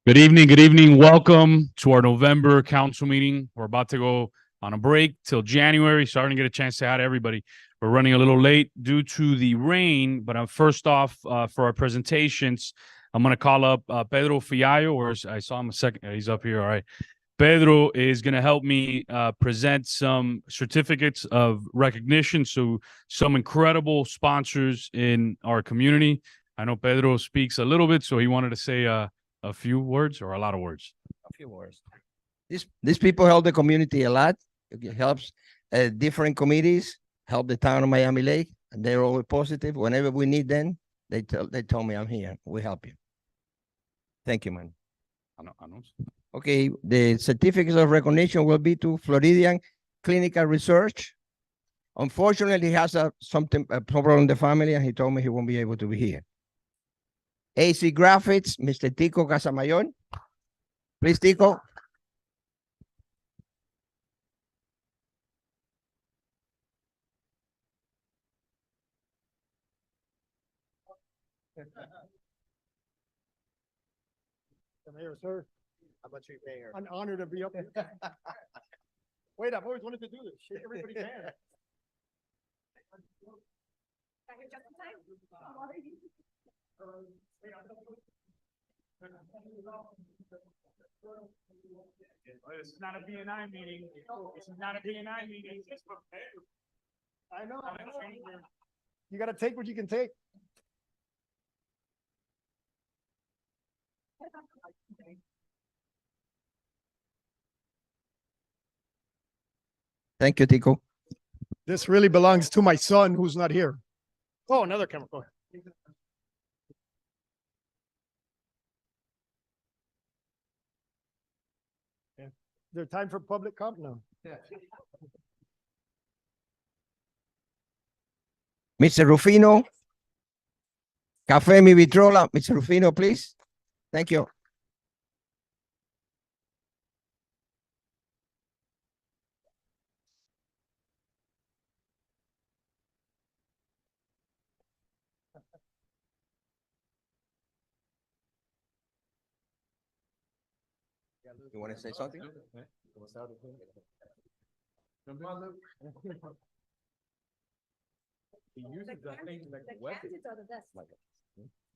Good evening. Good evening. Welcome to our November council meeting. We're about to go on a break till January. Starting to get a chance to say hi to everybody. We're running a little late due to the rain, but I'm first off for our presentations. I'm going to call up Pedro Fiallo, or I saw him a second. He's up here. All right. Pedro is going to help me present some certificates of recognition. So some incredible sponsors in our community. I know Pedro speaks a little bit, so he wanted to say a few words or a lot of words? A few words. These people help the community a lot. It helps different committees, help the town of Miami-Dade, and they're always positive. Whenever we need them, they tell me I'm here. We help you. Thank you, man. Okay, the certificates of recognition will be to Floridian Clinical Research. Unfortunately, he has a problem in the family, and he told me he won't be able to be here. AC Graphics, Mr. Tico Casamayon. Please, Tico. The mayor, sir. How about you, mayor? An honor to be up here. Wait, I've always wanted to do this. Shake everybody's hand. This is not a BNI meeting. This is not a BNI meeting. I know. You gotta take what you can take. Thank you, Tico. This really belongs to my son who's not here. Oh, another camera. Go ahead. Yeah. Is there time for public comment? No. Mr. Rufino. Cafe Mi Vitrola. Mr. Rufino, please. Thank you. You want to say something?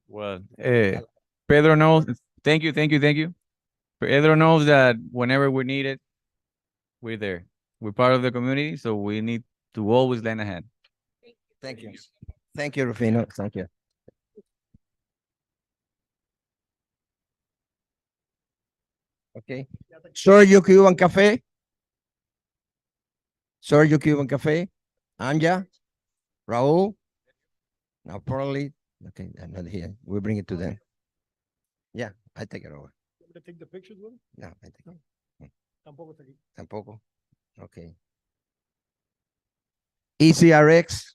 Well, Pedro knows. Thank you. Pedro knows that whenever we need it, we're there. We're part of the community, so we need to always lend a hand. Thank you. Thank you, Rufino. Thank you. Okay. Sergio Cuban Cafe. Sergio Cuban Cafe. Anja. Raul. Now probably, okay, I'm not here. We'll bring it to them. Yeah, I take it over. You want me to take the pictures with him? No, I take it. Tampoco está aquí. Tampoco. Okay. ECRX.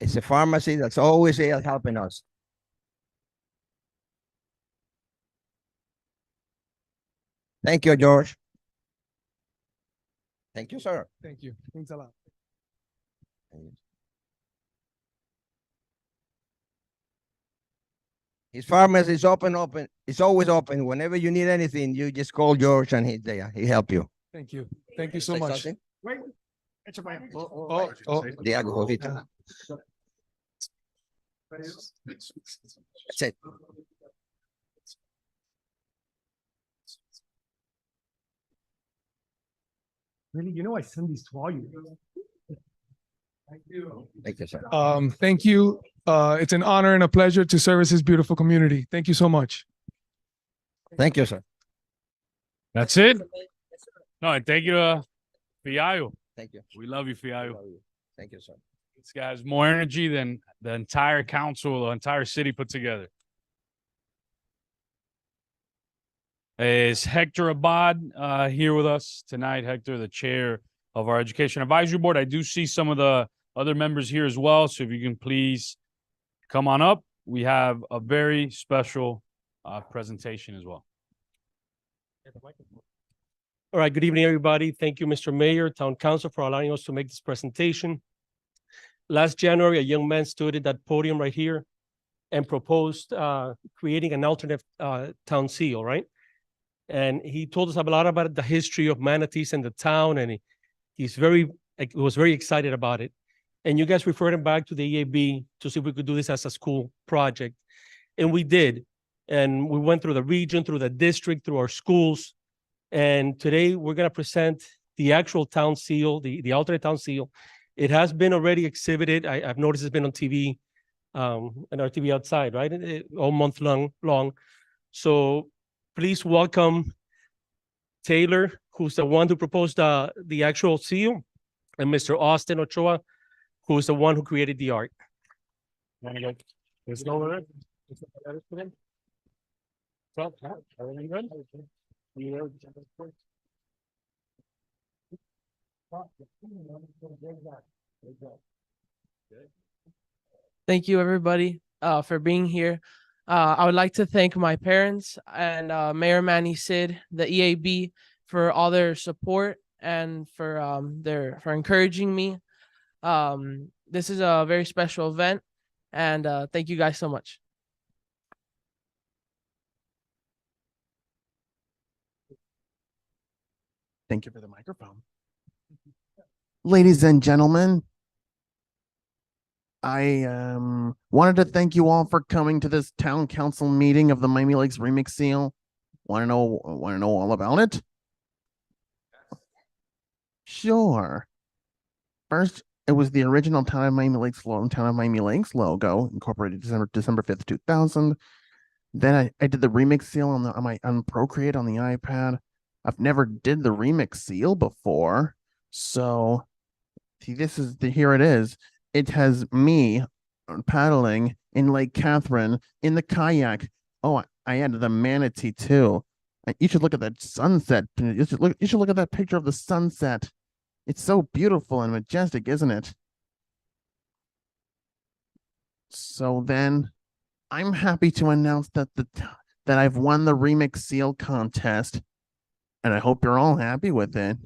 It's a pharmacy that's always here helping us. Thank you, George. Thank you, sir. Thank you. Thanks a lot. His pharmacy is open. It's always open. Whenever you need anything, you just call George and he's there. He help you. Thank you. Thank you so Say much. something? Wait. Echa para allá. Diago, Josito. That's it. Really, you know, I send these to all you. Thank you. Thank you, sir. Thank you. It's an honor and a pleasure to service this beautiful community. Thank you so much. Thank you, sir. That's it? No, and thank you to Fiallo. Thank you. We love you, Fiallo. Thank you, sir. This guy has more energy than the entire council, the entire city put together. Is Hector Abad here with us tonight? Hector, the chair of our Education Advisory Board. I do see some of the other members here as well. So if you can please come on up. We have a very special presentation as well. All right, good evening, everybody. Thank you, Mr. Mayor, Town Council, for allowing us to make this presentation. Last January, a young man stood at that podium right here and proposed creating an alternate town seal, right? And he told us a lot about the history of manatees in the town, and he was very excited about it. And you guys referred him back to the EAB to see if we could do this as a school project. And we did. And we went through the region, through the district, through our schools. And today we're going to present the actual town seal, the alternate town seal. It has been already exhibited. I've noticed it's been on TV, and our TV outside, right? All month long. So please welcome Taylor, who's the one who proposed the actual seal, and Mr. Austin Ochoa, who is the one who created the art. There's no other. Everything good? Thank you, everybody, for being here. I would like to thank my parents and Mayor Manny Sid, the EAB, for all their support and for encouraging me. This is a very special event, and thank you guys so much. Thank you for the microphone. Ladies and gentlemen, I wanted to thank you all for coming to this town council meeting of the Miami Lakes Remix Seal. Want to know all about it? Sure. First, it was the original Town of Miami Lakes logo, incorporated December 5th, 2000. Then I did the remix seal on Procreate on the iPad. I've never did the remix seal before. So see, here it is. It has me paddling in Lake Catherine in the kayak. Oh, I added the manatee too. You should look at that sunset. You should look at that picture of the sunset. It's so beautiful and majestic, isn't it? So then I'm happy to announce that I've won the remix seal contest, and I hope you're all happy with it.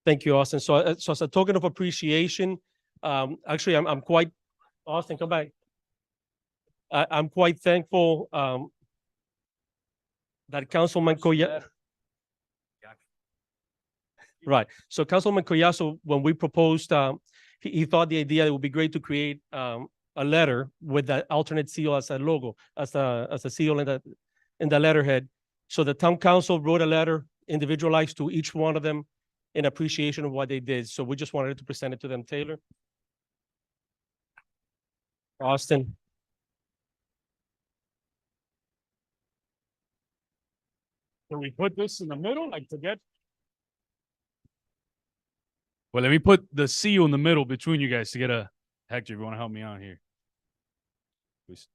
Thank you, Austin. So as a token of appreciation, actually, I'm quite, Austin, come back. I'm quite thankful that Councilman Collazo. Right. So Councilman Collazo, when we proposed, he thought the idea it would be great to create a letter with the alternate seal as a logo, as a seal in the letterhead. So the town council wrote a letter individualized to each one of them in appreciation of what they did. So we just wanted to present it to them. Taylor. Austin. Can we put this in the middle, like to get? Well, let me put the seal in the middle between you guys to get a Hector, if you want to help me out here. Please.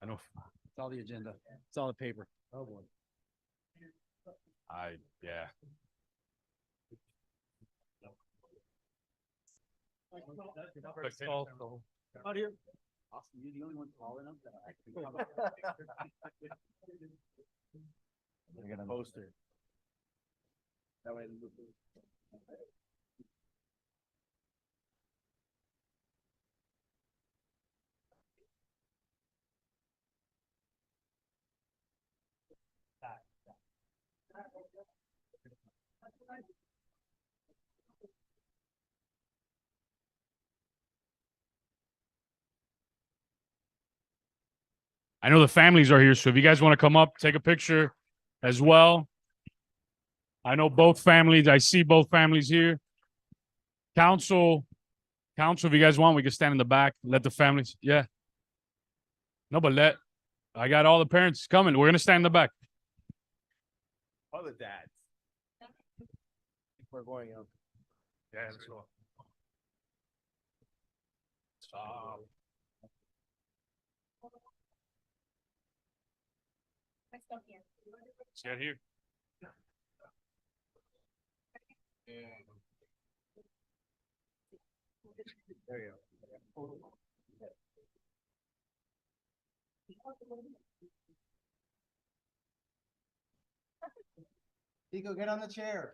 I know. It's all the agenda. It's all the paper. Oh, boy. Yeah. Out here. Austin, you're the only one tall enough that I can cover. We're gonna poster. That way. I know the families are here, so if you guys want to come up, take a picture as well. I know both families. I see both families here. Council, if you guys want, we can stand in the back. Let the families. Yeah. No, but I got all the parents coming. We're gonna stand in the back. All the dads. We're going up. Yeah, let's go. Stop. Get here. There you go. Nico, get on the chair.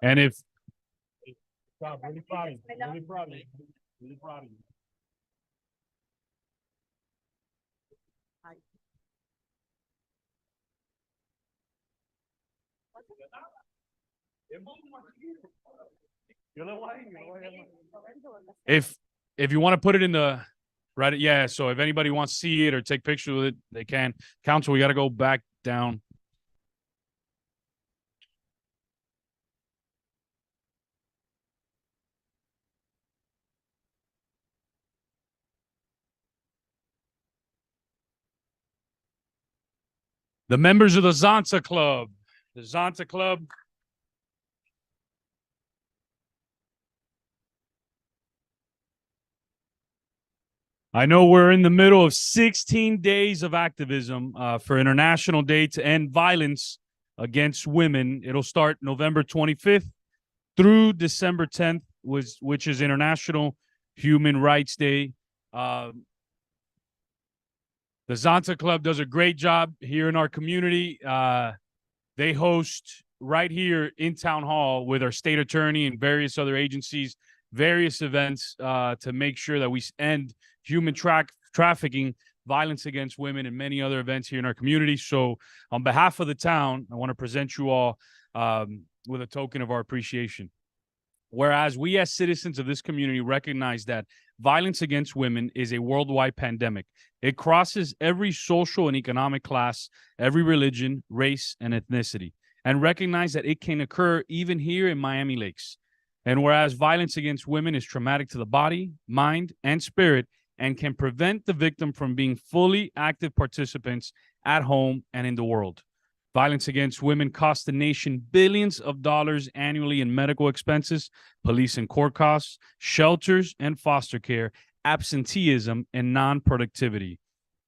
And if God, really proud of you, really proud of you, really proud of you. If you want to put it in the right, yeah. So if anybody wants to see it or take pictures with it, they can. Council, we got to go back down. The members of the Zonta Club. The Zonta Club. I know we're in the middle of 16 days of activism for International Day to End Violence Against Women. It'll start November 25th through December 10th, which is International Human Rights Day. The Zonta Club does a great job here in our community. They host right here in Town Hall with our state attorney and various other agencies, various events to make sure that we end human trafficking, violence against women, and many other events here in our community. So on behalf of the town, I want to present you all with a token of our appreciation. Whereas we as citizens of this community recognize that violence against women is a worldwide pandemic. It crosses every social and economic class, every religion, race, and ethnicity, and recognize that it can occur even here in Miami Lakes. And whereas violence against women is traumatic to the body, mind, and spirit, and can prevent the victim from being fully active participants at home and in the world. Violence against women costs the nation billions of dollars annually in medical expenses, police and court costs, shelters and foster care, absenteeism, and non-productivity.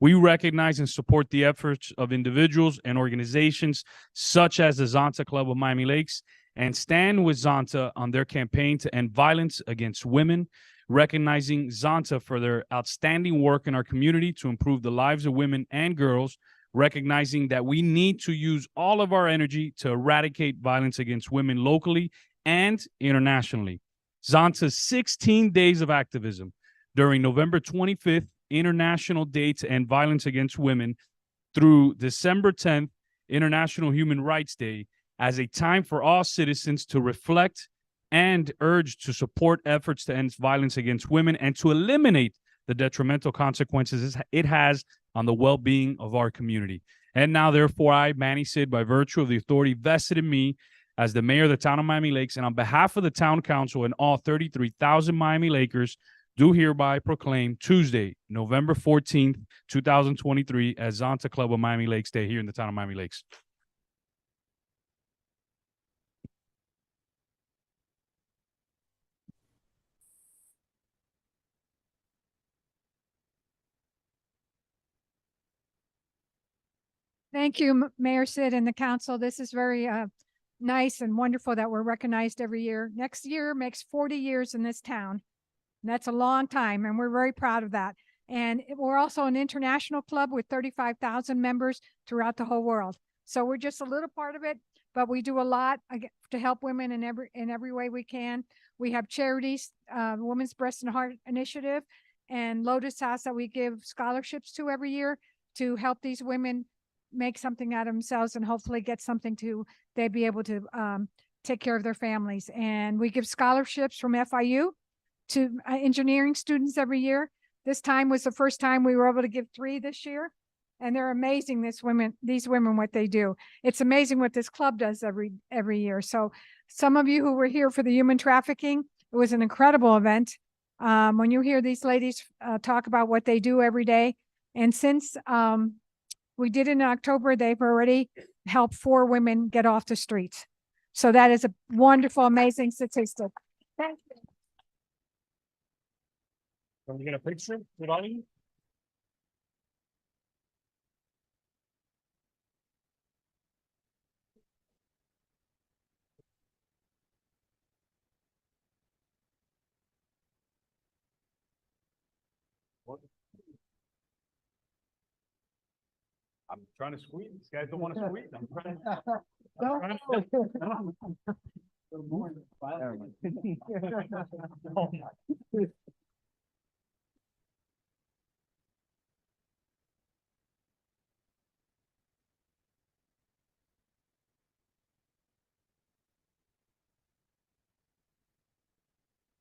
We recognize and support the efforts of individuals and organizations such as the Zonta Club of Miami Lakes and stand with Zonta on their campaign to end violence against women, recognizing Zonta for their outstanding work in our community to improve the lives of women and girls, recognizing that we need to use all of our energy to eradicate violence against women locally and internationally. Zonta's 16 days of activism during November 25th, International Day to End Violence Against Women, through December 10th, International Human Rights Day, as a time for all citizens to reflect and urge to support efforts to end violence against women and to eliminate the detrimental consequences it has on the well-being of our community. And now, therefore, I, Manny Cid, by virtue of the authority vested in me as the mayor of the town of Miami Lakes, and on behalf of the town council and all 33,000 Miami Lakers, do hereby proclaim Tuesday, November 14th, 2023, as Zonta Club of Miami Lakes Day here in the town of Miami Lakes. Thank you, Mayor Cid and the council. This is very nice and wonderful that we're recognized every year. Next year makes 40 years in this town. And that's a long time, and we're very proud of that. And we're also an international club with 35,000 members throughout the whole world. So we're just a little part of it, but we do a lot to help women in every way we can. We have charities, Women's Breast and Heart Initiative, and Lotus House that we give scholarships to every year to help these women make something out of themselves and hopefully get something to they be able to take care of their families. And we give scholarships from FIU to engineering students every year. This time was the first time we were able to give 3 this year. And they're amazing, these women, what they do. It's amazing what this club does every year. So some of you who were here for the human trafficking, it was an incredible event. When you hear these ladies talk about what they do every day, and since we did it in October, they've already helped 4 women get off the streets. So that is a wonderful, amazing statistic. Thank you. Can we get a picture with all of you? I'm trying to squeeze. These guys don't want to squeeze. I'm trying.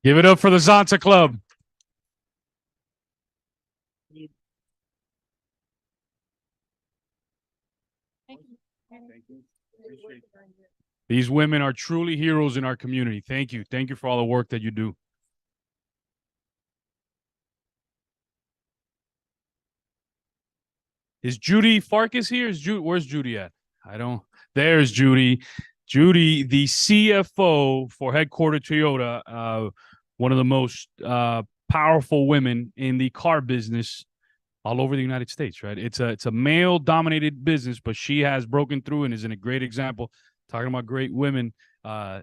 Give it up for the Zonta Club. These women are truly heroes in our community. Thank you. Thank you for all the work that you do. Is Judy Farkas here? Where's Judy at? There's Judy. Judy, the CFO for Headquarter Toyota, one of the most powerful women in the car business all over the United States, right? It's a male dominated business, but she has broken through and is in a great example. Talking about great women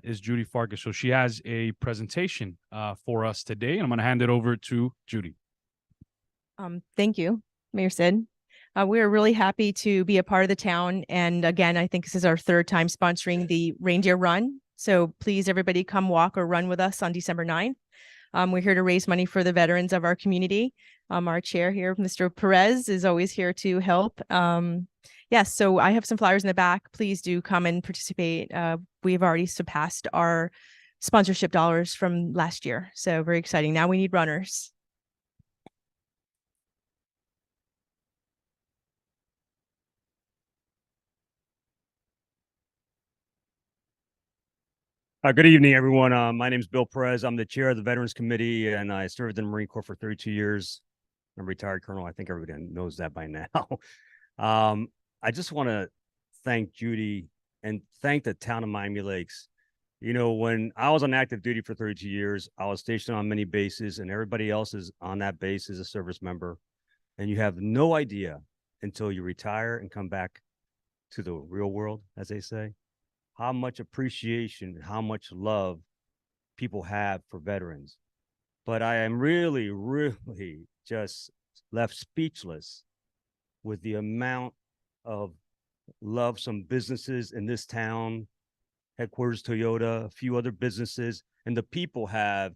is Judy Farkas. So she has a presentation for us today, and I'm going to hand it over to Judy. Thank you, Mayor Sid. We're really happy to be a part of the town. And again, I think this is our 3rd time sponsoring the Reindeer Run. So please, everybody come walk or run with us on December 9th. We're here to raise money for the veterans of our community. Our chair here, Mr. Perez, is always here to help. Yes, so I have some flyers in the back. Please do come and participate. We have already surpassed our sponsorship dollars from last year. So very exciting. Now we need runners. Good evening, everyone. My name is Bill Perez. I'm the chair of the Veterans Committee, and I served in the Marine Corps for 32 years. I'm a retired colonel. I think everybody knows that by now. I just want to thank Judy and thank the town of Miami Lakes. You know, when I was on active duty for 32 years, I was stationed on many bases, and everybody else is on that base as a service member. And you have no idea until you retire and come back to the real world, as they say, how much appreciation, how much love people have for veterans. But I am really, really just left speechless with the amount of love some businesses in this town, Headquarters Toyota, a few other businesses, and the people have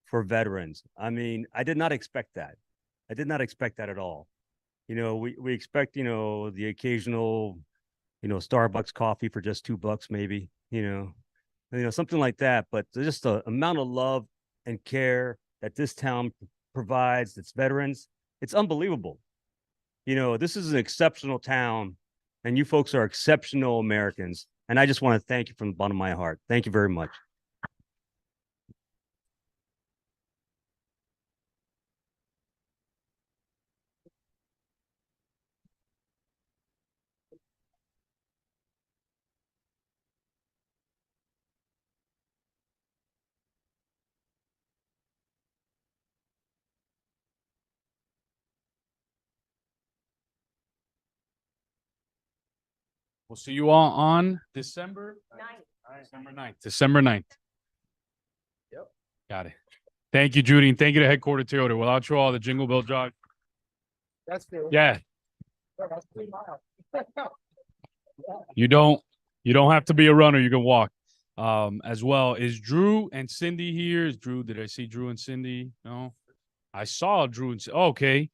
for veterans. I mean, I did not expect that. I did not expect that at all. You know, we expect, you know, the occasional, you know, Starbucks coffee for just $2 maybe, you know, something like that. But just the amount of love and care that this town provides its veterans, it's unbelievable. You know, this is an exceptional town, and you folks are exceptional Americans. And I just want to thank you from the bottom of my heart. Thank you very much. We'll see you all on December 9th. December 9th. Yep. Got it. Thank you, Judy, and thank you to Headquarter Toyota. Without you all, the Jingle Bell Jog. That's true. Yeah, That's 3 miles. you don't have to be a runner. You can walk. As well. Is Drew and Cindy here? Did I see Drew and Cindy? No, I saw Drew and okay.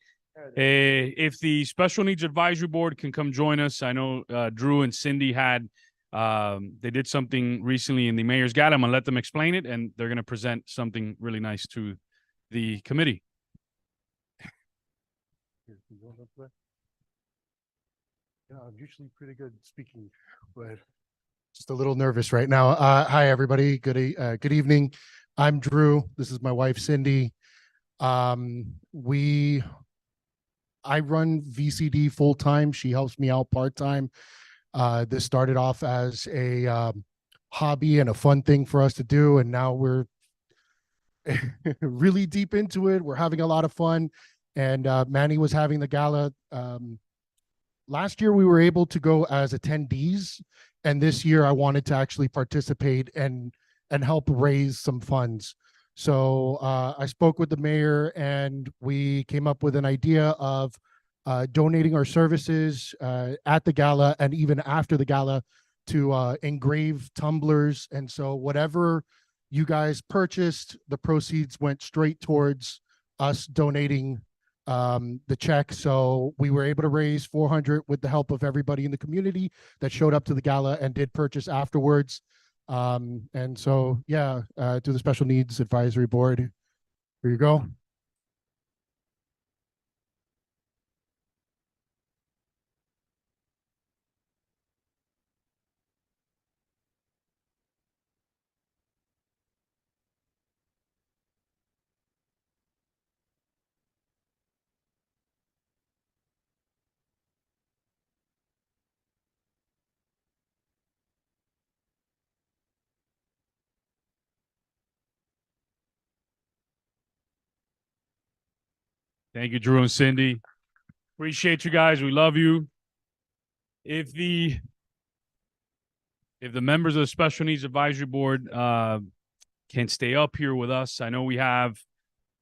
If the Special Needs Advisory Board can come join us, I know Drew and Cindy had they did something recently in the Mayor's Gala. I'm gonna let them explain it, and they're gonna present something really nice to the committee. Yeah, I'm usually pretty good speaking, but just a little nervous right now. Hi, everybody. Good evening. I'm Drew. This is my wife, Cindy. I run VCD full time. She helps me out part time. This started off as a hobby and a fun thing for us to do, and now we're really deep into it. We're having a lot of fun, and Manny was having the gala. Last year we were able to go as attendees, and this year I wanted to actually participate and help raise some funds. So I spoke with the mayor, and we came up with an idea of donating our services at the gala and even after the gala to engrave tumblers. And so whatever you guys purchased, the proceeds went straight towards us donating the check. So we were able to raise 400 with the help of everybody in the community that showed up to the gala and did purchase afterwards. And so, yeah, to the Special Needs Advisory Board. Here you go. Thank you, Drew and Cindy. Appreciate you guys. We love you. If the members of the Special Needs Advisory Board can stay up here with us, I know we have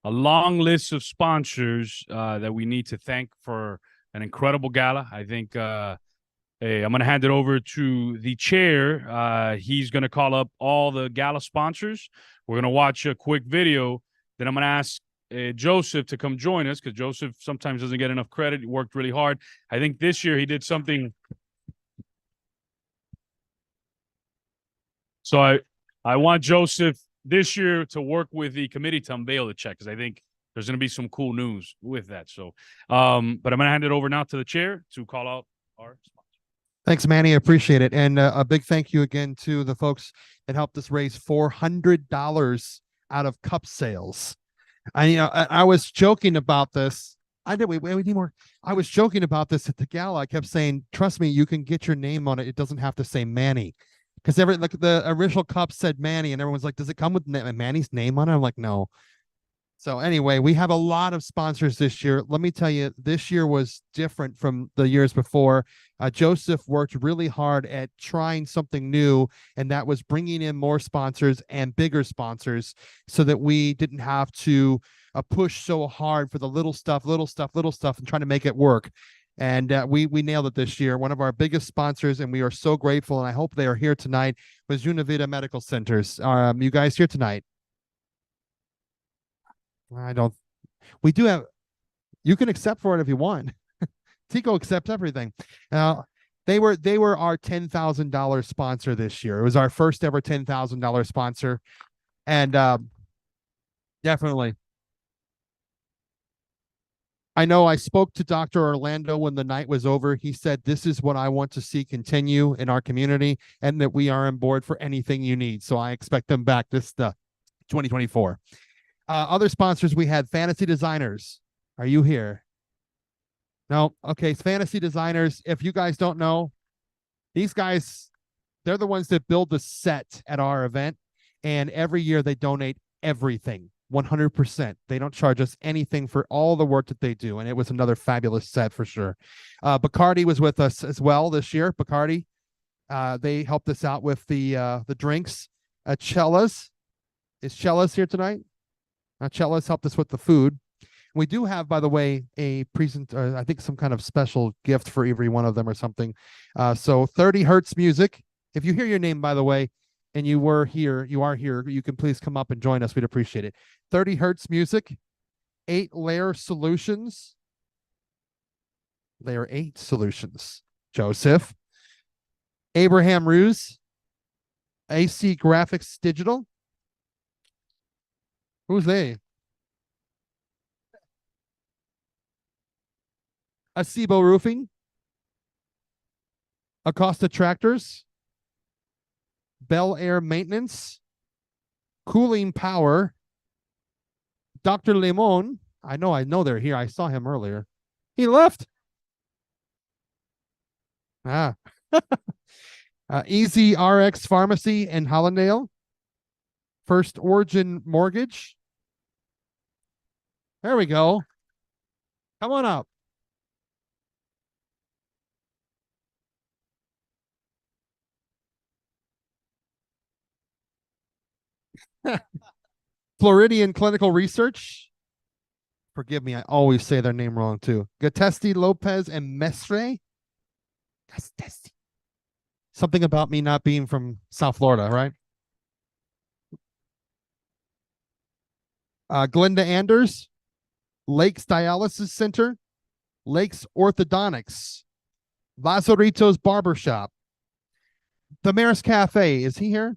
a long list of sponsors that we need to thank for an incredible gala. I think hey, I'm going to hand it over to the chair. He's going to call up all the gala sponsors. We're going to watch a quick video. Then I'm going to ask Joseph to come join us, because Joseph sometimes doesn't get enough credit. He worked really hard. I think this year he did something. So I want Joseph this year to work with the committee to unveil the check, because I think there's going to be some cool news with that. So, but I'm going to hand it over now to the chair to call out our sponsor. Thanks, Manny. I appreciate it. And a big thank you again to the folks that helped us raise $400 out of cup sales. I was joking about this. We need more. I was joking about this at the gala. I kept saying, trust me, you can get your name on it. It doesn't have to say Manny. Because the original cup said Manny, and everyone's like, does it come with Manny's name on it? I'm like, no. So anyway, we have a lot of sponsors this year. Let me tell you, this year was different from the years before. Joseph worked really hard at trying something new, and that was bringing in more sponsors and bigger sponsors so that we didn't have to push so hard for the little stuff, and trying to make it work. And we nailed it this year. One of our biggest sponsors, and we are so grateful, and I hope they are here tonight, was Univita Medical Centers. You guys here tonight? We do have, you can accept for it if you want. Tico accepts everything. They were our $10,000 sponsor this year. It was our first ever $10,000 sponsor. And definitely. I know I spoke to Dr. Orlando when the night was over. He said, this is what I want to see continue in our community, and that we are on board for anything you need. So I expect them back this 2024. Other sponsors, we had Fantasy Designers. Are you here? No? Okay, Fantasy Designers. If you guys don't know, these guys, they're the ones that build the set at our event. And every year they donate everything, 100%. They don't charge us anything for all the work that they do. And it was another fabulous set for sure. Bacardi was with us as well this year. Bacardi, they helped us out with the drinks. Chella's. Is Chella's here tonight? Chella's helped us with the food. We do have, by the way, a I think some kind of special gift for every one of them or something. So 30 Hertz Music. If you hear your name, by the way, and you are here, you can please come up and join us. We'd appreciate it. 30 Hertz Music, 8 Layer Solutions, Layer 8 Solutions, Joseph, Abraham Ruse, AC Graphics Digital. Who's they? Acebo Roofing, Acosta Tractors, Bel Air Maintenance, Cooling Power, Dr. Limon, I know they're here. I saw him earlier. He left. Easy RX Pharmacy in Hollandale. First Origin Mortgage. There we go. Come on up. Floridian Clinical Research. Forgive me, I always say their name wrong too. Gatesti Lopez and Mestre. Gatesti. Something about me not being from South Florida, right? Glenda Anders, Lakes Dialysis Center, Lakes Orthodontics, Lazaritos Barbershop, Damaris Cafe. Is he here?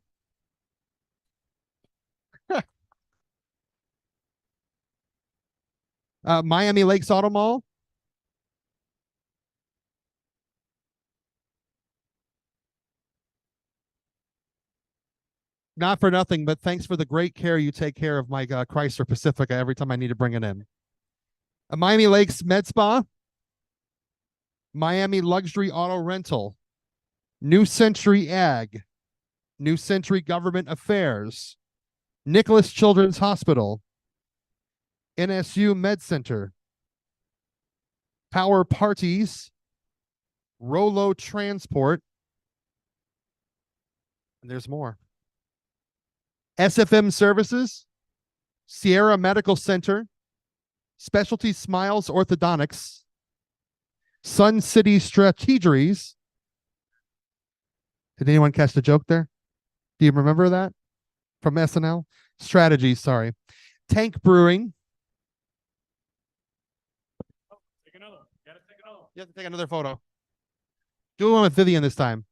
Miami Lakes Auto Mall. Not for nothing, but thanks for the great care you take care of my Chrysler Pacifica every time I need to bring it in. Miami Lakes Med Spa, Miami Luxury Auto Rental, New Century Ag, New Century Government Affairs, Nicholas Children's Hospital, NSU Med Center, Power Parties, Rolo Transport, and there's more. SFM Services, Sierra Medical Center, Specialty Smiles Orthodontics, Sun City Strategies. Did anyone catch the joke there? Do you remember that from SNL? Strategies, sorry. Tank Brewing. Take another. Gotta take another. You have to take another photo. Do one with Vivian this time.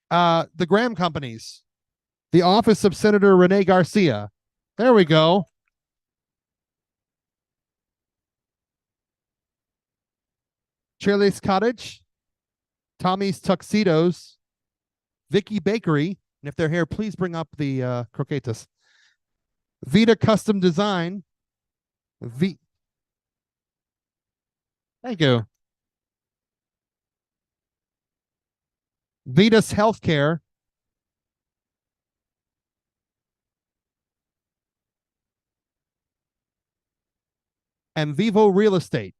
The Graham Companies. The office of Senator Rene Garcia. There we go. Shirley's Cottage, Tommy's Tuxedos, Vicky Bakery, and if they're here, please bring up the croquetas. Vita Custom Design, Thank you. Vitas Healthcare, and Vivo Real Estate.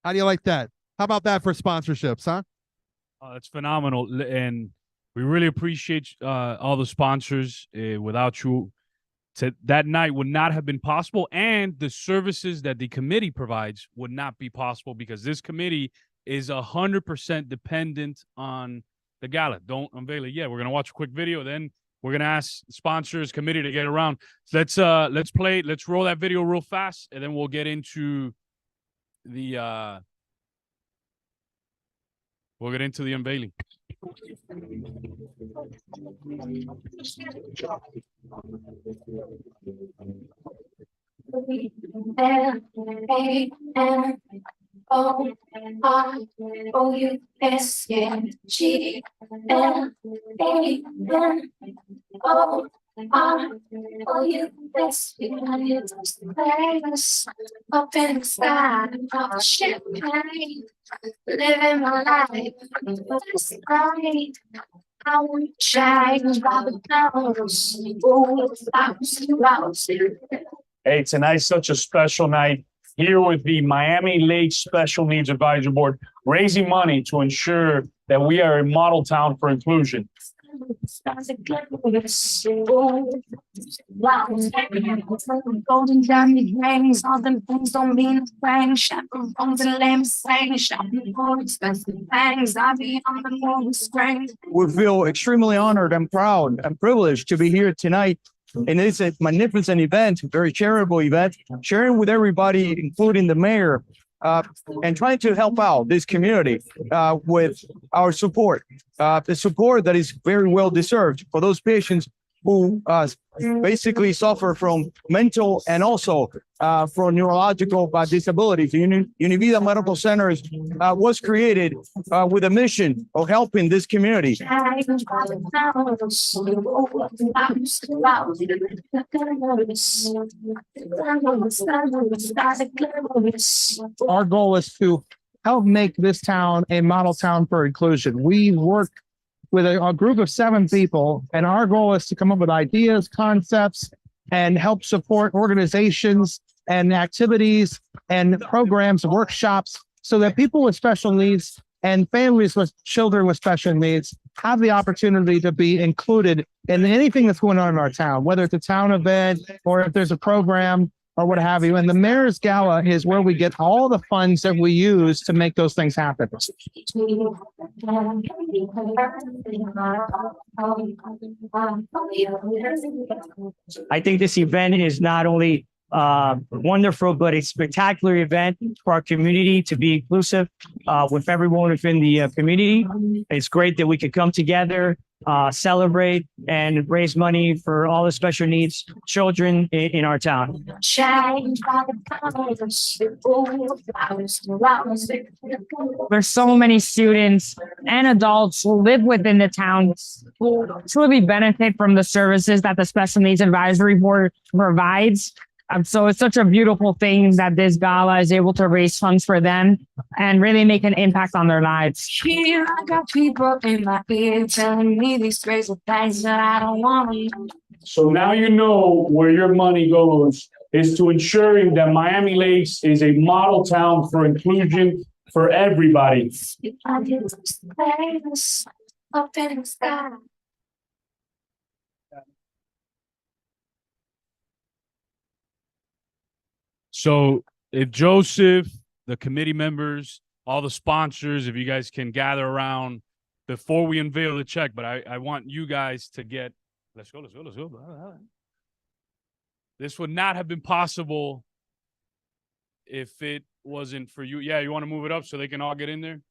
How do you like that? How about that for sponsorships, huh? It's phenomenal. And we really appreciate all the sponsors. Without you, that night would not have been possible. And the services that the committee provides would not be possible because this committee is 100% dependent on the gala. Don't unveil it yet. We're going to watch a quick video. Then we're going to ask sponsors committee to get around. Let's play. Let's roll that video real fast. And then we'll get into the unveiling. Up in the sky, champagne, living my life. That's great. I want to change by the bells. Hey, tonight's such a special night here with the Miami Lakes Special Needs Advisory Board, raising money to ensure that we are a model town for inclusion. Golden diamond rings, all them things don't mean a thing. Chaperones and lamps saying, shopping for expensive things. I be on the movie screen. We feel extremely honored and proud and privileged to be here tonight. And it's a magnificent event, very charitable event, sharing with everybody, including the mayor, and trying to help out this community with our support, the support that is very well deserved for those patients who basically suffer from mental and also from neurological disabilities. Univida Medical Center was created with a mission of helping this community. Our goal is to help make this town a model town for inclusion. We work with a group of 7 people, and our goal is to come up with ideas, concepts, and help support organizations and activities and programs, workshops, so that people with special needs and families with children with special needs have the opportunity to be included in anything that's going on in our town, whether it's a town event or if there's a program or what have you. And the Mayor's Gala is where we get all the funds that we use to make those things happen. I think this event is not only wonderful, but a spectacular event for our community to be inclusive with everyone within the community. It's great that we could come together, celebrate, and raise money for all the special needs children in our town. There's so many students and adults who live within the town who truly benefit from the services that the Special Needs Advisory Board provides. So it's such a beautiful thing that this gala is able to raise funds for them and really make an impact on their lives. Here I got people in my ear telling me these crazy things that I don't want. So now you know where your money goes is to ensuring that Miami Lakes is a model town for inclusion for everybody. If I did this, up in the sky. So if Joseph, the committee members, all the sponsors, if you guys can gather around before we unveil the check, but I want you guys to get, let's go. This would not have been possible if it wasn't for you. Yeah, you want to move it up so they can all get in there?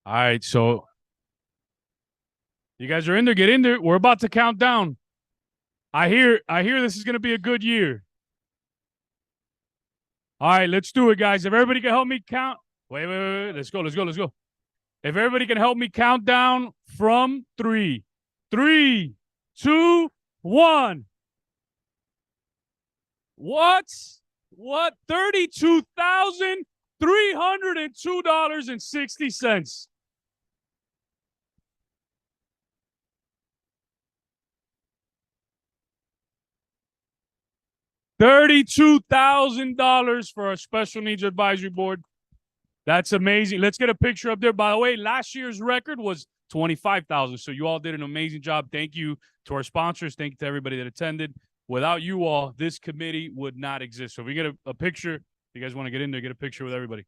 All right, so you guys are in there, get in there. We're about to count down. I hear this is going to be a good year. All right, let's do it, guys. If everybody can help me count. Wait. Let's go. If everybody can help me count down from 3. 3, 2, 1. What? $32,302.60. $32,000 for our Special Needs Advisory Board. That's amazing. Let's get a picture up there. By the way, last year's record was $25,000. So you all did an amazing job. Thank you to our sponsors. Thank you to everybody that attended. Without you all, this committee would not exist. So if we get a picture, if you guys want to get in there, get a picture with everybody.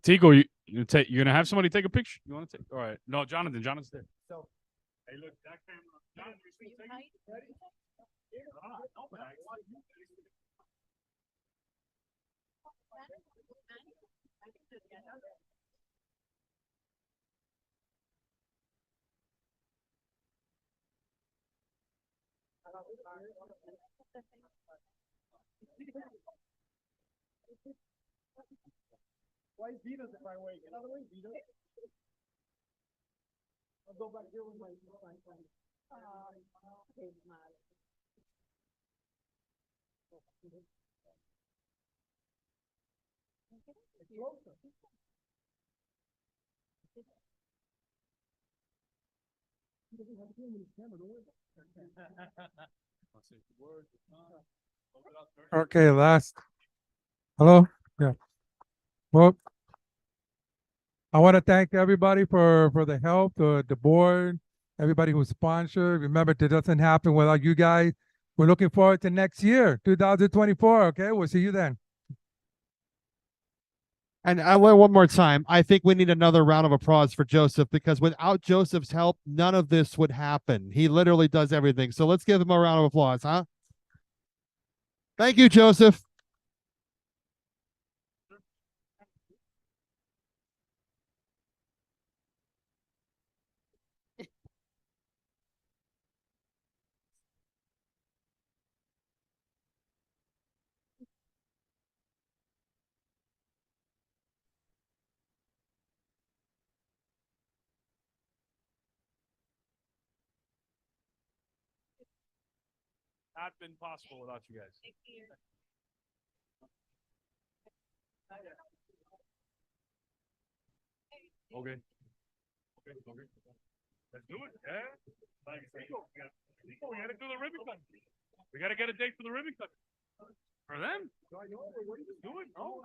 Tico, you're gonna have somebody take a picture? You want to take? All right. No, Jonathan's there. So, hey, look, that camera. Jonathan, you're still taking it? Ready? No, but I want you. Why is Vito's the right way? Another way, Vito? I'll go back here with my friend. Okay, last. Hello? Yeah. Well, I want to thank everybody for the help, the board, everybody who sponsored. Remember, it doesn't happen without you guys. We're looking forward to next year, 2024. Okay, we'll see you then. And I will one more time. I think we need another round of applause for Joseph, because without Joseph's help, none of this would happen. He literally does everything. So let's give him a round of applause, huh? Thank you, Joseph. not been possible without you guys. Okay. Okay. Let's do it. Yeah. We gotta do the ribbon cut. We gotta get a date for the ribbon cut. For them? Let's do it. No.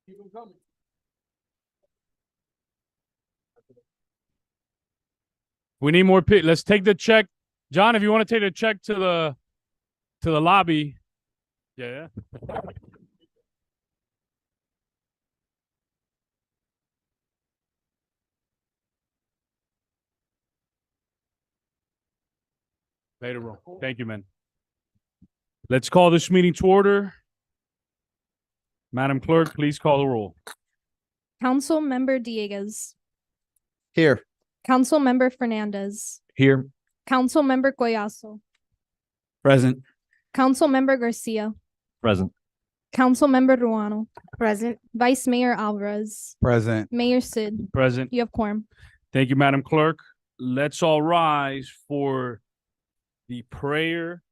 Keep them coming. We need more let's take the check. John, if you want to take the check to the lobby. Yeah. Later on. Thank you, man. Let's call this meeting to order. Madam Clerk, please call the roll. Council Member Dieguez, Here. Council Member Fernandez, Here. Council Member Collazo, Present. Council Member Garcia, Present. Council Member Ruano. Present. Vice Mayor Alvarez, Present. Mayor Sid. Present. You have quorum. Thank you, Madam Clerk. Let's all rise for the prayer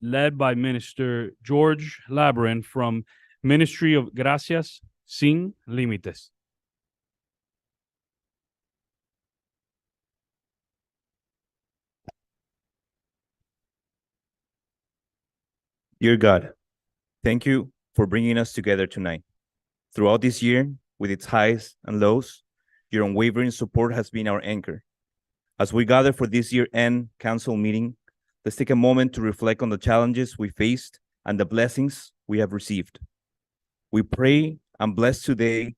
led by Minister George Labrin from Ministry of Gracias Sin Límites. Dear God, thank you for bringing us together tonight. Throughout this year, with its highs and lows, your unwavering support has been our anchor. As we gather for this year-end council meeting, let's take a moment to reflect on the challenges we faced and the blessings we have received. We pray and bless today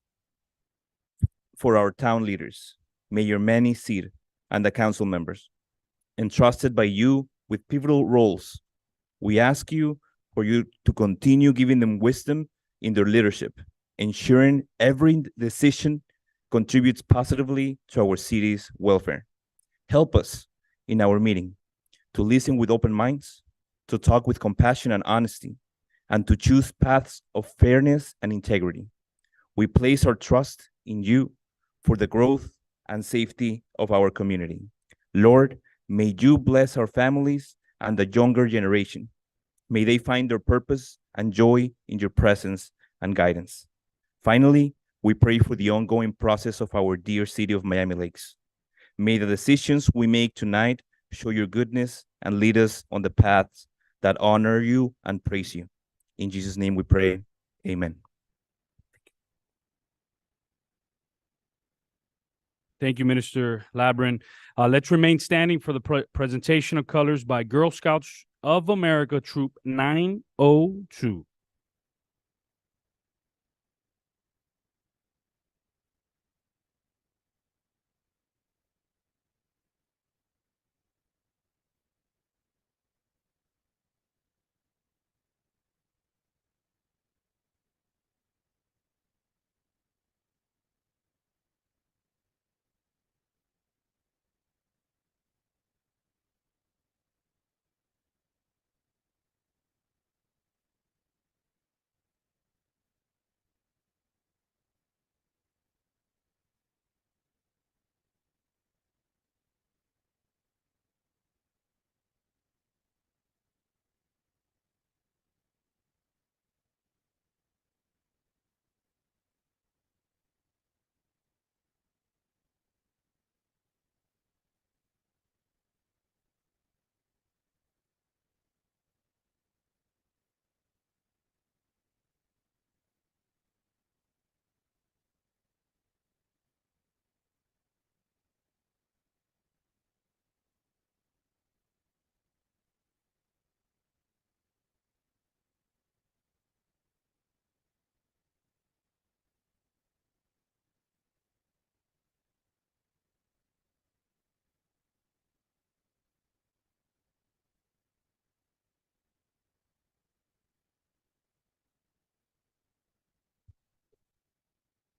for our town leaders, Mayor Manny Cid, and the council members, entrusted by you with pivotal roles. We ask you for you to continue giving them wisdom in their leadership, ensuring every decision contributes positively to our city's welfare. Help us in our meeting to listen with open minds, to talk with compassion and honesty, and to choose paths of fairness and integrity. We place our trust in you for the growth and safety of our community. Lord, may you bless our families and the younger generation. May they find their purpose and joy in your presence and guidance. Finally, we pray for the ongoing process of our dear city of Miami Lakes. May the decisions we make tonight show your goodness and lead us on the paths that honor you and praise you. In Jesus' name we pray. Amen. Thank you, Minister Labrin. Let's remain standing for the presentation of colors by Girl Scouts of America Troop 902.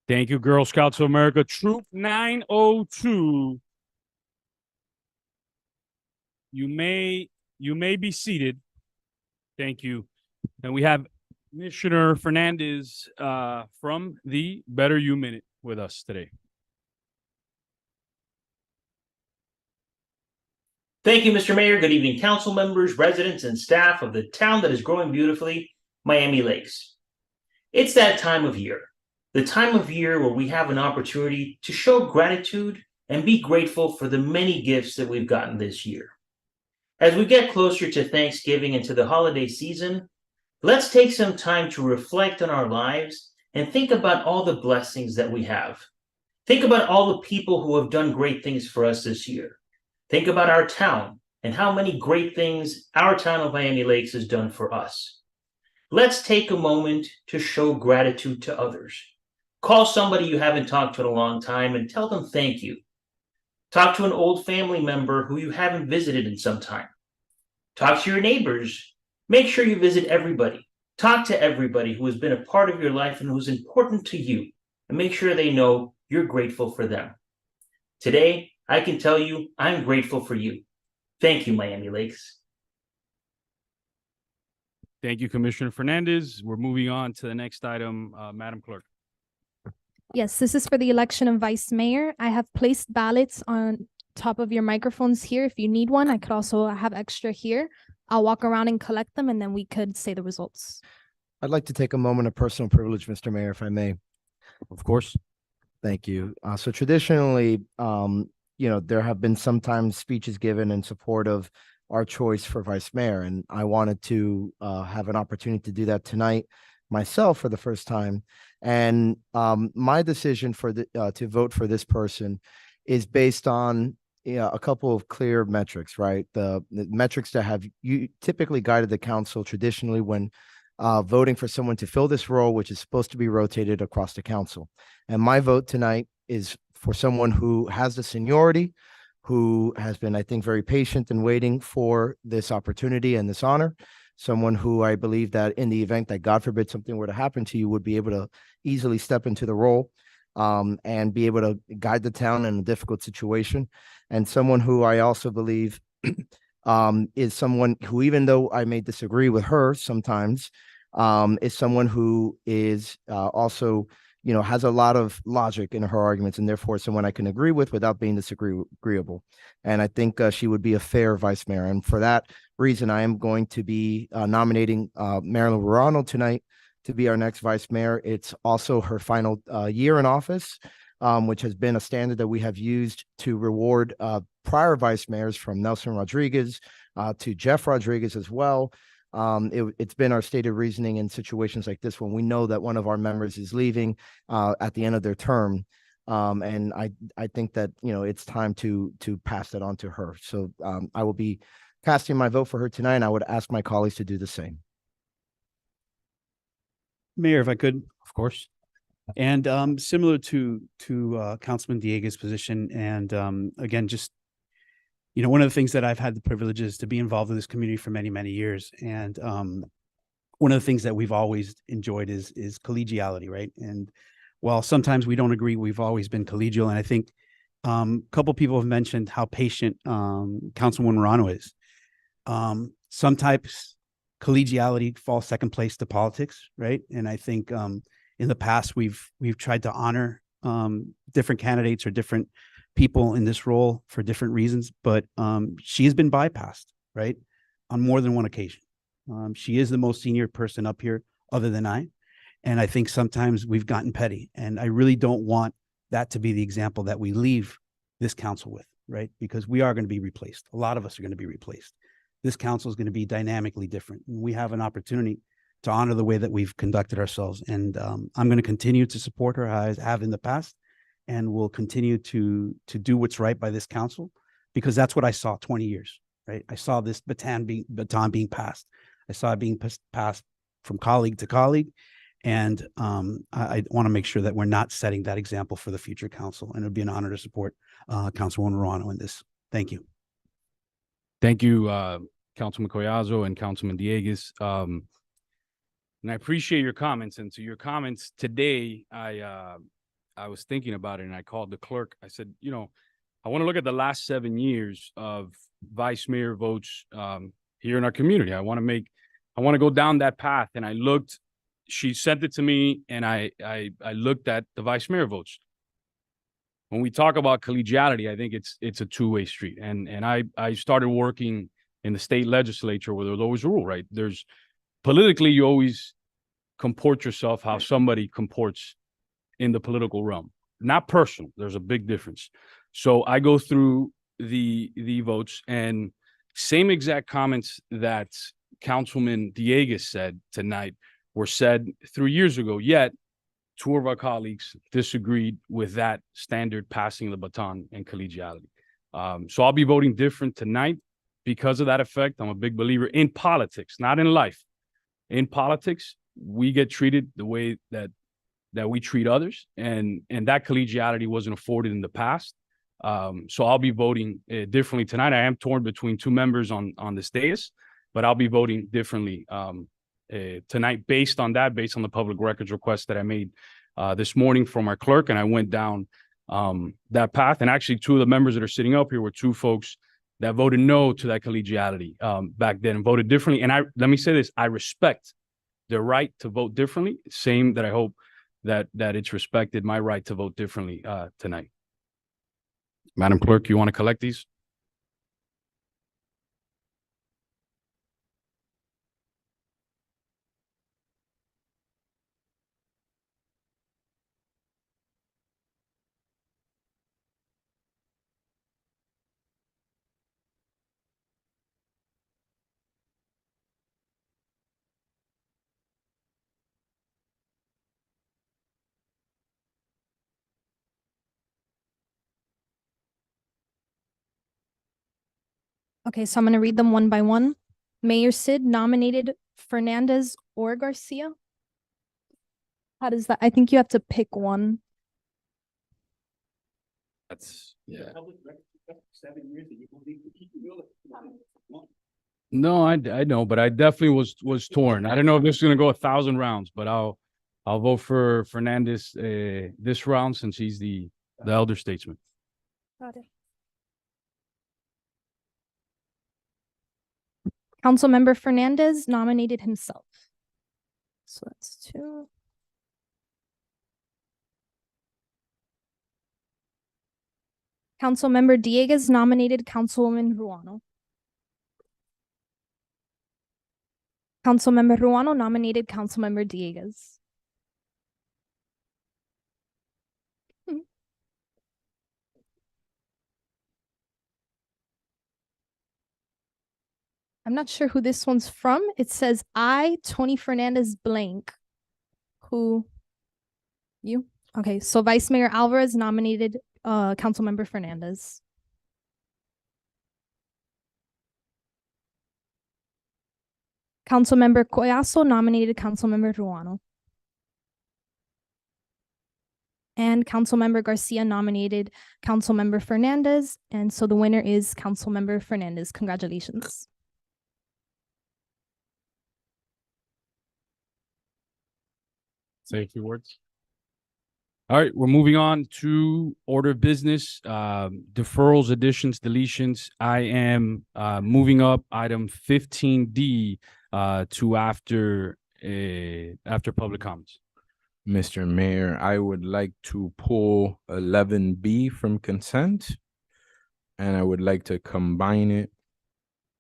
Thank you, Girl Scouts of America. Troop 902. You may be seated. Thank you. And we have Commissioner Fernandez from the Better You Minute with us today. Thank you, Mr. Mayor. Good evening, council members, residents, and staff of the town that is growing beautifully, Miami Lakes. It's that time of year, the time of year where we have an opportunity to show gratitude and be grateful for the many gifts that we've gotten this year. As we get closer to Thanksgiving and to the holiday season, let's take some time to reflect on our lives and think about all the blessings that we have. Think about all the people who have done great things for us this year. Think about our town and how many great things our town of Miami Lakes has done for us. Let's take a moment to show gratitude to others. Call somebody you haven't talked to in a long time and tell them thank you. Talk to an old family member who you haven't visited in some time. Talk to your neighbors. Make sure you visit everybody. Talk to everybody who has been a part of your life and who's important to you, and make sure they know you're grateful for them. Today, I can tell you I'm grateful for you. Thank you, Miami Lakes. Thank you, Commissioner Fernandez. We're moving on to the next item, Madam Clerk. Yes, this is for the election of vice mayor. I have placed ballots on top of your microphones here. If you need one, I could also have extra here. I'll walk around and collect them, and then we could say the results. I'd like to take a moment of personal privilege, Mr. Mayor, if I may. Of course. Thank you. So traditionally, there have been sometimes speeches given in support of our choice for vice mayor, and I wanted to have an opportunity to do that tonight myself for the first time. And my decision for to vote for this person is based on a couple of clear metrics, right? The metrics that have typically guided the council traditionally when voting for someone to fill this role, which is supposed to be rotated across the council. And my vote tonight is for someone who has the seniority, who has been, I think, very patient and waiting for this opportunity and this honor. Someone who I believe that in the event that, God forbid, something were to happen to you, would be able to easily step into the role and be able to guide the town in a difficult situation. And someone who I also believe is someone who, even though I may disagree with her sometimes, is someone who is also, has a lot of logic in her arguments, and therefore someone I can agree with without being disagreeable. And I think she would be a fair vice mayor. And for that reason, I am going to be nominating Marilyn Verano tonight to be our next vice mayor. It's also her final year in office, which has been a standard that we have used to reward prior vice mayors, from Nelson Rodriguez to Jeff Rodriguez as well. It's been our stated reasoning in situations like this when we know that one of our members is leaving at the end of their term. And I think that, it's time to pass that on to her. So I will be casting my vote for her tonight, and I would ask my colleagues to do the same. Mayor, if I could. Of course. And similar to Councilman Diego's position, and again, just one of the things that I've had the privilege is to be involved in this community for many, many years. And one of the things that we've always enjoyed is collegiality, right? And while sometimes we don't agree, we've always been collegial. And I think a couple people have mentioned how patient Councilwoman Morano is. Sometimes collegiality falls second place to politics, right? And I think in the past we've tried to honor different candidates or different people in this role for different reasons, but she has been bypassed, right, on more than one occasion. She is the most senior person up here other than I, and I think sometimes we've gotten petty, and I really don't want that to be the example that we leave this council with, right? Because we are going to be replaced. A lot of us are going to be replaced. This council is going to be dynamically different. And we have an opportunity to honor the way that we've conducted ourselves, and I'm going to continue to support her as I have in the past, and will continue to do what's right by this council, because that's what I saw 20 years, right? I saw this baton being passed. I saw it being passed from colleague to colleague. And I want to make sure that we're not setting that example for the future council. And it would be an honor to support Councilwoman Morano in this. Thank you. Thank you, Councilman Collazo and Councilman Dieguez. And I appreciate your comments. And to your comments today, I was thinking about it and I called the clerk. I said, you know, I want to look at the last 7 years of vice mayor votes here in our community. I want to go down that path. And I looked, she sent it to me and I looked at the vice mayor votes. When we talk about collegiality, I think it's a two-way street. And I started working in the state legislature where there's always a rule, right? There's politically, you always comport yourself how somebody comports in the political realm, not personal. There's a big difference. So I go through the votes, and same exact comments that Councilman Dieguez said tonight were said 3 years ago, yet two of our colleagues disagreed with that standard passing the baton and collegiality. So I'll be voting different tonight because of that effect. I'm a big believer in politics, not in life. In politics, we get treated the way that we treat others, and that collegiality wasn't afforded in the past. So I'll be voting differently tonight. I am torn between two members on this dais, but I'll be voting differently tonight based on the public records request that I made this morning from our clerk, and I went down that path. And actually, two of the members that are sitting up here were two folks that voted no to that collegiality back then and voted differently. And let me say this, I respect their right to vote differently, same that I hope that it's respected my right to vote differently tonight. Madam Clerk, you want to collect these? Okay, so I'm going to read them one by one. Mayor Sid nominated Fernandez or Garcia. How does that? I think you have to pick one. That's, yeah. No, I know, but I definitely was torn. I don't know if this is gonna go 1,000 rounds, but I'll vote for Fernandez this round since he's the elder statesman. Got it. Councilmember Fernandez nominated himself. So that's 2. Councilmember Dieguez nominated Councilwoman Ruano. Councilmember Ruano nominated Councilmember Dieguez. I'm not sure who this one's from. It says I, Tony Fernandez blank. Who? You? Okay, so Vice Mayor Alvarez nominated Councilmember Fernandez. Councilmember Collazo nominated Councilmember Ruano. And Councilmember Garcia nominated Councilmember Fernandez. And so the winner is Councilmember Fernandez. Congratulations. Say a few words. All right, we're moving on to order of business, deferrals, additions, deletions. I am moving up item 15D to after public comments. Mr. Mayor, I would like to pull 11B from consent, and I would like to combine it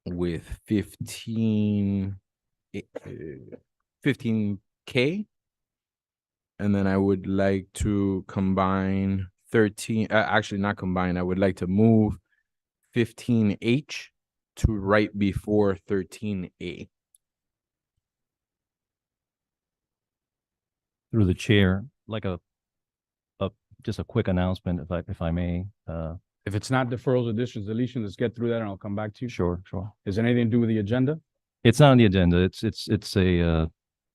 with 15K. And then I would like to combine 13, actually not combine, I would like to move 15H to right before 13A. Through the chair, like just a quick announcement, if I may. If it's not deferrals, additions, deletions, let's get through that and I'll come back to you. Sure. Is there anything to do with the agenda? It's not on the agenda. It's a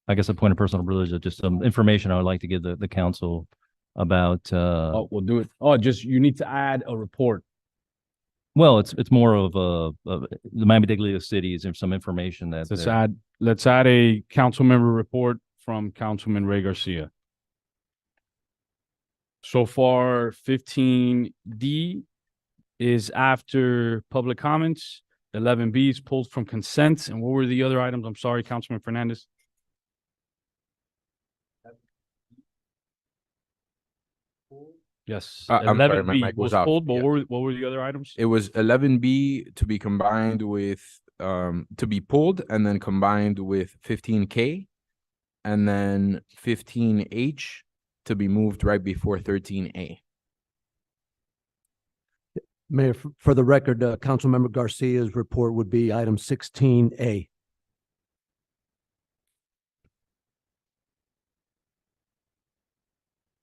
I guess a point of personal privilege, just some information I would like to give the council about. Oh, we'll do it. Oh, just you need to add a report. Well, it's more of the Miami-Dade League of Cities and some information that. Let's add a council member report from Councilman Ray Garcia. So far, 15D is after public comments. 11B is pulled from consent. And what were the other items? I'm sorry, Councilman Fernandez. Yes, I'm sorry, my 11B mic was was off. pulled, but Yeah. what were the other items? It was 11B to be combined with, to be pulled and then combined with 15K. And then 15H to be moved right before 13A. Mayor, for the record, Councilmember Garcia's report would be item 16A.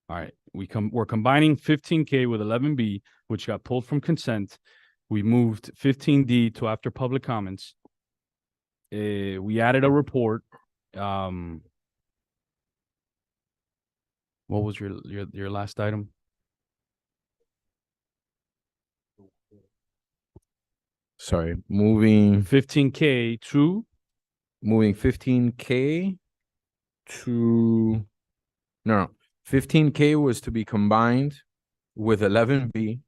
All right, we're combining 15K with 11B, which got pulled from consent. We moved 15D to after public comments. We added a report. What was your last item? Sorry, moving 15K to moving 15K to no, 15K was to be combined with 11B.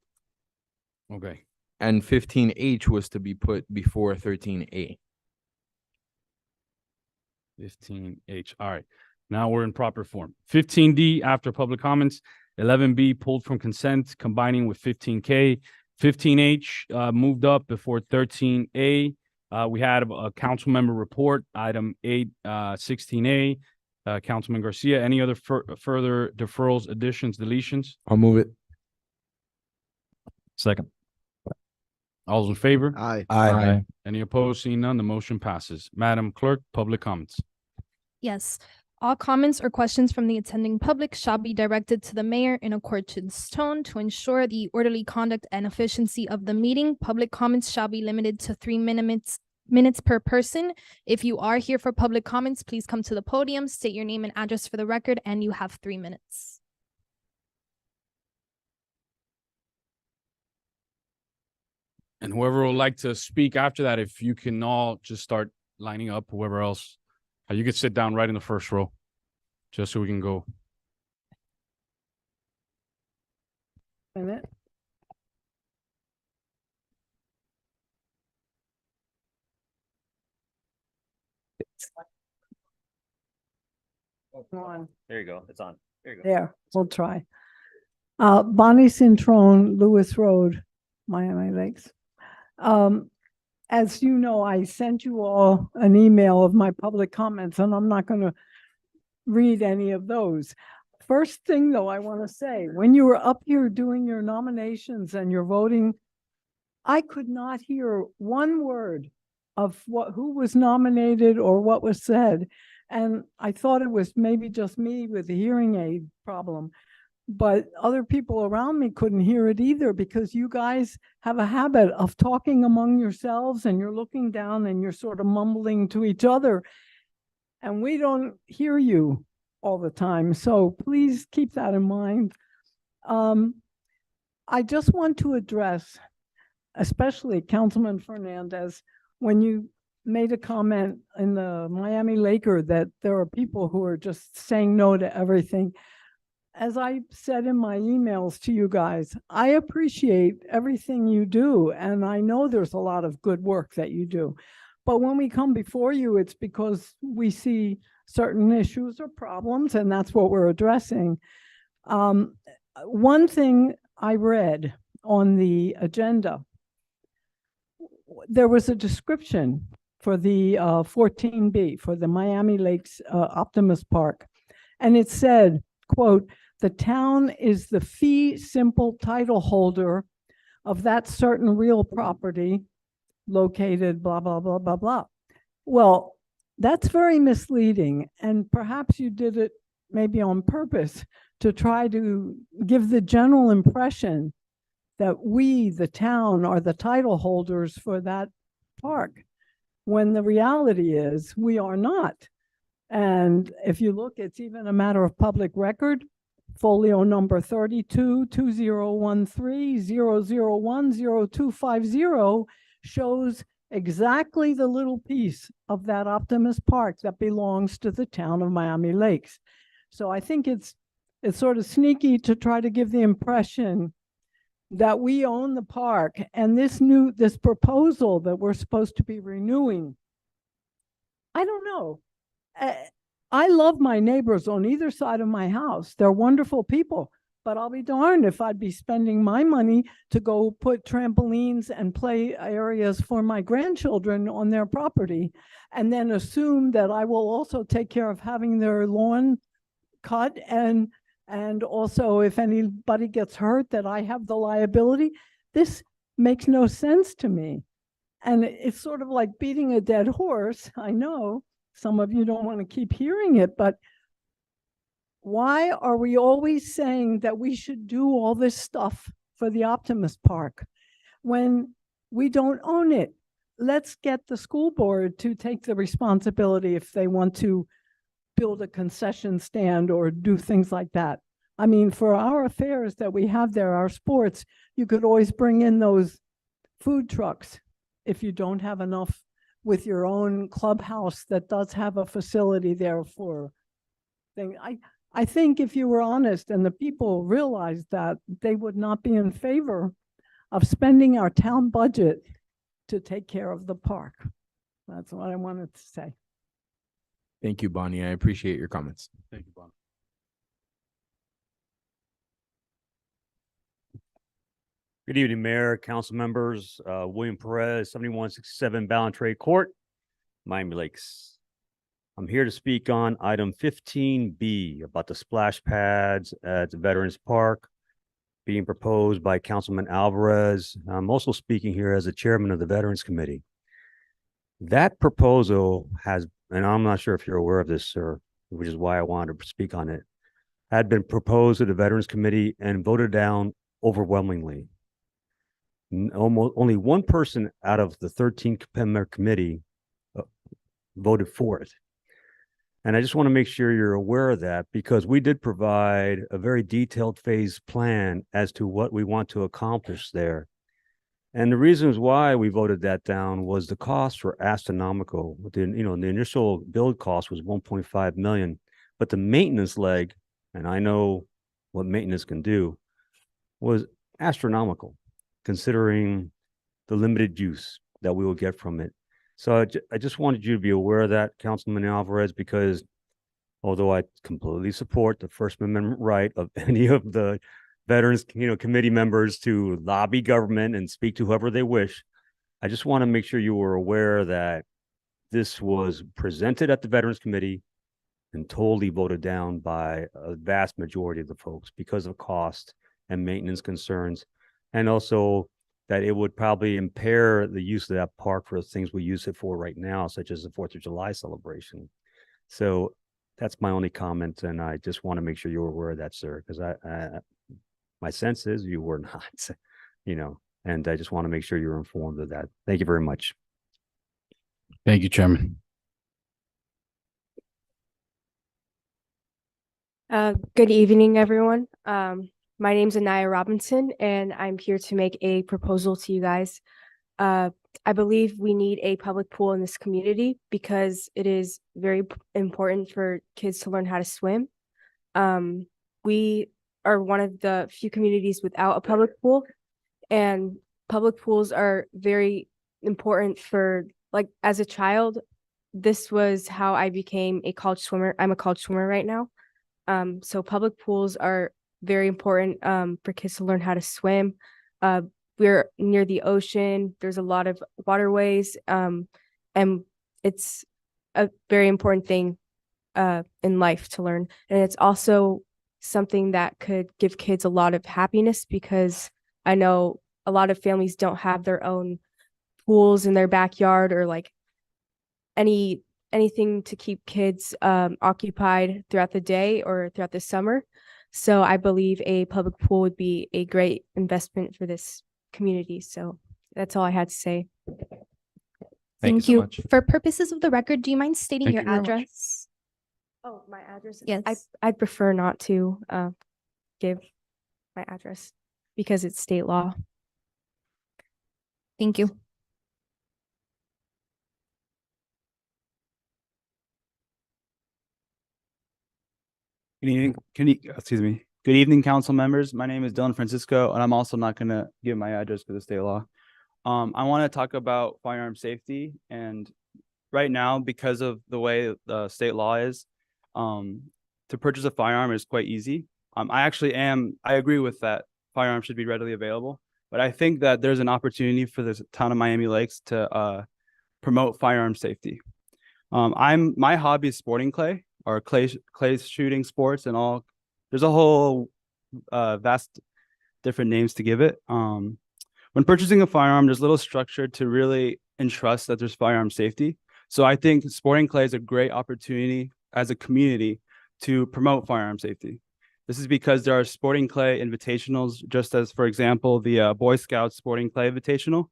Okay. And 15H was to be put before 13A. 15H. All right. Now we're in proper form. 15D after public comments, 11B pulled from consent, combining with 15K. 15H moved up before 13A. We had a council member report, item 16A. Councilman Garcia, any other further deferrals, additions, deletions? I'll move it. Second. All those in favor? Aye. Aye. Any opposed? Seeing none, the motion passes. Madam Clerk, public comments. Yes. All comments or questions from the attending public shall be directed to the mayor in a courteous tone to ensure the orderly conduct and efficiency of the meeting. Public comments shall be limited to 3 minutes per person. If you are here for public comments, please come to the podium, state your name and address for the record, and you have 3 minutes. And whoever would like to speak after that, if you can all just start lining up, whoever else, you could sit down right in the first row, just so we can go. Minute. On. There you go. It's on. There you go. There, we'll try. Bonnie Cintrone, Lewis Road, Miami Lakes. As you know, I sent you all an email of my public comments, and I'm not going to read any of those. First thing, though, I want to say, when you were up here doing your nominations and your voting, I could not hear one word of who was nominated or what was said. And I thought it was maybe just me with the hearing aid problem. But other people around me couldn't hear it either, because you guys have a habit of talking among yourselves and you're looking down and you're sort of mumbling to each other. And we don't hear you all the time. So please keep that in mind. I just want to address, especially Councilman Fernandez, when you made a comment in the Miami Laker that there are people who are just saying no to everything. As I said in my emails to you guys, I appreciate everything you do, and I know there's a lot of good work that you do. But when we come before you, it's because we see certain issues or problems, and that's what we're addressing. One thing I read on the agenda, there was a description for the 14B, for the Miami Lakes Optimus Park, and it said, quote, "The town is the fee simple title holder of that certain real property located blah, blah, blah, blah, blah." Well, that's very misleading. And perhaps you did it maybe on purpose to try to give the general impression that we, the town, are the title holders for that park, when the reality is we are not. And if you look, it's even a matter of public record. Folio number 32-2013-001-0250 shows exactly the little piece of that Optimus Park that belongs to the town of Miami Lakes. So I think it's it's sort of sneaky to try to give the impression that we own the park, and this proposal that we're supposed to be renewing. I don't know. I love my neighbors on either side of my house. They're wonderful people, but I'll be darned if I'd be spending my money to go put trampolines and play areas for my grandchildren on their property, and then assume that I will also take care of having their lawn cut, and also if anybody gets hurt, that I have the liability. This makes no sense to me. And it's sort of like beating a dead horse. I know some of you don't want to keep hearing it, but why are we always saying that we should do all this stuff for the Optimus Park when we don't own it? Let's get the school board to take the responsibility if they want to build a concession stand or do things like that. I mean, for our affairs that we have there, our sports, you could always bring in those food trucks if you don't have enough with your own clubhouse that does have a facility there for thing. I think if you were honest and the people realized that, they would not be in favor of spending our town budget to take care of the park. That's what I wanted to say. Thank you, Bonnie. I appreciate your comments. Thank you, Bonnie. Good evening, Mayor, council members. William Perez, 7167 Ballantrae Court, Miami Lakes. I'm here to speak on item 15B about the splash pads at the Veterans Park being proposed by Councilman Alvarez. I'm also speaking here as the chairman of the Veterans Committee. That proposal has, and I'm not sure if you're aware of this, sir, which is why I wanted to speak on it, had been proposed to the Veterans Committee and voted down overwhelmingly. Almost only one person out of the 13 member committee voted for it. And I just want to make sure you're aware of that, because we did provide a very detailed phase plan as to what we want to accomplish there. And the reasons why we voted that down was the costs were astronomical. The initial build cost was 1.5 million, but the maintenance leg, and I know what maintenance can do, was astronomical, considering the limited use that we will get from it. So I just wanted you to be aware of that, Councilman Alvarez, because although I completely support the First Amendment right of any of the Veterans, committee members to lobby government and speak to whoever they wish, I just want to make sure you were aware that this was presented at the Veterans Committee and totally voted down by a vast majority of the folks because of cost and maintenance concerns, and also that it would probably impair the use of that park for the things we use it for right now, such as the 4th of July celebration. So that's my only comment, and I just want to make sure you're aware of that, sir, because my sense is you were not, and I just want to make sure you're informed of that. Thank you very much. Thank you, Chairman. Good evening, everyone. My name's Anaya Robinson, and I'm here to make a proposal to you guys. I believe we need a public pool in this community because it is very important for kids to learn how to swim. We are one of the few communities without a public pool, and public pools are very important for, like, as a child, this was how I became a college swimmer. I'm a college swimmer right now. So public pools are very important for kids to learn how to swim. We're near the ocean. There's a lot of waterways, and it's a very important thing in life to learn. And it's also something that could give kids a lot of happiness, because I know a lot of families don't have their own pools in their backyard, or like anything to keep kids occupied throughout the day or throughout the summer. So I believe a public pool would be a great investment for this community. So that's all I had to say. Thank you. For purposes of the record, do you mind stating Thank your you very much. address? Oh, my address? Yes. I'd prefer not to give my address because it's state law. Thank you. Good evening, excuse me. Good evening, council members. My name is Dylan Francisco, and I'm also not gonna give my address for the state law. I want to talk about firearm safety, and right now, because of the way the state law is, to purchase a firearm is quite easy. I agree with that. Firearms should be readily available, but I think that there's an opportunity for the town of Miami Lakes to promote firearm safety. My hobby is sporting clay or clay shooting sports and all. There's a whole vast different names to give it. When purchasing a firearm, there's little structure to really entrust that there's firearm safety. So I think sporting clay is a great opportunity as a community to promote firearm safety. This is because there are sporting clay invitationals, just as, for example, the Boy Scouts Sporting Clay Invitational,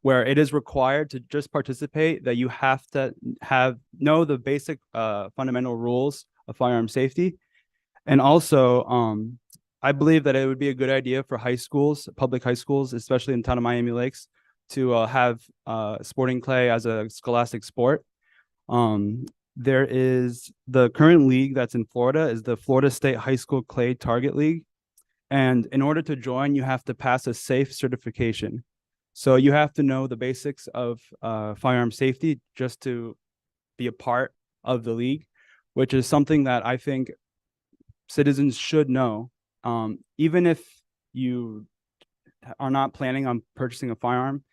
where it is required to just participate that you have to know the basic fundamental rules of firearm safety. And also, I believe that it would be a good idea for high schools, public high schools, especially in the town of Miami Lakes, to have sporting clay as a scholastic sport. There is the current league that's in Florida is the Florida State High School Clay Target League. And in order to join, you have to pass a SAFE certification. So you have to know the basics of firearm safety just to be a part of the league, which is something that I think citizens should know. Even if you are not planning on purchasing a firearm,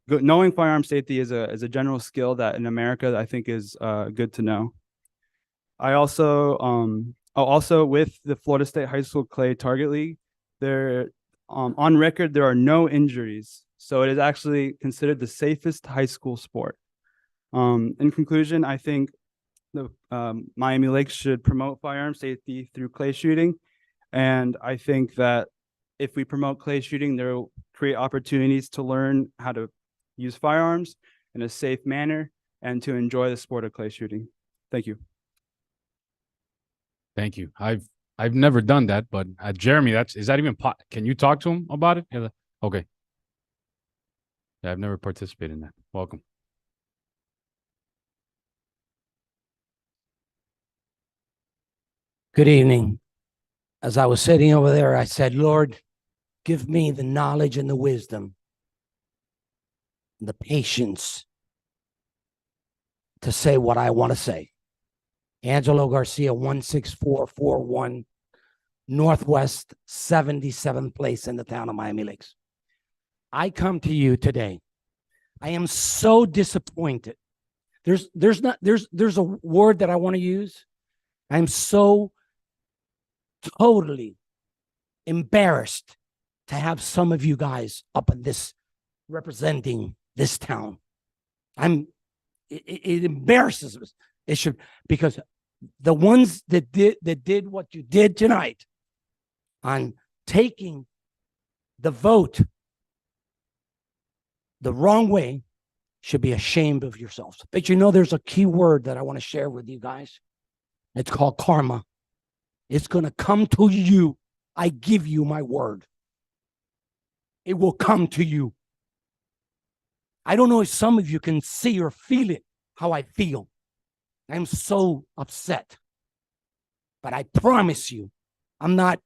knowing firearm safety is a general skill that in America I think is good to know. I also with the Florida State High School Clay Target League, on record there are no injuries, so it is actually considered the safest high school sport. In conclusion, I think the Miami Lakes should promote firearm safety through clay shooting, and I think that if we promote clay shooting, there will create opportunities to learn how to use firearms in a safe manner and to enjoy the sport of clay shooting. Thank you. Thank you. I've never done that, but Jeremy, is that even can you talk to him about it? Yeah, okay. Yeah, I've never participated in that. Welcome. Good evening. As I was sitting over there, I said, Lord, give me the knowledge and the wisdom, the patience to say what I want to say. Angelo Garcia, 16441 Northwest 77th place in the town of Miami Lakes. I come to you today. I am so disappointed. There's a word that I want to use. I'm so totally embarrassed to have some of you guys up in this representing this town. It embarrasses us. It should, because the ones that did what you did tonight on taking the vote the wrong way should be ashamed of yourselves. But you know, there's a key word that I want to share with you guys. It's called karma. It's going to come to you. I give you my word. It will come to you. I don't know if some of you can see or feel it, how I feel. I'm so upset. But I promise you, I'm not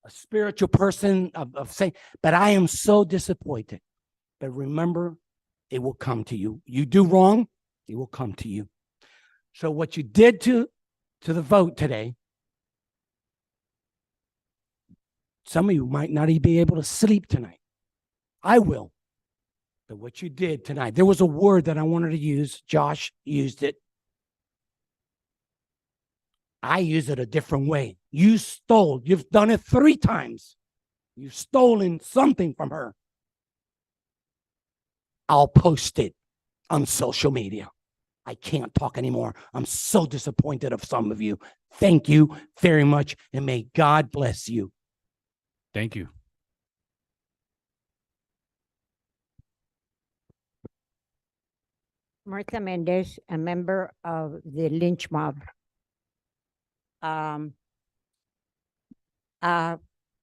a spiritual person of saying, but I am so disappointed. But remember, it will come to you. You do wrong, it will come to you. So what you did to the vote today, some of you might not even be able to sleep tonight. I will. But what you did tonight, there was a word that I wanted to use. Josh used it. I use it a different way. You stole. You've done it 3 times. You've stolen something from her. I'll post it on social media. I can't talk anymore. I'm so disappointed of some of you. Thank you very much, and may God bless you. Thank you. Martha Mendez, a member of the lynch mob.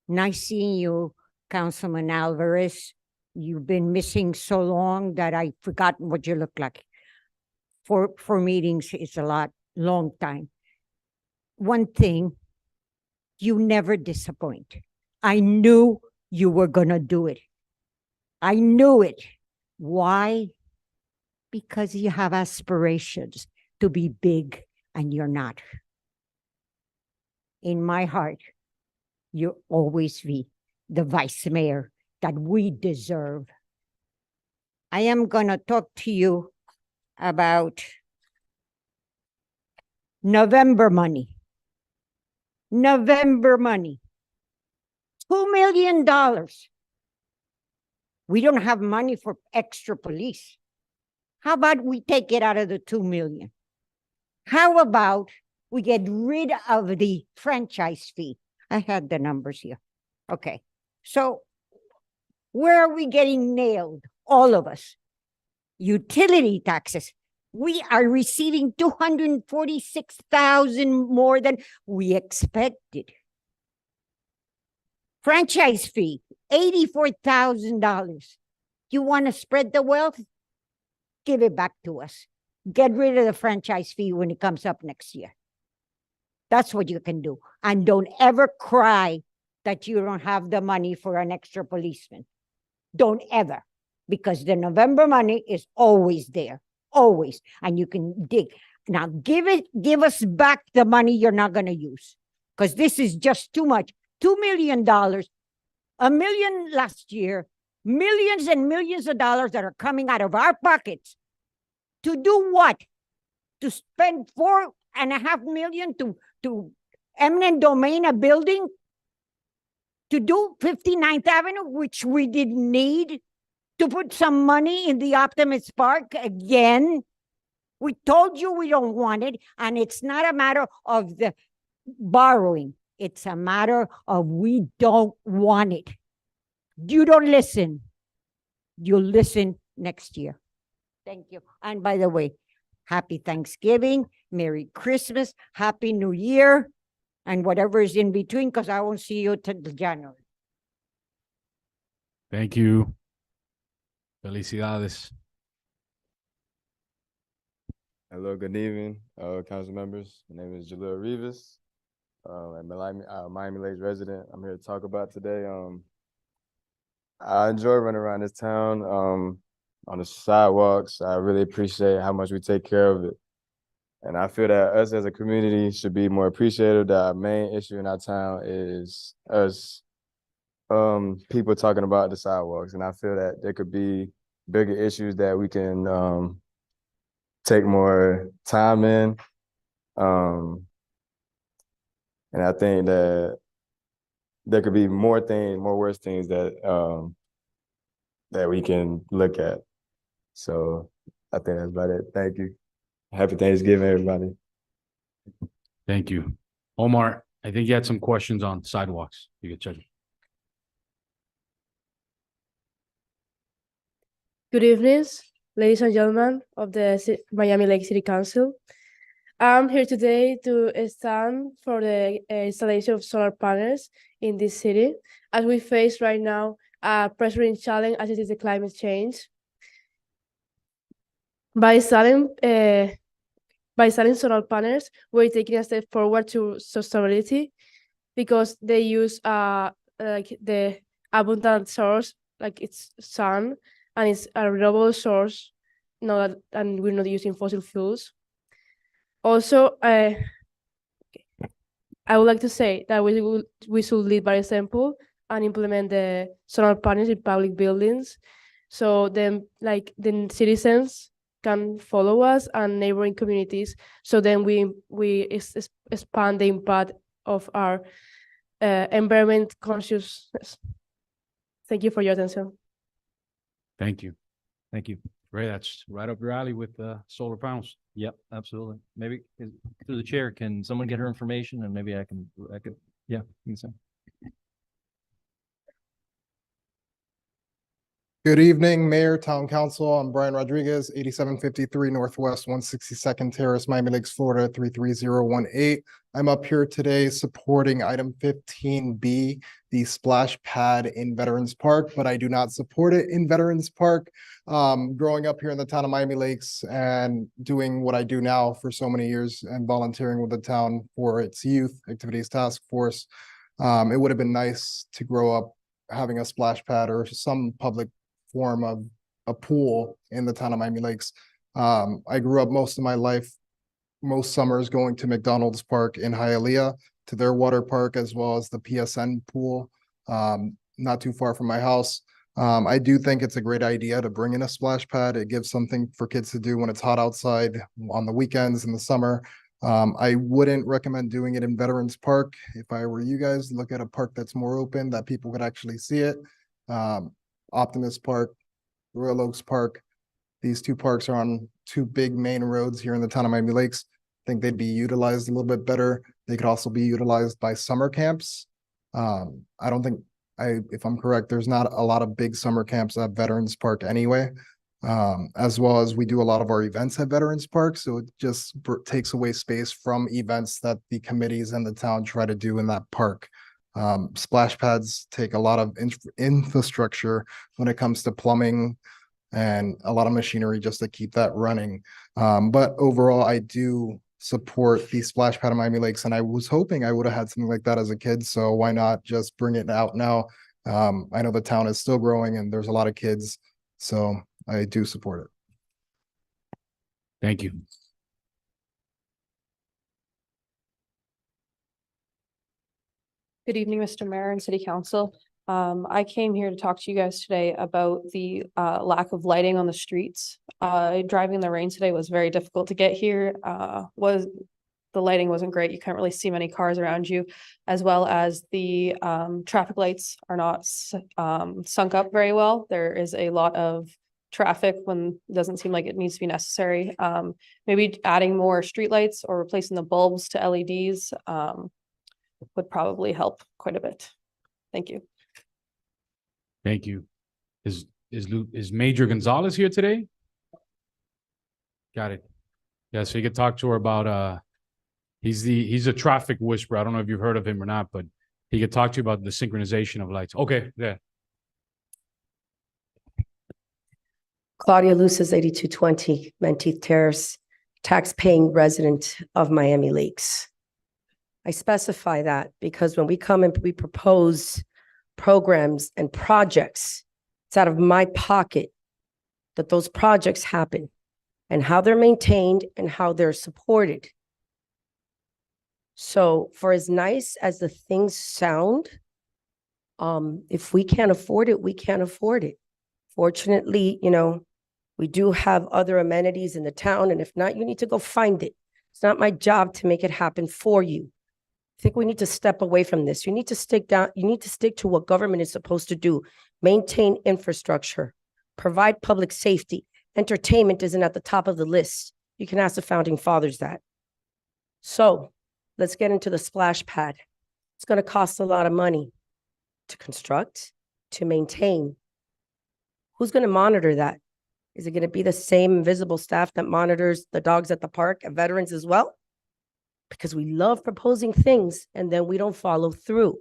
Nice seeing you, Councilman Alvarez. You've been missing so long that I've forgotten what you look like. For meetings, it's a long time. one thing, you never disappoint. I knew you were gonna do it. I knew it. Why? Because you have aspirations to be big and you're not. In my heart, you'll always be the vice mayor that we deserve. I am gonna talk to you about November money. November money. $2 million. We don't have money for extra police. How about we take it out of the 2 million? How about we get rid of the franchise fee? I had the numbers here. Okay. So where are we getting nailed? All of us. Utility taxes. We are receiving 246,000 more than we expected. Franchise fee, $84,000. You want to spread the wealth? Give it back to us. Get rid of the franchise fee when it comes up next year. That's what you can do. And don't ever cry that you don't have the money for an extra policeman. Don't ever, because the November money is always there, always. And you can dig. Now give us back the money you're not going to use, because this is just too much. $2 million, $1 million last year, millions and millions of dollars that are coming out of our pockets. To do what? To spend $4.5 million to eminent domain a building? To do 59th Avenue, which we didn't need? To put some money in the Optimus Park again? We told you we don't want it, and it's not a matter of the borrowing. It's a matter of we don't want it. You don't listen. You'll listen next year. Thank you. And by the way, happy Thanksgiving, Merry Christmas, Happy New Year, and whatever is in between, because I won't see you till January. Thank you. Felicidades. Hello, good evening, council members. My name is Jalil Rivas. I'm a Miami Lakes resident. I'm here to talk about today. I enjoy running around this town on the sidewalks. I really appreciate how much we take care of it. And I feel that us as a community should be more appreciative that our main issue in our town is us people talking about the sidewalks. And I feel that there could be bigger issues that we can take more time in. And I think that there could be more worse things that that we can look at. So I think that's about it. Thank you. Happy Thanksgiving, everybody. Thank you. Omar, I think you had some questions on sidewalks. You could check. Good evening, ladies and gentlemen of the Miami Lakes City Council. I'm here today to stand for the installation of solar panels in this city, as we face right now a pressing challenge as it is the climate change. By installing solar panels, we're taking a step forward to sustainability, because they use like the abundant source, like it's sun, and it's a renewable source, and we're not using fossil fuels. Also, I would like to say that we should lead by example and implement the solar panels in public buildings, so then like the citizens can follow us and neighboring communities. So then we expand the impact of our environment consciousness. Thank you for your attention. Thank you. Thank you. Ray, that's right up your alley with solar panels. Yep, absolutely. Maybe through the chair, can someone get her information and maybe I could, yeah, you can say. Good evening, Mayor, Town Council. I'm Brian Rodriguez, 8753 Northwest 162nd Terrace, Miami Lakes, Florida, 33018. I'm up here today supporting item 15B, the splash pad in Veterans Park, but I do not support it in Veterans Park. Growing up here in the town of Miami Lakes and doing what I do now for so many years and volunteering with the town for its youth activities task force, it would have been nice to grow up having a splash pad or some public form of a pool in the town of Miami Lakes. I grew up most of my life, most summers going to McDonald's Park in Hialeah, to their water park, as well as the PSN pool, not too far from my house. I do think it's a great idea to bring in a splash pad. It gives something for kids to do when it's hot outside on the weekends in the summer. I wouldn't recommend doing it in Veterans Park. If I were you guys, look at a park that's more open, that people could actually see it. Optimist Park, Royal Oaks Park. These two parks are on two big main roads here in the town of Miami Lakes. I think they'd be utilized a little bit better. They could also be utilized by summer camps. I don't think, if I'm correct, there's not a lot of big summer camps at Veterans Park anyway. As well as we do a lot of our events at Veterans Park. So it just takes away space from events that the committees and the town try to do in that park. Splash pads take a lot of infrastructure when it comes to plumbing and a lot of machinery just to keep that running. But overall, I do support the splash pad in Miami Lakes, and I was hoping I would have had something like that as a kid. So why not just bring it out now? I know the town is still growing and there's a lot of kids, so I do support it. Thank you. Good evening, Mr. Mayor and City Council. I came here to talk to you guys today about the lack of lighting on the streets. Driving in the rain today was very difficult to get here. The lighting wasn't great. You couldn't really see many cars around you, as well as the traffic lights are not sunk up very well. There is a lot of traffic when it doesn't seem like it needs to be necessary. Maybe adding more streetlights or replacing the bulbs to LEDs would probably help quite a bit. Thank you. Thank you. Is Major Gonzalez here today? Got it. Yeah, so you could talk to her about he's a traffic whisperer. I don't know if you've heard of him or not, but he could talk to you about the synchronization of lights. Okay, yeah. Claudia Luces, 8220 Menteith Terrace, tax-paying resident of Miami Lakes. I specify that because when we come and we propose programs and projects, it's out of my pocket that those projects happen and how they're maintained and how they're supported. So for as nice as the things sound, if we can't afford it, we can't afford it. Fortunately, we do have other amenities in the town, and if not, you need to go find it. It's not my job to make it happen for you. I think we need to step away from this. You need to stick to what government is supposed to do. Maintain infrastructure, provide public safety. Entertainment isn't at the top of the list. You can ask the founding fathers that. So let's get into the splash pad. It's going to cost a lot of money to construct, to maintain. Who's going to monitor that? Is it going to be the same invisible staff that monitors the dogs at the park and veterans as well? Because we love proposing things and then we don't follow through.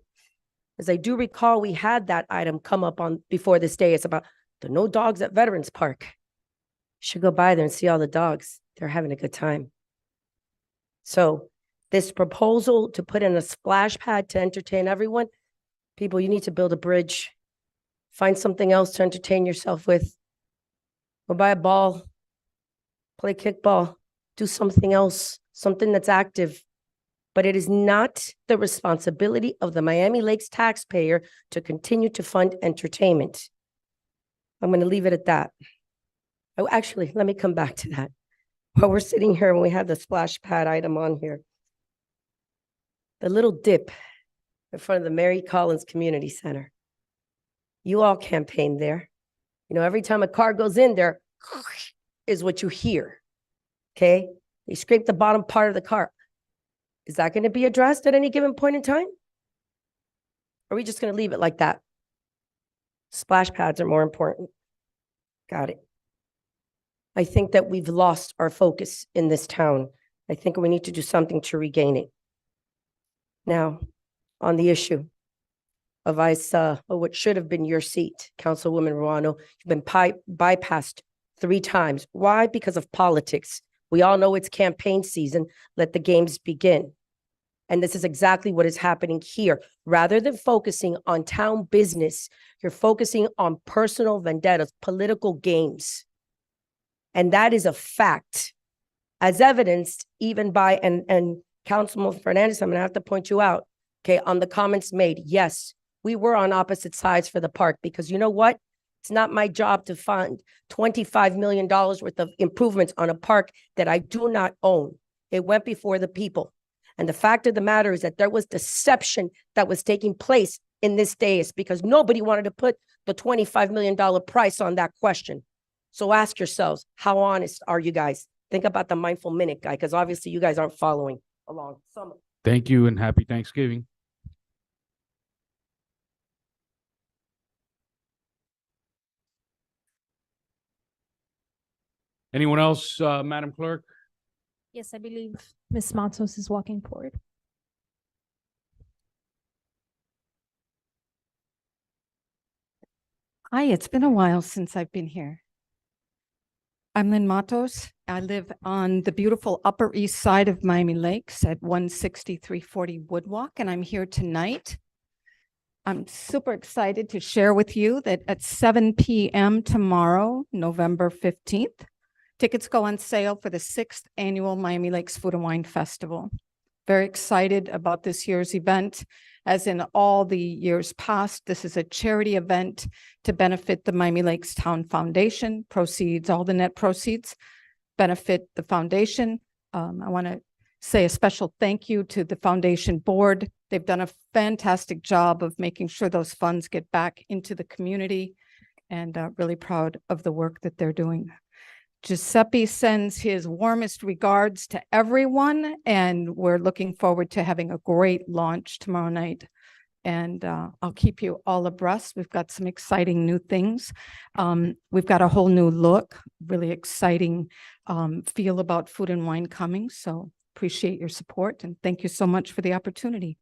As I do recall, we had that item come up on before this day. It's about the no dogs at Veterans Park. You should go by there and see all the dogs. They're having a good time. So this proposal to put in a splash pad to entertain everyone, people, you need to build a bridge. Find something else to entertain yourself with. Go buy a ball, play kickball, do something else, something that's active. But it is not the responsibility of the Miami Lakes taxpayer to continue to fund entertainment. I'm going to leave it at that. Oh, actually, let me come back to that. While we're sitting here and we have the splash pad item on here, the little dip in front of the Mary Collins Community Center. You all campaigned there. Every time a car goes in there is what you hear. Okay? They scrape the bottom part of the car. Is that going to be addressed at any given point in time? Or are we just going to leave it like that? Splash pads are more important. Got it. I think that we've lost our focus in this town. I think we need to do something to regain it. Now, on the issue of what should have been your seat, Councilwoman Ruano, you've been bypassed 3 times. Why? Because of politics. We all know it's campaign season. Let the games begin. And this is exactly what is happening here. Rather than focusing on town business, you're focusing on personal vendettas, political games. And that is a fact, as evidenced even by, and Councilman Fernandez, I'm gonna have to point you out, okay, on the comments made. Yes, we were on opposite sides for the park, because you know what? It's not my job to fund $25 million worth of improvements on a park that I do not own. It went before the people. And the fact of the matter is that there was deception that was taking place in this dais, because nobody wanted to put the $25 million price on that question. So ask yourselves, how honest are you guys? Think about the mindful minute guy, because obviously you guys aren't following along. Thank you and happy Thanksgiving. Anyone else, Madam Clerk? Yes, I believe Ms. Matos is walking forward. Hi, it's been a while since I've been here. I'm Lynn Matos. I live on the beautiful Upper East Side of Miami Lakes at 16340 Woodwalk, and I'm here tonight. I'm super excited to share with you that at 7 p.m. tomorrow, November 15th, tickets go on sale for the 6th annual Miami Lakes Food and Wine Festival. Very excited about this year's event. As in all the years past, this is a charity event to benefit the Miami Lakes Town Foundation. Proceeds, all the net proceeds benefit the foundation. I want to say a special thank you to the foundation board. They've done a fantastic job of making sure those funds get back into the community, and really proud of the work that they're doing. Giuseppe sends his warmest regards to everyone, and we're looking forward to having a great launch tomorrow night. And I'll keep you all abreast. We've got some exciting new things. We've got a whole new look, really exciting feel about food and wine coming. So appreciate your support, and thank you so much for the opportunity.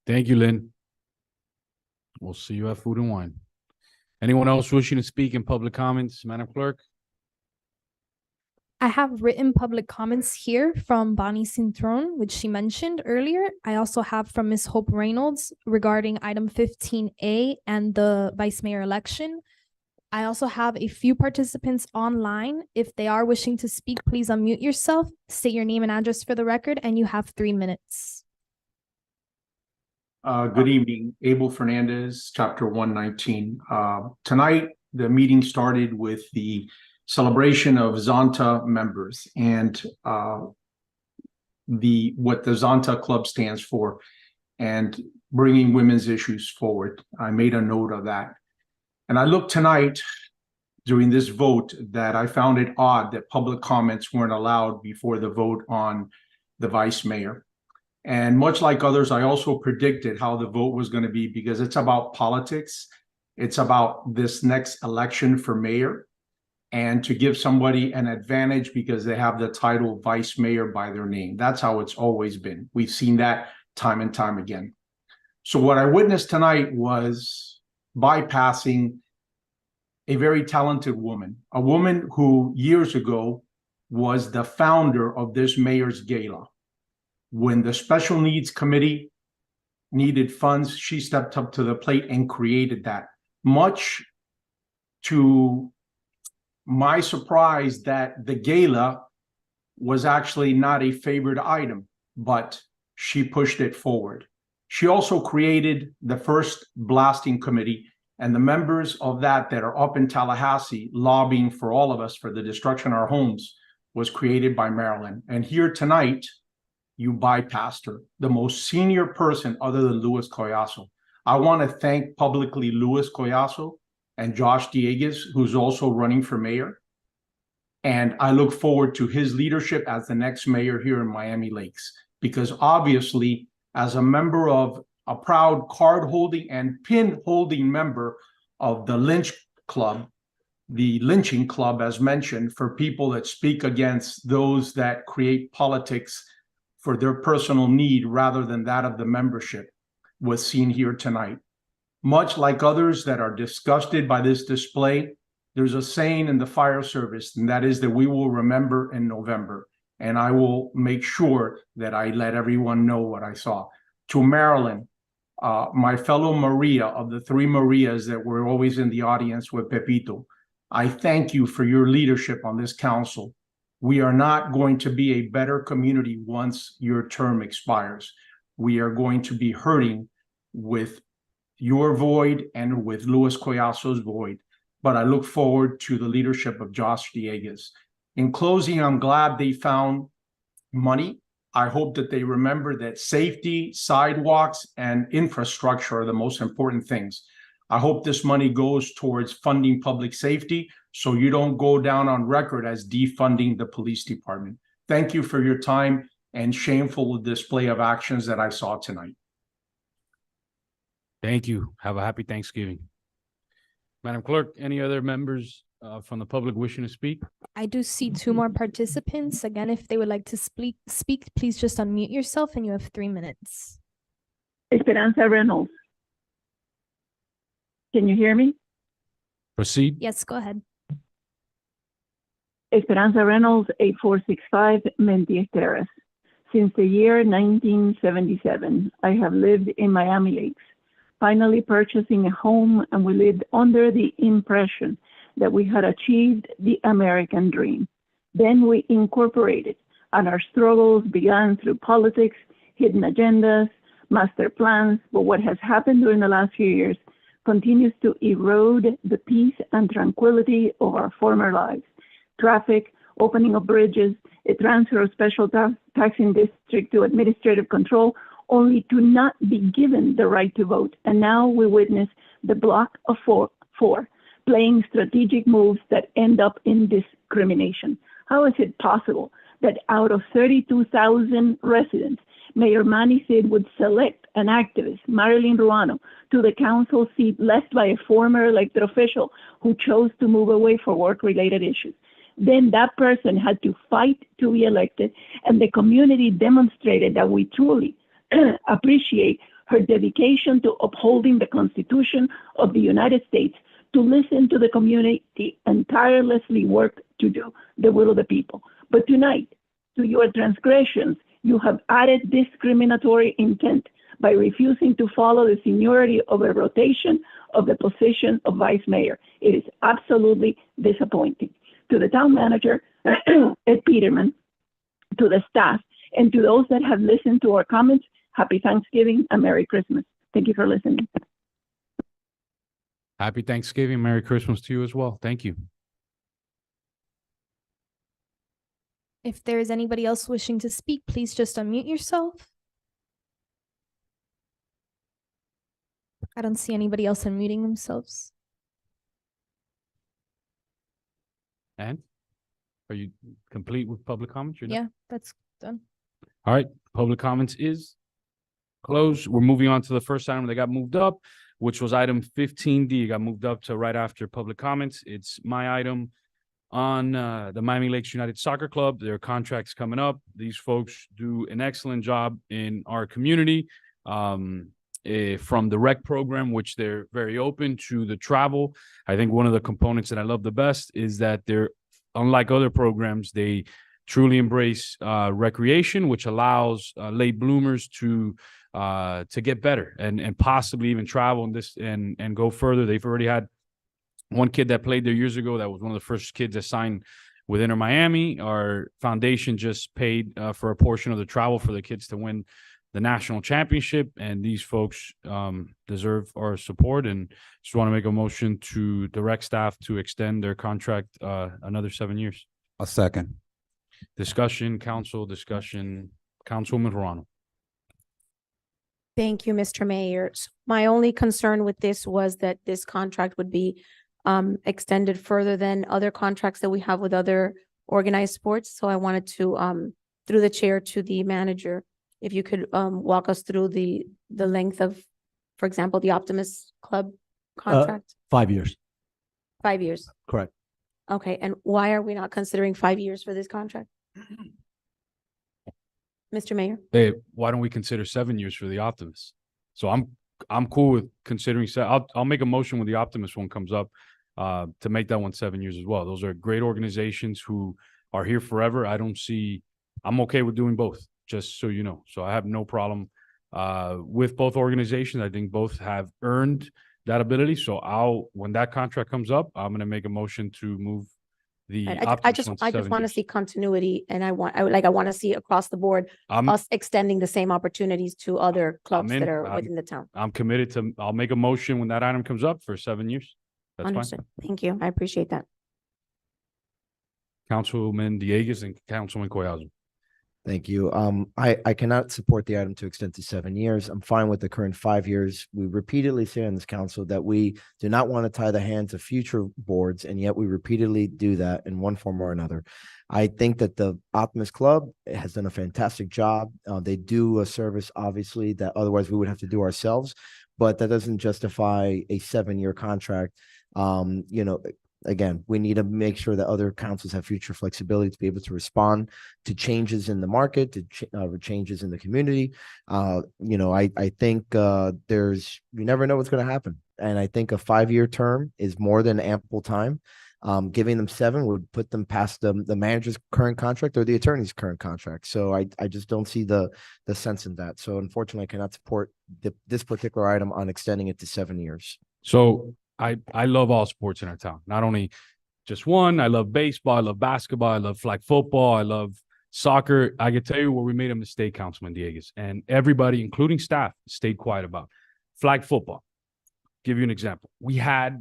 Thank you, Lynn. We'll see you at Food and Wine. Anyone else wishing to speak in public comments, Madam Clerk? I have written public comments here from Bonnie Cintron, which she mentioned earlier. I also have from Ms. Hope Reynolds regarding item 15A and the vice mayor election. I also have a few participants online. If they are wishing to speak, please unmute yourself, state your name and address for the record, and you have 3 minutes. Good evening, Abel Fernandez, Chapter 119. Tonight, the meeting started with the celebration of Zonta members and what the Zonta Club stands for, and bringing women's issues forward. I made a note of that. And I looked tonight during this vote that I found it odd that public comments weren't allowed before the vote on the vice mayor. And much like others, I also predicted how the vote was going to be, because it's about politics. It's about this next election for mayor, and to give somebody an advantage because they have the title vice mayor by their name. That's how it's always been. We've seen that time and time again. So what I witnessed tonight was bypassing a very talented woman, a woman who years ago was the founder of this mayor's gala. When the Special Needs Committee needed funds, she stepped up to the plate and created that. Much to my surprise that the gala was actually not a favored item, but she pushed it forward. She also created the first blasting committee, and the members of that are up in Tallahassee lobbying for all of us for the destruction of our homes was created by Marilyn. And here tonight, you bypassed her, the most senior person other than Luis Collazo. I want to thank publicly Luis Collazo and Josh Dieguez, who's also running for mayor. And I look forward to his leadership as the next mayor here in Miami Lakes, because obviously, as a member of a proud card holding and pin holding member of the Lynch Club, the lynching club, as mentioned, for people that speak against those that create politics for their personal need rather than that of the membership, was seen here tonight. Much like others that are disgusted by this display, there's a saying in the fire service, and that is that we will remember in November. And I will make sure that I let everyone know what I saw. To Marilyn, my fellow Maria of the three Marias that were always in the audience with Pepito, I thank you for your leadership on this council. We are not going to be a better community once your term expires. We are going to be hurting with your void and with Luis Collazo's void. But I look forward to the leadership of Josh Dieguez. In closing, I'm glad they found money. I hope that they remember that safety, sidewalks, and infrastructure are the most important things. I hope this money goes towards funding public safety, so you don't go down on record as defunding the police department. Thank you for your time and shameful display of actions that I saw tonight. Thank you. Have a happy Thanksgiving. Madam Clerk, any other members from the public wishing to speak? I do see two more participants. Again, if they would like to speak, please just unmute yourself and you have 3 minutes. Esperanza Reynolds. Can you hear me? Proceed. Yes, go ahead. Esperanza Reynolds, 8465 Mendies Terrace. Since the year 1977, I have lived in Miami Lakes, finally purchasing a home, and we lived under the impression that we had achieved the American dream. Then we incorporated, and our struggles began through politics, hidden agendas, master plans, but what has happened during the last few years continues to erode the peace and tranquility of our former lives. Traffic, opening of bridges, a transfer of special taxing district to administrative control, only to not be given the right to vote. And now we witness the block of four playing strategic moves that end up in discrimination. How is it possible that out of 32,000 residents, Mayor Manny Cid would select an activist, Marilyn Ruano, to the council seat left by a former elected official who chose to move away for work-related issues? Then that person had to fight to be elected, and the community demonstrated that we truly appreciate her dedication to upholding the Constitution of the United States, to listen to the community and tirelessly work to do the will of the people. But tonight, to your transgressions, you have added discriminatory intent by refusing to follow the seniority of a rotation of the position of vice mayor. It is absolutely disappointing. To the town manager, Ed Peterman, to the staff, and to those that have listened to our comments, happy Thanksgiving and Merry Christmas. Thank you for listening. Happy Thanksgiving. Merry Christmas to you as well. Thank you. If there is anybody else wishing to speak, please just unmute yourself. I don't see anybody else unmuting themselves. And are you complete with public comments? You're done? Yeah, that's done. All right. Public comments is closed. We're moving on to the first item that got moved up, which was item 15D. It got moved up to right after public comments. It's my item on the Miami Lakes United Soccer Club. Their contract's coming up. These folks do an excellent job in our community, from the rec program, which they're very open to, the travel. I think one of the components that I love the best is that they're, unlike other programs, they truly embrace recreation, which allows late bloomers to get better and possibly even travel and go further. They've already had one kid that played there years ago. That was one of the first kids that signed with Inter Miami. Our foundation just paid for a portion of the travel for the kids to win the national championship, and these folks deserve our support. And just want to make a motion to direct staff to extend their contract another 7 years. A second. Discussion, council, Councilwoman Ruano. Thank you, Mr. Mayor. My only concern with this was that this contract would be extended further than other contracts that we have with other organized sports. So I wanted to, through the chair to the manager, if you could walk us through the length of, for example, the Optimist Club contract. 5 years. 5 years. Correct. Okay, and why are we not considering 5 years for this contract? Mr. Mayor? Hey, why don't we consider 7 years for the Optimist? So I'm cool with considering, I'll make a motion when the Optimist one comes up, to make that one 7 years as well. Those are great organizations who are here forever. I'm okay with doing both, just so you know. So I have no problem, with both organizations. I think both have earned that ability. So when that contract comes up, I'm gonna make a motion to move the I Optimist just, one to I just 7 want to years. see continuity and I want to see across the board, I'm- us extending the same opportunities to other clubs in. that are I'm- within the town. I'm committed to, I'll make a motion when that item comes up for 7 years. That's fine. Understood. Thank you. I appreciate that. Councilman Diegues and Councilman Collazo. Thank you. I cannot support the item to extend to 7 years. I'm fine with the current 5 years. We repeatedly say on this council that we do not want to tie the hands of future boards, and yet we repeatedly do that in one form or another. I think that the Optimist Club has done a fantastic job. They do a service, obviously, that otherwise we would have to do ourselves, but that doesn't justify a 7-year contract. Again, we need to make sure that other councils have future flexibility to be able to respond to changes in the market, to changes in the community. I think you never know what's going to happen. And I think a 5-year term is more than ample time. Giving them 7 would put them past the manager's current contract or the attorney's current contract. So I just don't see the sense in that. So unfortunately, I cannot support this particular item on extending it to 7 years. So I love all sports in our town, not only just one. I love baseball, I love basketball, I love flag football, I love soccer. I can tell you where we made a mistake, Councilman Diegues, and everybody, including staff, stayed quiet about flag football. Give you an example. We have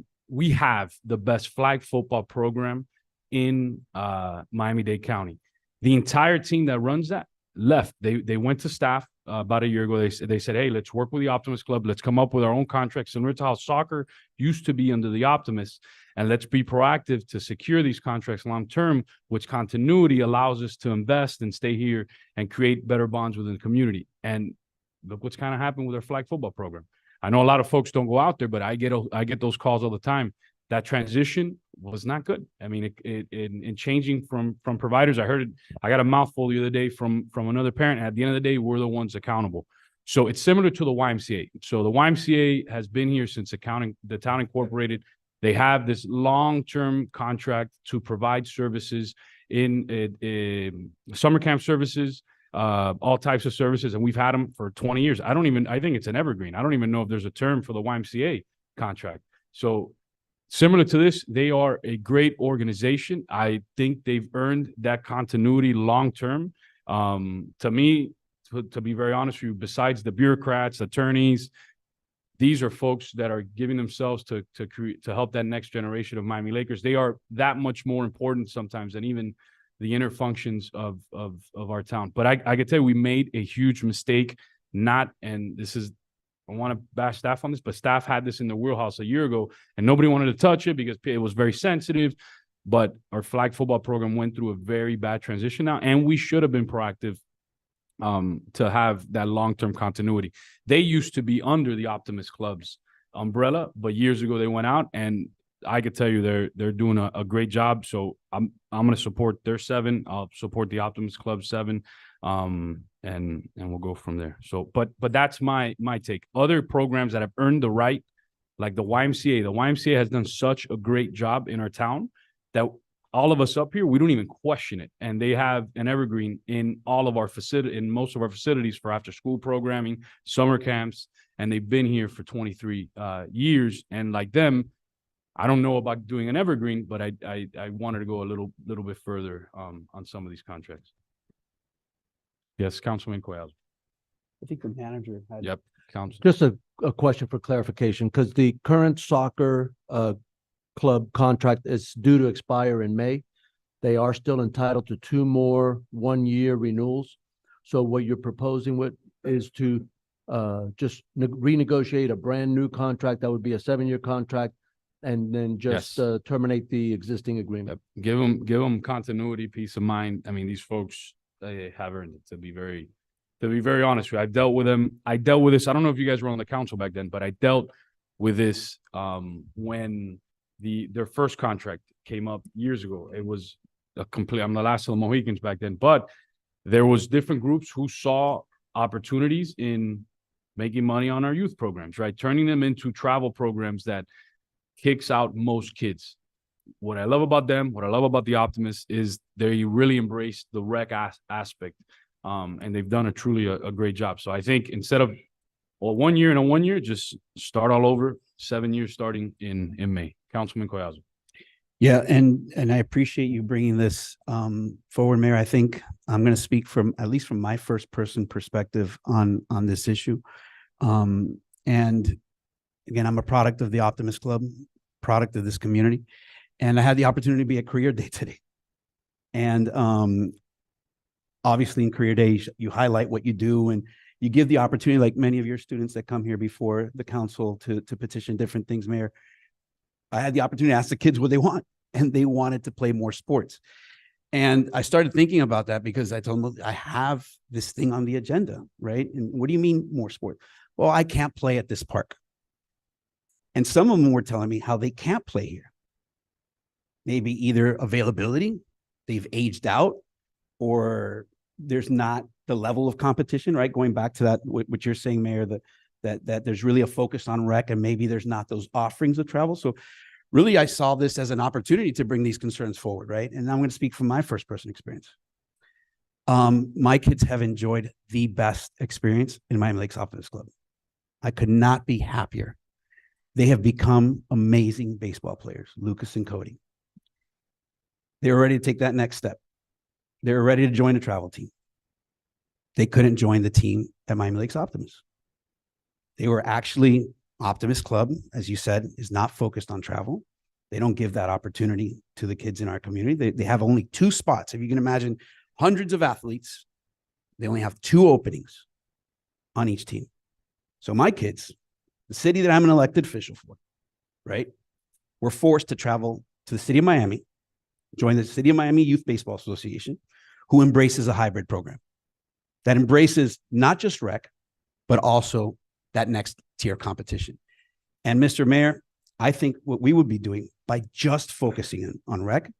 the best flag football program in Miami-Dade County. The entire team that runs that left. They went to staff about a year ago. They said, hey, let's work with the Optimist Club. Let's come up with our own contract, similar to how soccer used to be under the Optimists. And let's be proactive to secure these contracts long term, which continuity allows us to invest and stay here and create better bonds within the community. And look what's kind of happened with our flag football program. I know a lot of folks don't go out there, but I get those calls all the time. That transition was not good. I mean, in changing from providers, I got a mouthful the other day from another parent. At the end of the day, we're the ones accountable. So it's similar to the YMCA. So the YMCA has been here since the town incorporated. They have this long-term contract to provide services in summer camp services, all types of services, and we've had them for 20 years. I think it's an evergreen. I don't even know if there's a term for the YMCA contract. So similar to this, they are a great organization. I think they've earned that continuity long-term. To me, to be very honest with you, besides the bureaucrats, attorneys, these are folks that are giving themselves to help that next generation of Miami Lakers. They are that much more important sometimes than even the inner functions of our town. But I can tell you, we made a huge mistake. I want to bash staff on this, but staff had this in the wheelhouse a year ago and nobody wanted to touch it because it was very sensitive. But our flag football program went through a very bad transition now, and we should have been proactive to have that long-term continuity. They used to be under the Optimist Club's umbrella, but years ago they went out, and I could tell you they're doing a great job. So I'm going to support their 7. I'll support the Optimist Club 7. And we'll go from there. So, but that's my take. Other programs that have earned the right, like the YMCA has done such a great job in our town that all of us up here, we don't even question it. And they have an evergreen in all of our in most of our facilities for after school programming, summer camps, and they've been here for 23 years. And like them, I don't know about doing an evergreen, but I wanted to go a little bit further on some of these contracts. Yes, Councilman Collazo. I think the manager had. Yep, Council. Just a question for clarification, because the current soccer club contract is due to expire in May. They are still entitled to 2 more 1-year renewals. So what you're proposing is to just renegotiate a brand new contract that would be a 7-year contract, and then just terminate the existing agreement. Give them continuity, peace of mind. I mean, these folks, they have earned it, to be very honest with you. I dealt with this. I don't know if you guys were on the council back then, but I dealt with this when their first contract came up years ago. It was I'm the last of the Mohicans back then, but there was different groups who saw opportunities in making money on our youth programs, right? Turning them into travel programs that kicks out most kids. What I love about them, what I love about the Optimists is they really embrace the rec aspect. And they've done a great job. So I think instead of 1 year and a 1 year, just start all over, 7 years starting in May. Councilman Collazo. Yeah, and I appreciate you bringing this forward, Mayor. I think I'm going to speak from at least from my first person perspective on this issue. And again, I'm a product of the Optimist Club, product of this community, and I had the opportunity to be at Career Day today. And obviously, in Career Day, you highlight what you do, and you give the opportunity, like many of your students that come here before the council, to petition different things, Mayor. I had the opportunity to ask the kids what they want, and they wanted to play more sports. And I started thinking about that because I told them, I have this thing on the agenda, right? And what do you mean more sport? Well, I can't play at this park. And some of them were telling me how they can't play here. Maybe either availability, they've aged out, or there's not the level of competition, right? Going back to that, what you're saying, Mayor, that there's really a focus on rec, and maybe there's not those offerings of travel. So really, I saw this as an opportunity to bring these concerns forward, right? And I'm going to speak from my first person experience. My kids have enjoyed the best experience in Miami Lakes Optimist Club. I could not be happier. They have become amazing baseball players, Lucas and Cody. They're ready to take that next step. They're ready to join a travel team. They couldn't join the team at Miami Lakes Optimist. They were actually, Optimist Club, as you said, is not focused on travel. They don't give that opportunity to the kids in our community. They have only 2 spots. If you can imagine hundreds of athletes, they only have 2 openings on each team. So my kids, the city that I'm an elected official for, right, were forced to travel to the city of Miami, join the City of Miami Youth Baseball Association, who embraces a hybrid program that embraces not just rec, but also that next tier competition. And Mr. Mayor, I think what we would be doing by just focusing on rec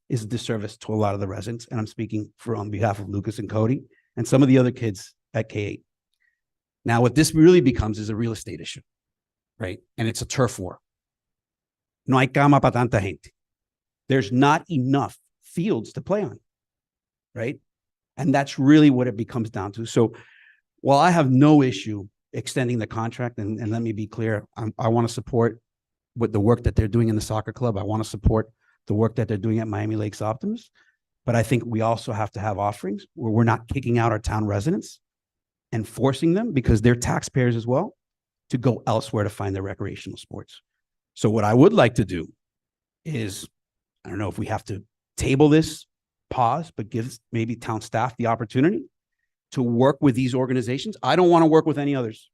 is a disservice to a lot of the residents. And I'm speaking on behalf of Lucas and Cody and some of the other kids at K8. Now, what this really becomes is a real estate issue, right? And it's a turf war. No hay cama para tanta gente. There's not enough fields to play on, right? And that's really what it becomes down to. So while I have no issue extending the contract, and let me be clear, I want to support with the work that they're doing in the soccer club. I want to support the work that they're doing at Miami Lakes Optimist. But I think we also have to have offerings where we're not kicking out our town residents and forcing them, because they're taxpayers as well, to go elsewhere to find their recreational sports. So what I would like to do is, I don't know if we have to table this, pause, but give maybe town staff the opportunity to work with these organizations. I don't want to work with any others,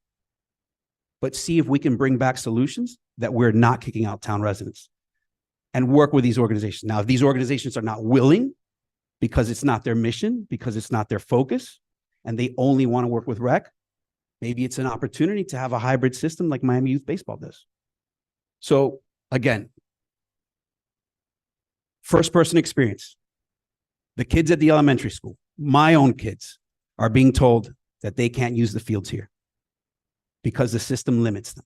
but see if we can bring back solutions that we're not kicking out town residents, and work with these organizations. Now, if these organizations are not willing, because it's not their mission, because it's not their focus, and they only want to work with rec, maybe it's an opportunity to have a hybrid system like Miami Youth Baseball does. So again, first person experience. The kids at the elementary school, my own kids, are being told that they can't use the fields here because the system limits them.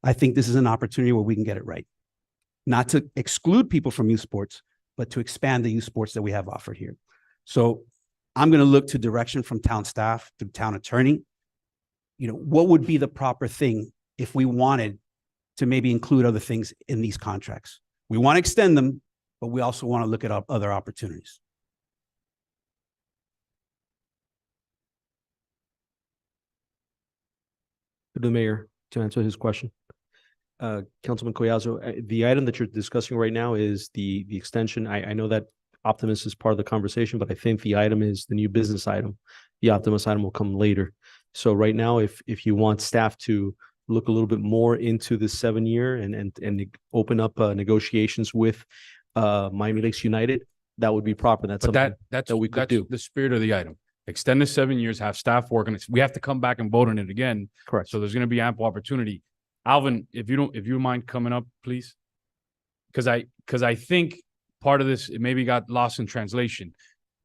I think this is an opportunity where we can get it right. Not to exclude people from youth sports, but to expand the youth sports that we have offered here. So I'm going to look to direction from town staff, to town attorney. You know, what would be the proper thing if we wanted to maybe include other things in these contracts? We want to extend them, but we also want to look at other opportunities. To the mayor to answer his question. Councilman Collazo, the item that you're discussing right now is the extension. I know that Optimist is part of the conversation, but I think the item is the new business item. The Optimist item will come later. So right now, if you want staff to look a little bit more into the 7-year and open up negotiations with Miami Lakes United, that would be proper. That's something that we could do. The spirit of the item. Extend the 7 years, have staff work on it. We have to come back and vote on it again. Correct. So there's going to be ample opportunity. Alvin, if you mind coming up, please. Because I think part of this, it maybe got lost in translation.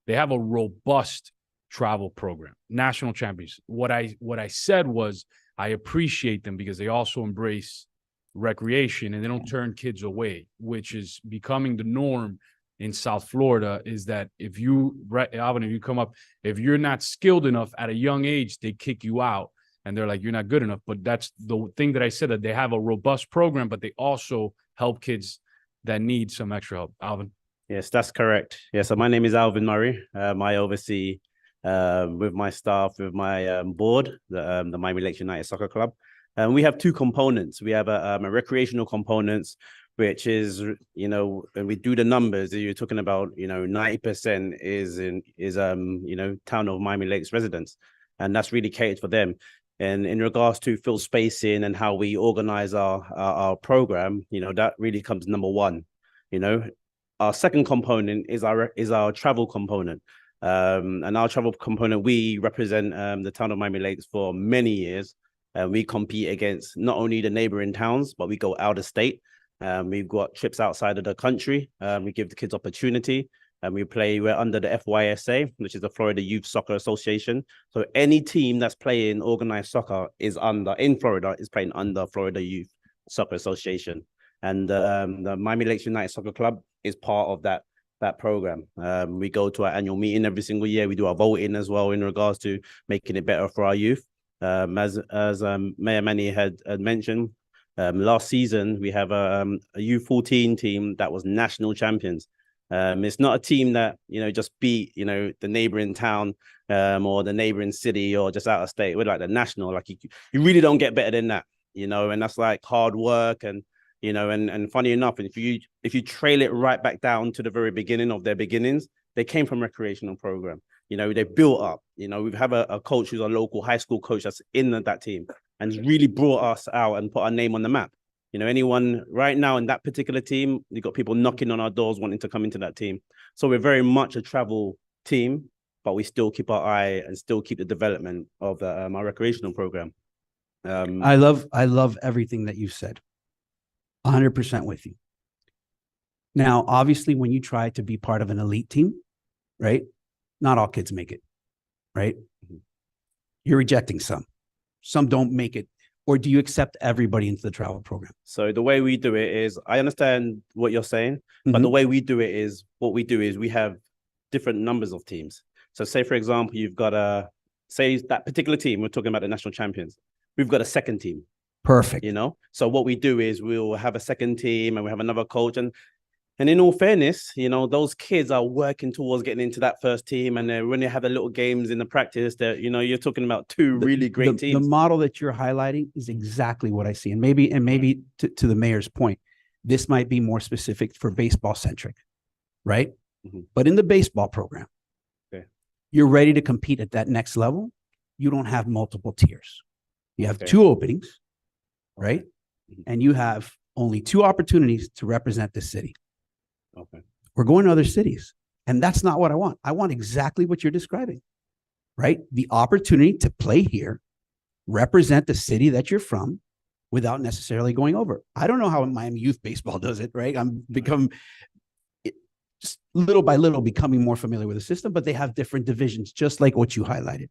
They have a robust travel program, national champions. What I said was I appreciate them because they also embrace recreation and they don't turn kids away, which is becoming the norm in South Florida. Is that if you, Alvin, if you come up, if you're not skilled enough at a young age, they kick you out and they're like, you're not good enough. But that's the thing that I said, that they have a robust program, but they also help kids that need some extra help. Alvin. Yes, that's correct. Yeah, so my name is Alvin Murray. I oversee with my staff, with my board, the Miami Lakes United Soccer Club. And we have two components. We have a recreational components, which is, you know, when we do the numbers, you're talking about, you know, 90% is you know, town of Miami Lakes residents, and that's really catered for them. And in regards to field spacing and how we organize our program, you know, that really comes number one. You know, our second component is our travel component. And our travel component, we represent the town of Miami Lakes for many years. We compete against not only the neighboring towns, but we go out of state. We've got trips outside of the country. We give the kids opportunity. And we're under the FYSA, which is the Florida Youth Soccer Association. So any team that's playing organized soccer in Florida is playing under Florida Youth Soccer Association. And the Miami Lakes United Soccer Club is part of that program. We go to our annual meeting every single year. We do our voting as well in regards to making it better for our youth. As Mayor Manny had mentioned, last season we have a U14 team that was national champions. It's not a team that, you know, just beat, you know, the neighboring town or the neighboring city or just out of state. We're like the national. Like you really don't get better than that, you know, and that's like hard work and, you know, and funny enough, and if you trail it right back down to the very beginning of their beginnings, they came from recreational program. You know, they built up. You know, we have a coach who's a local high school coach that's in that team and has really brought us out and put our name on the map. You know, anyone right now in that particular team, you've got people knocking on our doors wanting to come into that team. So we're very much a travel team, but we still keep our eye and still keep the development of our recreational program. I love everything that you've said. 100% with you. Now, obviously, when you try to be part of an elite team, right? Not all kids make it, right? You're rejecting some. Some don't make it. Or do you accept everybody into the travel program? So the way we do it is, I understand what you're saying, but the way we do it is, what we do is we have different numbers of teams. So say, for example, you've got say that particular team, we're talking about the national champions. We've got a second team. Perfect. You know, so what we do is we'll have a second team and we have another coach. And in all fairness, you know, those kids are working towards getting into that first team. And when they have the little games in the practice, that, you know, you're talking about two really great teams. The model that you're highlighting is exactly what I see. And maybe to the mayor's point, this might be more specific for baseball centric, right? But in the baseball program, you're ready to compete at that next level. You don't have multiple tiers. You have two openings, right? And you have only two opportunities to represent the city. Okay. We're going to other cities. And that's not what I want. I want exactly what you're describing, right? The opportunity to play here, represent the city that you're from without necessarily going over. I don't know how Miami Youth Baseball does it, right? Just little by little becoming more familiar with the system, but they have different divisions, just like what you highlighted.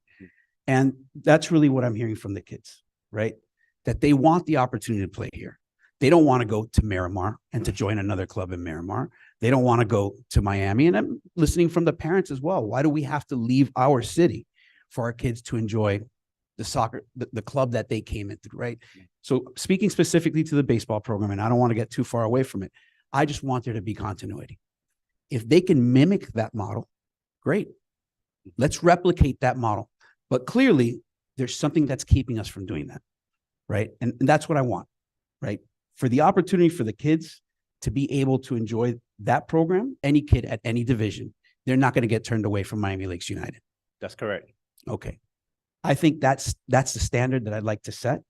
And that's really what I'm hearing from the kids, right? That they want the opportunity to play here. They don't want to go to Miramar and to join another club in Miramar. They don't want to go to Miami. And I'm listening from the parents as well. Why do we have to leave our city for our kids to enjoy the soccer, the club that they came into, right? So speaking specifically to the baseball program, and I don't want to get too far away from it, I just want there to be continuity. If they can mimic that model, great. Let's replicate that model. But clearly, there's something that's keeping us from doing that, right? And that's what I want, right? For the opportunity for the kids to be able to enjoy that program, any kid at any division, they're not going to get turned away from Miami Lakes United. That's correct. Okay. I think that's the standard that I'd like to set.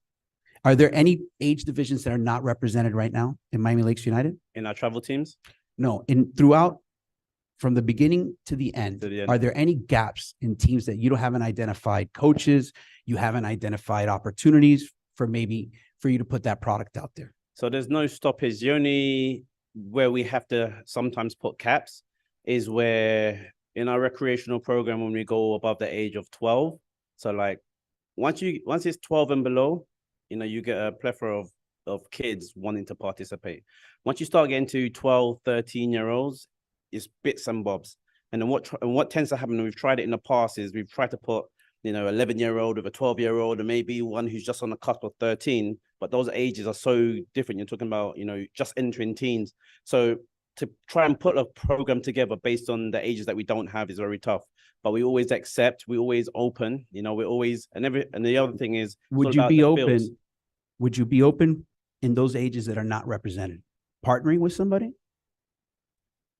Are there any age divisions that are not represented right now in Miami Lakes United? In our travel teams? No, throughout from the beginning to the end, are there any gaps in teams that you haven't identified coaches, you haven't identified opportunities for you to put that product out there? So there's no stoppage. The where we have to sometimes put caps is where in our recreational program, when we go above the age of 12, so like once it's 12 and below, you know, you get a plethora of kids wanting to participate. Once you start getting to 12, 13-year-olds, it's bits and bobs. And then what tends to happen, and we've tried it in the past, is we've tried to put, you know, 11-year-old with a 12-year-old, and maybe one who's just on the cusp of 13, but those ages are so different. You're talking about, you know, just entering teens. So to try and put a program together based on the ages that we don't have is very tough. But we always accept, we always open, you know, we're always, and the other thing is, Would you be open? Would you be open in those ages that are not represented, partnering with somebody?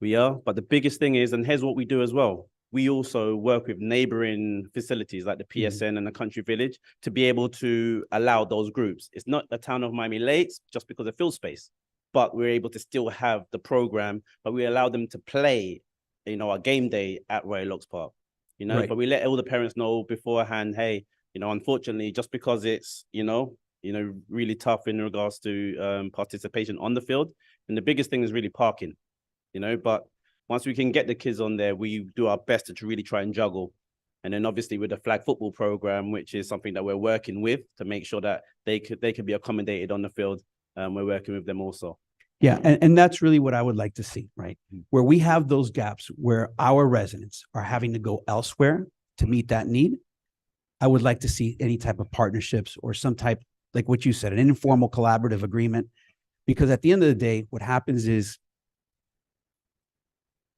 We are, but the biggest thing is, and here's what we do as well. We also work with neighboring facilities like the PSN and the Country Village to be able to allow those groups. It's not the town of Miami Lakes just because of field space, but we're able to still have the program, but we allow them to play, you know, a game day at Royal Oaks Park, you know, but we let all the parents know beforehand, hey, you know, unfortunately, just because it's, you know, really tough in regards to participation on the field. And the biggest thing is really parking, you know, but once we can get the kids on there, we do our best to really try and juggle. And then obviously with the flag football program, which is something that we're working with to make sure that they could be accommodated on the field. We're working with them also. Yeah, and that's really what I would like to see, right? Where we have those gaps where our residents are having to go elsewhere to meet that need. I would like to see any type of partnerships or some type, like what you said, an informal collaborative agreement. Because at the end of the day, what happens is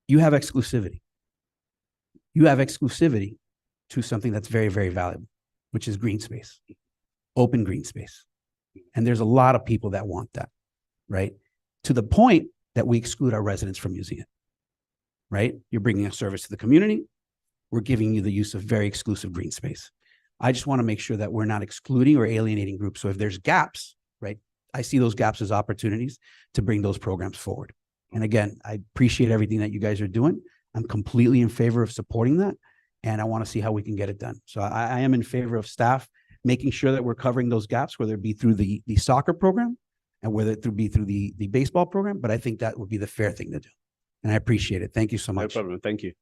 you have exclusivity. You have exclusivity to something that's very, very valuable, which is green space, open green space. And there's a lot of people that want that, right? To the point that we exclude our residents from using it, right? You're bringing a service to the community. We're giving you the use of very exclusive green space. I just want to make sure that we're not excluding or alienating groups. So if there's gaps, right, I see those gaps as opportunities to bring those programs forward. And again, I appreciate everything that you guys are doing. I'm completely in favor of supporting that. And I want to see how we can get it done. So I am in favor of staff making sure that we're covering those gaps, whether it be through the soccer program and whether it be through the baseball program. But I think that would be the fair thing to do. And I appreciate it. Thank you so much. No problem. Thank you.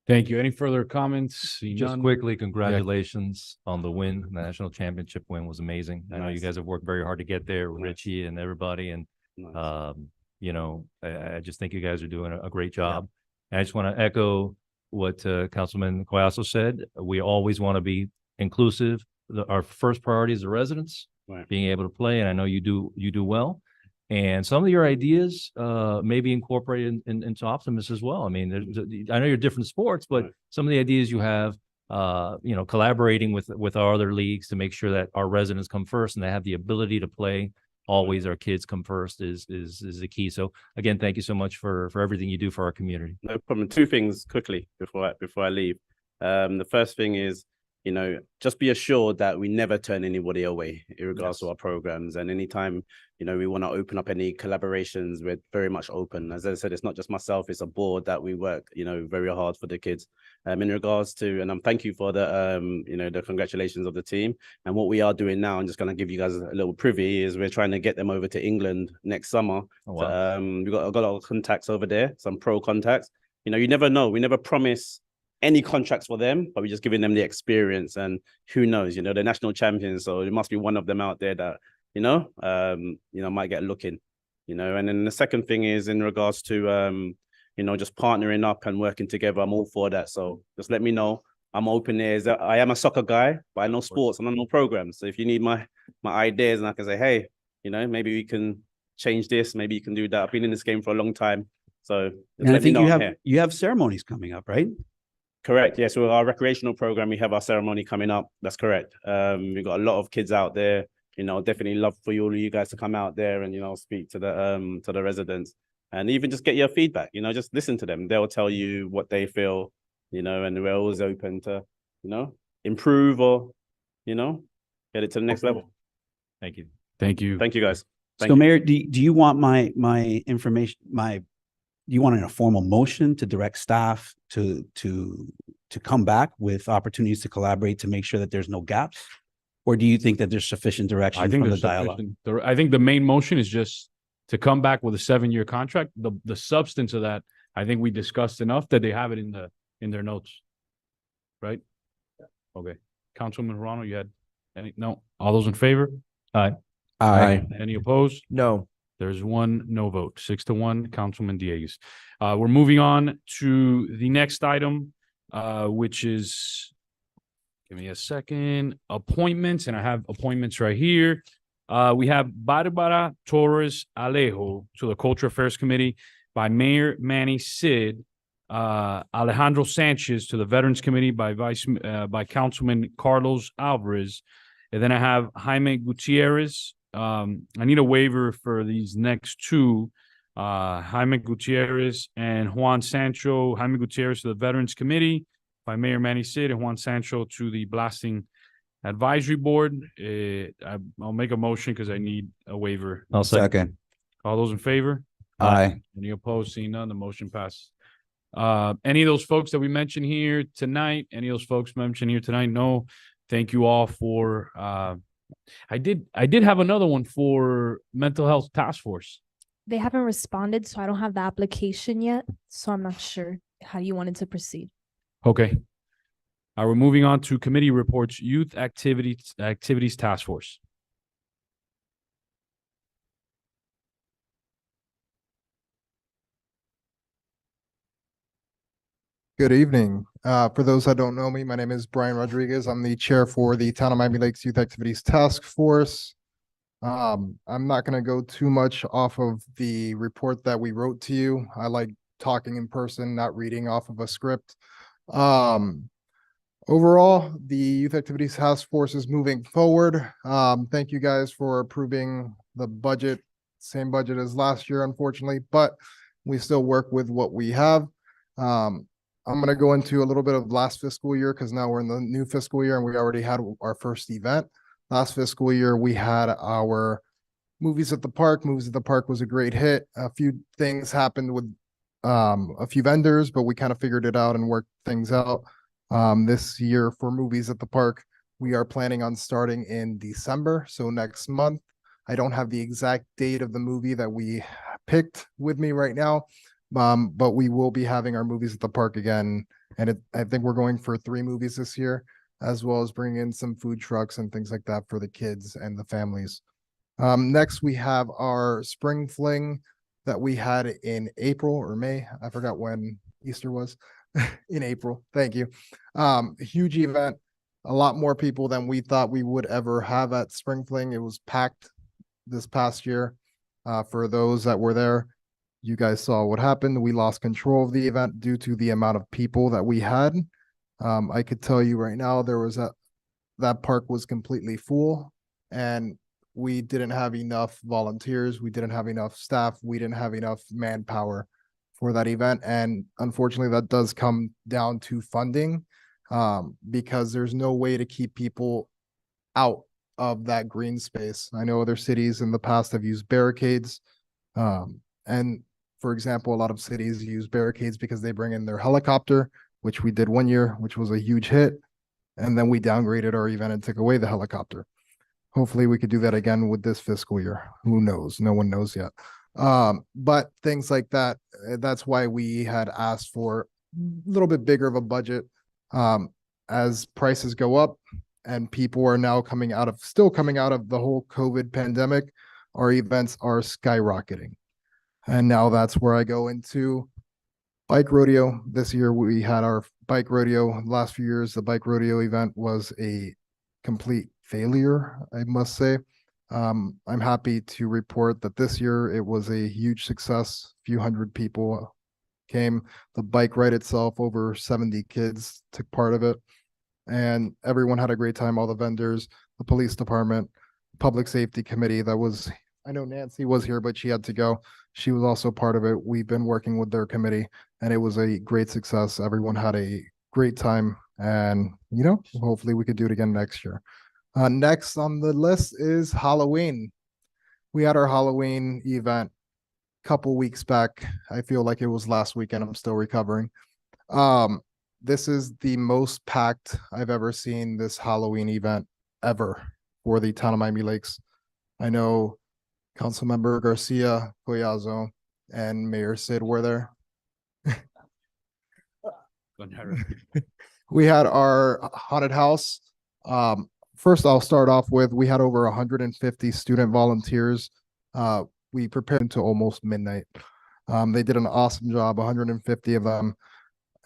Thank you. Any further comments? Seeing Just none? quickly, congratulations on the win. The national championship win was amazing. I know you Nice. guys have worked very hard to get there, Nice. Richie and everybody. And, Nice. you know, I just think you guys are doing a great job. And I just want to echo what Councilman Collazo said. We always want to be inclusive. Our first priority is the residents Right. being able to play. And I know you do well. And some of your ideas may be incorporated into Optimus as well. I mean, I know you're different sports, but Right. some of the ideas you have, you know, collaborating with our other leagues to make sure that our residents come first and they have the ability to play. Always our kids come first is the key. So again, thank you so much for everything you do for our community. No problem. Two things quickly before I leave. The first thing is, you know, just be assured that we never turn anybody away in regards to our programs. And anytime, you know, we want to open up any collaborations, we're very much open. As I said, it's not just myself, it's a board that we work, you know, very hard for the kids. In regards to, and thank you for the, you know, the congratulations of the team. And what we are doing now, I'm just going to give you guys a little privy, is we're trying to get them over to England next summer. Oh, wow. We've got a lot of contacts over there, some pro contacts. You know, you never know. We never promise any contracts for them, but we're just giving them the experience. And who knows, you know, they're national champions, so there must be one of them out there that, you know, might get looking, you know. And then the second thing is in regards to, you know, just partnering up and working together. I'm all for that. So just let me know. I'm open there. I am a soccer guy, but I know sports and I know programs. So if you need my ideas, and I can say, hey, you know, maybe we can change this, maybe you can do that. I've been in this game for a long time. So just And I let me think know I'm here. you have ceremonies coming up, right? Correct. Yes. So our recreational program, we have our ceremony coming up. That's correct. We've got a lot of kids out there. You know, definitely love for all of you guys to come out there and, you know, speak to the residents and even just get your feedback. You know, just listen to them. They'll tell you what they feel, you know, and we're always open to, you know, improve you know, get it to the next level. Thank you. Thank you. Thank you, guys. Thank So, you. Mayor, do you want my information, you want a formal motion to direct staff to come back with opportunities to collaborate to make sure that there's no gaps? Or do you think that there's sufficient direction I think from the there's dialogue? I think the main motion is just to come back with a 7-year contract. The substance of that, I think we discussed enough that they have it in their notes. Right? Okay. Councilman Morano, you had any, no, all those in favor? Aye. Any opposed? No. There's one no vote, 6-1, Councilman Diegues. We're moving on to the next item, which is, give me a second, appointments, and I have appointments right here. We have Barbara Torres Alejo to the Culture Affairs Committee by Mayor Manny Sid, Alejandro Sanchez to the Veterans Committee by Councilman Carlos Alvarez. And then I have Jaime Gutierrez. I need a waiver for these next two, Jaime Gutierrez and Juan Sancho. Jaime Gutierrez to the Veterans Committee by Mayor Manny Sid, and Juan Sancho to the Blasting Advisory Board. I'll make a motion because I need a waiver. I'll second. All those in favor? Aye. Any opposed? Seeing none, the motion passes. Any of those folks that we mentioned here tonight, any of those folks mentioned here tonight? No. Thank you all for, I did have another one for Mental Health Task Force. They haven't responded, so I don't have the application yet. So I'm not sure how you wanted to proceed. Okay. We're moving on to committee reports, Youth Activities Task Force. Good evening. For those that don't know me, my name is Brian Rodriguez. I'm the chair for the Town of Miami Lakes Youth Activities Task Force. I'm not going to go too much off of the report that we wrote to you. I like talking in person, not reading off of a script. Overall, the Youth Activities Task Force is moving forward. Thank you guys for approving the budget, same budget as last year, unfortunately, but we still work with what we have. I'm going to go into a little bit of last fiscal year because now we're in the new fiscal year and we already had our first event. Last fiscal year, we had our Movies at the Park. Movies at the Park was a great hit. A few things happened with a few vendors, but we kind of figured it out and worked things out. This year for Movies at the Park, we are planning on starting in December. So next month, I don't have the exact date of the movie that we picked with me right now. But we will be having our Movies at the Park again. And I think we're going for 3 movies this year, as well as bringing in some food trucks and things like that for the kids and the families. Next, we have our Spring Fling that we had in April or May. I forgot when Easter was. In April. Thank you. A huge event. A lot more people than we thought we would ever have at Spring Fling. It was packed this past year. For those that were there, you guys saw what happened. We lost control of the event due to the amount of people that we had. I could tell you right now, that park was completely full and we didn't have enough volunteers. We didn't have enough staff. We didn't have enough manpower for that event. And unfortunately, that does come down to funding because there's no way to keep people out of that green space. I know other cities in the past have used barricades. And for example, a lot of cities use barricades because they bring in their helicopter, which we did one year, which was a huge hit. And then we downgraded our event and took away the helicopter. Hopefully we could do that again with this fiscal year. Who knows? No one knows yet. But things like that, that's why we had asked for a little bit bigger of a budget. As prices go up and people are now still coming out of the whole COVID pandemic, our events are skyrocketing. And now that's where I go into bike rodeo. This year we had our bike rodeo. Last few years, the bike rodeo event was a complete failure, I must say. I'm happy to report that this year it was a huge success. A few hundred people came. The bike ride itself, over 70 kids took part of it. And everyone had a great time. All the vendors, the police department, public safety committee I know Nancy was here, but she had to go. She was also part of it. We've been working with their committee and it was a great success. Everyone had a great time and, hopefully we could do it again next year. Next on the list is Halloween. We had our Halloween event a couple weeks back. I feel like it was last weekend. I'm still recovering. This is the most packed I've ever seen this Halloween event ever for the Town of Miami Lakes. I know Councilmember Garcia, Collazo, and Mayor Sid were there. We had our haunted house. First I'll start off with, we had over 150 student volunteers. We prepared until almost midnight. They did an awesome job, 150 of them.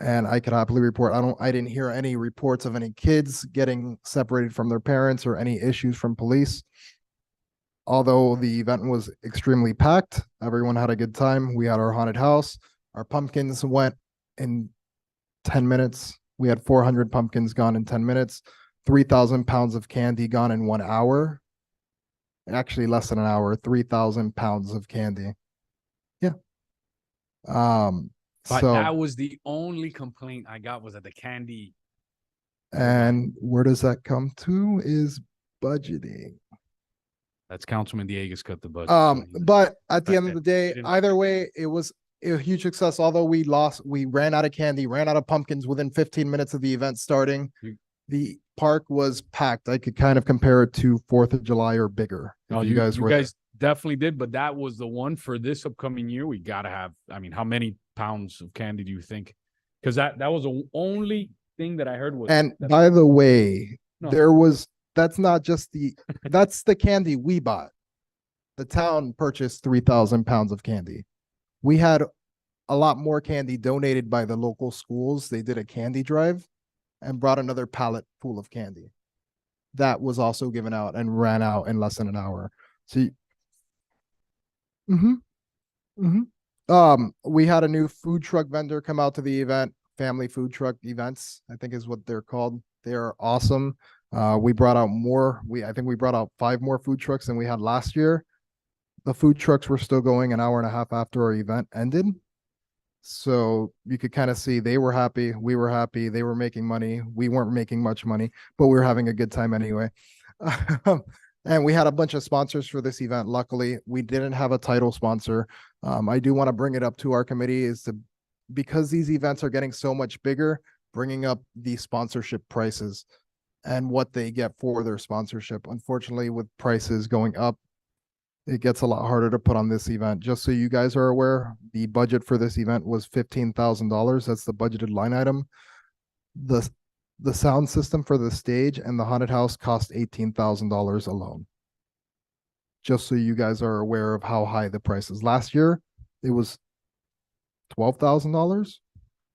And I could happily report, I didn't hear any reports of any kids getting separated from their parents or any issues from police. Although the event was extremely packed, everyone had a good time. We had our haunted house. Our pumpkins went in 10 minutes. We had 400 pumpkins gone in 10 minutes, 3,000 pounds of candy gone in 1 hour. Actually, less than an hour, 3,000 pounds of candy. Yeah. But So, that was the only complaint I got was that the candy. and where does that come to is budgeting. That's Councilman Diego's cut the budget. so he- But at the end of Okay. the day, Didn't- either way, it was a huge success. Although we ran out of candy, ran out of pumpkins within 15 minutes of the event starting. You- The park was packed. I could kind of compare it to 4th of July or bigger. if No, you guys you were there. guys definitely did, but that was the one for this upcoming year. We gotta have, I mean, how many pounds of candy do you think? Because that was the only thing that I heard was. And that- by the way, No. that's not just that's the candy we bought. The town purchased 3,000 pounds of candy. We had a lot more candy donated by the local schools. They did a candy drive and brought another pallet full of candy. That was also given out and ran out in less than an hour. So, we had a new food truck vendor come out to the event, family food truck events, I think is what they're called. They are awesome. We brought out more. I think we brought out 5 more food trucks than we had last year. The food trucks were still going an hour and a half after our event ended. So you could kind of see they were happy. We were happy. They were making money. We weren't making much money, but we were having a good time anyway. And we had a bunch of sponsors for this event. Luckily, we didn't have a title sponsor. I do want to bring it up to our committee because these events are getting so much bigger, bringing up the sponsorship prices and what they get for their sponsorship. Unfortunately, with prices going up, it gets a lot harder to put on this event. Just so you guys are aware, the budget for this event was $15,000. That's the budgeted line item. The sound system for the stage and the haunted house cost $18,000 alone. Just so you guys are aware of how high the price is. Last year, it was $12,000.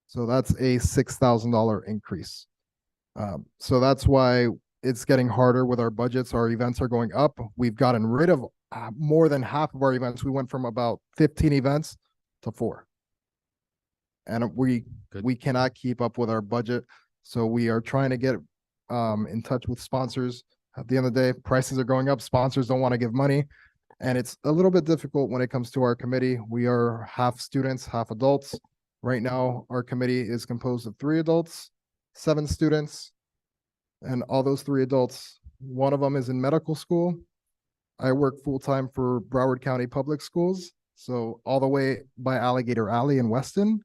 So that's a $6,000 increase. So that's why it's getting harder with our budgets. Our events are going up. We've gotten rid of more than half of our events. We went from about 15 events to 4. And we cannot keep up with our budget. So we are trying to get in touch with sponsors. At the end of the day, prices are going up. Sponsors don't want to give money. And it's a little bit difficult when it comes to our committee. We are half students, half adults. Right now, our committee is composed of 3 adults, 7 students. And all those 3 adults, one of them is in medical school. I work full-time for Broward County Public Schools. So all the way by Alligator Alley in Weston.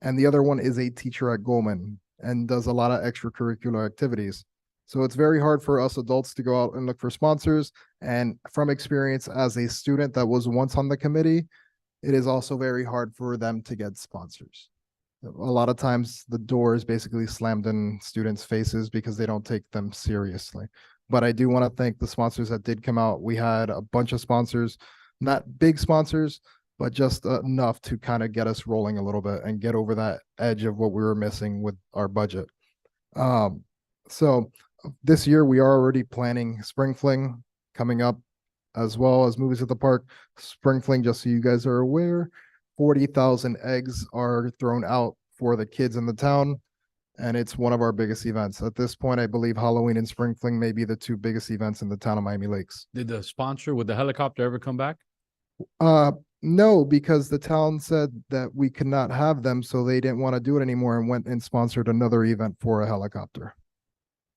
And the other one is a teacher at Goldman and does a lot of extracurricular activities. So it's very hard for us adults to go out and look for sponsors. And from experience as a student that was once on the committee, it is also very hard for them to get sponsors. A lot of times the door is basically slammed in students' faces because they don't take them seriously. But I do want to thank the sponsors that did come out. We had a bunch of sponsors, not big sponsors, but just enough to kind of get us rolling a little bit and get over that edge of what we were missing with our budget. So this year we are already planning Spring Fling coming up, as well as Movies at the Park. Spring Fling, just so you guys are aware, 40,000 eggs are thrown out for the kids in the town. And it's one of our biggest events. At this point, I believe Halloween and Spring Fling may be the 2 biggest events in the town of Miami Lakes. Did the sponsor with the helicopter ever come back? No, because the town said that we could not have them, so they didn't want to do it anymore and went and sponsored another event for a helicopter.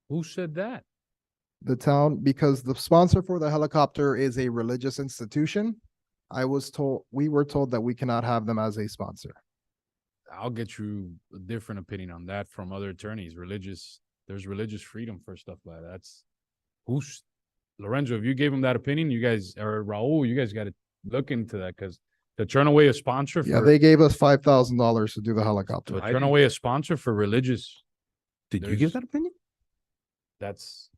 Who said that? The town, because the sponsor for the helicopter is a religious institution. We were told that we cannot have them as a sponsor. I'll get you a different opinion on that from other attorneys. There's religious freedom for stuff like that. Lorenzo, if you gave him that opinion, you guys, or Raul, you guys got to look into that because to turn away a sponsor Yeah, for, they gave us $5,000 to do the helicopter. to turn away a sponsor for religious, Did you give that opinion? that's,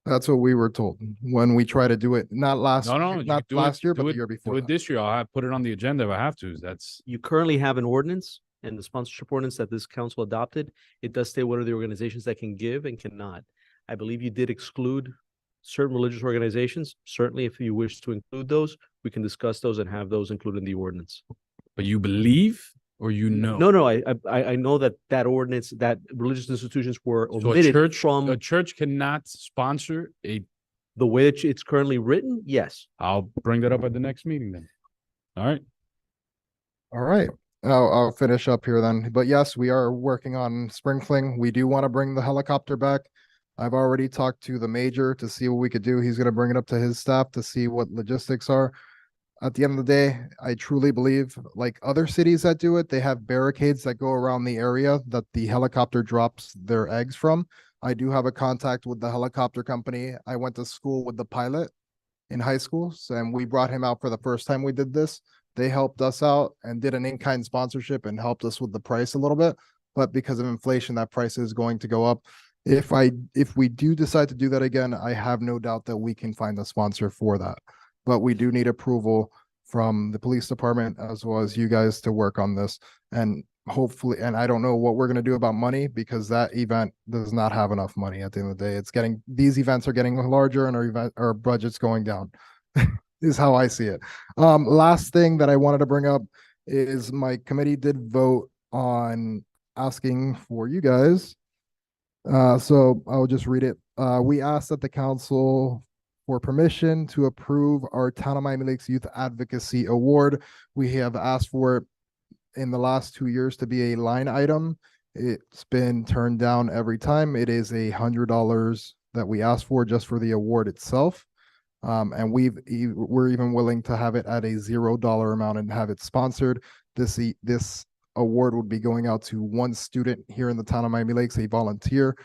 That's what we were told when we try to do it, not last, no, you not do it- last year, do but it- the year Do before. it that. this year. I'll have, put it on the agenda if I have to. That's, You currently have an ordinance and the sponsorship ordinance that this council adopted. It does state what are the organizations that can give and cannot. I believe you did exclude certain religious organizations. Certainly, if you wish to include those, we can discuss those and have those included in the ordinance. but you believe or you know? No, I know that that ordinance, that religious institutions were So a omitted church, from a church cannot sponsor a, the way that it's currently written. Yes. I'll bring that up at the next meeting then. All right. All right. I'll finish up here then. But yes, we are working on sprinkling. We do want to bring the helicopter back. I've already talked to the major to see what we could do. He's going to bring it up to his staff to see what logistics are. At the end of the day, I truly believe, like other cities that do it, they have barricades that go around the area that the helicopter drops their eggs from. I do have a contact with the helicopter company. I went to school with the pilot in high school, and we brought him out for the first time we did this. They helped us out and did an in-kind sponsorship and helped us with the price a little bit. But because of inflation, that price is going to go up. If we do decide to do that again, I have no doubt that we can find a sponsor for that. But we do need approval from the police department as well as you guys to work on this. And hopefully, and I don't know what we're going to do about money because that event does not have enough money at the end of the day. These events are getting larger and our budget's going down. Is how I see it. Last thing that I wanted to bring up is my committee did vote on asking for you guys. So I'll just read it. We asked that the council for permission to approve our Town of Miami Lakes Youth Advocacy Award. We have asked for it in the last 2 years to be a line item. It's been turned down every time. It is $100 that we asked for just for the award itself. And we're even willing to have it at a $0 amount and have it sponsored. This award would be going out to one student here in the town of Miami Lakes, a volunteer.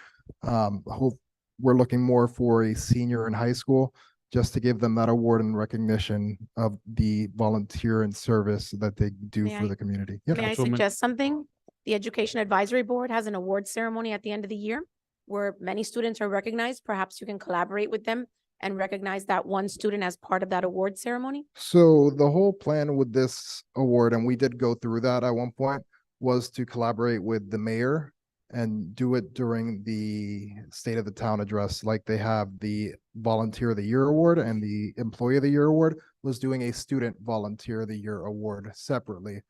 We're looking more for a senior in high school, just to give them that award and recognition of the volunteer and service that they do May for I- the community. Yeah. May I suggest something? The Education Advisory Board has an award ceremony at the end of the year where many students are recognized. Perhaps you can collaborate with them and recognize that one student as part of that award ceremony. So the whole plan with this award, and we did go through that at one point, was to collaborate with the mayor and do it during the state of the town address. Like they have the Volunteer of the Year Award and the Employee of the Year Award, was doing a Student Volunteer of the Year Award separately,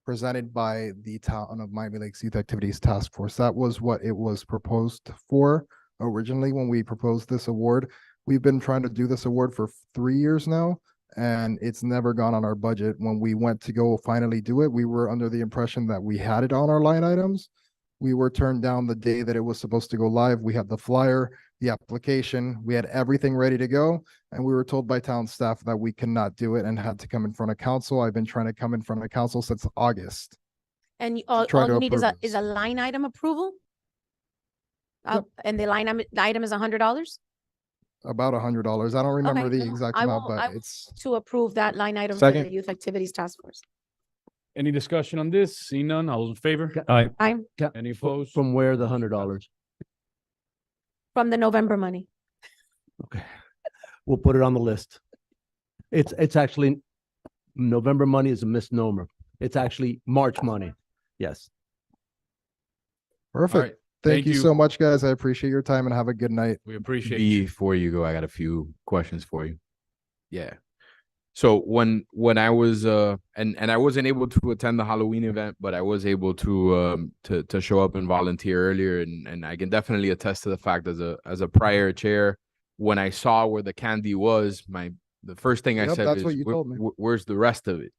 presented by the Town of Miami Lakes Youth Activities Task Force. That was what it was proposed for originally when we proposed this award. We've been trying to do this award for 3 years now, and it's never gone on our budget. When we went to go finally do it, we were under the impression that we had it on our line items. We were turned down the day that it was supposed to go live. We had the flyer, the application, we had everything ready to go. And we were told by town staff that we cannot do it and had to come in front of council. I've been trying to come in front of council since August. And all Try to you need approve is a line item approval? Yep. And the item is $100? About $100. I don't remember Okay, the no, exact I amount, will- but it's. To approve that line item for the Second. Youth Activities Task Force. Any discussion on this? See none? All those in favor? Aye. I'm Any opposed? From where the $100? from the November money. Okay. We'll put it on the list. It's actually, November money is a misnomer. It's actually March money. Yes. Perfect. right. Thank you so much, guys. I appreciate your time and have a good night. We appreciate you. Before you go, I got a few questions for you. Yeah. So when I was and I wasn't able to attend the Halloween event, but I was able to show up and volunteer earlier, and I can definitely attest to the fact as a prior chair, when I saw where the candy was, the first thing I Yep, said that's is, what you told me. Where's the rest of it?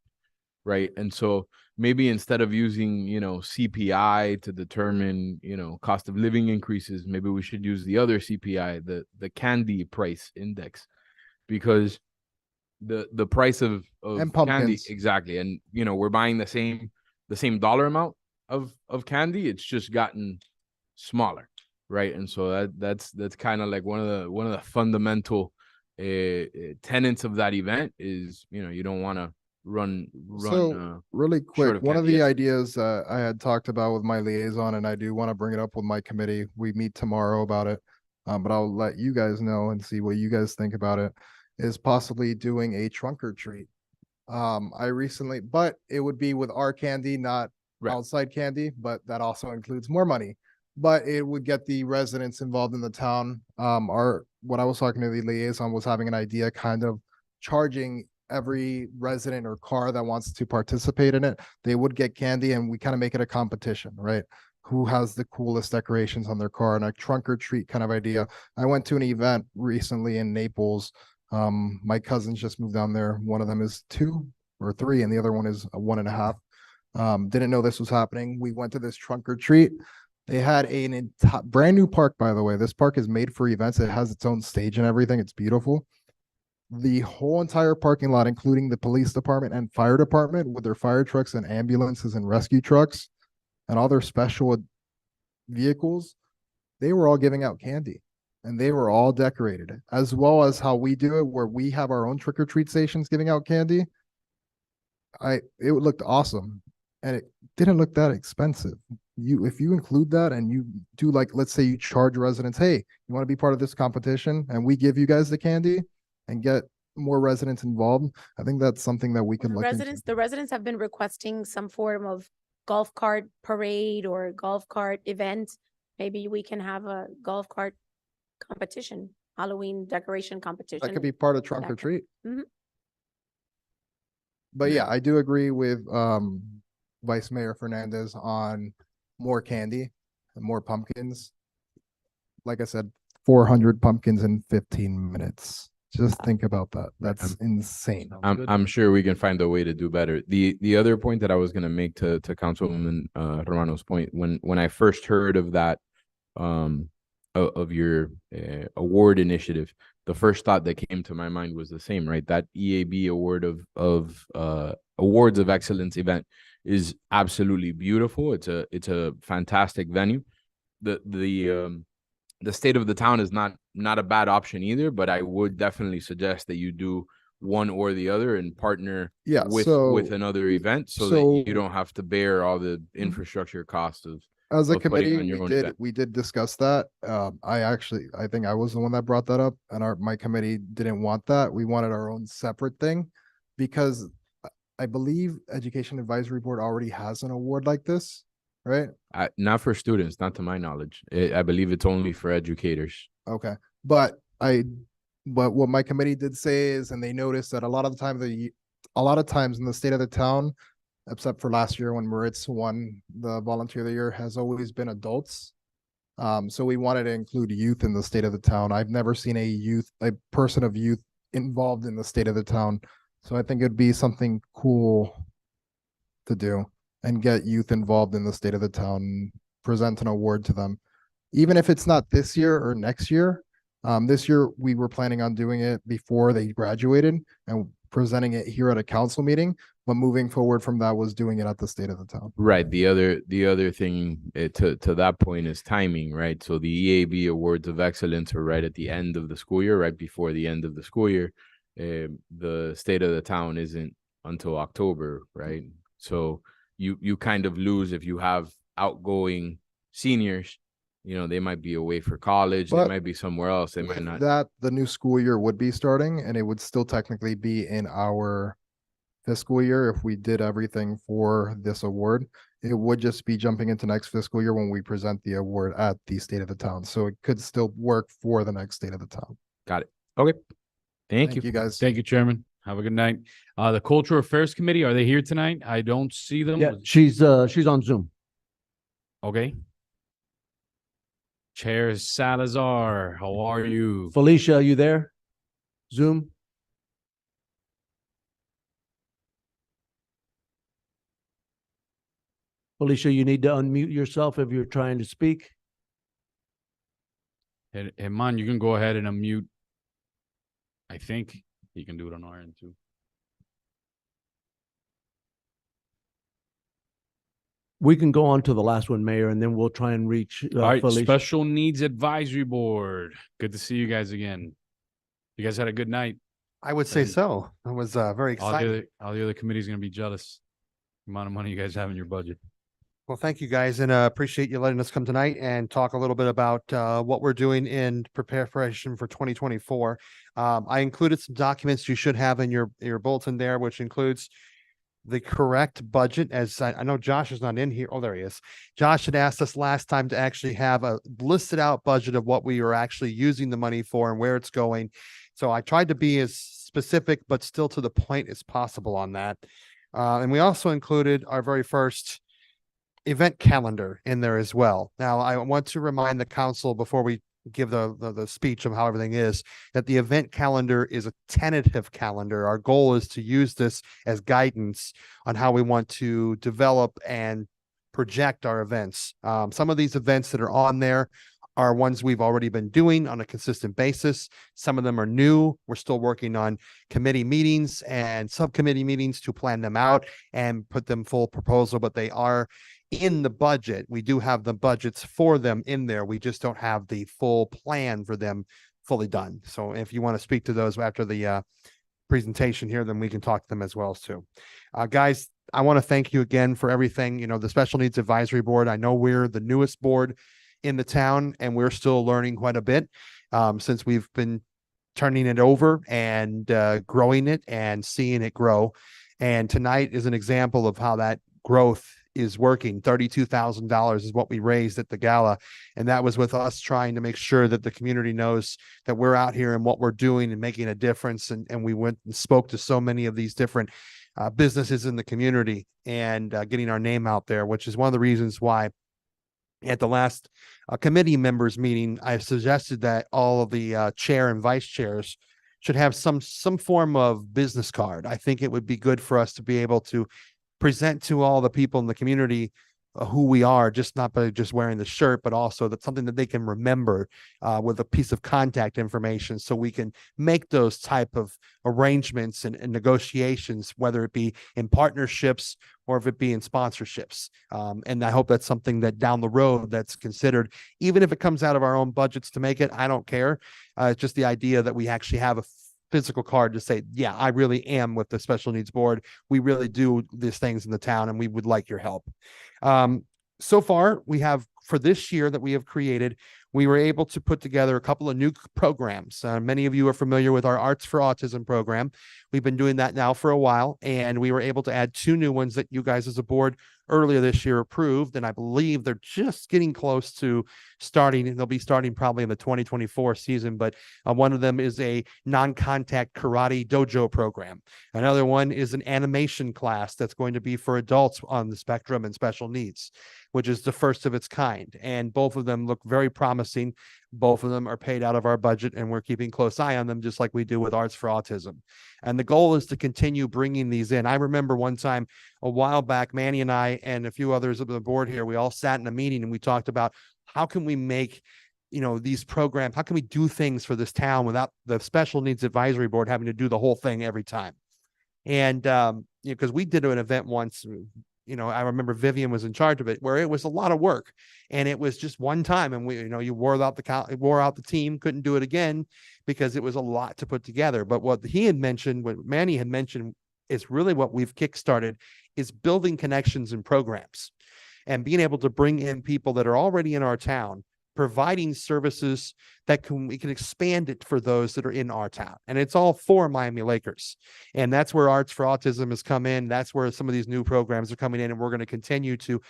Right. And so maybe instead of using, CPI to determine, cost of living increases, maybe we should use the other CPI, the candy price index, because the price of And candy, pumpkins. exactly. And, we're buying the same dollar amount of candy. It's just gotten smaller. right? And so that's kind of like one of the fundamental tenets of that event is, you know, you don't want to run So really short quick, of one of candy. the Yes. ideas I had talked about with my liaison, and I do want to bring it up with my committee. We meet tomorrow about it, but I'll let you guys know and see what you guys think about it. Is possibly doing a trunk or treat. I recently, but it would be with our candy, not Right. outside candy, but that also includes more money. But it would get the residents involved in the town. What I was talking to the liaison was having an idea, kind of charging every resident or car that wants to participate in it. They would get candy, and we kind of make it a competition, right? Who has the coolest decorations on their car, and a trunk or treat kind of idea. I went to an event recently in Naples. My cousins just moved down there. One of them is 2 or 3, and the other one is 1.5. Didn't know this was happening. We went to this trunk or treat. They had an brand new park, by the way. This park is made for events. It has its own stage and everything. It's beautiful. The whole entire parking lot, including the police department and fire department with their fire trucks and ambulances and rescue trucks and all their special vehicles, they were all giving out candy. And they were all decorated, as well as how we do it, where we have our own trick or treat stations giving out candy. It looked awesome, and it didn't look that expensive. If you include that and you do, like, let's say you charge residents, hey, you want to be part of this competition, and we give you guys the candy and get more residents involved. I think that's something that we can look into. The residents have been requesting some form of golf cart parade or golf cart event. Maybe we can have a golf cart competition, Halloween decoration competition. That could be part of trunk or That could- treat. Mhm. But yeah, I do agree with Vice Mayor Fernandez on more candy and more pumpkins. Like I said, 400 pumpkins in 15 minutes. Just think about that. That's insane. I'm sure we can find a way to do better. The other point that I was gonna make to Councilwoman Romano's point, when I first heard of that of your award initiative, the first thought that came to my mind was the same, right? That EAB award of awards of excellence event is absolutely beautiful. It's a fantastic venue. The state of the town is not a bad option either, but I would definitely suggest that you do one or the other and partner with another event so that you don't have to bear all the infrastructure costs of As a of putting committee, on your own event. we did discuss that. I think I was the one that brought that up, and my committee didn't want that. We wanted our own separate thing because I believe Education Advisory Board already has an award like this, right? Not for students, not to my knowledge. I believe it's only for educators. Okay, but what my committee did say is, and they noticed that a lot of times in the state of the town, except for last year when Moritz won the Volunteer of the Year, has always been adults. So we wanted to include youth in the state of the town. I've never seen a person of youth involved in the state of the town. So I think it'd be something cool to do and get youth involved in the state of the town, present an award to them. Even if it's not this year or next year. This year we were planning on doing it before they graduated and presenting it here at a council meeting. But moving forward from that was doing it at the state of the town. Right. The other thing to that point is timing, right? So the EAB Awards of Excellence are right at the end of the school year, right before the end of the school year. The state of the town isn't until October, right? So you kind of lose if you have outgoing seniors. You know, they might be away for college, But they might be somewhere else. They might not. That the new school year would be starting, and it would still technically be in our fiscal year if we did everything for this award. It would just be jumping into next fiscal year when we present the award at the state of the town. So it could still work for the next state of the town. Got it. Okay. Thank you. You guys. Thank you, Chairman. Have a good night. The Cultural Affairs Committee, are they here tonight? I don't see them. Yeah, she's on Zoom. Okay. Chair Salazar, how are you? Felicia, are you there? Zoom? Felicia, you need to unmute yourself if you're trying to speak. Hey, man, you can go ahead and unmute. I think you can do it on our end too. We can go on to the last one, Mayor, and then we'll try and reach All right, Felicia. Special Needs Advisory Board. Good to see you guys again. You guys had a good night. I would say And so. It was very exciting. All the other committees going to be jealous. The amount of money you guys have in your budget. Well, thank you guys, and appreciate you letting us come tonight and talk a little bit about what we're doing in preparation for 2024. I included some documents you should have in your bulletin there, which includes the correct budget. As I know Josh is not in here. Oh, there he is. Josh had asked us last time to actually have a listed out budget of what we are actually using the money for and where it's going. So I tried to be as specific, but still to the point as possible on that. And we also included our very first event calendar in there as well. Now, I want to remind the council before we give the speech of how everything is, that the event calendar is a tentative calendar. Our goal is to use this as guidance on how we want to develop and project our events. Some of these events that are on there are ones we've already been doing on a consistent basis. Some of them are new. We're still working on committee meetings and subcommittee meetings to plan them out and put them full proposal, but they are in the budget. We do have the budgets for them in there. We just don't have the full plan for them fully done. So if you want to speak to those after the presentation here, then we can talk to them as well too. Guys, I want to thank you again for everything. You know, the Special Needs Advisory Board, I know we're the newest board in the town and we're still learning quite a bit since we've been turning it over and growing it and seeing it grow. And tonight is an example of how that growth is working. $32,000 is what we raised at the gala. And that was with us trying to make sure that the community knows that we're out here and what we're doing and making a difference. And we went and spoke to so many of these different businesses in the community and getting our name out there, which is one of the reasons why at the last committee members meeting, I suggested that all of the chair and vice chairs should have some form of business card. I think it would be good for us to be able to present to all the people in the community who we are, just not by just wearing the shirt, but also that's something that they can remember with a piece of contact information, so we can make those type of arrangements and negotiations, whether it be in partnerships or if it be in sponsorships. And I hope that's something that down the road that's considered, even if it comes out of our own budgets to make it, I don't care. It's just the idea that we actually have a physical card to say, yeah, I really am with the Special Needs Board. We really do these things in the town and we would like your help. So far, we have, for this year that we have created, we were able to put together a couple of new programs. Many of you are familiar with our Arts for Autism program. We've been doing that now for a while, and we were able to add 2 new ones that you guys as a board earlier this year approved, and I believe they're just getting close to starting. They'll be starting probably in the 2024 season, but one of them is a non-contact karate dojo program. Another one is an animation class that's going to be for adults on the spectrum and special needs, which is the first of its kind. And both of them look very promising. Both of them are paid out of our budget, and we're keeping close eye on them, just like we do with Arts for Autism. And the goal is to continue bringing these in. I remember one time a while back, Manny and I and a few others of the board here, we all sat in a meeting and we talked about how can we make, you know, these programs, how can we do things for this town without the Special Needs Advisory Board having to do the whole thing every time. And, you know, because we did an event once, you know, I remember Vivian was in charge of it, where it was a lot of work and it was just one time. And we, you know, you wore out the team, couldn't do it again because it was a lot to put together. But what he had mentioned, what Manny had mentioned, is really what we've kickstarted is building connections and programs and being able to bring in people that are already in our town, providing services that we can expand it for those that are in our town. And it's all for Miami Lakers. And that's where Arts for Autism has come in. That's where some of these new programs are coming in. And we're going to continue to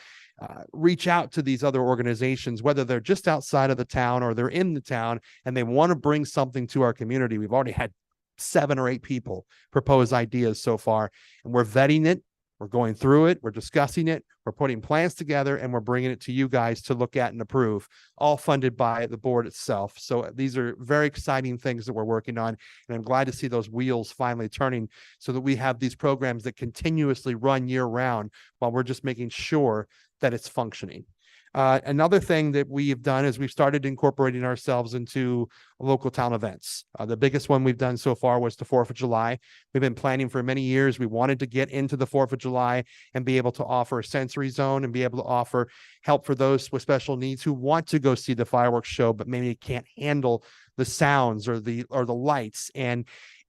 reach out to these other organizations, whether they're just outside of the town or they're in the town and they want to bring something to our community. We've already had 7 or 8 people propose ideas so far, and we're vetting it. We're going through it. We're discussing it. We're putting plans together, and we're bringing it to you guys to look at and approve, all funded by the board itself. So these are very exciting things that we're working on, and I'm glad to see those wheels finally turning so that we have these programs that continuously run year round while we're just making sure that it's functioning. Another thing that we've done is we've started incorporating ourselves into local town events. The biggest one we've done so far was the 4th of July. We've been planning for many years. We wanted to get into the 4th of July and be able to offer a sensory zone and be able to offer help for those with special needs who want to go see the fireworks show, but maybe can't handle the sounds or the lights. And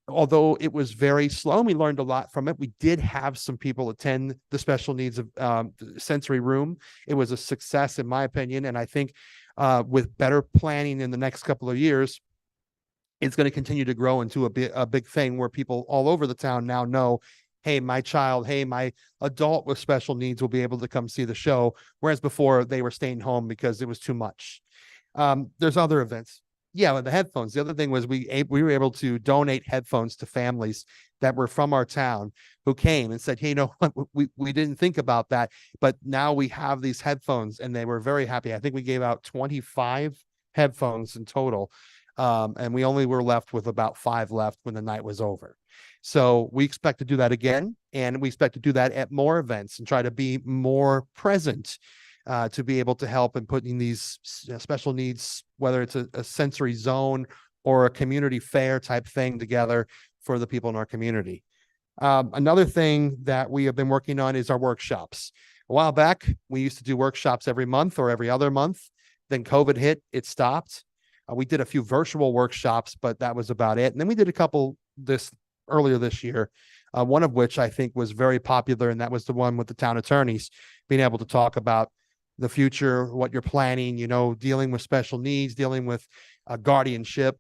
although it was very slow and we learned a lot from it, we did have some people attend the special needs of sensory room. It was a success in my opinion. And I think with better planning in the next couple of years, it's going to continue to grow into a big thing where people all over the town now know, hey, my child, hey, my adult with special needs will be able to come see the show. Whereas before they were staying home because it was too much. There's other events. Yeah, with the headphones. The other thing was we were able to donate headphones to families that were from our town who came and said, hey, you know what, we didn't think about that, but now we have these headphones, and they were very happy. I think we gave out 25 headphones in total, and we only were left with about 5 left when the night was over. So we expect to do that again, and we expect to do that at more events and try to be more present to be able to help in putting these special needs, whether it's a sensory zone or a community fair type thing together for the people in our community. Another thing that we have been working on is our workshops. A while back, we used to do workshops every month or every other month. Then COVID hit, it stopped. We did a few virtual workshops, but that was about it. And then we did a couple earlier this year, one of which I think was very popular, and that was the one with the town attorneys being able to talk about the future, what you're planning, you know, dealing with special needs, dealing with guardianship,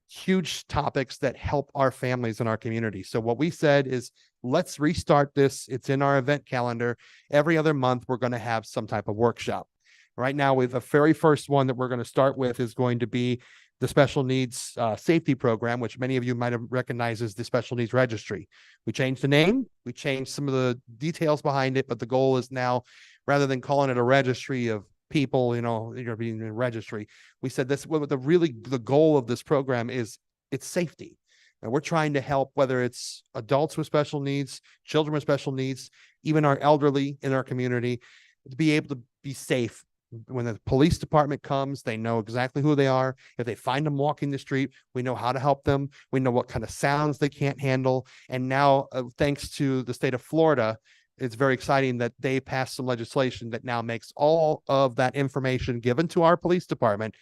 huge topics that help our families in our community. So what we said is, let's restart this. It's in our event calendar. Every other month, we're going to have some type of workshop. Right now, we have the very first one that we're going to start with is going to be the special needs safety program, which many of you might have recognized as the special needs registry. We changed the name, we changed some of the details behind it, but the goal is now, rather than calling it a registry of people, you know, you're being a registry, we said this, what the goal of this program is, it's safety. And we're trying to help, whether it's adults with special needs, children with special needs, even our elderly in our community, to be able to be safe. When the police department comes, they know exactly who they are. If they find them walking the street, we know how to help them. We know what kind of sounds they can't handle. And now, thanks to the state of Florida, it's very exciting that they passed some legislation that now makes all of that information given to our police department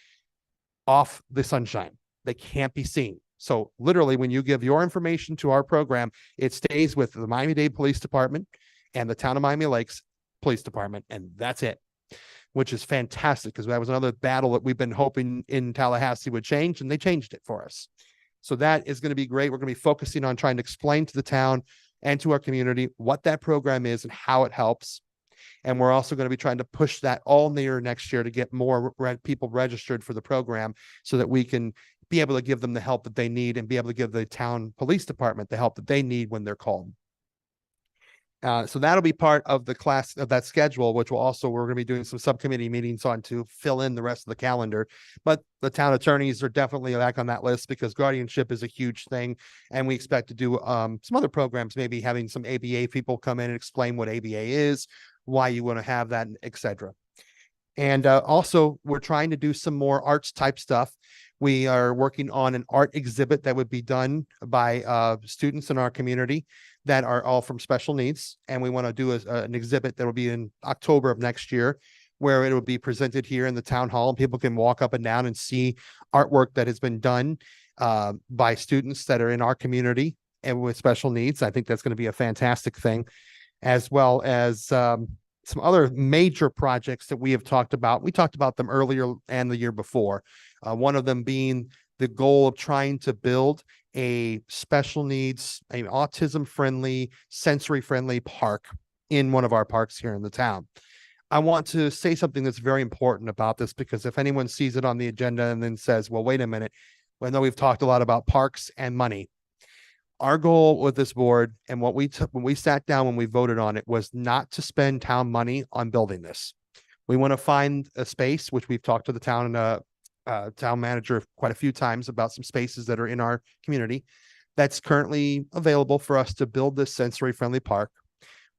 off the sunshine. They can't be seen. So literally, when you give your information to our program, it stays with the Miami-Dade Police Department and the town of Miami Lakes Police Department, and that's it. Which is fantastic, because that was another battle that we've been hoping in Tallahassee would change, and they changed it for us. So that is going to be great. We're going to be focusing on trying to explain to the town and to our community what that program is and how it helps. And we're also going to be trying to push that all near next year to get more people registered for the program so that we can be able to give them the help that they need and be able to give the town police department the help that they need when they're called. So that'll be part of the class of that schedule, which will also, we're going to be doing some subcommittee meetings on to fill in the rest of the calendar. But the town attorneys are definitely back on that list because guardianship is a huge thing. And we expect to do some other programs, maybe having some ABA people come in and explain what ABA is, why you want to have that, etc. And also, we're trying to do some more arts type stuff. We are working on an art exhibit that would be done by students in our community that are all from special needs. And we want to do an exhibit that will be in October of next year, where it will be presented here in the town hall, and people can walk up and down and see artwork that has been done by students that are in our community and with special needs. I think that's going to be a fantastic thing, as well as some other major projects that we have talked about. We talked about them earlier and the year before. One of them being the goal of trying to build a special needs, an autism-friendly, sensory-friendly park in one of our parks here in the town. I want to say something that's very important about this, because if anyone sees it on the agenda and then says, well, wait a minute, I know we've talked a lot about parks and money. Our goal with this board and what we took when we sat down, when we voted on it, was not to spend town money on building this. We want to find a space, which we've talked to the town town manager quite a few times about some spaces that are in our community that's currently available for us to build this sensory friendly park.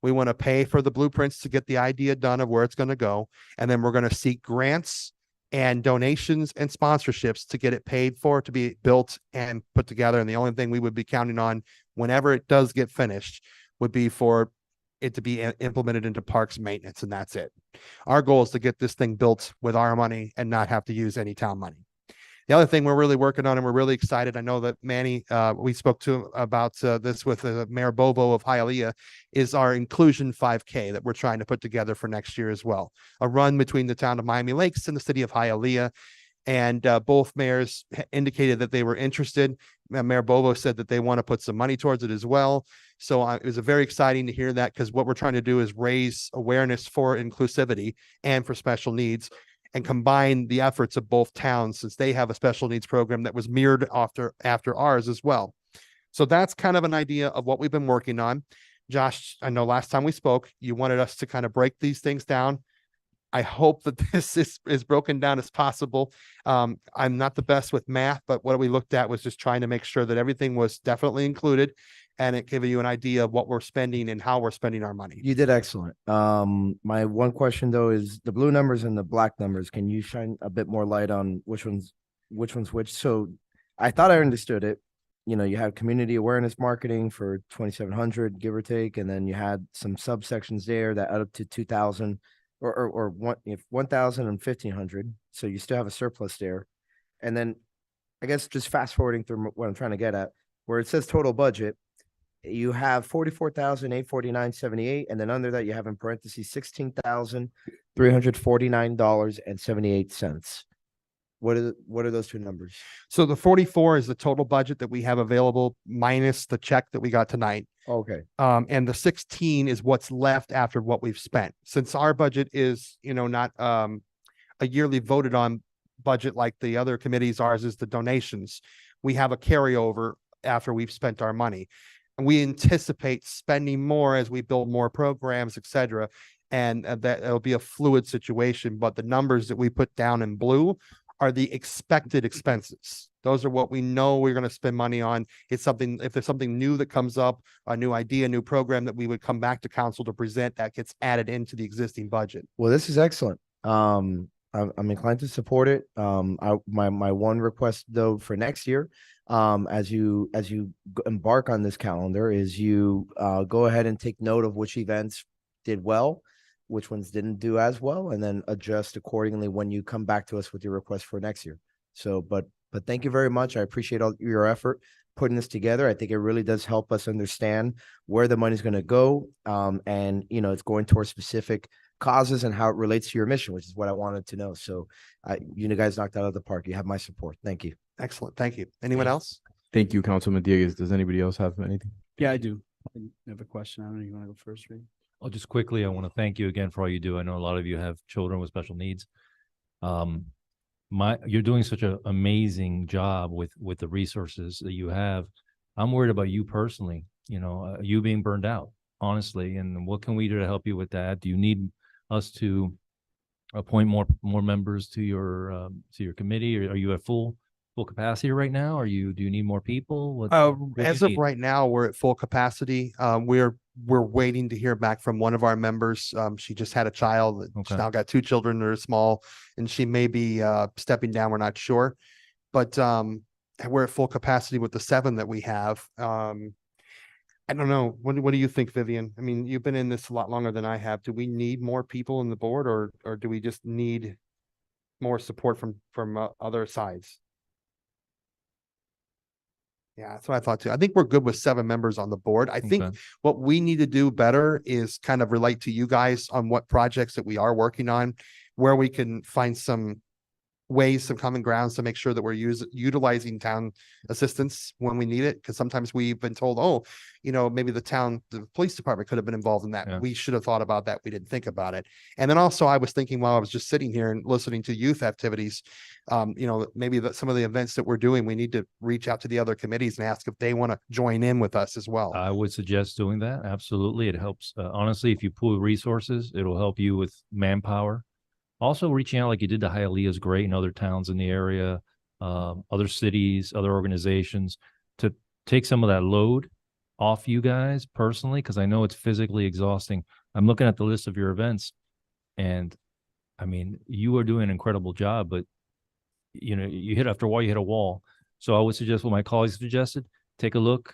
We want to pay for the blueprints to get the idea done of where it's going to go. And then we're going to seek grants and donations and sponsorships to get it paid for, to be built and put together. And the only thing we would be counting on whenever it does get finished would be for it to be implemented into parks maintenance, and that's it. Our goal is to get this thing built with our money and not have to use any town money. The other thing we're really working on, and we're really excited, I know that Manny, we spoke to about this with Mayor Bobo of Hialeah, is our Inclusion 5K that we're trying to put together for next year as well. A run between the town of Miami Lakes and the city of Hialeah. And both mayors indicated that they were interested. Mayor Bobo said that they want to put some money towards it as well. So it was very exciting to hear that, because what we're trying to do is raise awareness for inclusivity and for special needs, and combine the efforts of both towns, since they have a special needs program that was mirrored after ours as well. So that's kind of an idea of what we've been working on. Josh, I know last time we spoke, you wanted us to kind of break these things down. I hope that this is broken down as possible. I'm not the best with math, but what we looked at was just trying to make sure that everything was definitely included, and it gave you an idea of what we're spending and how we're spending our money. You did excellent. My one question though is the blue numbers and the black numbers. Can you shine a bit more light on which one's which? So I thought I understood it. You know, you had community awareness marketing for 2,700, give or take, and then you had some subsections there that add up to 2,000 or 1,000 and 1,500. So you still have a surplus there. And then I guess just fast forwarding through what I'm trying to get at, where it says total budget, you have 44,849.78, and then under that you have in parentheses $16,349.78. What are those two numbers? So the 44 is the total budget that we have available minus the check that we got tonight. Okay. And the 16 is what's left after what we've spent. Since our budget is, not a yearly voted on budget like the other committees, ours is the donations. We have a carryover after we've spent our money. And we anticipate spending more as we build more programs, et cetera. And that it'll be a fluid situation, but the numbers that we put down in blue are the expected expenses. Those are what we know we're going to spend money on. It's something, if there's something new that comes up, a new idea, a new program that we would come back to council to present, that gets added into the existing budget. Well, this is excellent. I'm inclined to support it. My one request though for next year, as you embark on this calendar, is you go ahead and take note of which events did well, which ones didn't do as well, and then adjust accordingly when you come back to us with your request for next year. So, but thank you very much. I appreciate all your effort putting this together. I think it really does help us understand where the money's going to go. And it's going towards specific causes and how it relates to your mission, which is what I wanted to know. So you guys knocked out of the park. You have my support. Thank you. Excellent. Thank you. Anyone else? Thank you, Councilman Dieguez. Does anybody else have anything? Yeah, I do. I have a question. I don't know, you want to go first, Ray? Oh, just quickly, I want to thank you again for all you do. I know a lot of you have children with special needs. You're doing such an amazing job with the resources that you have. I'm worried about you personally, you being burned out, honestly. And what can we do to help you with that? Do you need us to appoint more members to your committee, or are you at full capacity right now? Do you need more people? What As of right now, we're at full capacity. We're waiting to hear back from one of our members. She just had a child. She's now got 2 children that are small, and she may be stepping down. We're not sure, but we're at full capacity with the 7 that we have. I don't know. What do you think, Vivian? I mean, you've been in this a lot longer than I have. Do we need more people in the board, or do we just need more support from other sides? Yeah, that's what I thought too. I think we're good with 7 members on the board. I think what we need to do better is kind of relate to you guys on what projects that we are working on, where we can find some ways, some common grounds to make sure that we're utilizing town assistance when we need it. Because sometimes we've been told, maybe the police department could have been involved in that. Yeah. We should have thought about that. We didn't think about it. And then also I was thinking while I was just sitting here and listening to youth activities, maybe some of the events that we're doing, we need to reach out to the other committees and ask if they want to join in with us as well. I would suggest doing that. Absolutely. It helps. Honestly, if you pool resources, it'll help you with manpower. Also, reaching out like you did to Hialeah is great, and other towns in the area, other cities, other organizations, to take some of that load off you guys personally, because I know it's physically exhausting. I'm looking at the list of your events, and I mean, you are doing an incredible job, but you know, you hit after a while, you hit a wall. So I would suggest what my colleagues suggested: take a look,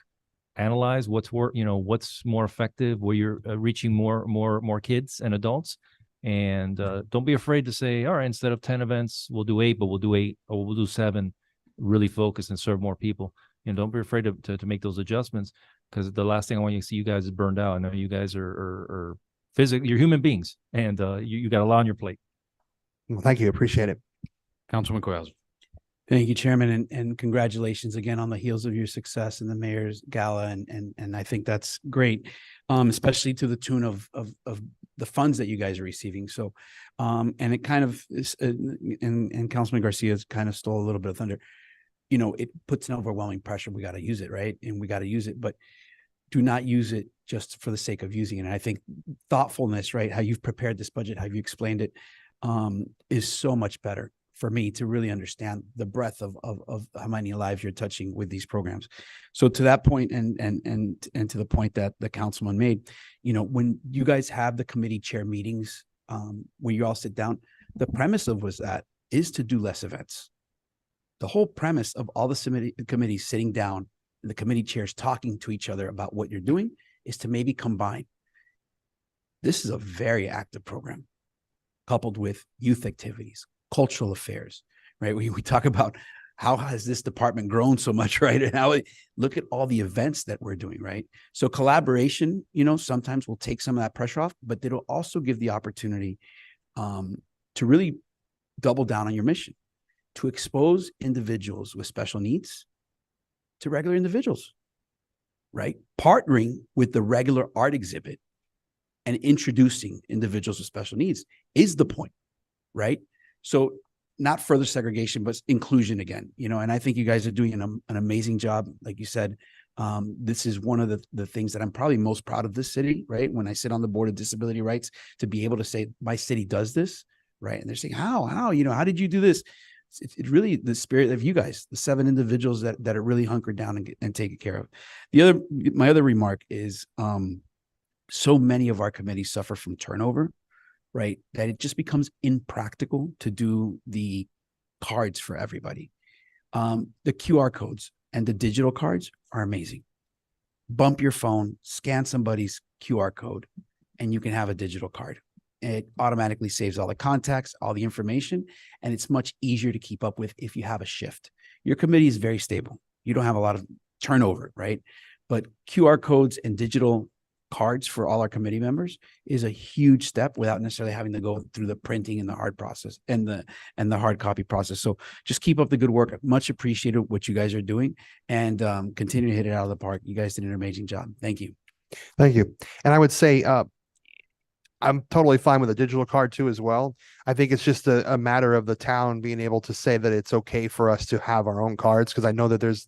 analyze what's what's more effective, where you're reaching more kids and adults. And don't be afraid to say, all right, instead of 10 events, we'll do 8, but we'll do 8 or we'll do 7, really focus and serve more people. And don't be afraid to make those adjustments, because the last thing I want you to see you guys is burned out. I know you guys are physically, you're human beings, and you got a lot on your plate. Well, thank you. Appreciate it. Councilman Collazo. Thank you, Chairman, and congratulations again on the heels of your success in the mayor's gala, and I think that's great, especially to the tune of the funds that you guys are receiving. So, and it kind of is, and Councilman Garcia's kind of stole a little bit of thunder. You know, it puts an overwhelming pressure. We got to use it, right? And we got to use it, but do not use it just for the sake of using it. And I think thoughtfulness, right? How you've prepared this budget, how you explained it, is so much better for me to really understand the breadth of how many lives you're touching with these programs. So to that point, and to the point that the councilman made, you know, when you guys have the committee chair meetings, where you all sit down, the premise of is to do less events. The whole premise of all the committees sitting down and the committee chairs talking to each other about what you're doing is to maybe combine. This is a very active program, coupled with youth activities, cultural affairs, right? We talk about how has this department grown so much, right? And how look at all the events that we're doing, right? So collaboration, you know, sometimes will take some of that pressure off, but it'll also give the opportunity to really double down on your mission, to expose individuals with special needs to regular individuals, right? Partnering with the regular art exhibit and introducing individuals with special needs is the point, right? So not further segregation, but inclusion again, you know, and I think you guys are doing an amazing job. Like you said, this is one of the things that I'm probably most proud of this city, right? When I sit on the board of disability rights, to be able to say my city does this, right? And they're saying, how, you know, how did you do this? It's really the spirit of you guys, the 7 individuals that are really hunkered down and taken care of. My other remark is, so many of our committees suffer from turnover, right? That it just becomes impractical to do the cards for everybody. The QR codes and the digital cards are amazing. Bump your phone, scan somebody's QR code, and you can have a digital card. It automatically saves all the contacts, all the information, and it's much easier to keep up with if you have a shift. Your committee is very stable. You don't have a lot of turnover, right? But QR codes and digital cards for all our committee members is a huge step without necessarily having to go through the printing and the hard process and the hard copy process. So just keep up the good work. Much appreciated what you guys are doing, and continue to hit it out of the park. You guys did an amazing job. Thank you. Thank you. And I would say, I'm totally fine with a digital card too, as well. I think it's just a matter of the town being able to say that it's okay for us to have our own cards. Cause I know that there's,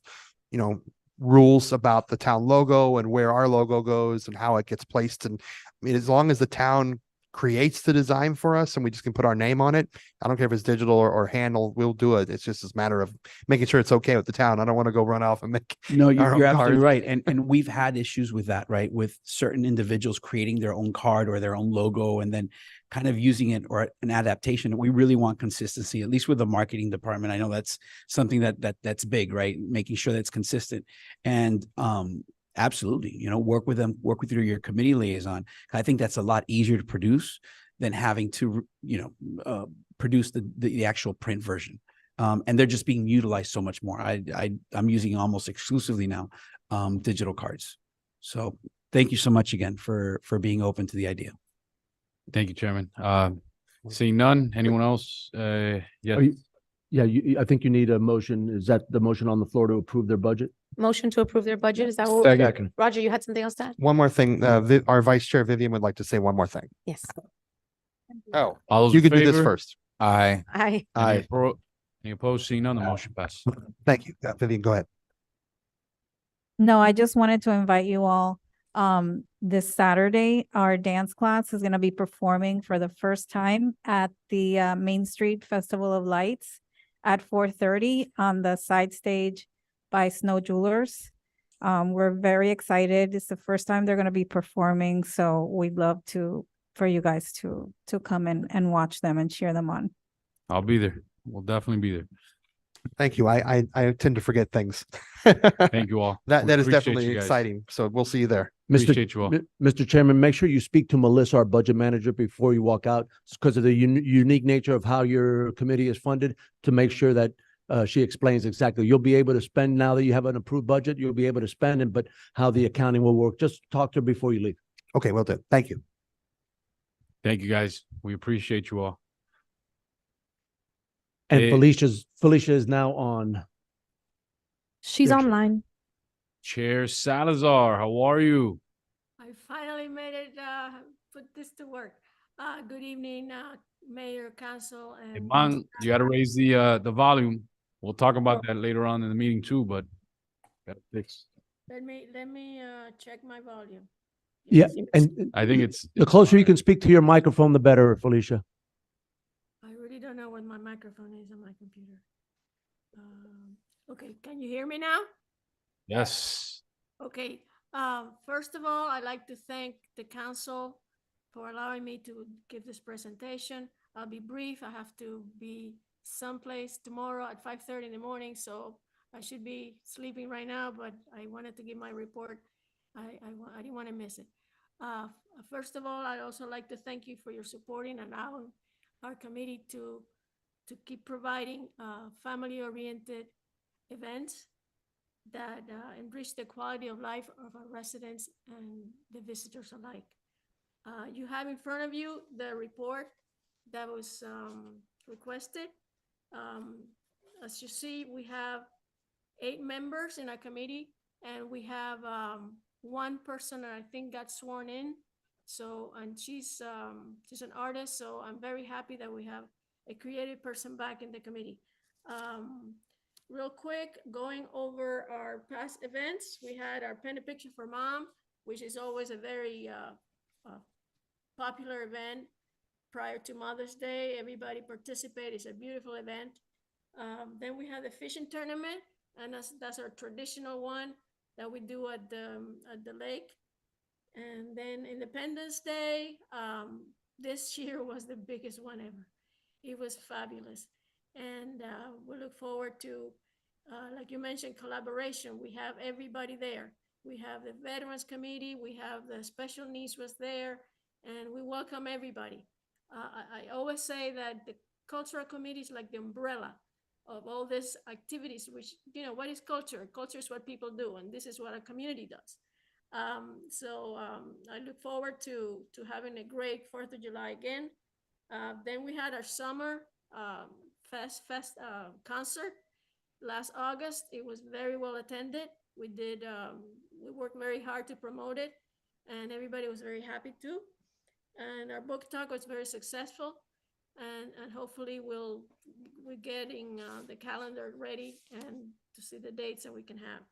you know, rules about the town logo and where our logo goes and how it gets placed. And I mean, as long as the town creates the design for us and we just can put our name on it, I don't care if it's digital or handle, we'll do it. It's just a matter of making sure it's okay with the town. I don't want to go run off and make No, our own you're absolutely cards. right. And we've had issues with that, right? With certain individuals creating their own card or their own logo and then kind of using it or an adaptation. We really want consistency, at least with the marketing department. I know that's something that's big, right? Making sure that's consistent. And absolutely, you know, work with them, work with your committee liaison. I think that's a lot easier to produce than having to, you know, produce the actual print version. And they're just being utilized so much more. I'm using almost exclusively now digital cards. So thank you so much again for being open to the idea. Thank you, Chairman. Seeing none, anyone else? Yes. I think you need a motion. Is that the motion on the floor to approve their budget? Motion to approve their budget. Is that what? Second. Roger, you had something else to add? One more thing, our Vice Chair Vivian would like to say one more thing. Yes. Oh, All those you in can do this favor? first. Aye. Aye. Any opposed? Seeing none, the motion passes. Thank you. Vivian, go ahead. No, I just wanted to invite you all. This Saturday, our dance class is going to be performing for the first time at the Main Street Festival of Lights at 4:30 on the side stage by Snow Jewelers. We're very excited. It's the first time they're going to be performing, so we'd love for you guys to come and watch them and cheer them on. I'll be there. We'll definitely be there. Thank you. I tend to forget things. Thank you all. That We that is appreciate definitely you guys. exciting. So we'll see you there. Appreciate you all. Mr. Chairman, make sure you speak to Melissa, our budget manager, before you walk out, because of the unique nature of how your committee is funded, to make sure that she explains exactly. You'll be able to spend now that you have an approved budget, you'll be able to spend it, but how the accounting will work. Just talk to her before you leave. Okay, well done. Thank you. Thank you, guys. We appreciate you all. And Hey. Felicia is now on. She's Sure. online. Chair Salazar, how are you? I finally made it, put this to work. Good evening, Mayor, Council, Hey, and. man, you gotta raise the volume. We'll talk about that later on in the meeting too, but gotta fix. Let me, check my volume. Yeah, Yes. and I think it's the closer you can speak to your microphone, the better, Felicia. I really don't know what my microphone is on my computer. Okay, can you hear me now? yes. Okay, first of all, I'd like to thank the council for allowing me to give this presentation. I'll be brief. I have to be someplace tomorrow at 5:30 in the morning, so I should be sleeping right now, but I wanted to give my report. I didn't want to miss it. First of all, I'd also like to thank you for your supporting and allowing our committee to keep providing family-oriented events that enrich the quality of life of our residents and the visitors alike. You have in front of you the report that was requested. As you see, we have 8 members in our committee, and we have one person that I think got sworn in. So, and she's an artist, so I'm very happy that we have a creative person back in the committee. Real quick, going over our past events, we had our Paint a Picture for Mom, which is always a very popular event prior to Mother's Day. Everybody participate. It's a beautiful event. Then we have the fishing tournament, and that's our traditional one that we do at the lake. And then Independence Day, this year was the biggest one ever. It was fabulous. And we look forward to, like you mentioned, collaboration. We have everybody there. We have the Veterans Committee, we have the Special Needs was there, and we welcome everybody. I always say that the Cultural Committee is like the umbrella of all these activities, which, you know, what is culture? Culture is what people do, and this is what a community does. I look forward to having a great 4th of July again. Then we had our summer concert last August. It was very well attended. We worked very hard to promote it, and everybody was very happy too. And our book talk was very successful, and hopefully we're getting the calendar ready and to see the dates that we can have.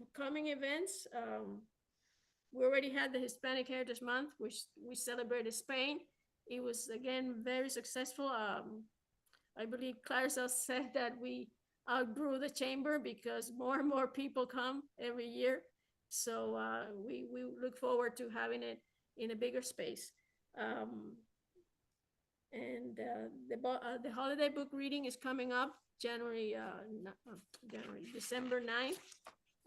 Upcoming events, we already had the Hispanic Heritage Month, which we celebrated Spain. It was, again, very successful. I believe Claricel said that we outgrew the chamber because more and more people come every year. So we look forward to having it in a bigger space. The holiday book reading is coming up December 9th.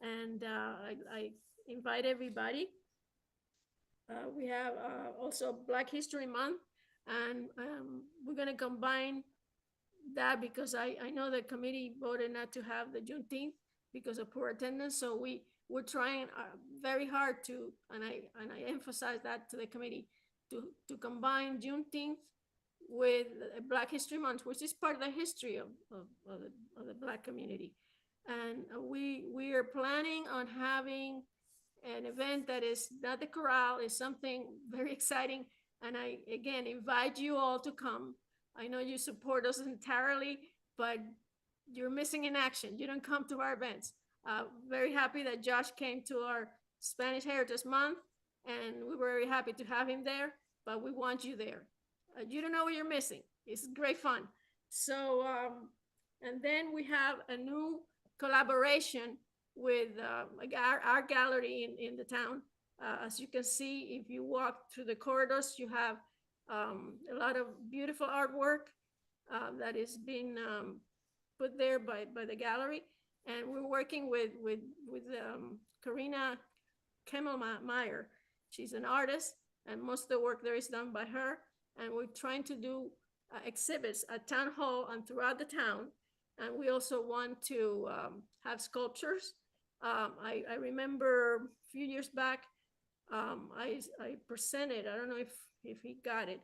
And I invite everybody. We have also Black History Month, and we're going to combine that because I know the committee voted not to have the Juneteenth because of poor attendance. So we're trying very hard to, and I emphasize that to the committee, to combine Juneteenth with Black History Month, which is part of the history of the Black community. And we are planning on having an event that is not the corral, is something very exciting. And I, again, invite you all to come. I know you support us entirely, but you're missing in action. You don't come to our events. Very happy that Josh came to our Spanish Heritage Month, and we were very happy to have him there, but we want you there. You don't know what you're missing. It's great fun. So, and then we have a new collaboration with like our gallery in the town. As you can see, if you walk through the corridors, you have a lot of beautiful artwork that is being put there by the gallery. And we're working with Karina Kemmelmeyer. She's an artist, and most of the work there is done by her. And we're trying to do exhibits at Town Hall and throughout the town. And we also want to have sculptures. I remember a few years back, I presented, I don't know if he got it,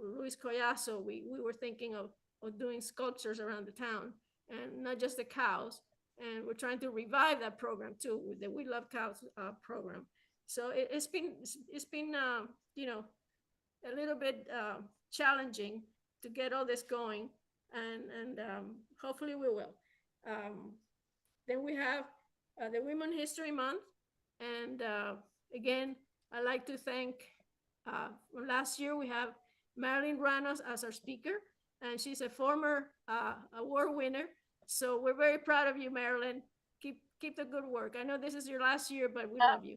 Luis Collazo, we were thinking of doing sculptures around the town, and not just the cows. And we're trying to revive that program too, with the We Love Cows program. So it's been you know, a little bit challenging to get all this going, and hopefully we will. Then we have the Women's History Month, and again, I'd like to thank, last year we have Marilyn Ranos as our speaker, and she's a former award winner. So we're very proud of you, Marilyn. Keep the good work. I know this is your last year, but we love you.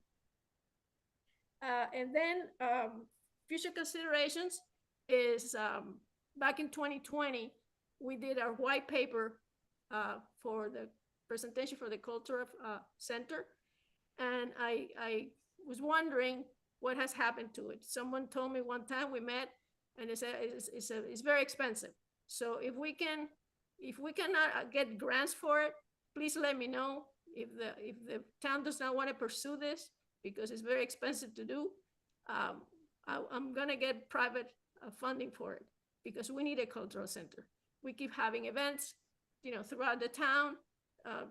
And then future considerations is back in 2020, we did our white paper for the presentation for the Cultural Center. And I was wondering what has happened to it. Someone told me one time we met, and they said it's very expensive. So if we cannot get grants for it, please let me know. If the town does not want to pursue this because it's very expensive to do, I'm gonna get private funding for it, because we need a cultural center. We keep having events, you know, throughout the town,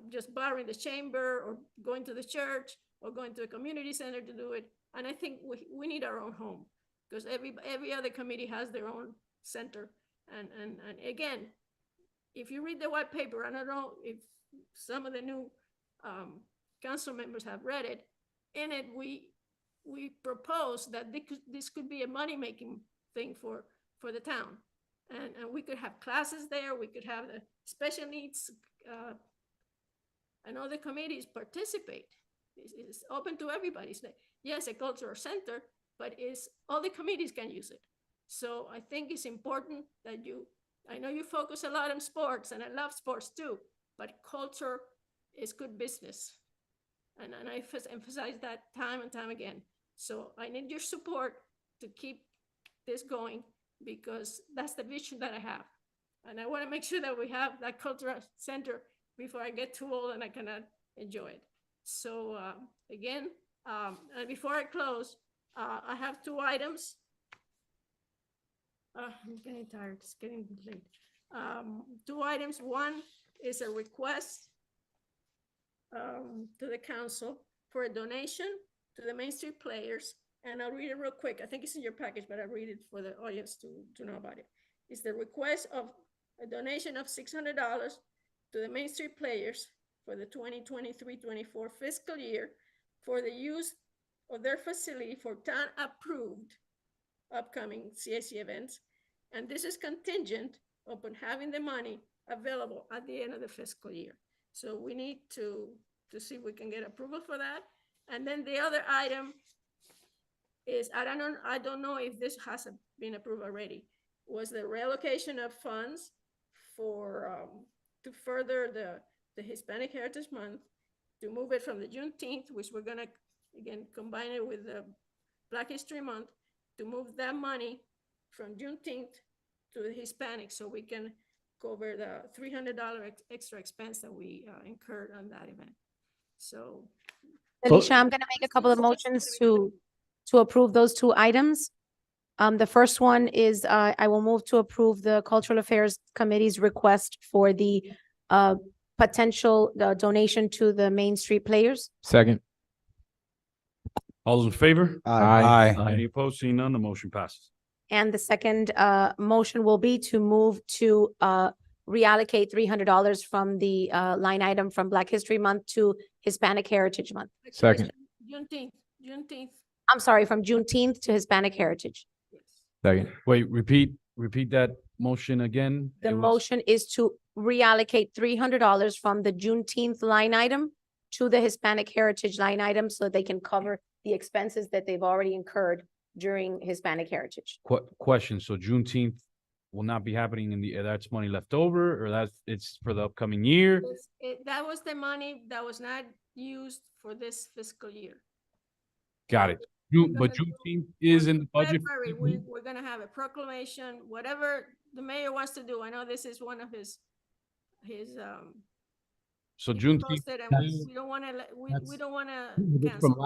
just borrowing the chamber or going to the church or going to a community center to do it. And I think we need our own home, because every other committee has their own center. And again, if you read the white paper, I don't know if some of the new council members have read it. In it, we propose that this could be a money-making thing for the town. And we could have classes there, we could have the special needs, and other committees participate. It's open to everybody. It's like, yes, a cultural center, but all the committees can use it. So I think it's important that I know you focus a lot on sports, and I love sports too, but culture is good business. And I emphasize that time and time again. So I need your support to keep this going, because that's the vision that I have. And I want to make sure that we have that cultural center before I get too old and I cannot enjoy it. So again, and before I close, I have two items. I'm getting tired, it's getting late. Two items. One is a request to the council for a donation to the Main Street Players. And I'll read it real quick. I think it's in your package, but I'll read it for the audience to know about it. It's the request of a donation of $600 to the Main Street Players for the 2023-24 fiscal year for the use of their facility for town-approved upcoming CAC events. And this is contingent upon having the money available at the end of the fiscal year. So we need to see if we can get approval for that. And then the other item is, I don't know if this has been approved already, was the reallocation of funds for to further the Hispanic Heritage Month, to move it from the Juneteenth, which we're gonna again combine it with the Black History Month, to move that money from Juneteenth to the Hispanic, so we can cover the $300 extra expense that we incurred on that event. So, Alicia, I'm gonna make a couple of motions to approve those two items. The first one is, I will move to approve the Cultural Affairs Committee's request for the potential donation to the Main Street Players. Second. All those in favor? Aye. Any opposed? Seeing none, the motion passes. And the second motion will be to move to reallocate $300 from the line item from Black History Month to Hispanic Heritage Month. Second. Juneteenth. I'm sorry, from Juneteenth to Hispanic Heritage. Second. Wait, repeat that motion again. The It was- motion is to reallocate $300 from the Juneteenth line item to the Hispanic Heritage line item so they can cover the expenses that they've already incurred during Hispanic Heritage. Question, so Juneteenth will not be happening in the, that's money left over, or it's for the upcoming year? That was the money that was not used for this fiscal year. Got it. But Juneteenth is in the budget. February, we're gonna have a proclamation, whatever the mayor wants to do. I know this is one of his So he Juneteenth. posted, and we don't wanna, we don't wanna From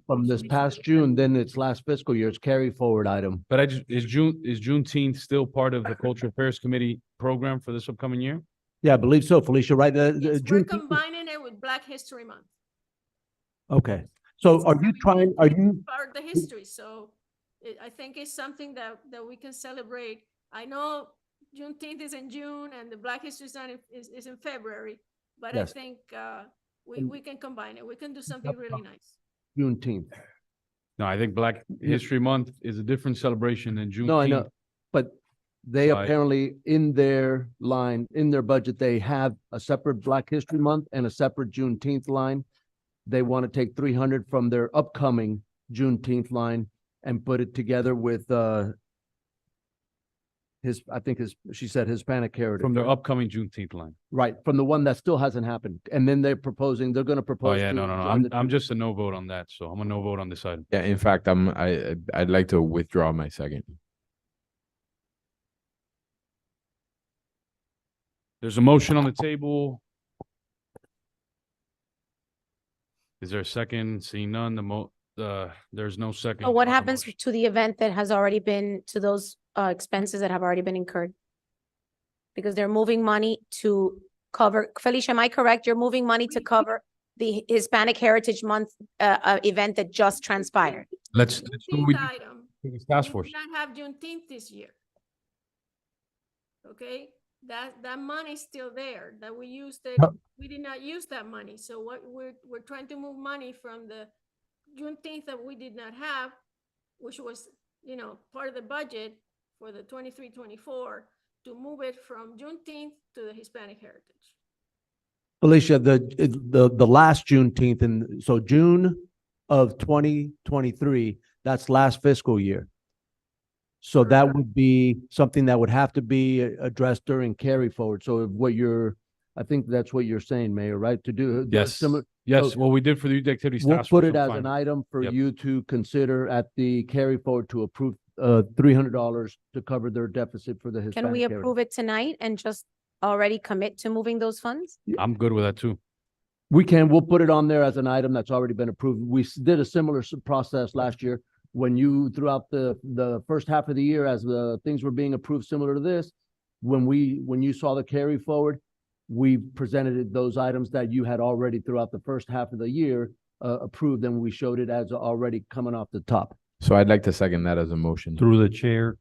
from this past June, then it's last fiscal year's carry forward item. But is Juneteenth still part of the Cultural Affairs Committee program for this upcoming year? Yeah, I believe so, Felicia, right? We're Juneteenth- combining it with Black History Month. Okay, so are you Part of the Mm. history, so I think it's something that we can celebrate. I know Juneteenth is in June and the Black History Month is in February, but I Yes. think we can combine it. We can do something really nice. Juneteenth? No, I think Black History Month is a different celebration than Juneteenth. No, I know, but they So I- apparently in their line, in their budget, they have a separate Black History Month and a separate Juneteenth line. They want to take 300 from their upcoming Juneteenth line and put it together with she said Hispanic Heritage. From their upcoming Juneteenth line. Right, from the one that still hasn't happened. And then they're gonna Oh, propose. yeah, to no. join the I'm just a no vote on that, so I'm a no vote on this item. Yeah, in fact, I'd like to withdraw my second. There's a motion on the table. Is there a second? Seeing none, there's no second. So what on the happens motion. to the event that has already been, to those expenses that have already been incurred? Because they're moving money to cover, Felicia, am I correct? You're moving money to cover the Hispanic Heritage Month event that just transpired. Let's do what we Juneteenth did item. with this task We force. did not have Juneteenth this year. Okay, that money's still there, that we used it, we did not use that money. So what we're trying to move money from the Juneteenth that we did not have, which was, part of the budget for the 23-24, to move it from Juneteenth to the Hispanic Heritage. Alicia, the last Juneteenth, and so June of 2023, that's last fiscal year. So that would be something that would have to be addressed during carry forward. So I think that's what you're saying, Mayor, right? To do. Yes, similar. yes, so what we did for the youth activities We'll task put force, it I'm as fine an with. item for Yep. you to consider at the carry forward to approve $300 to cover their deficit for the Hispanic. Can we Heritage. approve it tonight and just already commit to moving those funds? I'm good with that too. We'll put it on there as an item that's already been approved. We did a similar process last year when you, throughout the first half of the year, as the things were being approved similar to this, when you saw the carry forward, we presented those items that you had already throughout the first half of the year approved, and we showed it as already coming off the top. So I'd like to second that as a motion. Through the chair,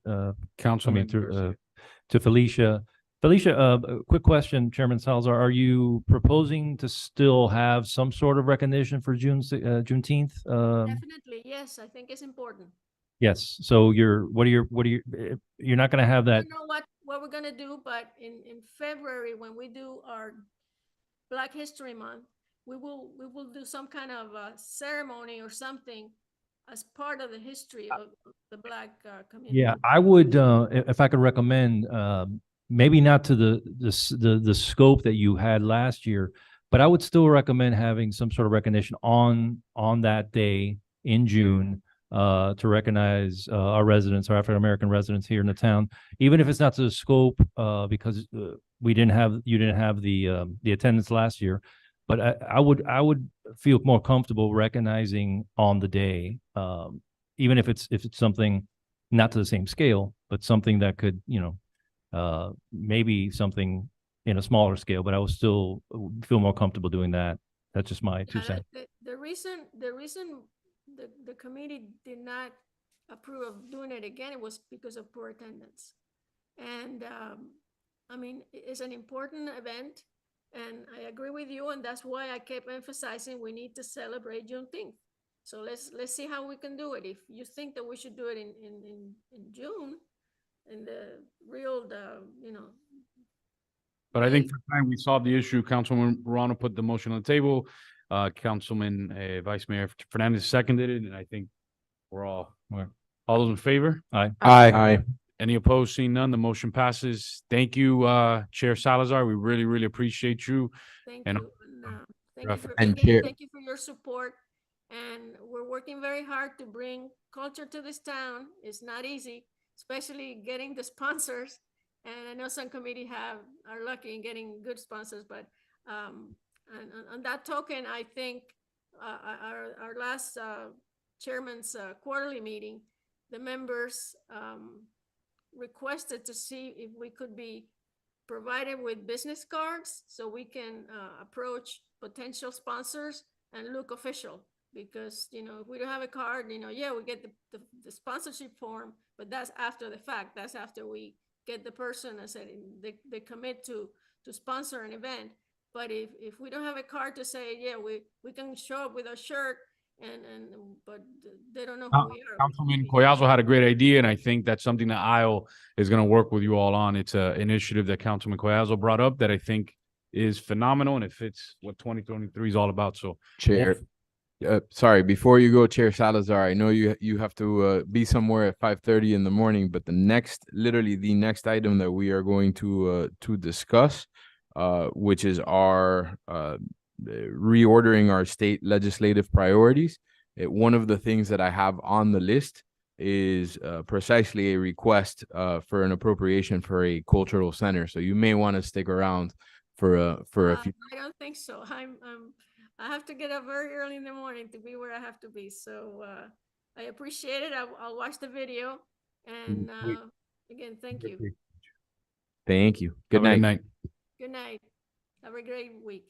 Councilman to Felicia. Felicia, a quick question, Chairman Salazar, are you proposing to still have some sort of recognition for Juneteenth? Definitely, yes, I think it's important. Yes, so you're not gonna have I that, don't know what we're gonna do, but in February, when we do our Black History Month, we will do some kind of ceremony or something as part of the history of the Black community. yeah, I would, if I could recommend, maybe not to the scope that you had last year, but I would still recommend having some sort of recognition on that day in June to recognize our residents, our African-American residents here in the town, even if it's not to the scope because you didn't have the attendance last year. But I would feel more comfortable recognizing on the day, even if it's something not to the same scale, but something that could, maybe something in a smaller scale, but I would still feel more comfortable doing that. That's just my 2 cents. The reason the committee did not approve of doing it again, it was because of poor attendance. And I mean, it's an important event, and I agree with you, and that's why I kept emphasizing we need to celebrate Juneteenth. So let's see how we can do it. If you think that we should do it in June, in the real But I think for time we solved the issue. Councilman Morano put the motion on the table. Councilman, Vice Mayor Fernandez seconded it, and I think we're all those in favor? Aye. Aye. Any opposed? Seeing none, the motion passes. Thank you, Chair Salazar. We really, really appreciate you. Thank And- you. Thank you for, And again, Chair- thank you for your support. And we're working very hard to bring culture to this town. It's not easy, especially getting the sponsors. And I know some committee are lucky in getting good sponsors, but and on that token, I think our last chairman's quarterly meeting, the members requested to see if we could be provided with business cards so we can approach potential sponsors and look official. Because, you know, if we don't have a card, you know, yeah, we get the sponsorship form, but that's after the fact. That's after we get the person, I said, they commit to sponsor an event. But if we don't have a card to say, yeah, we can show up with a shirt but they don't know who we are. Councilman Collazo had a great idea, and I think that's something that Aisle is going to work with you all on. It's an initiative that Councilman Collazo brought up that I think is phenomenal, and it fits what 2023 is all about. So, Chair, sorry, before you go, Chair Salazar, I know you have to be somewhere at 5:30 in the morning, but literally the next item that we are going to discuss, which is our reordering our state legislative priorities. One of the things that I have on the list is precisely a request for an appropriation for a cultural center. So you may want to stick around for a few. I don't think so. I have to get up very early in the morning to be where I have to be. So I appreciate it. I'll watch the video. And again, thank you. Thank you. Good have a night. Good night. Have a great week.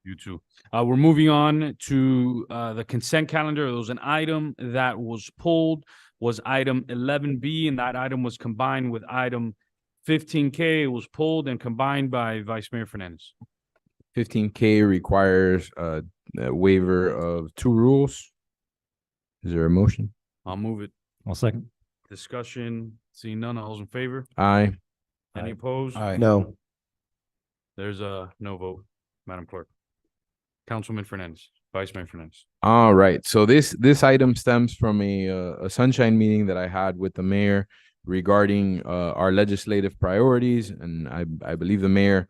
You too. We're moving on to the consent calendar. There was an item that was pulled, was item 11B, and that item was combined with item 15K. It was pulled and combined by Vice Mayor Fernandez. 15K requires a waiver of 2 rules. Is there a motion? I'll move it. I'll second. Discussion. Seeing none. All those in favor? Aye. Any opposed? No. There's a no vote, Madam Clerk. Councilman Fernandez, Vice Mayor Fernandez. All right. So this item stems from a sunshine meeting that I had with the mayor regarding our legislative priorities, and I believe the mayor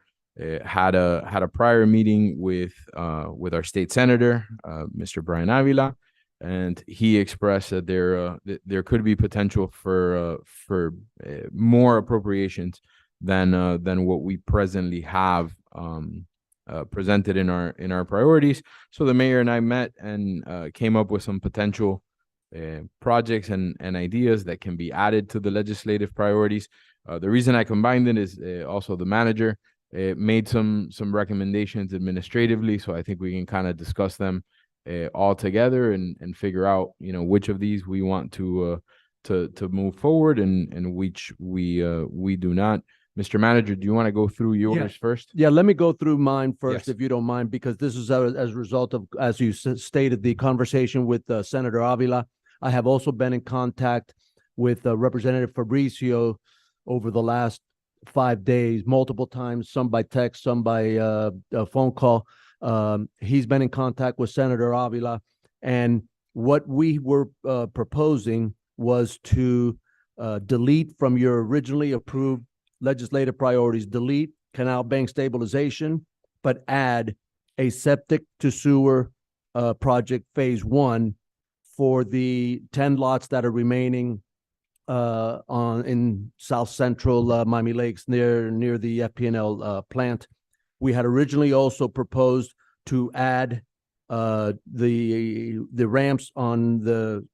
had a prior meeting with our state senator, Mr. Brian Avila, and he expressed that there could be potential for more appropriations than what we presently have presented in our priorities. So the mayor and I met and came up with some potential projects and ideas that can be added to the legislative priorities. The reason I combined it is also the manager made some recommendations administratively, so I think we can kind of discuss them all together and figure out, you know, which of these we want to move forward and which we do not. Mr. Manager, do you want to go through yours first? Yeah, let me go through mine first, Yes. if you don't mind, because this is as a result of, as you stated, the conversation with Senator Avila. I have also been in contact with Representative Fabricio over the last 5 days, multiple times, some by text, some by a phone call. He's been in contact with Senator Avila, and what we were proposing was to delete from your originally approved legislative priorities, delete canal bank stabilization, but add a septic to sewer project phase 1 for the 10 lots that are remaining in South Central Miami Lakes near the FPNL plant. We had originally also proposed to add the ramps on the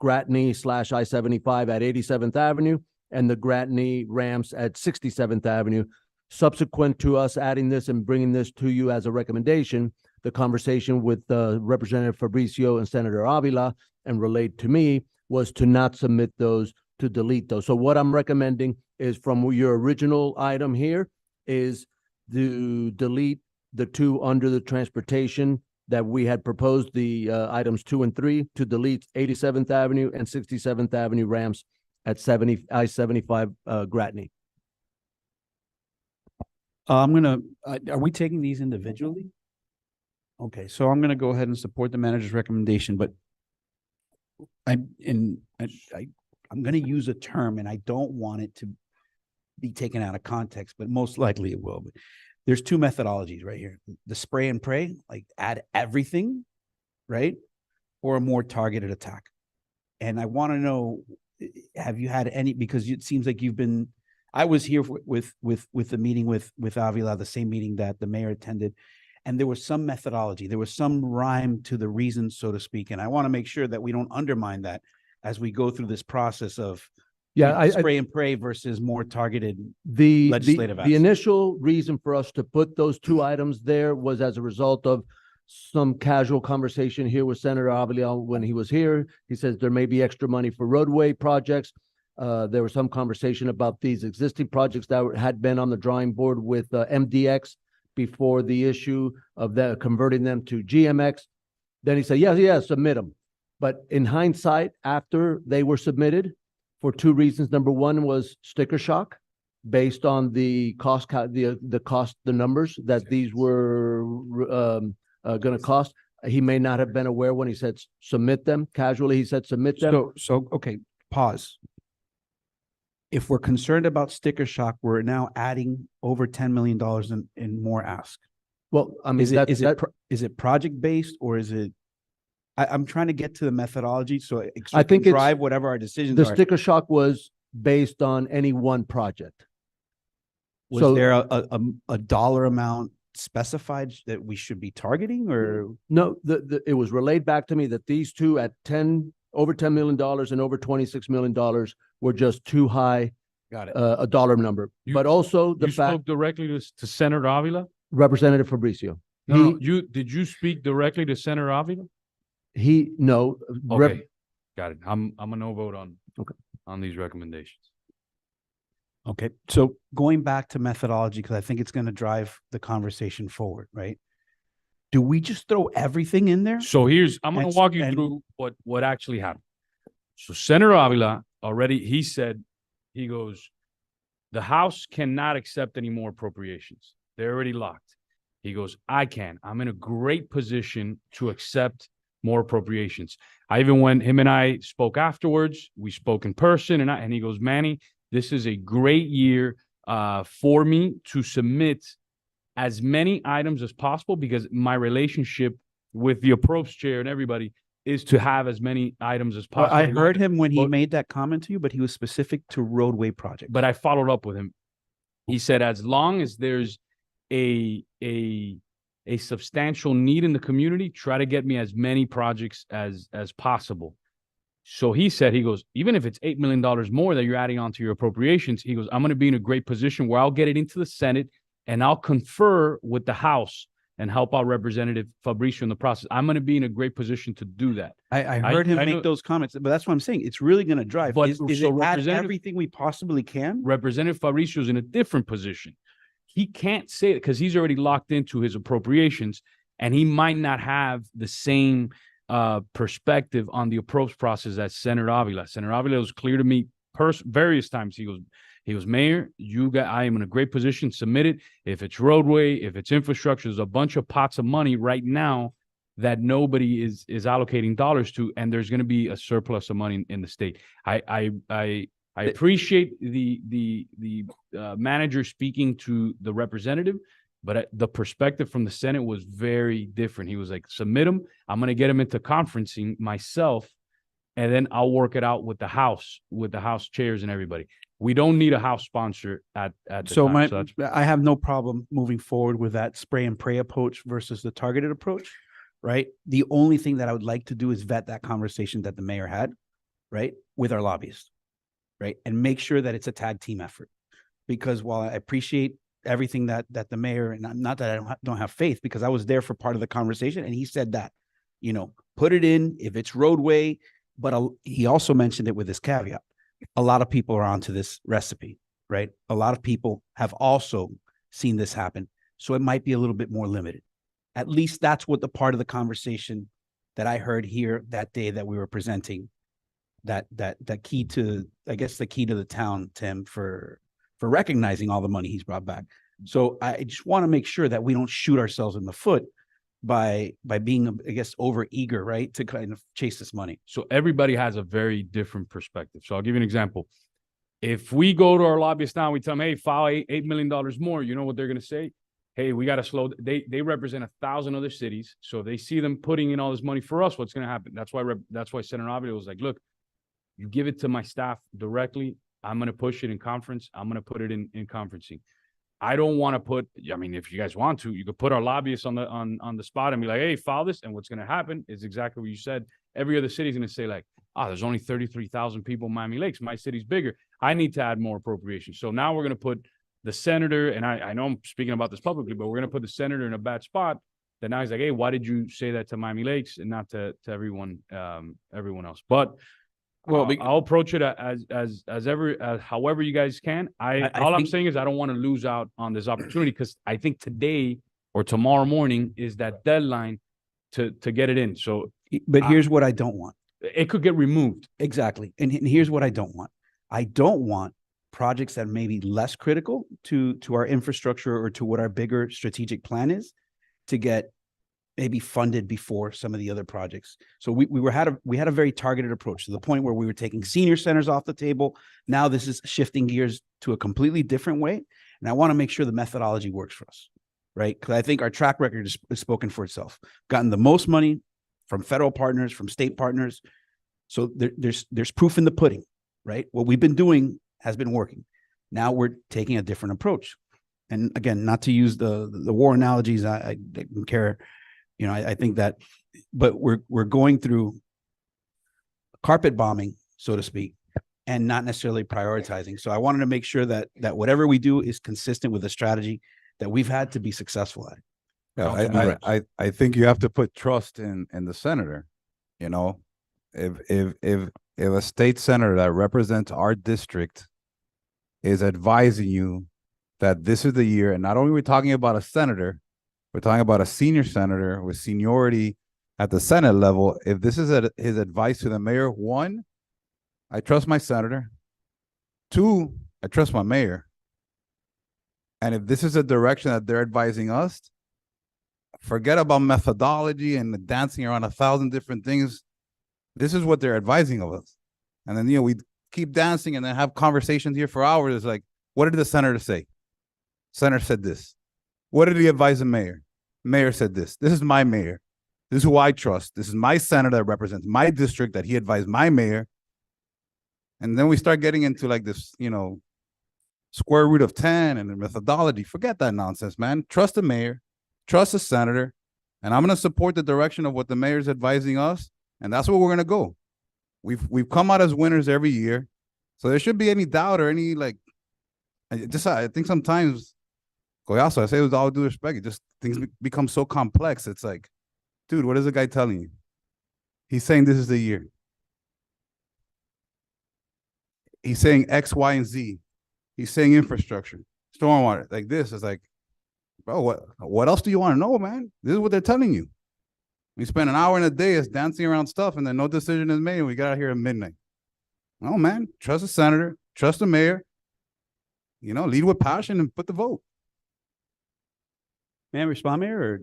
Gratney / I-75 at 87th Avenue and the Gratney ramps at 67th Avenue. Subsequent to us adding this and bringing this to you as a recommendation, the conversation with Representative Fabricio and Senator Avila and relayed to me was to not submit those, to delete those. So what I'm recommending is from your original item here is to delete the 2 under the transportation that we had proposed, the items 2 and 3, to delete 87th Avenue and 67th Avenue ramps at I-75 Gratney. Are we taking these individually? Okay, so I'm gonna go ahead and support the manager's recommendation, but I'm gonna use a term and I don't want it to be taken out of context, but most likely it will. But there's two methodologies right here. The spray and pray, like add everything, right? Or a more targeted attack. And I want to know, have you had any, because it seems like I was here with the meeting with Avila, the same meeting that the mayor attended, and there was some methodology, there was some rhyme to the reason, so to speak. And I want to make sure that we don't undermine that as we go through this process of spray and pray versus more targeted legislative The action. initial reason for us to put those two items there was as a result of some casual conversation here with Senator Avila when he was here. He says there may be extra money for roadway projects. There was some conversation about these existing projects that had been on the drawing board with MDX before the issue of converting them to GMX. Then he said, yeah, submit them. But in hindsight, after they were submitted, for two reasons. Number one was sticker shock based on the cost, the numbers that these were going to cost. He may not have been aware when he said submit them. Casually, he said submit them. So okay, pause. If we're concerned about sticker shock, we're now adding over $10 million in more ask. Well, I mean, is it project based or is it? I'm trying to get to the methodology, so I think can drive whatever our decisions the are. sticker shock was based on any one project. Was there a dollar amount specified that we should be targeting, or no? It was relayed back to me that these two at over $10 million and over $26 million were just too high. Got it. A dollar number, but also the You fact spoke directly to Senator Avila? Representative Fabricio. No, did you speak directly to Senator Avila? No. Okay, got it. I'm a no vote on these recommendations. Okay, so going back to methodology, because I think it's going to drive the conversation forward, right? Do we just throw everything in there? So I'm going to walk you through what actually happened. So Senator Avila he said, he goes, the House cannot accept any more appropriations. They're already locked. He goes, I can. I'm in a great position to accept more appropriations. Him and I spoke afterwards. We spoke in person, and he goes, Manny, this is a great year for me to submit as many items as possible because my relationship with the approach chair and everybody is to have as many items as possible. I heard him when he made that comment to you, but he was specific to roadway projects. But I followed up with him. He said, as long as there's a substantial need in the community, try to get me as many projects as possible. So he goes, even if it's $8 million more that you're adding onto your appropriations, he goes, I'm going to be in a great position where I'll get it into the Senate and I'll confer with the House and help out Representative Fabricio in the process. I'm going to be in a great position to do that. I heard him make those comments, but that's what I'm saying. It's really going to drive. But is so it add everything we possibly can? Representative Fabricio is in a different position. He can't say it because he's already locked into his appropriations and he might not have the same perspective on the approach process as Senator Avila. Senator Avila was clear to me various times. He goes, Mayor, I am in a great position. Submit it. If it's roadway, if it's infrastructure, there's a bunch of pots of money right now that nobody is allocating dollars to, and there's going to be a surplus of money in the state. I appreciate the manager speaking to the representative, but the perspective from the Senate was very different. He was like, submit them. I'm going to get them into conferencing myself, and then I'll work it out with the House chairs and everybody. We don't need a House sponsor at the time. I have no problem moving forward with that spray and pray approach versus the targeted approach, right? The only thing that I would like to do is vet that conversation that the mayor had, right, with our lobbyists, right, and make sure that it's a tag team effort. Because while I appreciate everything that the mayor, and not that I don't have faith, because I was there for part of the conversation, and he said that, put it in if it's roadway, but he also mentioned it with this caveat. A lot of people are onto this recipe, right? A lot of people have also seen this happen. So it might be a little bit more limited. At least that's what the part of the conversation that I heard here that day that we were presenting, that key to, I guess, the key to the town, Tim, for recognizing all the money he's brought back. So I just want to make sure that we don't shoot ourselves in the foot by being, I guess, over eager, right, to kind of chase this money. So everybody has a very different perspective. So I'll give you an example. If we go to our lobbyists now, we tell them, hey, file $8 million more, you know what they're going to say? Hey, we got to slow. They represent 1,000 other cities. So they see them putting in all this money for us. What's going to happen? That's why Senator Avila was like, look, you give it to my staff directly. I'm going to push it in conference. I'm going to put it in conferencing. I don't want to put, I mean, if you guys want to, you could put our lobbyists on the spot and be like, hey, file this. And what's going to happen is exactly what you said. Every other city is going to say like, there's only 33,000 people in Miami Lakes. My city's bigger. I need to add more appropriations. So now we're going to put the senator, and I know I'm speaking about this publicly, but we're going to put the senator in a bad spot. That now he's like, hey, why did you say that to Miami Lakes and not to everyone else? But I'll approach it however you guys can. All I'm saying is I don't want to lose out on this opportunity, because I think today or tomorrow morning is that deadline to get it in. So, but here's what I don't want. It could get removed. Exactly. And here's what I don't want. I don't want projects that may be less critical to our infrastructure or to what our bigger strategic plan is to get maybe funded before some of the other projects. So we had a very targeted approach, to the point where we were taking senior centers off the table. Now this is shifting gears to a completely different way. And I want to make sure the methodology works for us, right? Because I think our track record is spoken for itself. Gotten the most money from federal partners, from state partners. So there's proof in the pudding, right? What we've been doing has been working. Now we're taking a different approach. And again, not to use the war analogies, I don't care. You know, I think that, but we're going through carpet bombing, so to speak, and not necessarily prioritizing. So I wanted to make sure that whatever we do is consistent with the strategy that we've had to be successful at. Yeah, I think you have to put trust in the senator. You know, if a state senator that represents our district is advising you that this is the year, and not only are we talking about a senator, we're talking about a senior senator with seniority at the Senate level. If this is his advice to the mayor, one, I trust my senator. Two, I trust my mayor. And if this is a direction that they're advising us, forget about methodology and the dancing around 1,000 different things. This is what they're advising of us. And then, we keep dancing and then have conversations here for hours. It's like, what did the senator say? Senator said this. What did he advise the mayor? Mayor said this. This is my mayor. This is who I trust. This is my senator that represents my district that he advised my mayor. And then we start getting into like this, square root of 10 and the methodology. Forget that nonsense, man. Trust the mayor, trust the senator, and I'm going to support the direction of what the mayor's advising us. And that's where we're going to go. We've come out as winners every year. So there shouldn't be any doubt or any I think sometimes, Collazo, I say with all due respect, things become so complex. It's like, dude, what is the guy telling you? He's saying this is the year. He's saying X, Y, and Z. He's saying infrastructure, stormwater, like this. It's like, bro, what else do you want to know, man? This is what they're telling you. We spend an hour in a day is dancing around stuff, and then no decision is made, and we got out here at midnight. No, man, trust the senator, trust the mayor, lead with passion and put the vote. May I respond, Mayor,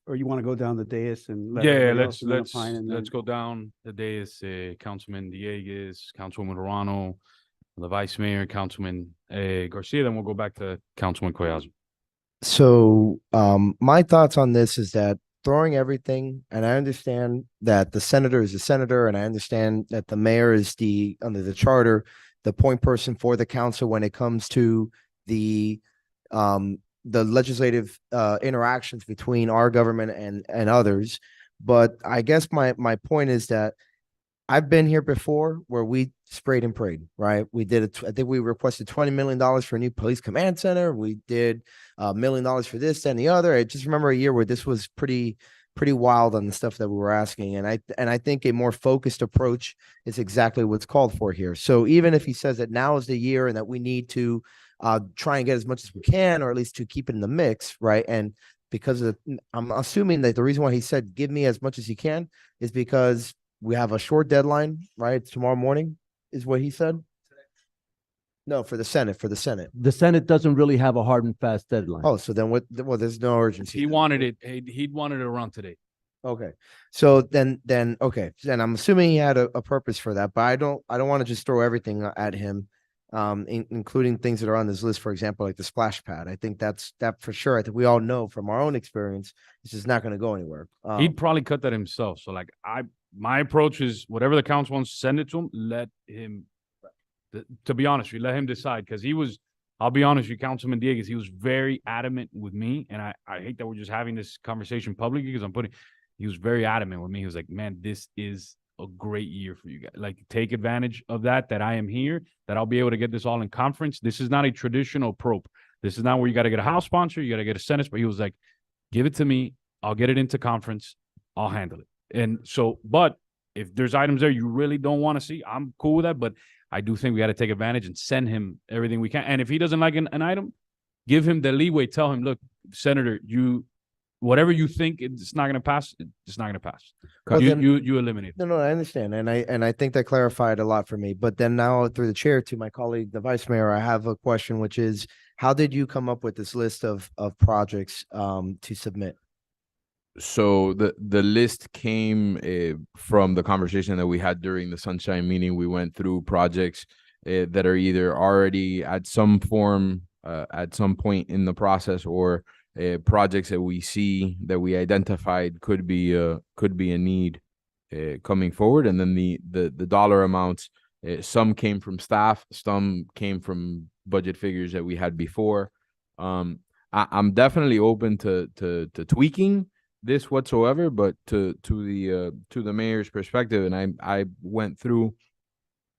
or you want to go down the dais and let Yeah, everybody let's else opine and let's then- go down the dais. Councilman Dieguez, Councilwoman Morano, the Vice Mayor, Councilman Garcia. Then we'll go back to Councilman Collazo. So my thoughts on this is that throwing everything, and I understand that the senator is a senator, and I understand that the mayor is under the charter, the point person for the council when it comes to the legislative interactions between our government and others. But I guess my point is that I've been here before where we sprayed and prayed, right? We did I think we requested $20 million for a new police command center. We did $1 million for this and the other. I just remember a year where this was pretty wild on the stuff that we were asking. And I think a more focused approach is exactly what's called for here. So even if he says that now is the year and that we need to try and get as much as we can, or at least to keep it in the mix, right? And I'm assuming that the reason why he said, give me as much as you can is because we have a short deadline, right? It's tomorrow morning is what he said. No, for the Senate, for the Senate. The Senate doesn't really have a hard and fast deadline. Oh, so then what, well, there's no urgency. He then. wanted it, he'd wanted it around today. Okay, so then, okay, then I'm assuming he had a purpose for that, but I don't want to just throw everything at him, including things that are on this list, for example, like the splash pad. I think that for sure. I think we all know from our own experience, this is not going to go anywhere. He'd probably cut that himself. So like my approach is whatever the council wants to send it to him, let him, to be honest, we let him decide. Cause I'll be honest with you, Councilman Dieguez, he was very adamant with me. And I hate that we're just having this conversation publicly because he was very adamant with me. He was like, man, this is a great year for you guys. Like, take advantage of that I am here, that I'll be able to get this all in conference. This is not a traditional probe. This is not where you got to get a House sponsor, you got to get a Senate, but he was like, give it to me. I'll get it into conference. I'll handle it. And so, but if there's items there you really don't want to see, I'm cool with that. But I do think we got to take advantage and send him everything we can. And if he doesn't like an item, give him the leeway. Tell him, look, Senator, whatever you think it's not going to pass, it's not going to pass. Well, You eliminate. No, I understand. And I think that clarified a lot for me. But then now through the chair to my colleague, the vice mayor, I have a question, which is, how did you come up with this list of projects to submit? So the list came from the conversation that we had during the Sunshine meeting. We went through projects that are either already at some form, at some point in the process, or projects that we see that we identified could be a need coming forward. And then the dollar amounts, some came from staff, some came from budget figures that we had before. I'm definitely open to tweaking this whatsoever, but to the mayor's perspective, and I went through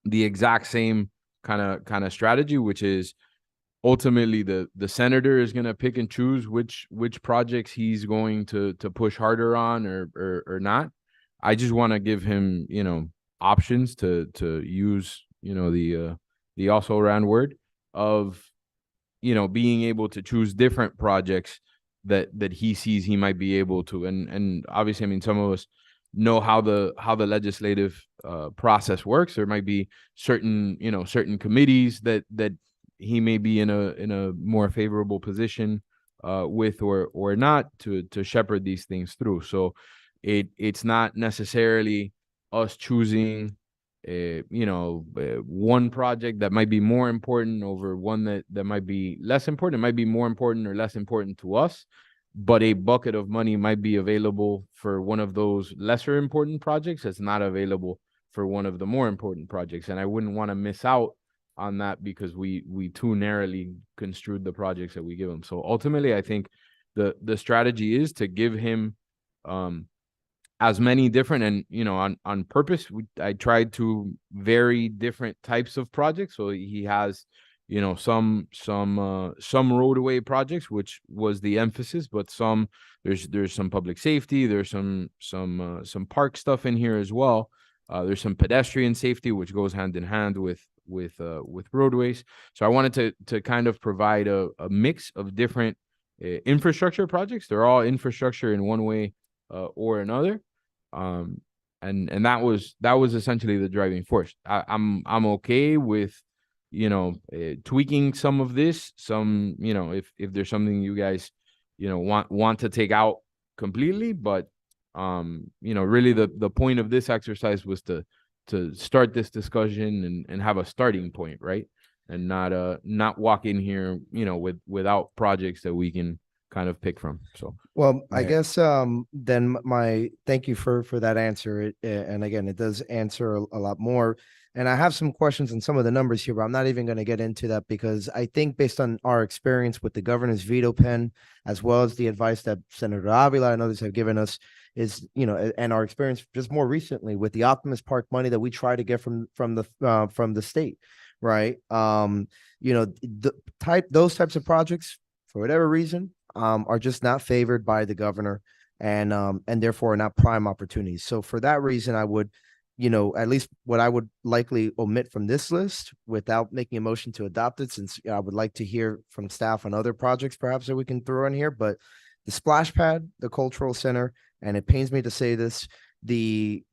the exact same kind of strategy, which is ultimately the senator is going to pick and choose which projects he's going to push harder on or not. I just want to give him, options to use, the also ran word of, being able to choose different projects that he sees he might be able to. And obviously, I mean, some of us know how the legislative process works. There might be certain committees that he may be in a more favorable position with or not to shepherd these things through. So it's not necessarily us choosing one project that might be more important over one that might be less important. It might be more important or less important to us, but a bucket of money might be available for one of those lesser important projects that's not available for one of the more important projects. And I wouldn't want to miss out on that because we too narrowly construed the projects that we give him. So ultimately, I think the strategy is to give him as many different, and on purpose, I tried to vary different types of projects. So he has some roadway projects, which was the emphasis, but there's some public safety, there's some park stuff in here as well. There's some pedestrian safety, which goes hand in hand with roadways. So I wanted to kind of provide a mix of different infrastructure projects. They're all infrastructure in one way or another. And that was essentially the driving force. I'm okay with tweaking some of this, if there's something you guys want to take out completely, but really the point of this exercise was to start this discussion and have a starting point, right? And not walk in here without projects that we can kind of pick from. So well, I guess then thank you for that answer. And again, it does answer a lot more. And I have some questions on some of the numbers here, but I'm not even going to get into that because I think based on our experience with the governor's veto pen, as well as the advice that Senator Avila and others have given us, is and our experience just more recently with the Optimus Park money that we try to get from the state, right? Those types of projects, for whatever reason, are just not favored by the governor and therefore not prime opportunities. So for that reason, I would, at least what I would likely omit from this list without making a motion to adopt it, since I would like to hear from staff on other projects perhaps that we can throw in here. But the splash pad, the cultural center, and it pains me to say this, the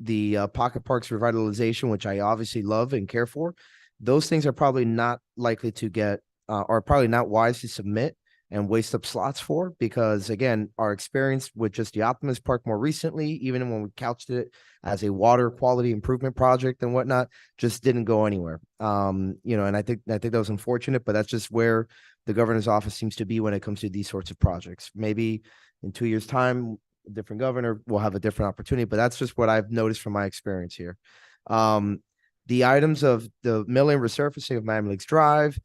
pocket parks revitalization, which I obviously love and care for, those things are probably not likely to get, are probably not wise to submit and waste up slots for, because again, our experience with just the Optimus Park more recently, even when we couched it as a water quality improvement project and whatnot, just didn't go anywhere. You know, and I think that was unfortunate, but that's just where the governor's office seems to be when it comes to these sorts of projects. Maybe in 2 years' time, a different governor will have a different opportunity, but that's just what I've noticed from my experience here. The items of the milling resurfacing of Miami Lakes Drive,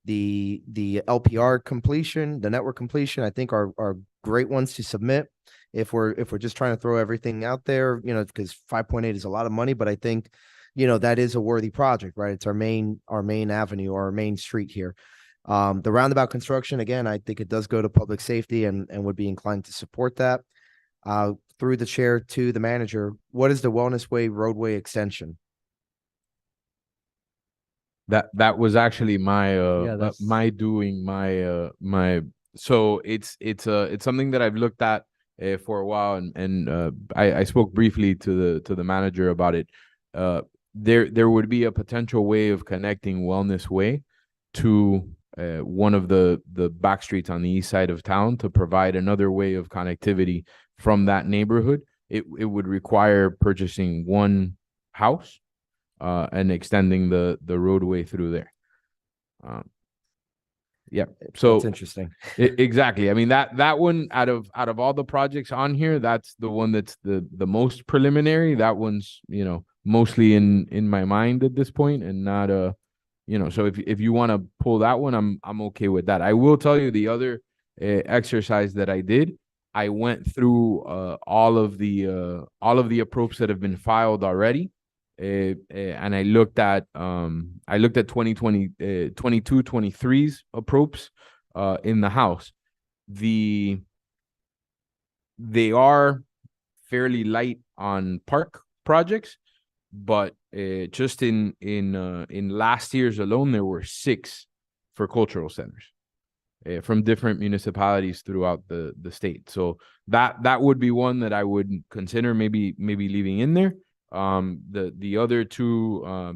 the LPR completion, the network completion, I think are great ones to submit if we're just trying to throw everything out there, you know, because 5.8 is a lot of money, but I think, you know, that is a worthy project, right? It's our main avenue or our main street here. The roundabout construction, again, I think it does go to public safety and would be inclined to support that. Through the chair to the manager, what is the Wellness Way roadway extension? That was actually my that's- my doing, my so it's something that I've looked at for a while, and I spoke briefly to the manager about it. There would be a potential way of connecting Wellness Way to one of the back streets on the east side of town to provide another way of connectivity from that neighborhood. It would require purchasing one house and extending the roadway through there. Yeah, so It's interesting. Exactly. I mean, that one out of all the projects on here, that's the one that's the most preliminary. That one's, you know, mostly in my mind at this point, and not you know, so if you want to pull that one, I'm okay with that. I will tell you the other exercise that I did. I went through all of the approps that have been filed already. And I looked at 2020 22-23's approps in the House. They are fairly light on park projects, but just in last year's alone, there were 6 for cultural centers from different municipalities throughout the state. So that would be one that I would consider maybe leaving in there. The other 2,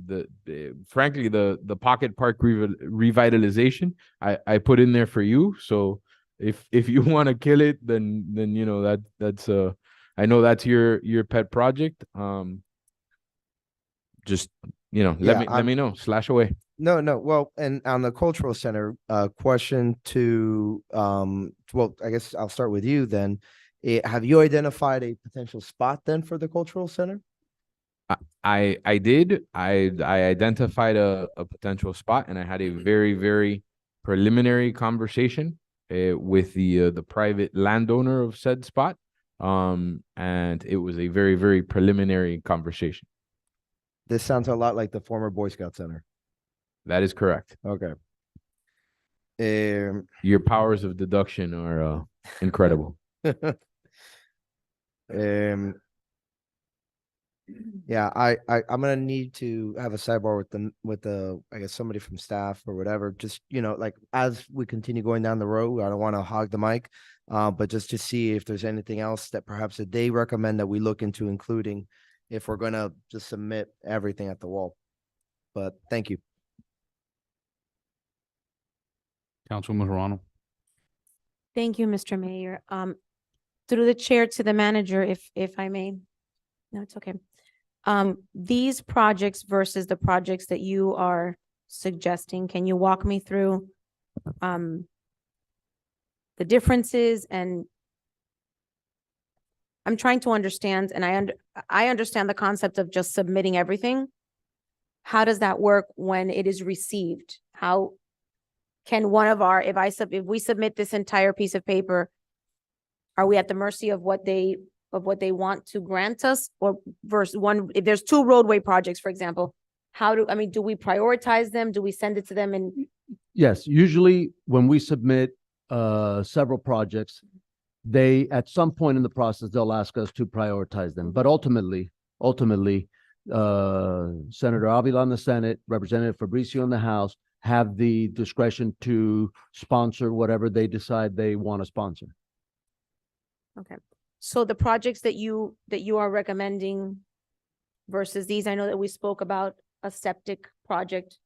frankly, the pocket park revitalization, I put in there for you. So if you want to kill it, then you know that's I know that's your pet project. Just, you know, let me know, slash away. No. Well, and on the cultural center, question to, well, I guess I'll start with you then. Have you identified a potential spot then for the cultural center? I did. I identified a potential spot, and I had a very, very preliminary conversation with the private landowner of said spot. And it was a very, very preliminary conversation. This sounds a lot like the former Boy Scout Center. That is correct. Okay. Your powers of deduction are incredible. Yeah, I'm gonna need to have a sidebar with the I guess somebody from staff or whatever. Just, you know, like as we continue going down the road, I don't want to hog the mic, but just to see if there's anything else that perhaps that they recommend that we look into including if we're gonna just submit everything at the wall. But thank you. Councilwoman Serrano. Thank you, Mr. Mayor. Through the chair to the manager, if I may. No, it's okay. These projects versus the projects that you are suggesting, can you walk me through the differences? And I'm trying to understand, and I understand the concept of just submitting everything. How does that work when it is received? How can one of our, if we submit this entire piece of paper, are we at the mercy of what they want to grant us? Or versus one, if there's 2 roadway projects, for example, do we prioritize them? Do we send it to them? And Yes, usually when we submit several projects, they, at some point in the process, they'll ask us to prioritize them. But ultimately, Senator Avila in the Senate, Representative Fabricio in the House have the discretion to sponsor whatever they decide they want to sponsor. okay. So the projects that you are recommending versus these, I know that we spoke about a septic project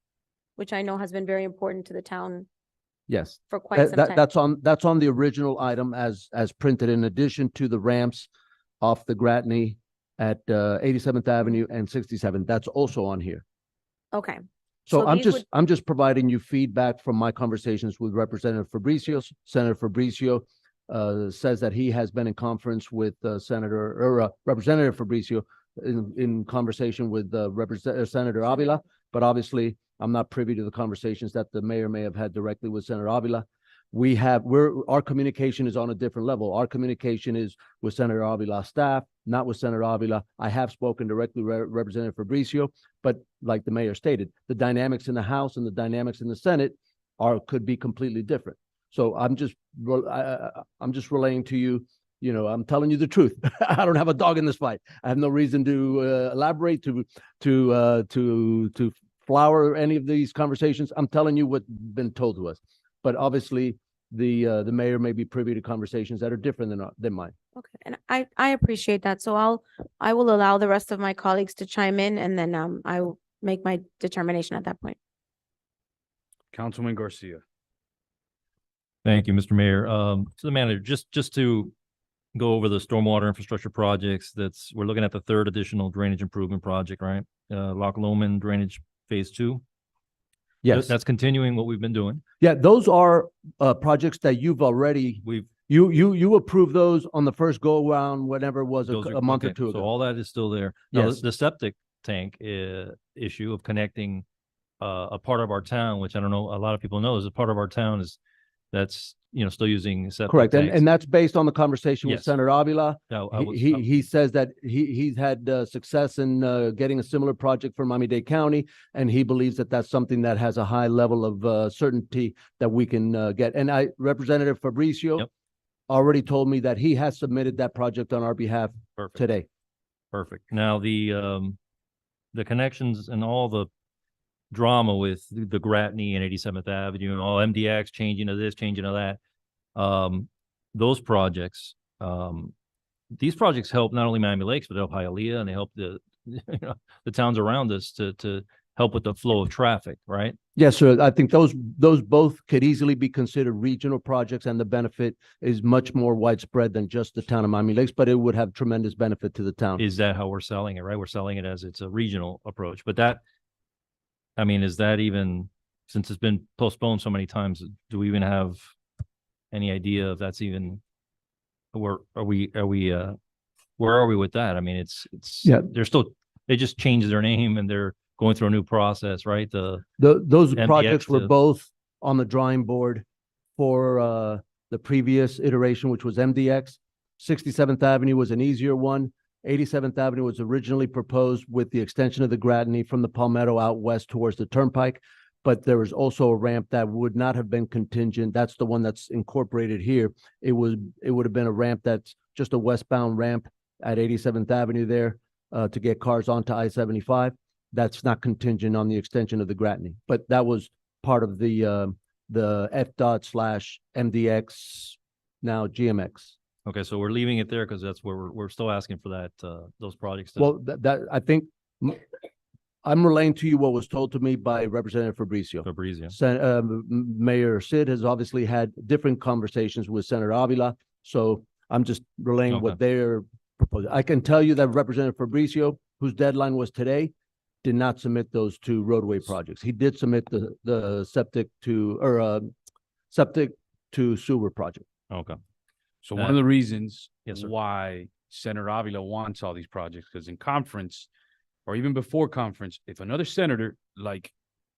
which I know has been very important to the town Yes. for quite some time. That's on the original item as printed, in addition to the ramps off the Gratney at 87th Avenue and 67th. That's also on here. Okay. So I'm these would- I'm just providing you feedback from my conversations with Representative Fabricio. Senator Fabricio says that he has been in conference with Representative Fabricio in conversation with Senator Avila, but obviously I'm not privy to the conversations that the mayor may have had directly with Senator Avila. Our communication is on a different level. Our communication is with Senator Avila's staff, not with Senator Avila. I have spoken directly with Representative Fabricio, but like the mayor stated, the dynamics in the House and the dynamics in the Senate could be completely different. So I'm just relaying to you, I'm telling you the truth. I don't have a dog in this fight. I have no reason to elaborate, to flower any of these conversations. I'm telling you what's been told to us. But obviously, the mayor may be privy to conversations that are different than mine. Okay, and I appreciate that. So I will allow the rest of my colleagues to chime in, and then I will make my determination at that point. Councilman Garcia. Thank you, Mr. Mayor. To the manager, just to go over the stormwater infrastructure projects, we're looking at the third additional drainage improvement project, right? Loch Lomond Drainage Phase 2. Yes. That's continuing what we've been doing. Yeah, those are projects that you've already you approved those on the first go around, whenever it was a month or two ago. So all that is still there. Now, Yes. the septic tank issue of connecting a part of our town, which I don't know, a lot of people know, is a part of our town that's still using septic Correct, tanks. and that's based on the conversation with Yes. Senator Avila. Now, He says that he's had success in getting a similar project for Miami-Dade County, and he believes that that's something that has a high level of certainty that we can get. And Representative Fabricio already told me that he has submitted that project on our behalf today. Perfect. Now, the connections and all the drama with the Gratney and 87th Avenue and all MDX changing to this, changing to that. Those projects, these projects help not only Miami Lakes, but they help Hialeah, and they help the towns around us to help with the flow of traffic, right? Yes, sir. I think those both could easily be considered regional projects, and the benefit is much more widespread than just the town of Miami Lakes, but it would have tremendous benefit to the town. Is that how we're selling it, right? We're selling it as it's a regional approach, but is that even, since it's been postponed so many times, do we even have any idea if that's even, where are we with that? I mean, they just changed their name and they're going through a new process, right? Those MDX projects were to- both on the drawing board for the previous iteration, which was MDX. 67th Avenue was an easier one. 87th Avenue was originally proposed with the extension of the Gratney from the Palmetto out west towards the Turnpike, but there was also a ramp that would not have been contingent. That's the one that's incorporated here. It would have been a ramp that's just a westbound ramp at 87th Avenue there to get cars onto I-75. That's not contingent on the extension of the Gratney, but that was part of the FDOT/MDX, now GMX. Okay, so we're leaving it there because that's where we're still asking for that, those projects. Well, I think I'm relaying to you what was told to me by Representative Fabricio. Mayor Sid has obviously had different conversations with Senator Avila, so I'm just relaying what they're proposing. I can tell you that Representative Fabricio, whose deadline was today, did not submit those two roadway projects. He did submit the septic to sewer project. Okay. So one of the reasons Yes, sir. why Senator Avila wants all these projects, because in conference or even before conference, if another senator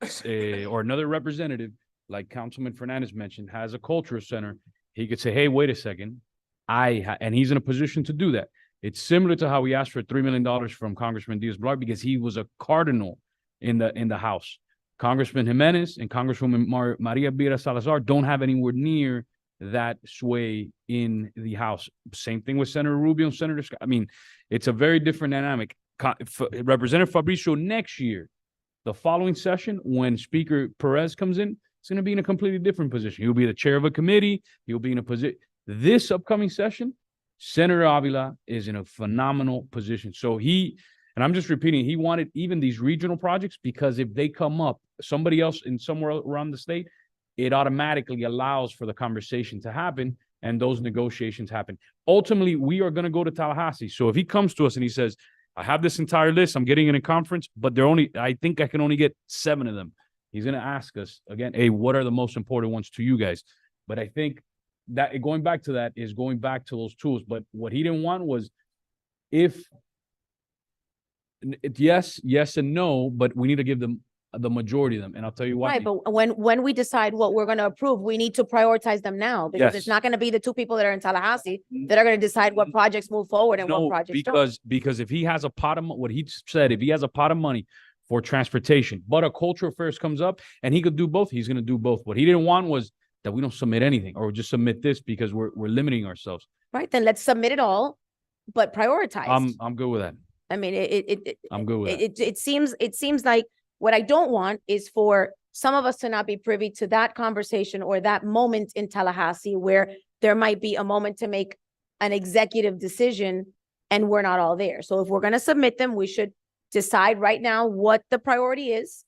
or another representative like Councilman Fernandez mentioned has a cultural center, he could say, hey, wait a second, and he's in a position to do that. It's similar to how we asked for $3 million from Congressman Diaz-Blanc because he was a cardinal in the House. Congressman Jimenez and Congresswoman Maria Bira Salazar don't have anywhere near that sway in the House. Same thing with Senator Rubio and Senator Scott. I mean, it's a very different dynamic. Representative Fabricio next year, the following session, when Speaker Perez comes in, it's going to be in a completely different position. He'll be the chair of a committee. He'll be in a position. This upcoming session, Senator Avila is in a phenomenal position. So and And I'm just repeating, he wanted even these regional projects because if they come up, somebody else in somewhere around the state, it automatically allows for the conversation to happen and those negotiations happen. Ultimately, we are going to go to Tallahassee. So if he comes to us and he says, I have this entire list, I'm getting in a conference, but I think I can only get 7 of them. He's going to ask us again, hey, what are the most important ones to you guys? But I think that going back to that is going back to those tools. But what he didn't want was yes and no, but we need to give them the majority of them. And I'll tell you why. Right, but when we decide what we're gonna approve, we need to prioritize them now, because it's Yes. not gonna be the 2 people that are in Tallahassee that are gonna decide what projects move forward and what No, projects don't. because if he has a pot of what he said, if he has a pot of money for transportation, but a cultural affairs comes up and he could do both, he's going to do both. What he didn't want was that we don't submit anything or just submit this because we're limiting ourselves. Right, then let's submit it all, but prioritize. I'm good with that. I mean, I'm good with that. it seems like what I don't want is for some of us to not be privy to that conversation or that moment in Tallahassee where there might be a moment to make an executive decision and we're not all there. So if we're going to submit them, we should decide right now what the priority is.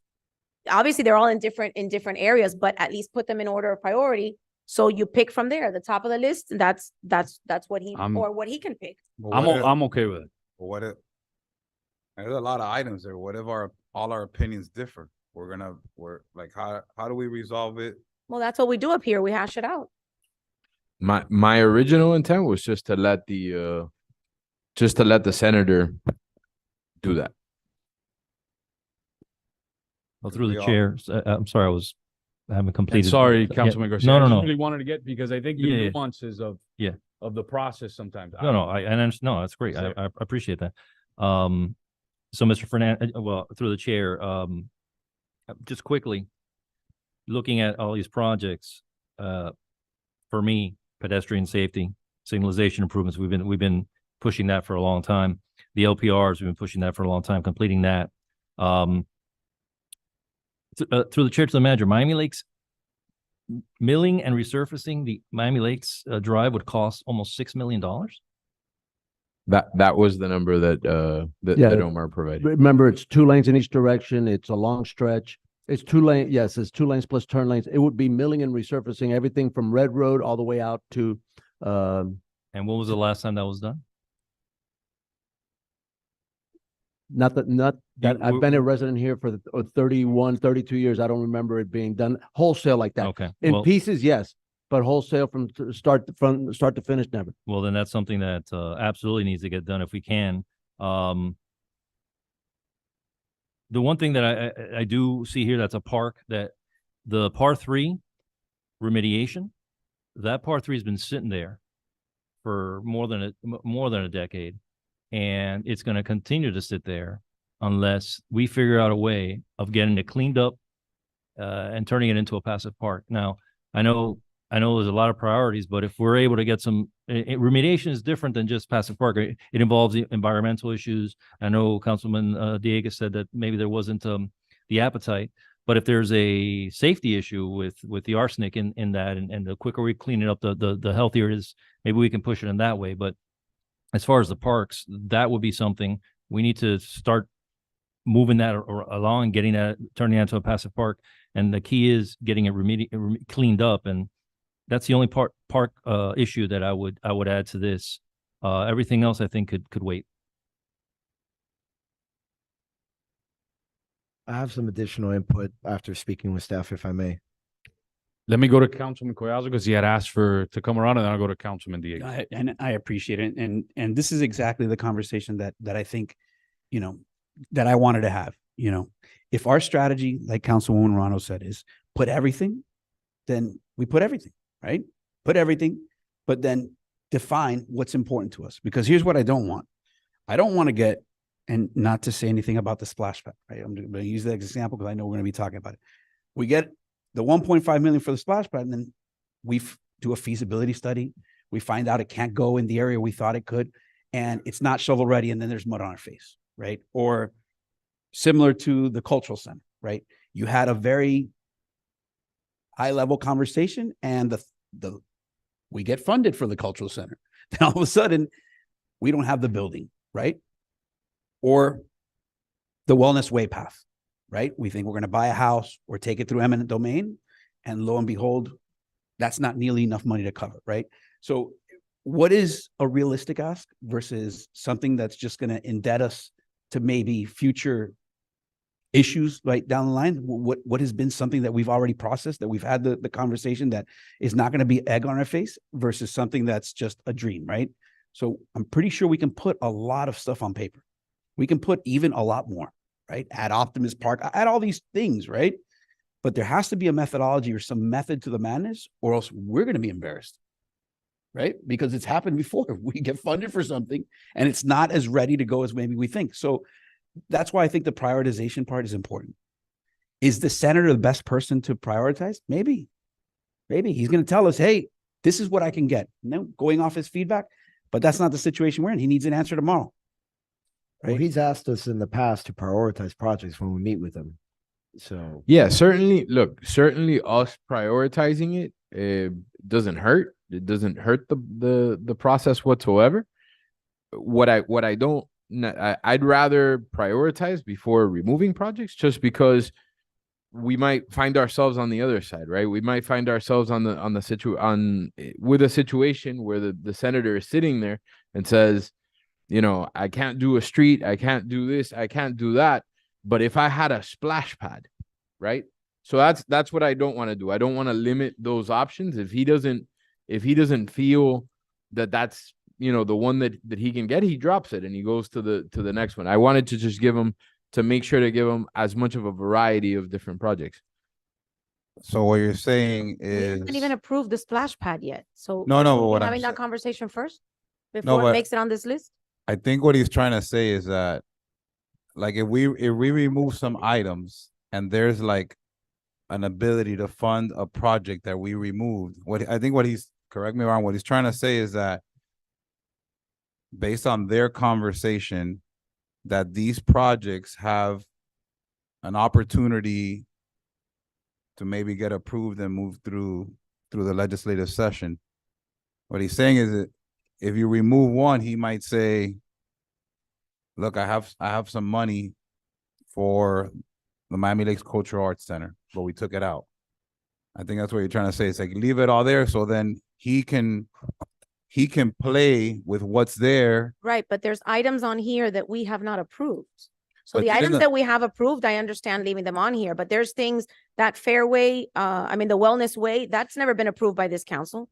Obviously, they're all in different areas, but at least put them in order of priority. So you pick from there, the top of the list. And that's what he what he can pick. I'm okay with it. But what if there's a lot of items there? What if all our opinions differ? We're like, how do we resolve it? Well, that's what we do up here. We hash it out. My original intent was just to let the senator do that. Well, through the We all- chair, I'm sorry, I haven't completed. Sorry, Yeah, Councilman Garcia. No, I no, just no. really wanted to get because I think the Yeah. nuances of the process sometimes. No, no, that's great. I appreciate that. So Mr. Fernandez, well, through the chair, just quickly, looking at all these projects, for me, pedestrian safety, signalization improvements, we've been pushing that for a long time. The LPRs, we've been pushing that for a long time, completing that. Through the chair to the manager, Miami Lakes milling and resurfacing the Miami Lakes Drive would cost almost $6 million. That was the number that Omar provided. Remember, it's 2 lanes in each direction. It's a long stretch. It's 2 lane. Yes, it's 2 lanes plus turn lanes. It would be milling and resurfacing everything from Red Road all the way out to, And when was the last time that was done? not that I've been a resident here for 31, 32 years. I don't remember it being done wholesale like that. Okay. In well- pieces, yes, but wholesale from start to finish, never. Well, then that's something that absolutely needs to get done if we can. The one thing that I do see here that's a park, that the par 3 remediation, that par 3 has been sitting there for more than a decade, and it's going to continue to sit there unless we figure out a way of getting it cleaned up and turning it into a passive park. Now, I know there's a lot of priorities, but if we're able to get some remediation is different than just passive park. It involves the environmental issues. I know Councilman Diego said that maybe there wasn't the appetite, but if there's a safety issue with the arsenic in that, and the quicker we clean it up, the healthier it is. Maybe we can push it in that way. But as far as the parks, that would be something we need to start moving that along, turning that into a passive park. And the key is getting it cleaned up, and that's the only park issue that I would add to this. Everything else I think could wait. I have some additional input after speaking with staff, if I may. Let me go to Councilman Collazo because he had asked to come around, and then I'll go to Councilman Diego. And I appreciate it. And this is exactly the conversation that I think, that I wanted to have. If our strategy, like Councilwoman Morano said, is put everything, then we put everything, right? Put everything, but then define what's important to us. Because here's what I don't want. I don't want to get, and not to say anything about the splash pad, right? I'm going to use that example because I know we're going to be talking about it. We get the 1.5 million for the splash pad, and then we do a feasibility study. We find out it can't go in the area we thought it could, and it's not shovel ready, and then there's mud on our face, right? Or similar to the cultural center, right? You had a very high level conversation, and we get funded for the cultural center. Then all of a sudden, we don't have the building, right? Or the Wellness Way path, right? We think we're going to buy a house or take it through eminent domain, and lo and behold, that's not nearly enough money to cover, right? So what is a realistic ask versus something that's just going to indebt us to maybe future issues right down the line? What has been something that we've already processed, that we've had the conversation, that is not going to be egg on our face versus something that's just a dream, right? So I'm pretty sure we can put a lot of stuff on paper. We can put even a lot more, right? At Optimus Park, at all these things, right? But there has to be a methodology or some method to the madness, or else we're going to be embarrassed, right? Because it's happened before. We get funded for something and it's not as ready to go as maybe we think. So that's why I think the prioritization part is important. Is the senator the best person to prioritize? Maybe. Maybe he's going to tell us, hey, this is what I can get. No, going off his feedback, but that's not the situation we're in. He needs an answer tomorrow. Well, he's asked us in the past to prioritize projects when we meet with him. So Yeah, certainly. Look, certainly us prioritizing it doesn't hurt. It doesn't hurt the process whatsoever. What I don't, I'd rather prioritize before removing projects, just because we might find ourselves on the other side, right? We might find ourselves with a situation where the senator is sitting there and says, you know, I can't do a street, I can't do this, I can't do that. But if I had a splash pad, right? So that's what I don't want to do. I don't want to limit those options. If he doesn't feel that that's, you know, the one that he can get, he drops it and he goes to the next one. I wanted to just make sure to give him as much of a variety of different projects. So what you're saying We is, haven't even approved the splash pad yet. So No, no, but we're what I'm having that sa- conversation first before it but- makes it on this list? I think what he's trying to say is that, like, if we remove some items and there's like an ability to fund a project that we removed, correct me if I'm wrong, what he's trying to say is that based on their conversation, that these projects have an opportunity to maybe get approved and move through the legislative session. What he's saying is that if you remove one, he might say, look, I have some money for the Miami Lakes Cultural Arts Center, but we took it out. I think that's what you're trying to say. It's like, leave it all there so then he can play with what's there. Right, but there's items on here that we have not approved. So But the didn't items the- that we have approved, I understand leaving them on here, but there's things that Fairway, the Wellness Way, that's never been approved by this council.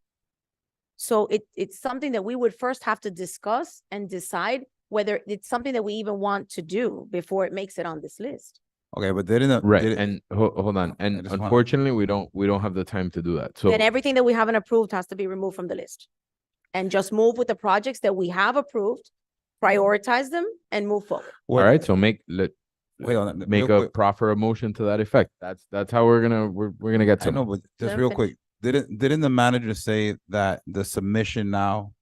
So it's something that we would first have to discuss and decide whether it's something that we even want to do before it makes it on this list. Okay, but didn't Right. did it- And hold on. And just wanna- unfortunately, we don't have the time to do that. So Then everything that we haven't approved has to be removed from the list. And just move with the projects that we have approved, prioritize them and move forward. all right. So make real a proffer a motion to that effect. That's how we're gonna get I to. know, but just Let him real finish. quick, didn't the manager say that the submission now,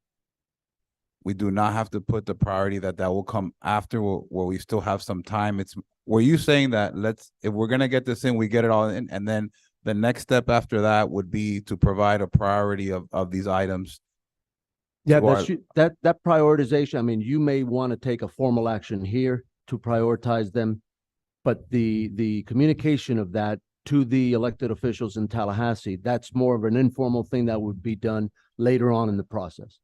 we do not have to put the priority that will come after where we still have some time? Were you saying that if we're gonna get this in, we get it all in, and then the next step after that would be to provide a priority of these items? Yeah, to our- that prioritization, I mean, you may want to take a formal action here to prioritize them, but the communication of that to the elected officials in Tallahassee, that's more of an informal thing that would be done later on in the process.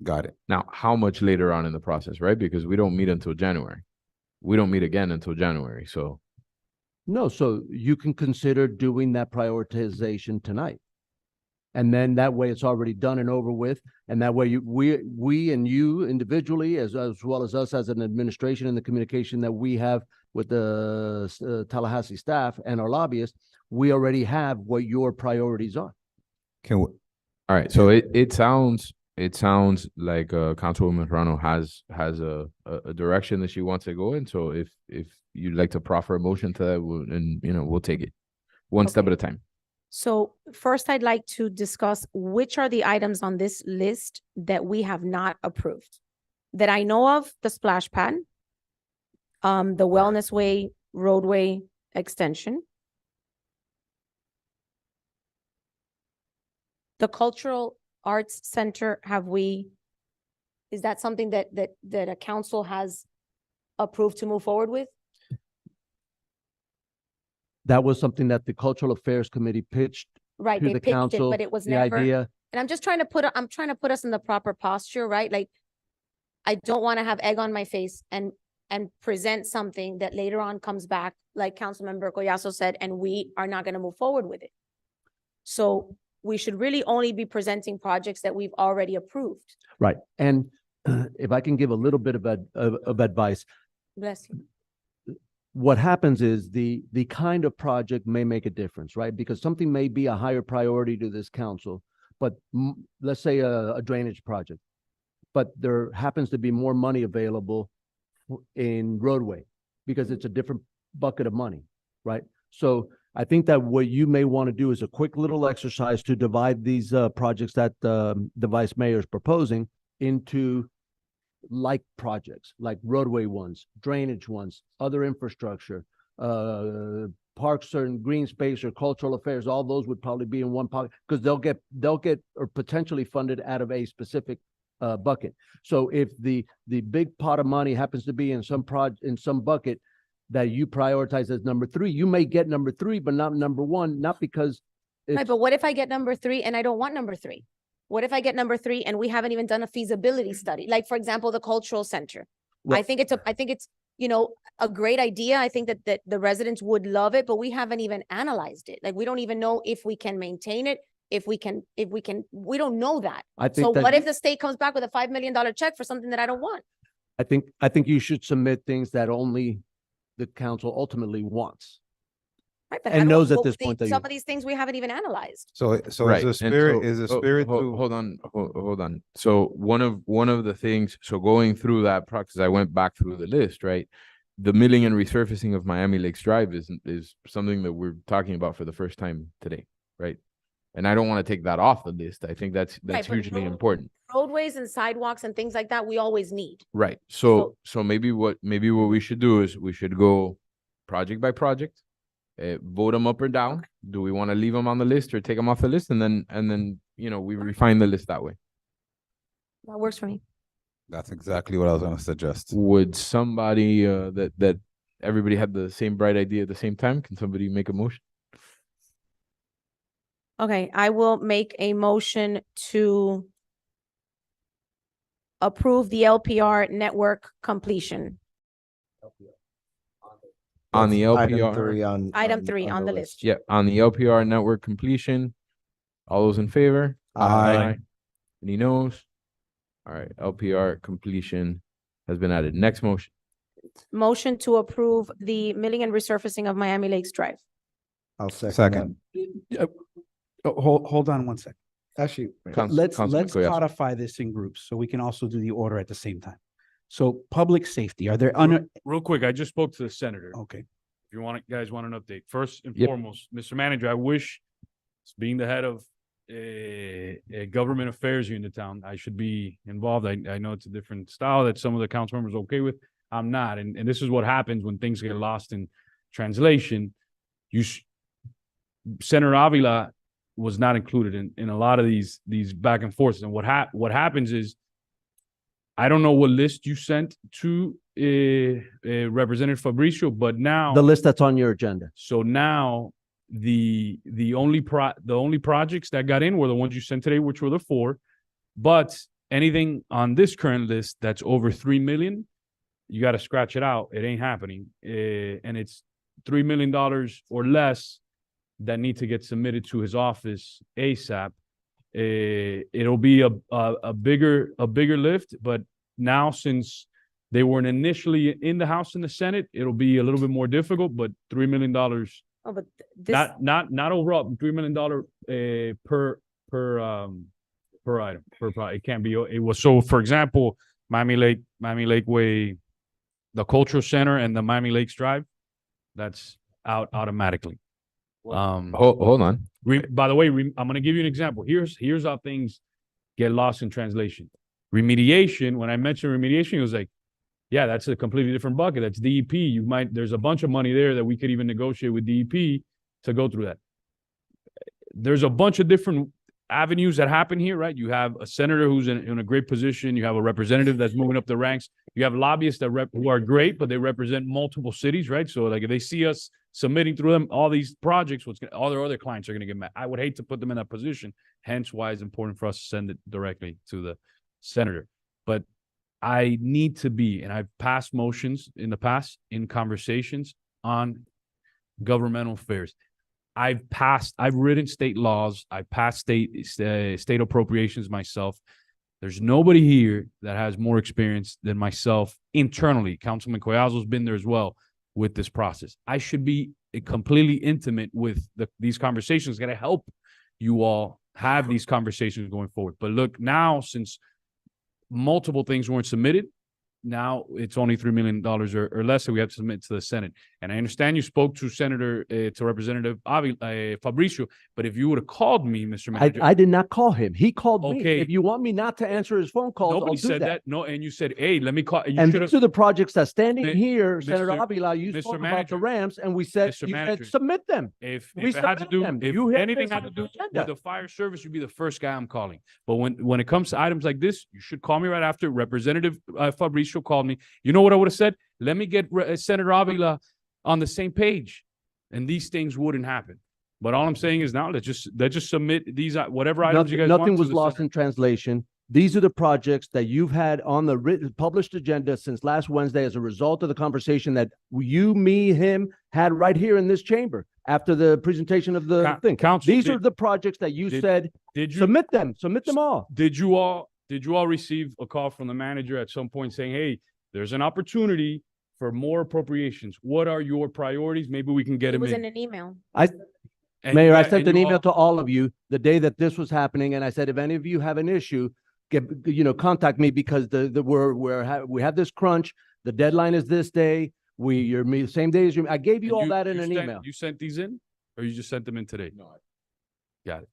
Got it. Now, how much later on in the process, right? Because we don't meet until January. We don't meet again until January. So No, so you can consider doing that prioritization tonight. And then that way it's already done and over with. And that way we and you individually, as well as us as an administration and the communication that we have with the Tallahassee staff and our lobbyists, we already have what your priorities are. Can we? all right. So it sounds like Councilwoman Serrano has a direction that she wants to go in. So if you'd like to proffer a motion to that, we'll take it one step at a time. So first, I'd like to discuss which are the items on this list that we have not approved. That I know of, the splash pad, the Wellness Way roadway extension, the Cultural Arts Center, is that something that a council has approved to move forward with? That was something that the Cultural Affairs Committee pitched Right, to they the pitched it, council, but it was the never. idea. And I'm just trying to I'm trying to put us in the proper posture, right? Like, I don't want to have egg on my face and present something that later on comes back, like Councilmember Collazo said, and we are not going to move forward with it. So we should really only be presenting projects that we've already approved. Right. And if I can give a little bit of advice, Bless you. what happens is the kind of project may make a difference, right? Because something may be a higher priority to this council, but let's say a drainage project, but there happens to be more money available in roadway because it's a different bucket of money, right? So I think that what you may want to do is a quick little exercise to divide these projects that the vice mayor is proposing into like projects, like roadway ones, drainage ones, other infrastructure, parks and green space or cultural affairs. All those would probably be in one pocket because they'll get or potentially funded out of a specific bucket. So if the big pot of money happens to be in some bucket that you prioritize as number 3, you may get number 3, but not number 1, not because it's, Right, but what if I get number 3 and I don't want number 3? What if I get number 3 and we haven't even done a feasibility study? Like, for example, the cultural center. Well- I think it's, you know, a great idea. I think that the residents would love it, but we haven't even analyzed it. Like, we don't even know if we can maintain it, we don't know that. I think So that- what if the state comes back with a $5 million check for something that I don't want? I think you should submit things that only the council ultimately wants. Right, but And how do- knows at well, this point that some you- of these things we haven't even analyzed. So Right, is the and spirit, so- is the oh, spirit ho- to, hold on. So one of the things, so going through that process, I went back through the list, right? The milling and resurfacing of Miami Lakes Drive is something that we're talking about for the first time today, right? And I don't want to take that off the list. I think that's Right, but hugely important. Roadways and sidewalks and things like that, we always need. Right. So maybe what we should do is we should go project by project, vote them up or down. Do we want to leave them on the list or take them off the list? And then, you know, we refine the list that way. That works for me. that's exactly what I was gonna suggest. Would somebody, that everybody had the same bright idea at the same time? Can somebody make a motion? Okay, I will make a motion to approve the LPR network completion. On the Item LPR. 3 on. Item 3 on the list. Yeah, on the LPR network completion. All those in favor? Aye. Any noes? All right, LPR completion has been added. Next motion. Motion to approve the milling and resurfacing of Miami Lakes Drive. I'll second. Second. Hold on one second. that. Actually, Let's Councilman Collazo. codify this in groups so we can also do the order at the same time. So public safety, are there Real quick, I just spoke to the senator. okay. If you guys want an update, first and Yep. foremost, Mr. Manager, I wish, being the head of government affairs here in the town, I should be involved. I know it's a different style that some of the council members are okay with. I'm not, and this is what happens when things get lost in translation. Senator Avila was not included in a lot of these back and forths, and what happens is, I don't know what list you sent to Representative Fabricio, but now The list that's on your agenda. so now the only projects that got in were the ones you sent today, which were the 4. But anything on this current list that's over 3 million, you got to scratch it out. It ain't happening. And it's $3 million or less that need to get submitted to his office ASAP. It'll be a bigger lift, but now since they weren't initially in the House and the Senate, it'll be a little bit more difficult, but $3 million, Oh, but this, not overall, $3 million per item, it can't be, it was, so for example, Miami Lakeway, the Cultural Center and the Miami Lakes Drive, that's out automatically. Hold on. By the way, I'm gonna give you an example. Here's how things get lost in translation. Remediation, when I mentioned remediation, it was like, yeah, that's a completely different bucket. That's DEP. There's a bunch of money there that we could even negotiate with DEP to go through that. There's a bunch of different avenues that happen here, right? You have a senator who's in a great position. You have a representative that's moving up the ranks. You have lobbyists who are great, but they represent multiple cities, right? So like if they see us submitting through them all these projects, all their other clients are going to get mad. I would hate to put them in that position. Hence why it's important for us to send it directly to the senator. But I need to be, and I've passed motions in the past in conversations on governmental affairs. I've written state laws. I've passed state appropriations myself. There's nobody here that has more experience than myself internally. Councilman Collazo's been there as well with this process. I should be completely intimate with these conversations. Got to help you all have these conversations going forward. But look, now since multiple things weren't submitted, now it's only $3 million or less that we have to submit to the Senate. And I understand you spoke to to Representative Fabricio, but if you would have called me, Mr. Manager. I did not call him. He called me. Okay. If you want me not to answer his phone calls, Nobody I'll do said that. No, and you said, hey, let me call. You And should've- these are the projects that standing Mi- here, Mr. Senator Avila, you Mr. spoke about Manager. the Rams, and we said, Mr. you said Manager. submit them. If We it had to submit do, them. if You had anything this had on to the do agenda. with the fire service, you'd be the first guy I'm calling. But when it comes to items like this, you should call me right after. Representative Fabricio called me. You know what I would have said? Let me get Senator Avila on the same page, and these things wouldn't happen. But all I'm saying is now let's just submit these whatever items you guys want. Nothing to was the lost Senate. in translation. These are the projects that you've had on the published agenda since last Wednesday as a result of the conversation that you, me, him had right here in this chamber after the presentation of the thing. Council, These are the projects that you said, Did you submit them all. Did you all receive a call from the manager at some point saying, hey, there's an opportunity for more appropriations? What are your priorities? Maybe we can get It them was in. in an email. Mayor, I sent an email to all of you the day that this was happening, and I said, if any of you have an issue, contact me because we have this crunch. The deadline is this day. Same day as you. I gave you all that in an email. You sent these in, or you just sent them in today? No. Got it.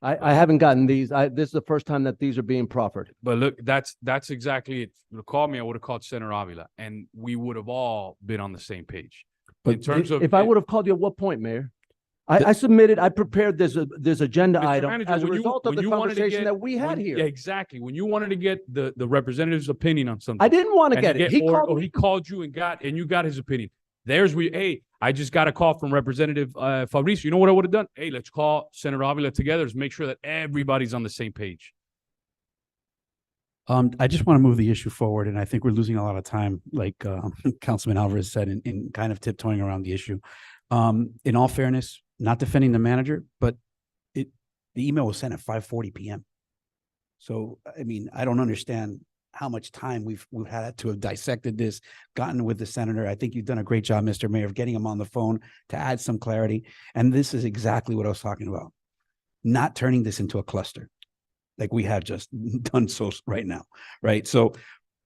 I haven't gotten these. This is the first time that these are being proffered. But look, that's exactly it. If you would've called me, I would have called Senator Avila, and we would have all been on the same page. But in terms of if I would have called you at what point, Mayor? I prepared this agenda Mr. item Manager, as a when you- result of when the you wanted to conversation get- that we had when- here. Yeah, exactly. When you wanted to get the representative's opinion on something. I didn't want to and get it. He called or me. he called you and you got his opinion. Hey, I just got a call from Representative Fabricio. You know what I would have done? Hey, let's call Senator Avila together to make sure that everybody's on the same page. I just want to move the issue forward, and I think we're losing a lot of time, like Councilman Alvarez said, in kind of tiptoeing around the issue. In all fairness, not defending the manager, but the email was sent at 5:40 p.m. So, I mean, I don't understand how much time we've had to have dissected this, gotten with the senator. I think you've done a great job, Mr. Mayor, of getting him on the phone to add some clarity. And this is exactly what I was talking about. Not turning this into a cluster like we have just done so right now, right? So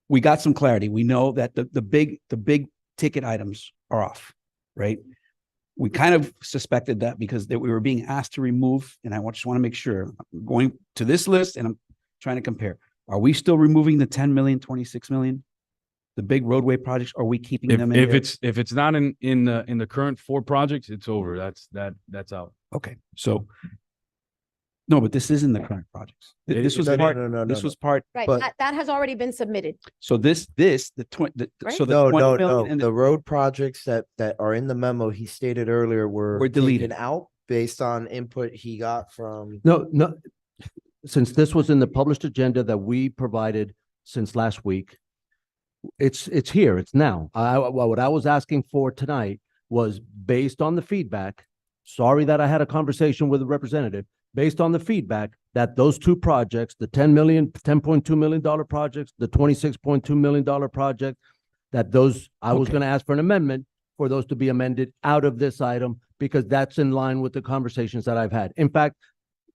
we got some clarity. We know that the big ticket items are off, right? We kind of suspected that because we were being asked to remove, and I just want to make sure, I'm going to this list and I'm trying to compare. Are we still removing the 10 million, 26 million? The big roadway projects, are we keeping them in there? If it's not in the current 4 projects, it's over. That's out. Okay, so no, but this isn't the current projects. This was part. This was part. Right, But- that has already been submitted. So the Right? so the No, 20 no, million no. and The road projects that are in the memo he stated earlier were deleted taken out based on input he got from. No. Since this was in the published agenda that we provided since last week, it's here, it's now. What I was asking for tonight was based on the feedback. Sorry that I had a conversation with a representative, based on the feedback that those 2 projects, the $10.2 million projects, the $26.2 million project, that those, I was Okay. going to ask for an amendment for those to be amended out of this item because that's in line with the conversations that I've had. In fact,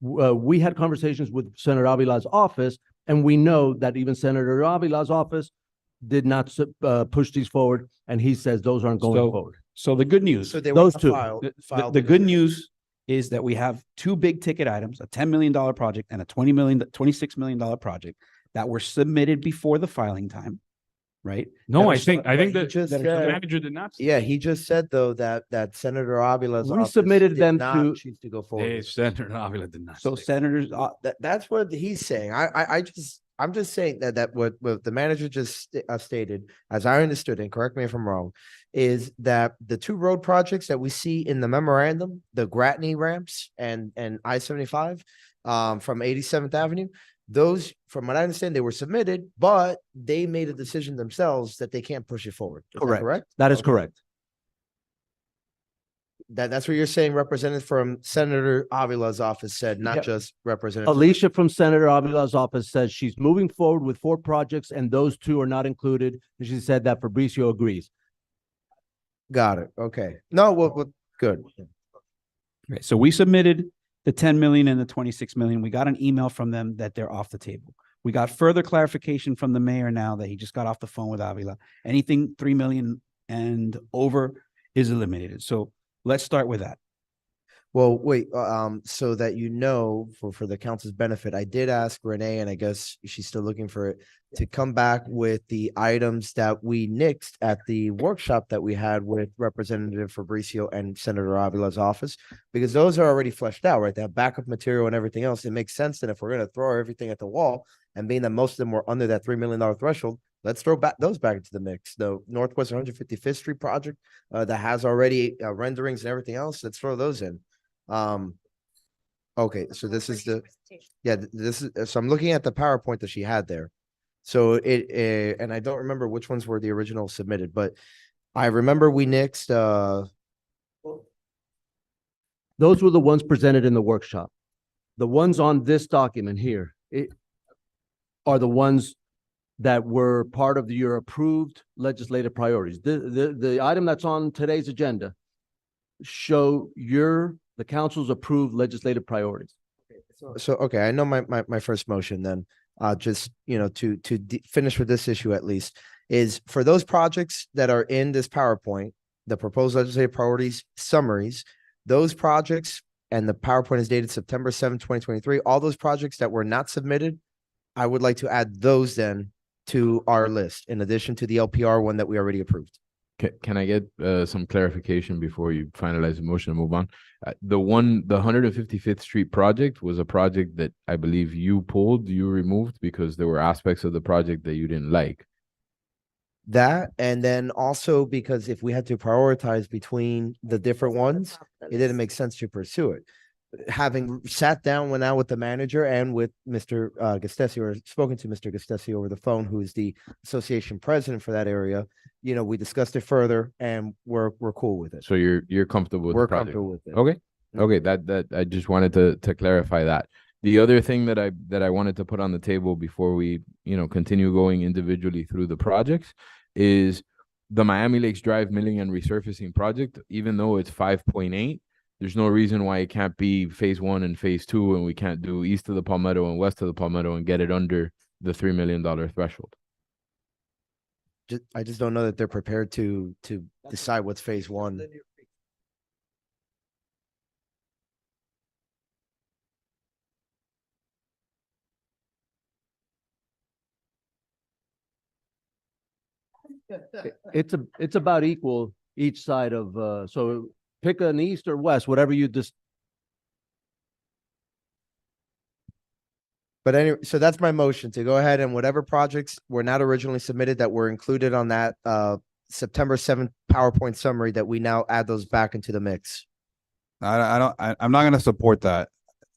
we had conversations with Senator Avila's office, and we know that even Senator Avila's office did not push these forward, and he says those aren't going forward. So the good news. So they Those were 2. The good news is that we have 2 big ticket items, a $10 million project and a $26 million project that were submitted before the filing time. right? No, I But think he that just the said- manager did not. Yeah, he just said though that Senator Avila's We office submitted did them not to- choose to go forward. Hey, with it. Senator Avila did not. So say that. senators, That's what he's saying. I'm just saying that what the manager just stated, as I understood, and correct me if I'm wrong, is that the two road projects that we see in the memorandum, the Gratney ramps and I-75 from 87th Avenue, those, from what I understand, they were submitted, but they made a decision themselves that they can't push it forward. Is that Correct. correct? That is Okay. correct. That's what you're saying, representative from Senator Avila's office said, not Yep. just Representative. Alicia from Senator Avila's office says she's moving forward with 4 projects and those 2 are not included. And she said that Fabricio agrees. Got it. Okay. No, well, good. right, so we submitted the 10 million and the 26 million. We got an email from them that they're off the table. We got further clarification from the mayor now that he just got off the phone with Avila. Anything 3 million and over is eliminated. So let's start with that. Well, wait, so that you know, for the council's benefit, I did ask Renee, and I guess she's still looking for it, to come back with the items that we nixed at the workshop that we had with Representative Fabricio and Senator Avila's office, because those are already fleshed out, right? They have backup material and everything else. It makes sense that if we're gonna throw everything at the wall, and being that most of them were under that $3 million threshold, let's throw those back into the mix. The Northwest 155th Street project that has already renderings and everything else, let's throw those in. Okay, so this is so I'm looking at the PowerPoint that she had there. So and I don't remember which ones were the original submitted, but I remember we nixed Those were the ones presented in the workshop. The ones on this document here are the ones that were part of your approved legislative priorities. The item that's on today's agenda show the council's approved legislative priorities. So, okay, I know my first motion then, just, to finish with this issue at least, is for those projects that are in this PowerPoint, the proposed legislative priorities summaries, those projects, and the PowerPoint is dated September 7, 2023, all those projects that were not submitted, I would like to add those then to our list, in addition to the LPR one that we already approved. Can I get some clarification before you finalize the motion and move on? The 155th Street project was a project that I believe you removed because there were aspects of the project that you didn't like. That, and then also because if we had to prioritize between the different ones, it didn't make sense to pursue it. Having sat down with the manager and with Mr. Gastesi, or spoken to Mr. Gastesi over the phone, who is the association president for that area, we discussed it further and we're cool with it. So you're comfortable with We're the project? comfortable with it. Okay. Okay, that I just wanted to clarify that. The other thing that I wanted to put on the table before we, continue going individually through the projects is the Miami Lakes Drive milling and resurfacing project. Even though it's 5.8, there's no reason why it can't be phase 1 and phase 2, and we can't do east of the Palmetto and west of the Palmetto and get it under the $3 million threshold. I just don't know that they're prepared to decide what's phase 1. It's about equal each side of, so pick an east or west, whatever you just. But anyway, so that's my motion, to go ahead and whatever projects were not originally submitted that were included on that September 7th PowerPoint summary, that we now add those back into the mix. I'm not gonna support that.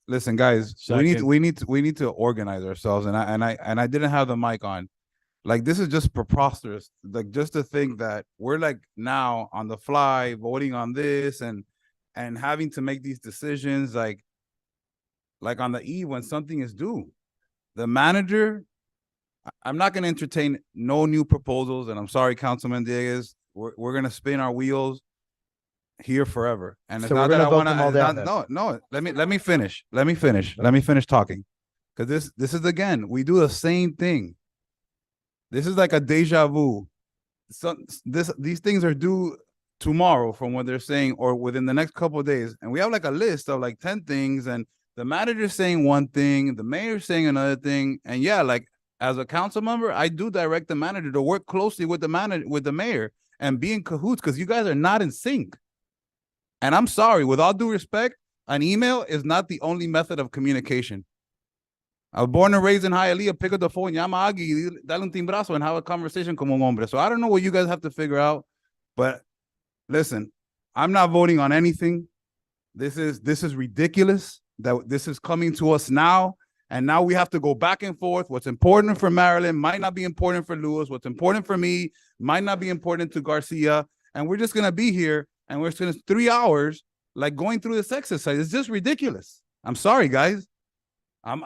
Listen, guys, Second. we need to organize ourselves, and I didn't have the mic on. Like, this is just preposterous. Like, just to think that we're like now on the fly voting on this and having to make these decisions like on the eve when something is due. The manager, I'm not going to entertain no new proposals, and I'm sorry, Councilman Dieguez, we're going to spin our wheels here forever. And it's So not we're that I gonna vote want them all down then. no, let me finish. Let me finish talking. Because this is, again, we do the same thing. This is like a deja vu. So these things are due tomorrow from what they're saying, or within the next couple of days. And we have like a list of like 10 things, and the manager's saying one thing, the mayor's saying another thing. And yeah, like as a council member, I do direct the manager to work closely with the manager, with the mayor, and be in cahoots, because you guys are not in sync. And I'm sorry, with all due respect, an email is not the only method of communication. I was born and raised in Hialeah. Pick up the phone, llama a Agui, dale un timbrazo, and have a conversation como un hombre. So I don't know what you guys have to figure out, but listen, I'm not voting on anything. This is ridiculous that this is coming to us now. And now we have to go back and forth. What's important for Marilyn might not be important for Lewis. What's important for me might not be important to Garcia. And we're just going to be here and we're spending 3 hours like going through this exercise. It's just ridiculous. I'm sorry, guys. I'm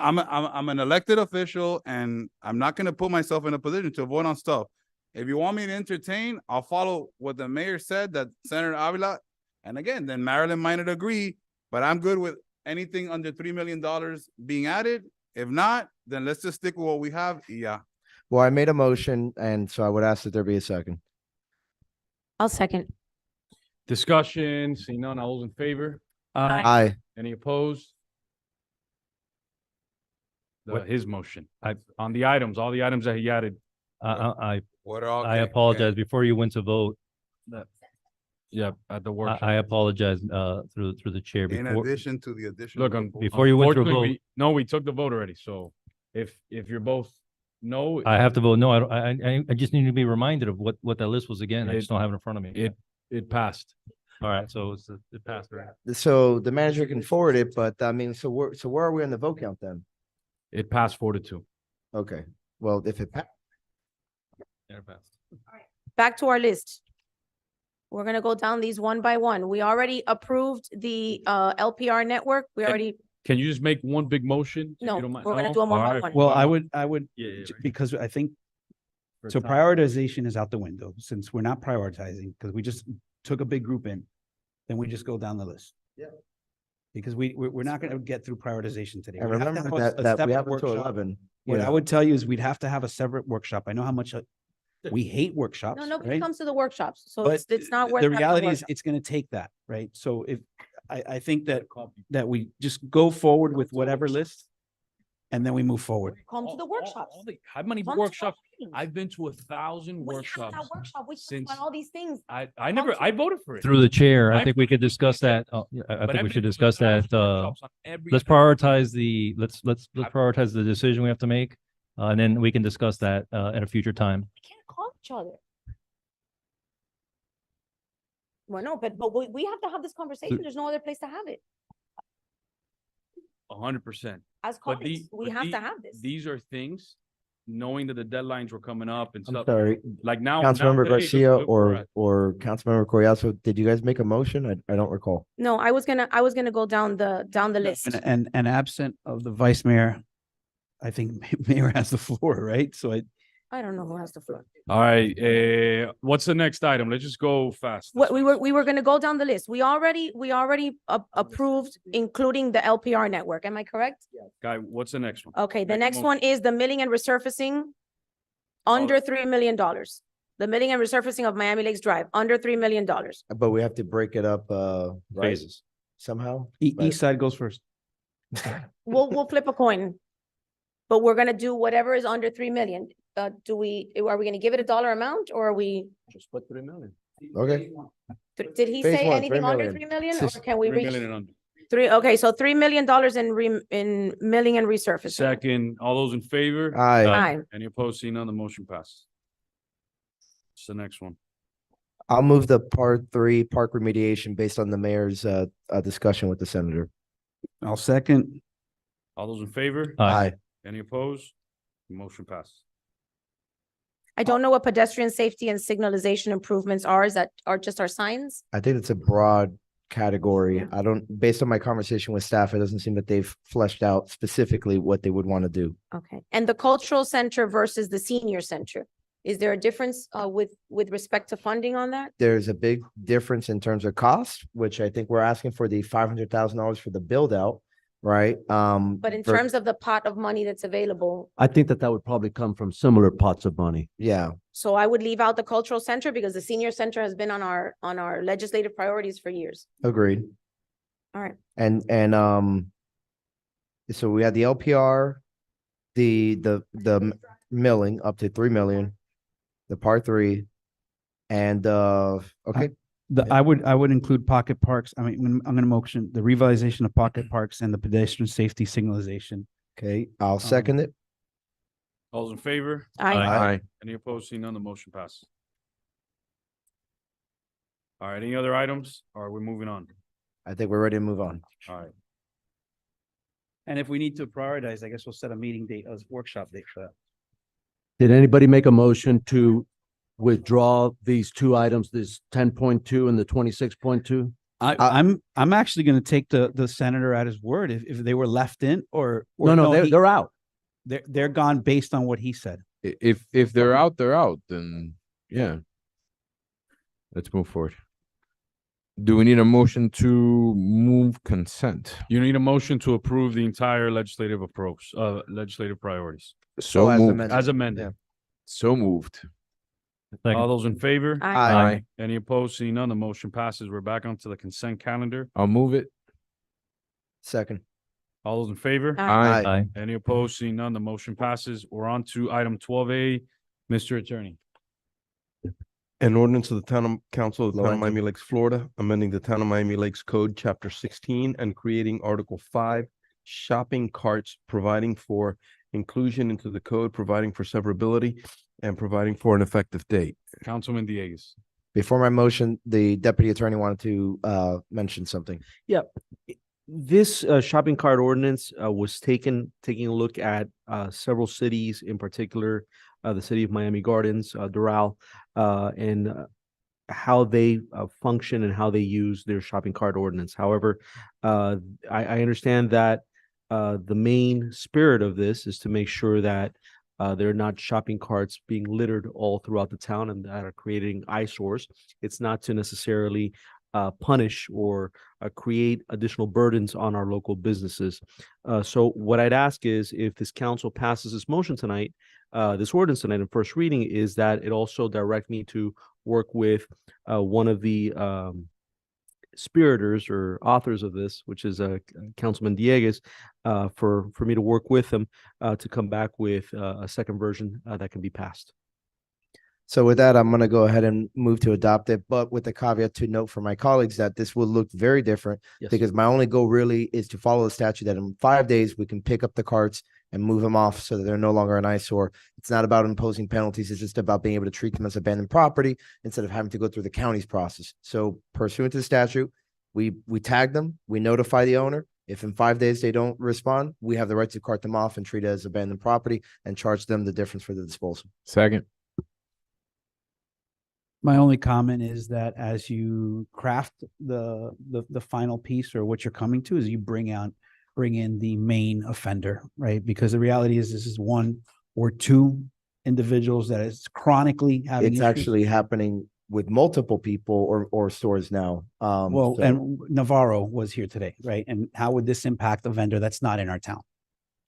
an elected official and I'm not going to put myself in a position to vote on stuff. If you want me to entertain, I'll follow what the mayor said, that Senator Avila. And again, then Marilyn might not agree, but I'm good with anything under $3 million being added. If not, then let's just stick with what we have. Yeah. Well, I made a motion, and so I would ask that there be a second. I'll second. Discussion, seeing none, all those in favor? Aye. Any opposed? His motion, on the items, all the items that he added. I What are all? I apologize before you went to vote. Yeah, at the workshop. I apologize, through the chair In before. addition to the additional. Look, proposal. before you went to unfortunately, vote- no, we took the vote already. So if you're both no, I have to vote no. I just need to be reminded of what that list was again. I just don't have it in front of me. it passed. All right, so it passed, right? So the manager can forward it, but I mean, so where are we on the vote count then? It passed 4-2. Okay, well, if it Yeah, it passed. Back to our list. We're gonna go down these one by one. We already approved the LPR network. We already, Can you just make one big motion? if No, you don't mind? we're gonna No? do 'em one by Alright. one. Well, I would, Yeah, because I think, For so time. prioritization is out the window, since we're not prioritizing, because we just took a big group in, then we just go down the list. Yeah. Because we're not gonna get through prioritization today. And We have to remember have a that we separate have until workshop. 11. What Yeah. I would tell you is we'd have to have a separate workshop. I know how much we hate workshops, no, nobody right? comes to the workshops, so But it's not worth. the having a reality is workshop. it's gonna take that, right? So if, I think that we just go forward with whatever list and then we move forward. Come to the workshops. How many Come to workshops? our meetings. I've been to 1,000 We have workshops. that workshop. We talk since about all these things. I Come to I the- voted for it. Through the chair, I I- think we could discuss that. Yeah, I But think I've we been should to discuss 1,000 that. workshops on every Let's other- prioritize let's prioritize the decision we have to make. And then we can discuss that, at a future time. We can't call each other. Well, no, but we have to have this conversation. There's no other place to have it. 100%. As But colleagues, we but have to have this. These are things, knowing that the deadlines were coming up and I'm stuff. sorry, Like now. Councilmember today, Garcia look where we're at. or Councilmember Coriazo, did you guys make a motion? I don't recall. No, I was gonna go down the list. And absent of the vice mayor, I think mayor has the floor, right? So I don't know who has the floor. All right, what's the next item? Let's just go fast. What we were gonna go down the list. We already approved including the LPR network. Am I correct? Guy, what's the next one? Okay, the Make a next motion. one is the milling and resurfacing under $3 million. The milling and resurfacing of Miami Lakes Drive, under $3 million. But we have to break it up, right? Phases. Somehow? But- east side goes first. We'll flip a coin. But we're gonna do whatever is under 3 million. Are we gonna give it a dollar amount or are we, Just put 3 million. Okay. did he Phase say one, anything 3 under million. 3 million or Just can we 3 reach million and under. okay, so $3 million in milling and resurfacing. Second, all those in favor? Aye. Aye. Any opposed? Seeing none, the motion passes. What's the next one? I'll move the part 3 park remediation based on the mayor's discussion with the senator. I'll second. All those in favor? Aye. Any opposed? Motion passes. I don't know what pedestrian safety and signalization improvements are. Is that, are just our signs? I think it's a broad category. I don't, based on my conversation with staff, it doesn't seem that they've fleshed out specifically what they would want to do. Okay, and the cultural center versus the senior center? Is there a difference with respect to funding on that? There's a big difference in terms of cost, which I think we're asking for the $500,000 for the build out, right? But in for- terms of the pot of money that's available, I think that would probably come from similar pots of money. Yeah, so I would leave out the cultural center because the senior center has been on our legislative priorities for years. agreed. All right, And so we had the LPR, the milling up to 3 million, the part three, and okay, I would include pocket parks. I mean, I'm gonna motion the revitalization of pocket parks and the pedestrian safety signalization. okay, I'll second it. All those in favor? Aye. Aye. Any opposed? Seeing none, the motion passes. All right, any other items? Or are we moving on? I think we're ready to move on. All right. And if we need to prioritize, I guess we'll set a meeting date, a workshop date for that. Did anybody make a motion to withdraw these two items, this 10.2 and the 26.2? I'm actually gonna take the senator at his word if they were left in or No, they're out. they're gone based on what he said. If they're out, then yeah. Let's move forward. Do we need a motion to move consent? You need a motion to approve the entire legislative approach, legislative priorities. So as moved. amended. As amended. Yeah. So moved. All those in favor? Aye. Any opposed? Seeing none, the motion passes. We're back onto the consent calendar. I'll move it. Second. All those in favor? Aye. Aye. Any opposed? Seeing none, the motion passes. We're on to item 12A. Mr. Attorney. An ordinance of the Town of Council of the Town of Lorenzo. Miami Lakes, Florida, amending the Town of Miami Lakes Code, Chapter 16, and creating Article 5, shopping carts, providing for inclusion into the code, providing for severability, and providing for an effective date. Councilman Diegues. Before my motion, the deputy attorney wanted to mention something. Yeah. This shopping cart ordinance was taking a look at several cities, in particular, the city of Miami Gardens, Doral, and how they function and how they use their shopping cart ordinance. However, I understand that the main spirit of this is to make sure that there are not shopping carts being littered all throughout the town and that are creating eyesores. It's not to necessarily punish or create additional burdens on our local businesses. So what I'd ask is if this council passes this motion tonight, this ordinance tonight in first reading, is that it also direct me to work with one of the spiriters or authors of this, which is Councilman Diegues, for me to work with him to come back with a second version that can be passed. So with that, I'm going to go ahead and move to adopt it, but with the caveat to note for my colleagues that this will look very different Yes. because my only goal really is to follow the statute that in 5 days we can pick up the carts and move them off so that they're no longer an eyesore. It's not about imposing penalties. It's just about being able to treat them as abandoned property instead of having to go through the county's process. So pursuant to the statute, we tag them, we notify the owner. If in 5 days they don't respond, we have the right to cart them off and treat it as abandoned property and charge them the difference for the disposal. Second. My only comment is that as you craft the final piece or what you're coming to is you bring in the main offender, right? Because the reality is this is one or two individuals that is chronically having It's issues. actually happening with multiple people or stores now. Well, So- and Navarro was here today, right? And how would this impact a vendor that's not in our town?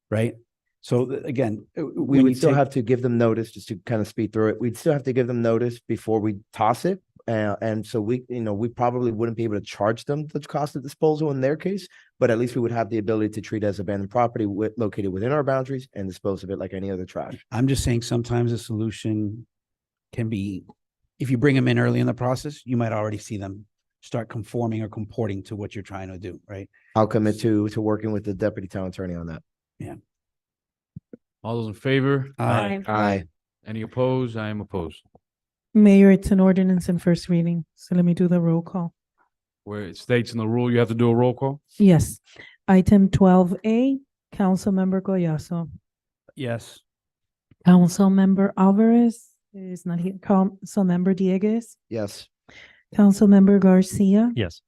Right? So again, we would still have to give them notice just to kind of speed through it. We'd still have to give them notice before we toss it. And so we probably wouldn't be able to charge them the cost of disposal in their case, but at least we would have the ability to treat it as abandoned property located within our boundaries and dispose of it like any other trash. I'm just saying sometimes a solution can be, if you bring them in early in the process, you might already see them start conforming or comporting to what you're trying to do, right? I'll commit to working with the deputy town attorney on that. Yeah. All those in favor? Aye. Aye. Any opposed? I am opposed. Mayor, it's an ordinance in first reading, so let me do the roll call. Where it states in the rule, you have to do a roll call? Yes. Item 12A, Councilmember Goyaso. Yes. Councilmember Alvarez is not here. Councilmember Diegues. Yes. Councilmember Garcia. Yes.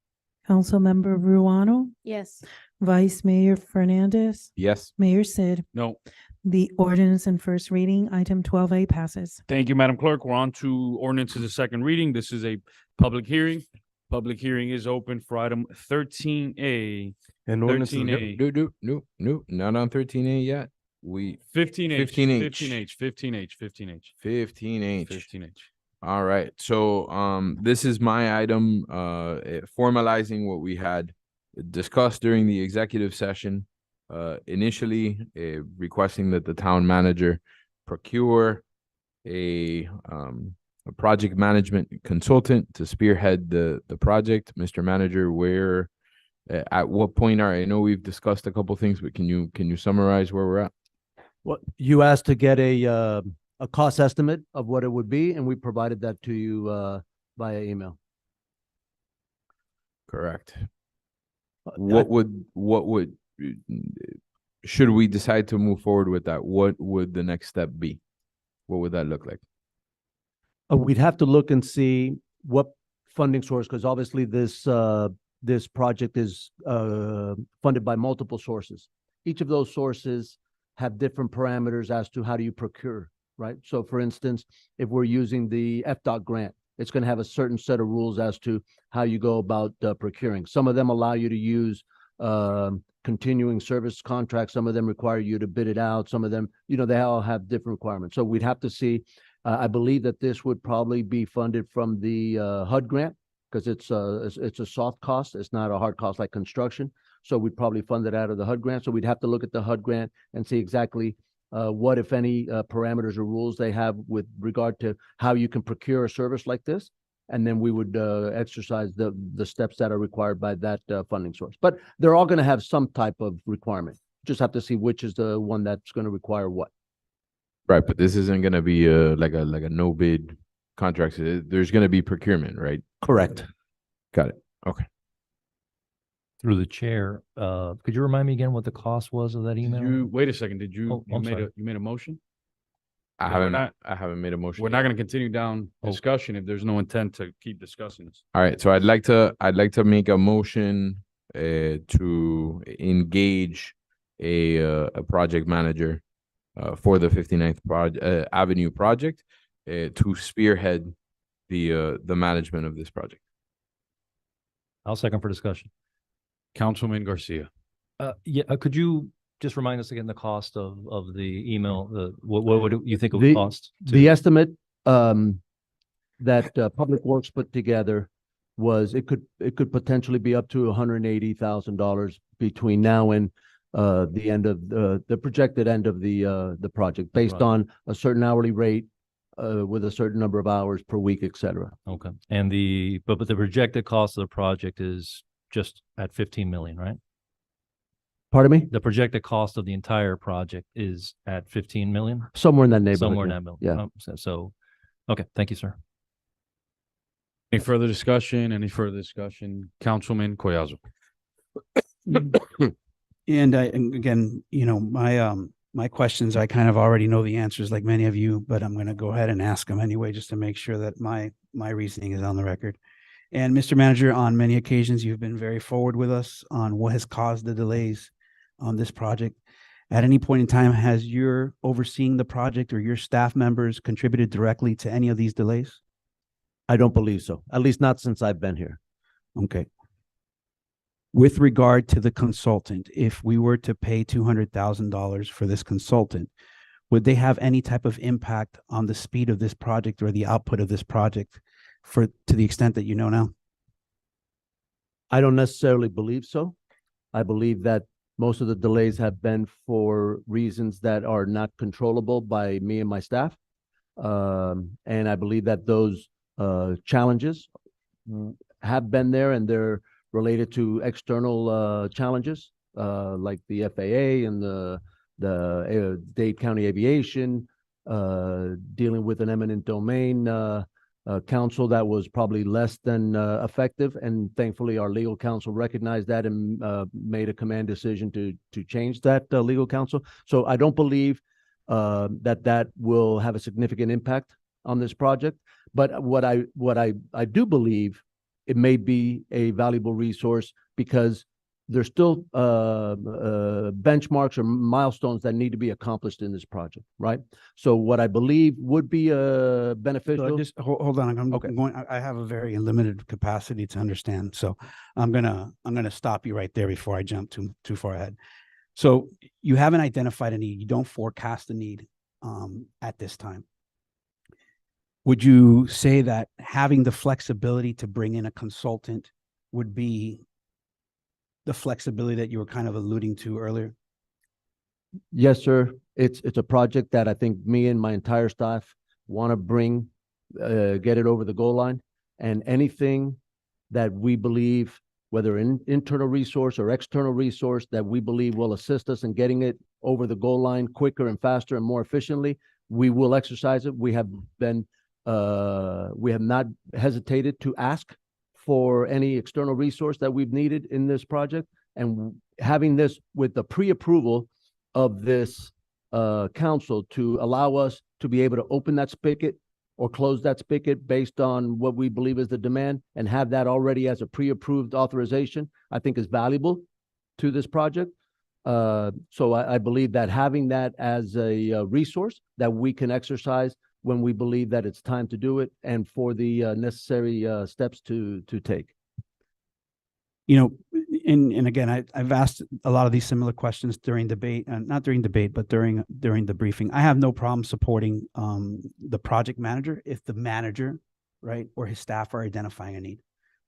Councilmember Ruano. Yes. Vice Mayor Fernandez. Yes. Mayor Sid. No. The ordinance in first reading, item 12A passes. Thank you, Madam Clerk. We're on to ordinances of second reading. This is a public hearing. Public hearing is open for item 13A. An ordinance of the- 13A. No, not on 13A yet. 15H. 15H. 15H. 15H. All right. So this is my item formalizing what we had discussed during the executive session. Initially requesting that the town manager procure a project management consultant to spearhead the project. Mr. Manager, where at what point are, I know we've discussed a couple things, but can you summarize where we're at? What you asked to get a cost estimate of what it would be, and we provided that to you via email. Correct. What would should we decide to move forward with that? What would the next step be? What would that look like? We'd have to look and see what funding source, because obviously this project is funded by multiple sources. Each of those sources have different parameters as to how do you procure, right? So for instance, if we're using the FDOT grant, it's going to have a certain set of rules as to how you go about procuring. Some of them allow you to use continuing service contracts. Some of them require you to bid it out. Some of them, they all have different requirements. So we'd have to see. I believe that this would probably be funded from the HUD grant, because it's a soft cost. It's not a hard cost like construction. So we'd probably fund it out of the HUD grant. So we'd have to look at the HUD grant and see exactly what, if any, parameters or rules they have with regard to how you can procure a service like this. And then we would exercise the steps that are required by that funding source. But they're all going to have some type of requirement. Just have to see which is the one that's going to require what. Right, but this isn't going to be like a no bid contract. There's going to be procurement, right? Correct. Got it. Okay. Through the chair, could you remind me again what the cost was of that email? Wait a second, did you, Oh, you I'm made sorry. you made a motion? I No, we're haven't not- I haven't made a motion. We're not going to continue down discussion if there's no intent to keep discussing this. All right, so I'd like to make a motion to engage a project manager for the 59th Avenue project to spearhead the management of this project. I'll second for discussion. Councilman Garcia. Could you just remind us again the cost of the email? What would you think it would The- cost? The estimate that Public Works put together was it could potentially be up to $180,000 between now and the end of the projected end of the project, based Right. on a certain hourly rate with a certain number of hours per week, et cetera. Okay, and but the projected cost of the project is just at 15 million, right? Pardon me? The projected cost of the entire project is at 15 million? Somewhere in that neighborhood. Somewhere in yeah. that middle. Yeah. So, okay, thank you, sir. Any further discussion? Councilman Collazo. And again, my questions, I kind of already know the answers like many of you, but I'm going to go ahead and ask them anyway, just to make sure that my reasoning is on the record. And Mr. Manager, on many occasions, you've been very forward with us on what has caused the delays on this project. At any point in time, has your overseeing the project or your staff members contributed directly to any of these delays? I don't believe so, at least not since I've been here. Okay. With regard to the consultant, if we were to pay $200,000 for this consultant, would they have any type of impact on the speed of this project or the output of this project to the extent that you know now? I don't necessarily believe so. I believe that most of the delays have been for reasons that are not controllable by me and my staff. And I believe that those challenges have been there, and they're related to external challenges like the FAA and the Dade County Aviation, dealing with an eminent domain council that was probably less than effective. And thankfully, our legal counsel recognized that and made a command decision to change that legal counsel. So I don't believe that will have a significant impact on this project. But what I do believe, it may be a valuable resource because there's still benchmarks or milestones that need to be accomplished in this project, right? So what I believe would be beneficial. So just hold on. I have a very limited capacity to understand. So I'm gonna stop you right there before I jump too far ahead. So you haven't identified a need. You don't forecast a need at this time. Would you say that having the flexibility to bring in a consultant would be the flexibility that you were kind of alluding to earlier? Yes, sir. It's a project that I think me and my entire staff want to bring, get it over the goal line. And anything that we believe, whether internal resource or external resource, that we believe will assist us in getting it over the goal line quicker and faster and more efficiently, we will exercise it. We have not hesitated to ask for any external resource that we've needed in this project. And having this with the pre-approval of this council to allow us to be able to open that spigot or close that spigot based on what we believe is the demand, and have that already as a pre-approved authorization, I think is valuable to this project. So I believe that having that as a resource that we can exercise when we believe that it's time to do it, and for the necessary steps to take. You know, and again, I've asked a lot of these similar questions during debate, and not during debate, but during the briefing. I have no problem supporting the project manager if the manager, right, or his staff are identifying a need.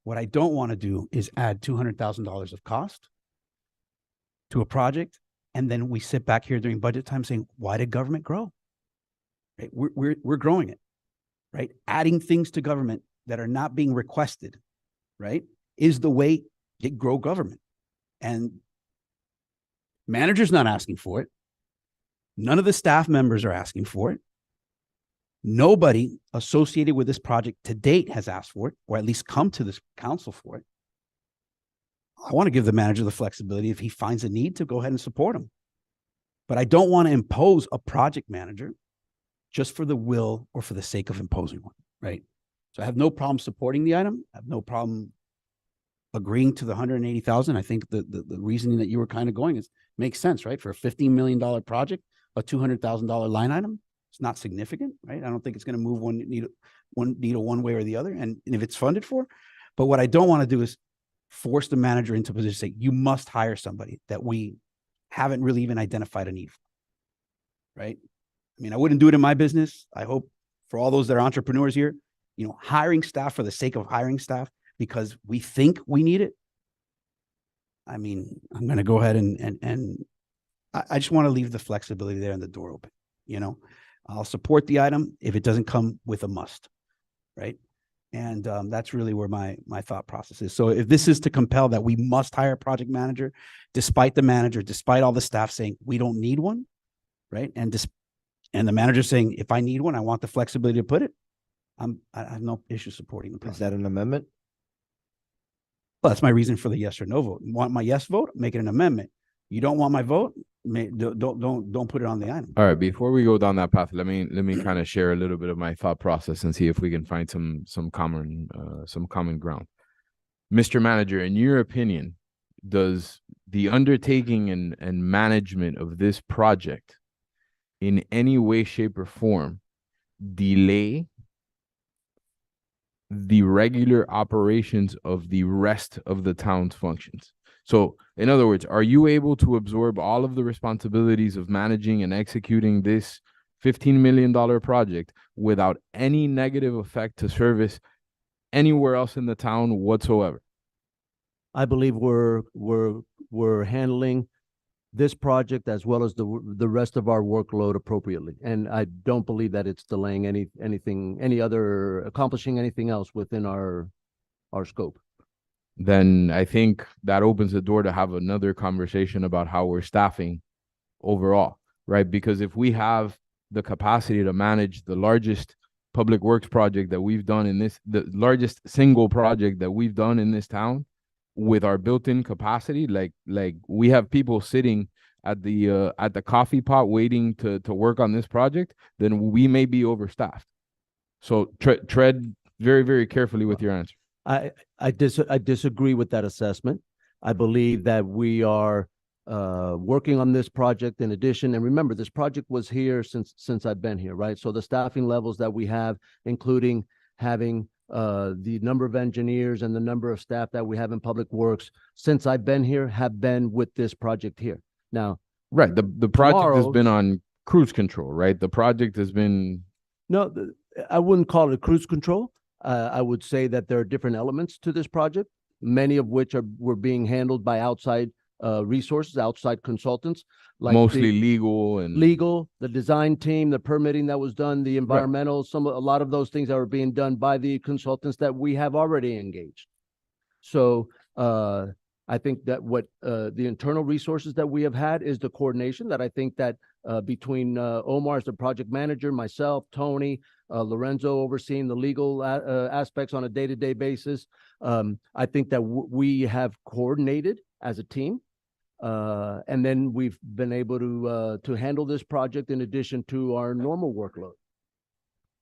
What I don't want to do is add $200,000 of cost to a project, and then we sit back here during budget time saying, why did government grow? Right? We're growing it, right? Adding things to government that are not being requested, right, is the way to grow government. And manager's not asking for it. None of the staff members are asking for it. Nobody associated with this project to date has asked for it, or at least come to this council for it. I want to give the manager the flexibility, if he finds a need, to go ahead and support him. But I don't want to impose a project manager just for the will or for the sake of imposing one, right? So I have no problem supporting the item. I have no problem agreeing to the 180,000. I think the reasoning that you were kind of going is makes sense, right? For a $15 million project, a $200,000 line item, it's not significant, right? I don't think it's going to move one needle one way or the other. And if it's funded for, but what I don't want to do is force the manager into a position to say, you must hire somebody that we haven't really even identified a need for, right? I mean, I wouldn't do it in my business. I hope for all those that are entrepreneurs here, you know, hiring staff for the sake of hiring staff because we think we need it. I mean, I'm going to go ahead and I just want to leave the flexibility there and the door open. You know, I'll support the item if it doesn't come with a must, right? And that's really where my thought process is. So if this is to compel that we must hire a project manager, despite the manager, despite all the staff saying we don't need one, right? And the manager saying, if I need one, I want the flexibility to put it, I have no issue supporting the project. Is that an amendment? Well, that's my reason for the yes or no vote. You want my yes vote? Make it an amendment. You don't want my vote? Don't put it on the item. All right, before we go down that path, let me kind of share a little bit of my thought process and see if we can find some common ground. Mr. Manager, in your opinion, does the undertaking and management of this project in any way, shape, or form delay the regular operations of the rest of the town's functions? So, in other words, are you able to absorb all of the responsibilities of managing and executing this $15 million project without any negative effect to service anywhere else in the town whatsoever? I believe we're handling this project as well as the rest of our workload appropriately. And I don't believe that it's delaying accomplishing anything else within our scope. Then I think that opens the door to have another conversation about how we're staffing overall, right? Because if we have the capacity to manage the largest public works project that we've done the largest single project that we've done in this town with our built-in capacity, like we have people sitting at the coffee pot waiting to work on this project, then we may be overstaffed. So tread very, very carefully with your answer. I disagree with that assessment. I believe that we are working on this project in addition. And remember, this project was here since I've been here, right? So the staffing levels that we have, including having the number of engineers and the number of staff that we have in public works since I've been here have been with this project here. Now, right, the project has been on cruise control, right? The project has been... No, I wouldn't call it cruise control. I would say that there are different elements to this project, many of which were being handled by outside resources, outside consultants. Like Mostly the legal and legal, the design team, the permitting that was done, the environmental, a lot of those things that were being done by the consultants that we have already engaged. So I think that what the internal resources that we have had is the coordination that I think that between Omar as the project manager, myself, Tony, Lorenzo overseeing the legal aspects on a day-to-day basis. I think that we have coordinated as a team. And then we've been able to handle this project in addition to our normal workload.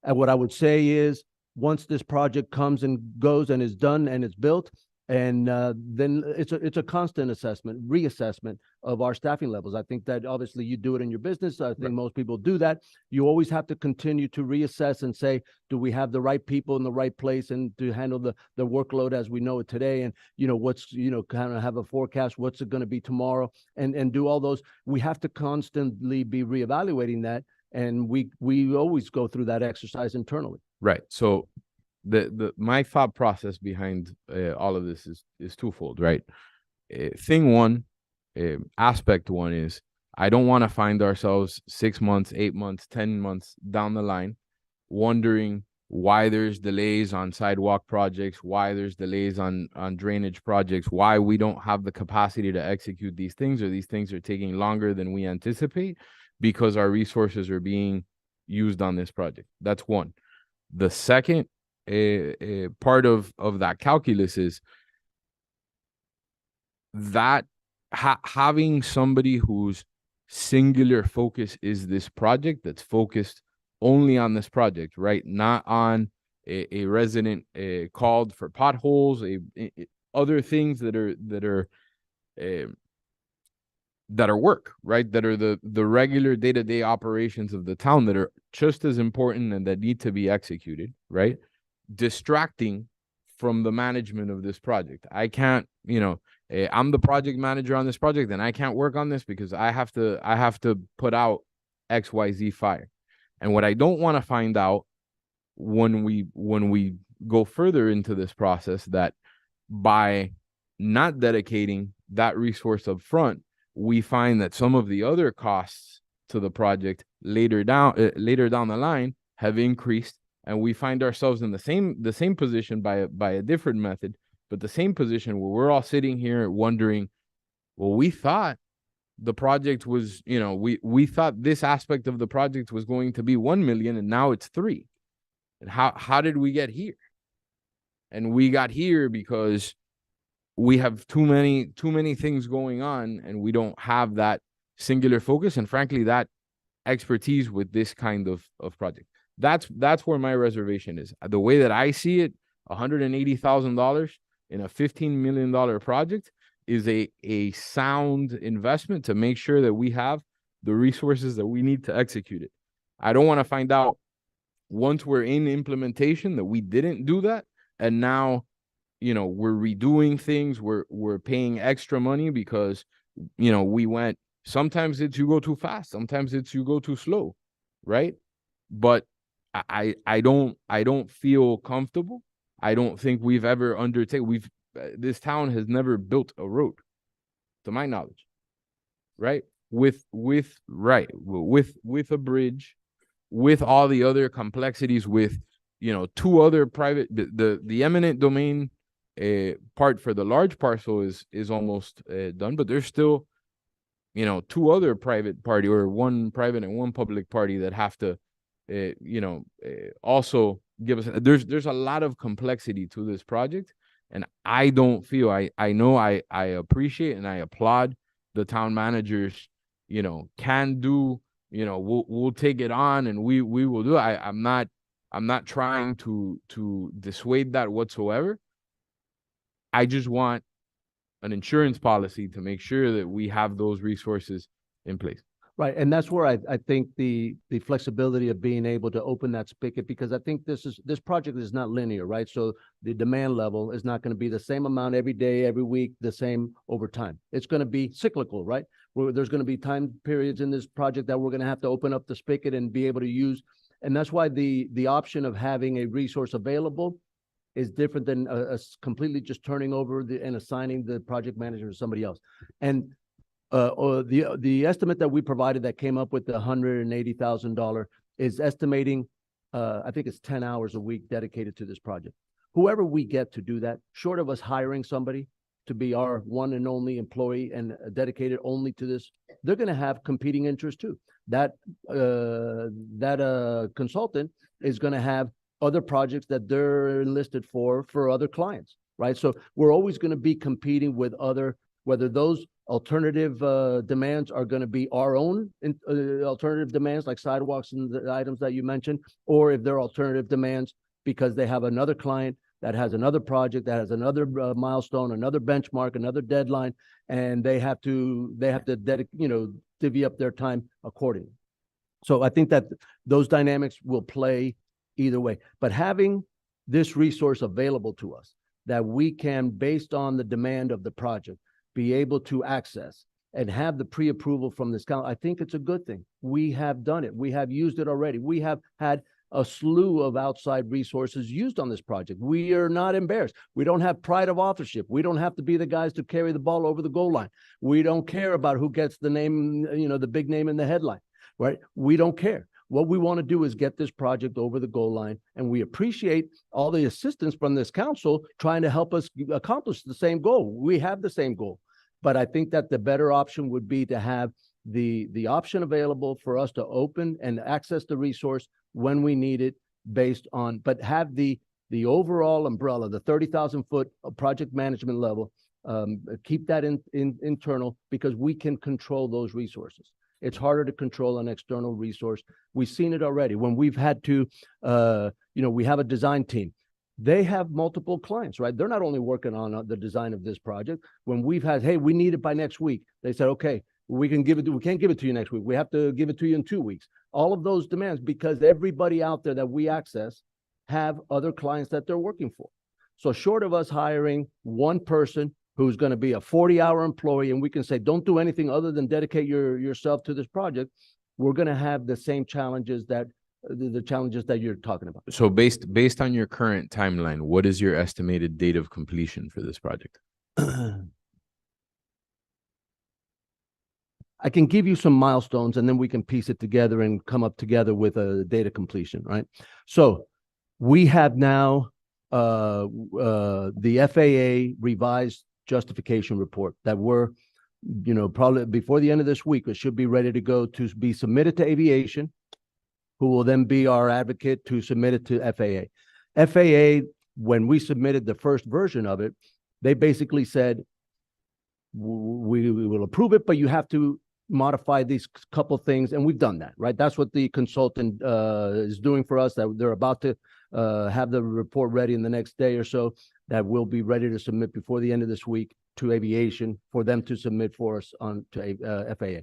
And what I would say is, once this project comes and goes and is done and it's built, and then it's a constant reassessment of our staffing levels. I think that obviously you do it in your business. I think most people do that. You always have to continue to reassess and say, do we have the right people in the right place and to handle the workload as we know it today? And, what's, kind of have a forecast, what's it going to be tomorrow, and do all those. We have to constantly be reevaluating that. And we always go through that exercise internally. right. So my thought process behind all of this is twofold, right? Thing one, aspect one is I don't want to find ourselves 6 months, 8 months, 10 months down the line wondering why there's delays on sidewalk projects, why there's delays on drainage projects, why we don't have the capacity to execute these things, or these things are taking longer than we anticipate because our resources are being used on this project. That's one. The second part of that calculus is that having somebody whose singular focus is this project, that's focused only on this project, right? Not on a resident called for potholes, other things that are work, right? That are the regular day-to-day operations of the town that are just as important and that need to be executed, right? Distracting from the management of this project. I can't, I'm the project manager on this project and I can't work on this because I have to put out XYZ fire. And what I don't want to find out when we go further into this process, that by not dedicating that resource up front, we find that some of the other costs to the project later down the line have increased, and we find ourselves in the same position by a different method, but the same position where we're all sitting here wondering, well, we thought the project was, we thought this aspect of the project was going to be 1 million and now it's 3. And how did we get here? And we got here because we have too many things going on and we don't have that singular focus and frankly that expertise with this kind of project. That's where my reservation is. The way that I see it, $180,000 in a $15 million project is a sound investment to make sure that we have the resources that we need to execute it. I don't want to find out once we're in implementation that we didn't do that, and now, we're redoing things, we're paying extra money because, we went, sometimes it's you go too fast, sometimes it's you go too slow, right? But I don't feel comfortable. I don't think we've ever undertaken, this town has never built a road, to my knowledge, right? With a bridge, with all the other complexities, with 2 other private, the eminent domain part for the large parcel is almost done, but there's still 2 other private party, or 1 private and 1 public party that have to also give us, there's a lot of complexity to this project. And I don't feel, I know I appreciate and I applaud the town managers, can do, we'll take it on and we will do it. I'm not trying to dissuade that whatsoever. I just want an insurance policy to make sure that we have those resources in place. Right. And that's where I think the flexibility of being able to open that spigot, because I think this project is not linear, right? So the demand level is not going to be the same amount every day, every week, the same over time. It's going to be cyclical, right? Where there's going to be time periods in this project that we're going to have to open up the spigot and be able to use. And that's why the option of having a resource available is different than completely just turning over and assigning the project manager to somebody else. And or the estimate that we provided that came up with the $180,000 is estimating, I think it's 10 hours a week dedicated to this project. Whoever we get to do that, short of us hiring somebody to be our one and only employee and dedicated only to this, they're going to have competing interests too. That consultant is going to have other projects that they're enlisted for other clients, right? So we're always going to be competing with other, whether those alternative demands are going to be our own alternative demands like sidewalks and the items that you mentioned, or if they're alternative demands because they have another client that has another project, that has another milestone, another benchmark, another deadline, and they have to divvy up their time accordingly. So I think that those dynamics will play either way. But having this resource available to us that we can, based on the demand of the project, be able to access and have the pre-approval from this council, I think it's a good thing. We have done it. We have used it already. We have had a slew of outside resources used on this project. We are not embarrassed. We don't have pride of authorship. We don't have to be the guys to carry the ball over the goal line. We don't care about who gets the name, the big name in the headline, right? We don't care. What we want to do is get this project over the goal line, and we appreciate all the assistance from this council trying to help us accomplish the same goal. We have the same goal, but I think that the better option would be to have the option available for us to open and access the resource when we need it, based on, but have the overall umbrella, the 30,000 foot project management level, keep that internal, because we can control those resources. It's harder to control an external resource. We've seen it already when we've had to, we have a design team. They have multiple clients, right? They're not only working on the design of this project. When we've had, hey, we need it by next week, they said, okay, we can't give it to you next week. We have to give it to you in 2 weeks. All of those demands, because everybody out there that we access have other clients that they're working for. So short of us hiring one person who's going to be a 40-hour employee, and we can say, don't do anything other than dedicate yourself to this project, we're going to have the same challenges that the challenges that you're talking about. So based on your current timeline, what is your estimated date of completion for this project? I can give you some milestones, and then we can piece it together and come up together with a date of completion, right? So we have now the FAA revised justification report that we're, probably before the end of this week, it should be ready to go to be submitted to aviation, who will then be our advocate to submit it to FAA. FAA, when we submitted the first version of it, they basically said, we will approve it, but you have to modify these couple things, and we've done that, right? That's what the consultant is doing for us, that they're about to have the report ready in the next day or so, that will be ready to submit before the end of this week to aviation for them to submit for us on to FAA.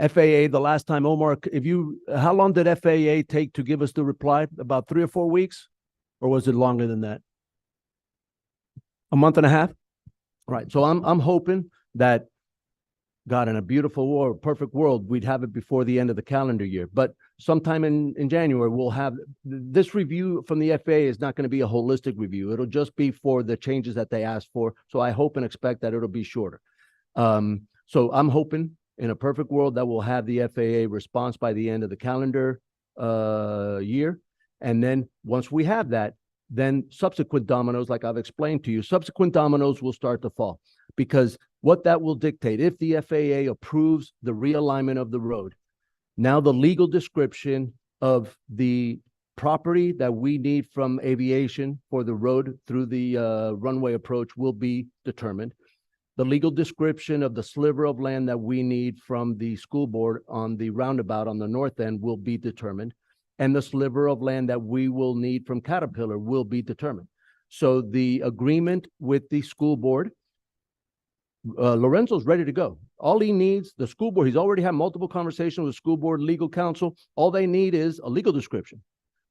FAA, the last time, Omar, how long did FAA take to give us the reply? About 3 or 4 weeks? Or was it longer than that? A month and a half? Right. So I'm hoping that, God, in a beautiful world, perfect world, we'd have it before the end of the calendar year. But sometime in January, we'll have this review from the FAA. Is not going to be a holistic review. It'll just be for the changes that they asked for. So I hope and expect that it'll be shorter. So I'm hoping in a perfect world that we'll have the FAA response by the end of the calendar year. And then once we have that, then subsequent dominoes, like I've explained to you, subsequent dominoes will start to fall, because what that will dictate, if the FAA approves the realignment of the road, now the legal description of the property that we need from aviation for the road through the runway approach will be determined. The legal description of the sliver of land that we need from the school board on the roundabout on the north end will be determined. And the sliver of land that we will need from Caterpillar will be determined. So the agreement with the school board, Lorenzo's ready to go. All he needs, the school board, he's already had multiple conversations with school board legal counsel. All they need is a legal description,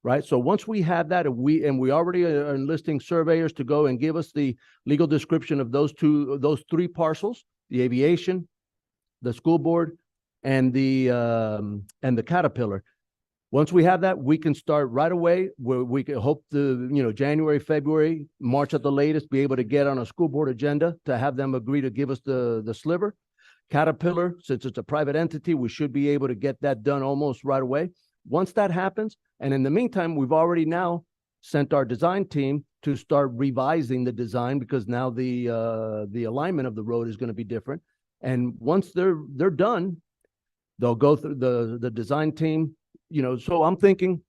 right? So once we have that, and we already are enlisting surveyors to go and give us the legal description of those 3 parcels, the aviation, the school board, and the Caterpillar. Once we have that, we can start right away where we can hope to, January, February, March at the latest, be able to get on a school board agenda to have them agree to give us the sliver. Caterpillar, since it's a private entity, we should be able to get that done almost right away. Once that happens, and in the meantime, we've already now sent our design team to start revising the design because now the alignment of the road is going to be different. And once they're done, they'll go through the design team, so I'm thinking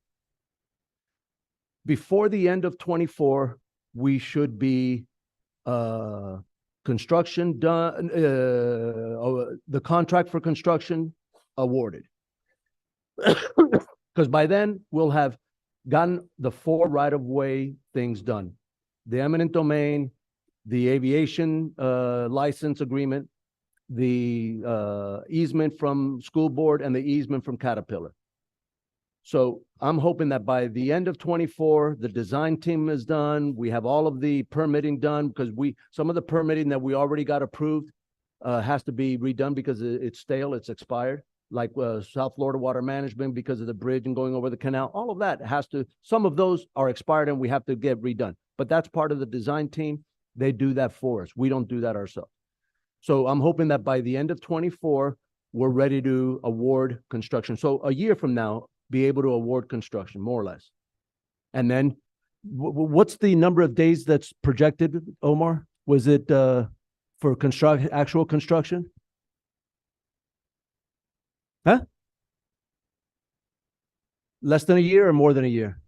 before the end of 24, we should be construction done, the contract for construction awarded. Because by then we'll have gotten the 4 right-of-way things done. The eminent domain, the aviation license agreement, the easement from school board, and the easement from Caterpillar. So I'm hoping that by the end of 24, the design team is done. We have all of the permitting done because some of the permitting that we already got approved has to be redone because it's stale, it's expired. Like South Florida Water Management because of the bridge and going over the canal. All of that some of those are expired and we have to get redone. But that's part of the design team. They do that for us. We don't do that ourselves. So I'm hoping that by the end of 24, we're ready to award construction. So a year from now, be able to award construction, more or less. And then what's the number of days that's projected, Omar? Was it for actual construction? Huh? Less than a year or more than a year?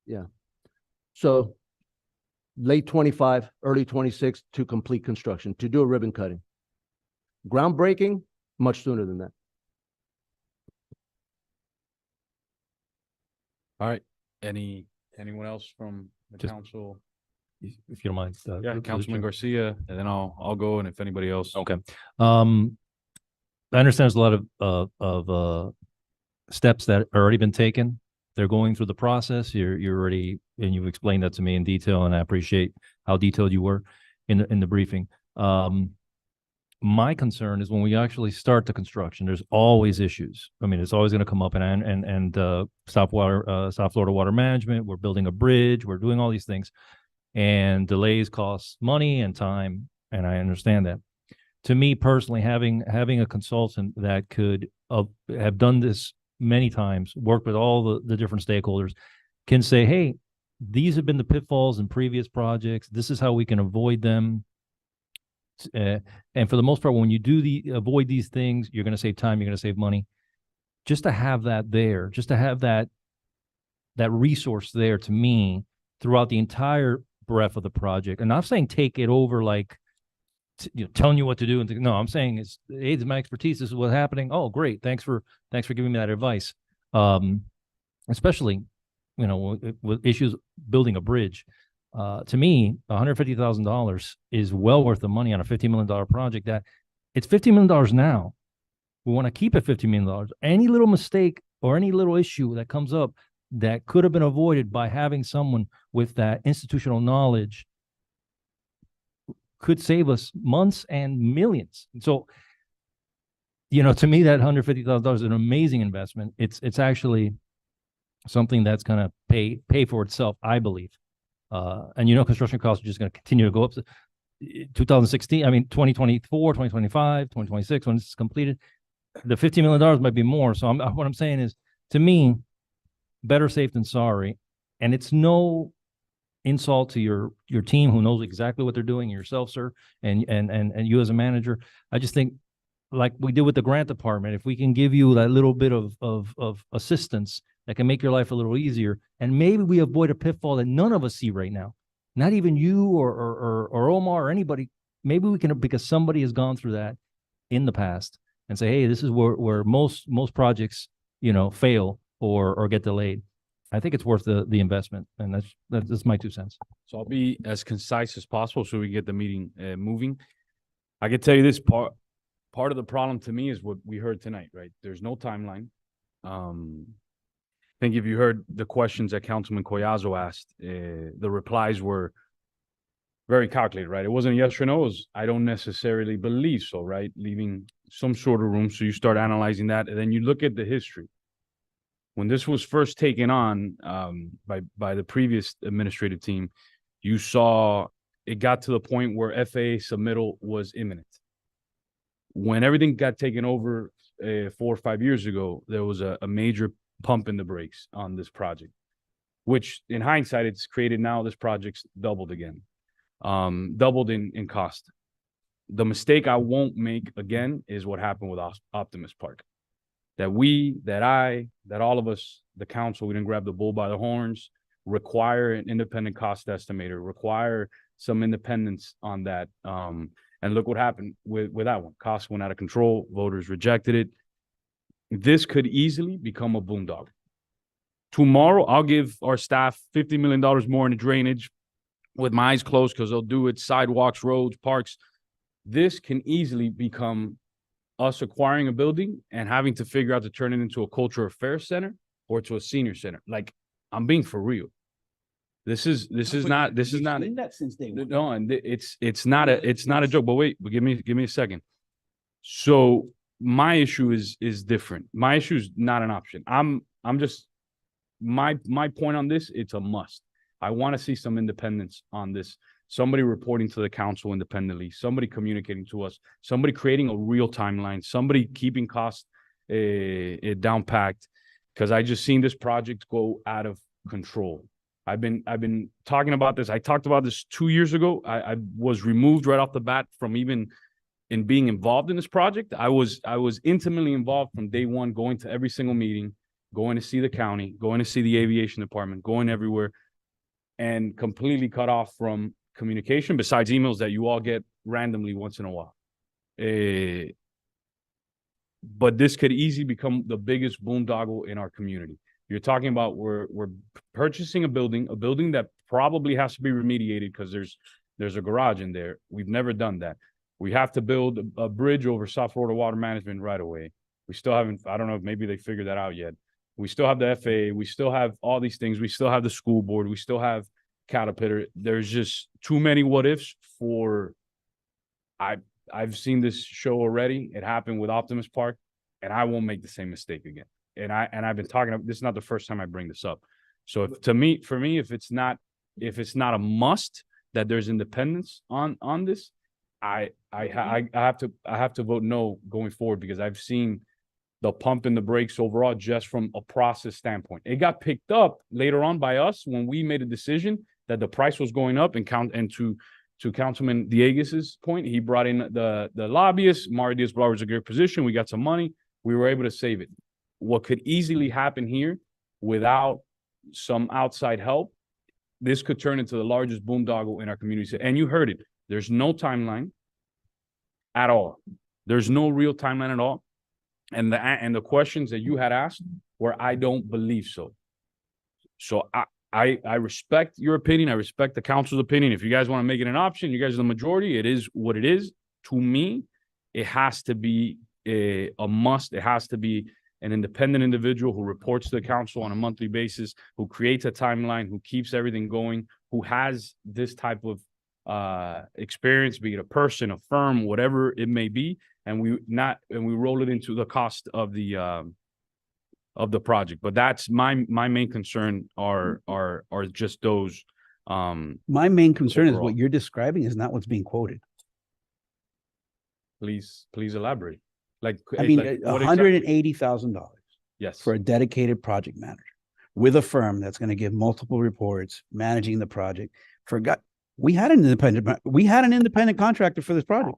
Yeah. So late 25, early 26 to complete construction, to do a ribbon cutting. Groundbreaking, much sooner than that. All right. Anyone else from the Just- council? If you don't mind. Yeah, Councilman Garcia, and then I'll go, and if anybody else. Okay. I understand there's a lot of steps that have already been taken. They're going through the process. You're already, and you've explained that to me in detail, and I appreciate how detailed you were in the briefing. My concern is when we actually start the construction, there's always issues. I mean, it's always going to come up, and South Florida Water Management, we're building a bridge, we're doing all these things, and delays cost money and time, and I understand that. To me personally, having a consultant that could have done this many times, worked with all the different stakeholders, can say, hey, these have been the pitfalls in previous projects. This is how we can avoid them. And for the most part, when you avoid these things, you're going to save time, you're going to save money. Just to have that there, just to have that resource there, to me, throughout the entire breadth of the project. And I'm saying take it over like, telling you what to do. And no, I'm saying it's my expertise. This is what's happening. Oh, great. Thanks for giving me that advice. Especially, with issues building a bridge. To me, $150,000 is well worth the money on a $50 million project. That it's $50 million now. We want to keep it $50 million. Any little mistake or any little issue that comes up that could have been avoided by having someone with that institutional knowledge could save us months and millions. So, to me, that $150,000 is an amazing investment. It's actually something that's going to pay for itself, I believe. And construction costs are just going to continue to go up. 2024, 2025, 2026, when it's completed, the $50 million might be more. So what I'm saying is, to me, better safe than sorry. And it's no insult to your team who knows exactly what they're doing, yourself, sir, and you as a manager. I just think, like we did with the grant department, if we can give you that little bit of assistance that can make your life a little easier, and maybe we avoid a pitfall that none of us see right now, not even you or Omar or anybody. Maybe we can, because somebody has gone through that in the past, and say, hey, this is where most projects fail or get delayed. I think it's worth the investment, and that's my 2 cents. So I'll be as concise as possible so we can get the meeting moving. I can tell you this part of the problem to me is what we heard tonight, right? There's no timeline. I think if you heard the questions that Councilman Collazo asked, the replies were very calculated, right? It wasn't a yes or no. It was, I don't necessarily believe so, right? Leaving some sort of room. So you start analyzing that, and then you look at the history. When this was first taken on by the previous administrative team, you saw it got to the point where FAA submittal was imminent. When everything got taken over 4 or 5 years ago, there was a major pump in the brakes on this project, which in hindsight, it's created now this project's doubled again, doubled in cost. The mistake I won't make again is what happened with Optimus Park. That all of us, the council, we didn't grab the bull by the horns, require an independent cost estimator, require some independence on that. And look what happened with that one. Costs went out of control. Voters rejected it. This could easily become a boondoggle. Tomorrow, I'll give our staff $50 million more in the drainage with my eyes closed because they'll do it. Sidewalks, roads, parks. This can easily become us acquiring a building and having to figure out to turn it into a cultural affairs center or to a senior center. Like, I'm being for real. This is not that since day one. no, and it's not a joke. But wait, give me a second. So my issue is different. My issue is not an option. I'm just my point on this. It's a must. I want to see some independence on this. Somebody reporting to the council independently. Somebody communicating to us. Somebody creating a real timeline. Somebody keeping costs down packed. Because I just seen this project go out of control. I've been talking about this. I talked about this 2 years ago. I was removed right off the bat from even in being involved in this project. I was intimately involved from day one, going to every single meeting, going to see the county, going to see the aviation department, going everywhere, and completely cut off from communication besides emails that you all get randomly once in a while. But this could easily become the biggest boondoggle in our community. You're talking about we're purchasing a building that probably has to be remediated because there's a garage in there. We've never done that. We have to build a bridge over South Florida Water Management right away. We still haven't, I don't know if maybe they figured that out yet. We still have the FAA. We still have all these things. We still have the school board. We still have Caterpillar. There's just too many what ifs for, I've seen this show already. It happened with Optimus Park, and I won't make the same mistake again. And I've been talking about this is not the first time I bring this up. So for me, if it's not a must that there's independence on this, I have to vote no going forward because I've seen the pump in the brakes overall just from a process standpoint. It got picked up later on by us when we made a decision that the price was going up and to Councilman Diegues's point, he brought in the lobbyists. Mario Diaz-Balart was a great position. We got some money. We were able to save it. What could easily happen here without some outside help, this could turn into the largest boondoggle in our community. And you heard it. There's no timeline at all. There's no real timeline at all. And the questions that you had asked were, I don't believe so. So I respect your opinion. I respect the council's opinion. If you guys want to make it an option, you guys are the majority. It is what it is. To me, it has to be a must. It has to be an independent individual who reports to the council on a monthly basis, who creates a timeline, who keeps everything going, who has this type of experience, be it a person, a firm, whatever it may be, and we roll it into the cost of the project. But that's my main concern are just those. My main concern is what you're describing is not what's being quoted. Please elaborate. Like, I mean, what exactly? $180,000. Yes. For a dedicated project manager with a firm that's going to give multiple reports, managing the project. We had an independent contractor for this project.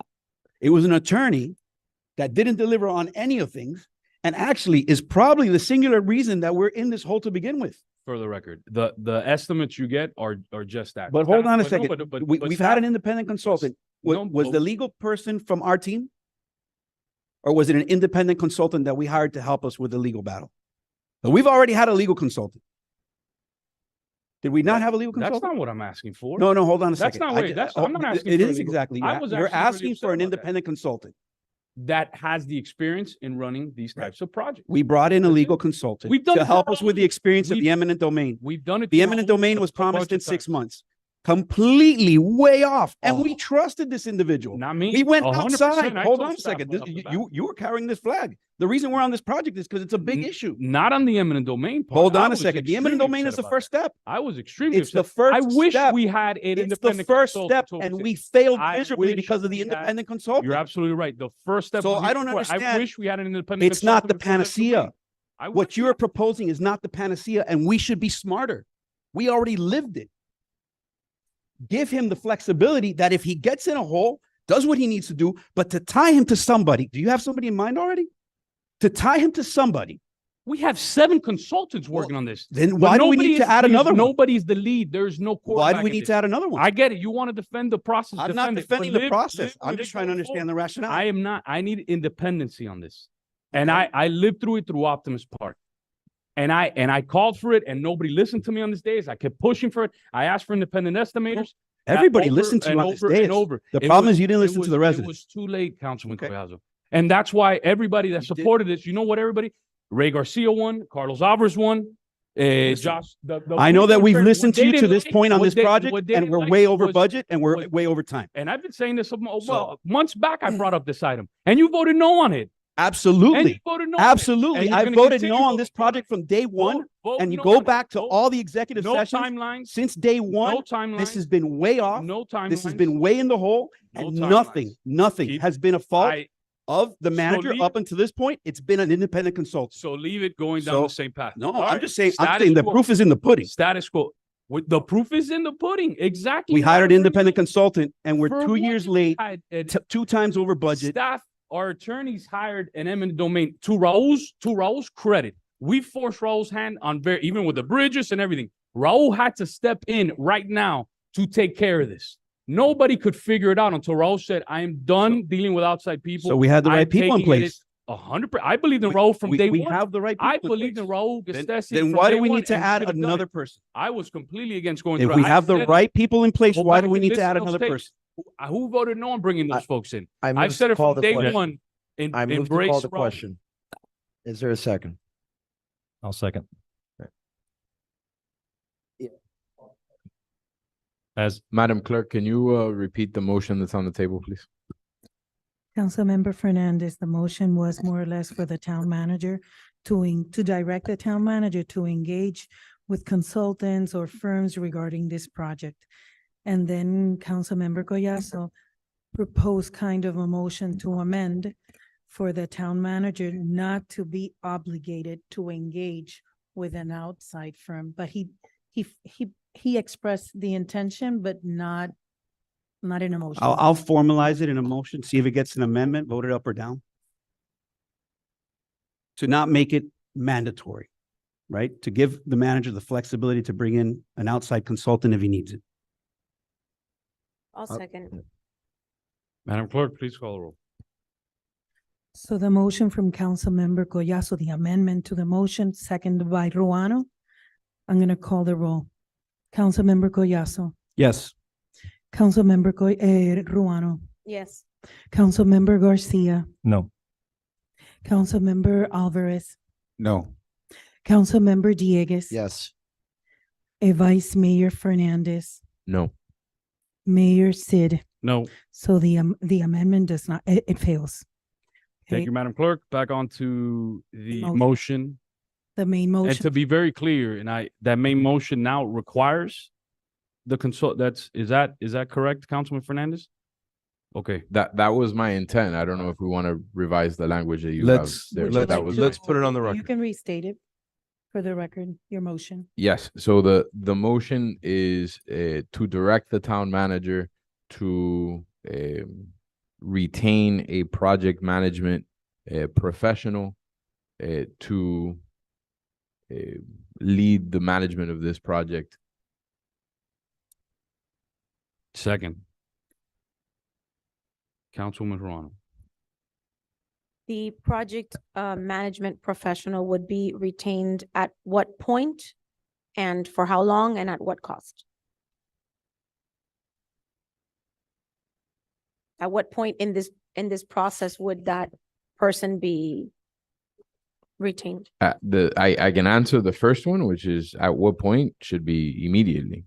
It was an attorney that didn't deliver on any of things, and actually is probably the singular reason that we're in this hole to begin with. For the record, the estimates you get are just that. But hold on a second. No, but We've had an independent consultant. Was the legal person from our team? Or was it an independent consultant that we hired to help us with the legal battle? But we've already had a legal consultant. Did we not have a legal consultant? That's not what I'm asking for. No, hold on a second. I'm not asking it for is legal. exactly. You're asking for an independent consultant that has the experience in running these types of projects. We brought in a legal consultant to help us with the experience of the eminent domain. We've done it. The eminent domain was promised in 6 months. completely way off. And we trusted this individual. Not me. We went 100%. outside. I Hold told on a staff second. right off the bat. You were carrying this flag. The reason we're on this project is because it's a big issue. Not on the eminent domain part. Hold I on a was second. The eminent extremely domain is upset the about first that. step. I was extremely It's the upset. first I wish step. we had an It's the independent first consultant step, to and oversee we this. failed I miserably wish because of the we had- independent consultant. You're absolutely right. The first step. So was I don't before. I understand. wish we had an independent. It's not the consultant before this panacea. away. I What wish. you're proposing is not the panacea, and we should be smarter. We already lived it. Give him the flexibility that if he gets in a hole, does what he needs to do, but to tie him to somebody. Do you have somebody in mind already? To tie him to somebody. We have 7 consultants working on this. Then But why do we nobody need to is- add because another one? Nobody's the lead. There's no Why do quarterback we in need this. to add another one? I get it. You want to defend the process. I'm not defend it, but defending the live- process. live I'm with just it trying to going understand forward. the rationale. I am not. I need independency on this, and I lived through it through Optimus Park, and I called for it, and nobody listened to me on this days. I kept pushing for it. I asked for independent estimators. Everybody over listened to you and on this over dais. and over. The It problem was- is you didn't it listen to was- the It residents. was too late, Councilman Okay. Collazo. And that's why everybody that supported this, you know what, everybody? Ray Garcia won, Carlos Alvarez won, Josh. I know that we've listened to they you to didn't this like- point on what this they- project, what they and didn't we're like way over was- budget and we're was- way over time. And I've been saying this months back. I brought up this item, and you voted no on it. And Absolutely. you voted no on it. Absolutely. And you're I gonna voted continue no on voting this no. project from day one. Vote And you no go on it. back to No- all the executive no sessions timelines. since day one. No timeline. This has been way off. No timeline. This has been way in the hole, No and timelines. nothing Keep- has been a fault I- of the manager leave- up until this point. It's been an independent consultant. So leave it going down So- the same path. No, All I'm right. just saying, I'm Status saying the quo. proof is in the pudding. Status quo. The proof is in the pudding. Exactly. We what hired I'm an bringing independent up. consultant and we're For 2 what years you late, had, 2 times over budget. Staff, our attorneys hired an eminent domain. To Raul's credit, we forced Raul's hand on even with the bridges and everything. Raul had to step in right now to take care of this. Nobody could figure it out until Raul said, "I am done dealing with outside people." So we had the I'm right people in taking it place. 100%. I believe in Raul from day We one. have the right people I in believed in place. Raul Then- Gestesi. Then from why do day we one need to and add should have done another it. person? I was completely against going If through. we I have the said- right people in place, Go why back do we and need to listen add to those another tapes. person? Who voted no on bringing those folks in? I I've move said to it call from the day question. one. I move to Embrace call the Raul. question. Is there a second? I'll second. As Madam Clerk, can you repeat the motion that's on the table, please? Councilmember Fernandez, the motion was more or less for the town manager to direct the town manager to engage with consultants or firms regarding this project. And then Councilmember Collazo proposed kind of a motion to amend for the town manager not to be obligated to engage with an outside firm, but he expressed the intention, but not in a motion. I'll formalize it in a motion, see if it gets an amendment, vote it up or down. To not make it mandatory, right? To give the manager the flexibility to bring in an outside consultant if he needs it. I'll second. Madam Clerk, please call the roll. So the motion from Councilmember Collazo, the amendment to the motion, seconded by Ruano. I'm gonna call the roll. Councilmember Collazo, Yes. Councilmember Ruano, Yes. Councilmember Garcia, No. Councilmember Alvarez, No. Councilmember Diegues. Yes. Vice Mayor Fernandez, No. Mayor Sid. No. So the amendment does not, it fails. Thank Okay. you, Madam Clerk. Back on to the Motion. motion. The main And motion. to be very clear, that main motion now requires the is that correct, Councilman Fernandez? Okay. That was my intent. I don't know if we want to revise the language that you have Let's there. Would you but that like was to- let's put it on the You record. can restate it for the record, your motion. Yes, so the motion is to direct the town manager to retain a project management professional to lead the management of this project. Second. Councilwoman Ruano. The project management professional would be retained at what point and for how long and at what cost? At what point in this process would that person be retained? I can answer the first one, which is at what point should be immediately.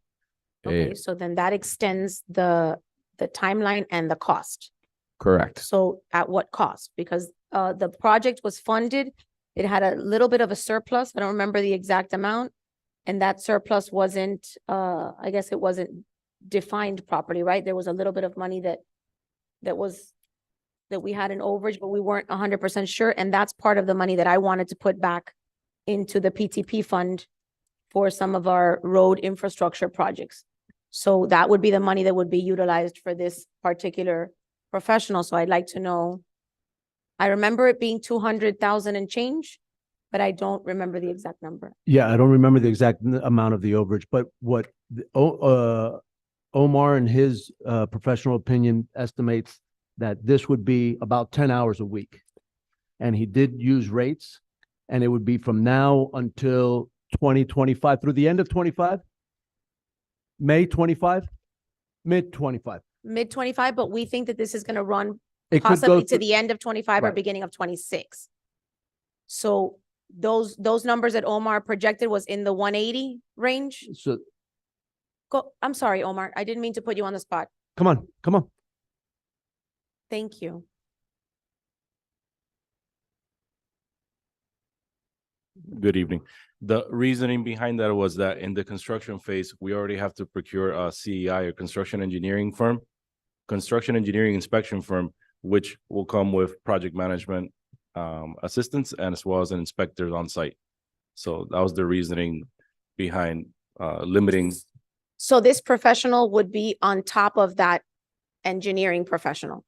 Okay, so then that extends the timeline and the cost. Correct. So at what cost? Because the project was funded, it had a little bit of a surplus. I don't remember the exact amount. And that surplus wasn't, I guess it wasn't defined properly, right? There was a little bit of money that we had an overage, but we weren't 100% sure. And that's part of the money that I wanted to put back into the PTP fund for some of our road infrastructure projects. So that would be the money that would be utilized for this particular professional. So I'd like to know, I remember it being 200,000 and change, but I don't remember the exact number. Yeah, I don't remember the exact amount of the overage, but what Omar in his professional opinion estimates that this would be about 10 hours a week. And he did use rates, and it would be from now until 2025, through the end of 25, May 25, mid 25. Mid 25, but we think that this is gonna run It could possibly go to through- the end of 25 or Right. beginning of 26. So those numbers that Omar projected was in the 180 range? So I'm sorry, Omar, I didn't mean to put you on the spot. come on. Thank you. Good evening. The reasoning behind that was that in the construction phase, we already have to procure a CEI or construction engineering inspection firm, which will come with project management assistance and as well as an inspector on site. So that was the reasoning behind limiting. So this professional would be on top of that engineering professional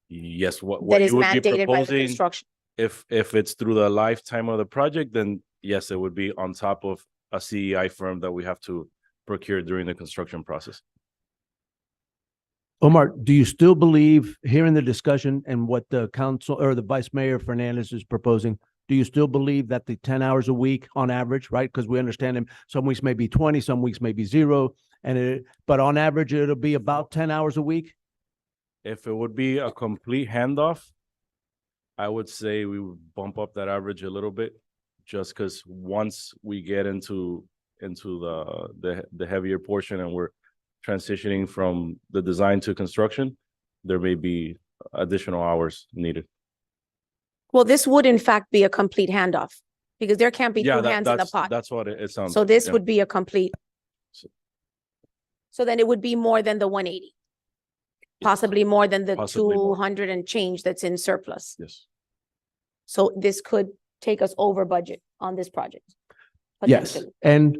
Yes, what that is you would be mandated by the proposing, construction. if it's through the lifetime of the project, then yes, it would be on top of a CEI firm that we have to procure during the construction process. Omar, do you still believe, hearing the discussion and what the council or the Vice Mayor Fernandez is proposing, do you still believe that the 10 hours a week on average, right? Because we understand him, some weeks may be 20, some weeks may be 0, but on average, it'll be about 10 hours a week? If it would be a complete handoff, I would say we would bump up that average a little bit, just because once we get into the heavier portion and we're transitioning from the design to construction, there may be additional hours needed. Well, this would in fact be a complete handoff because there can't be Yeah, two hands in the pot. that's what it sounds. So like, this yeah. would be a complete. So then it would be more than the 180. Possibly more than the Possibly more. 200 and change that's in surplus. Yes. So this could take us over budget on this project. Yes, potentially. and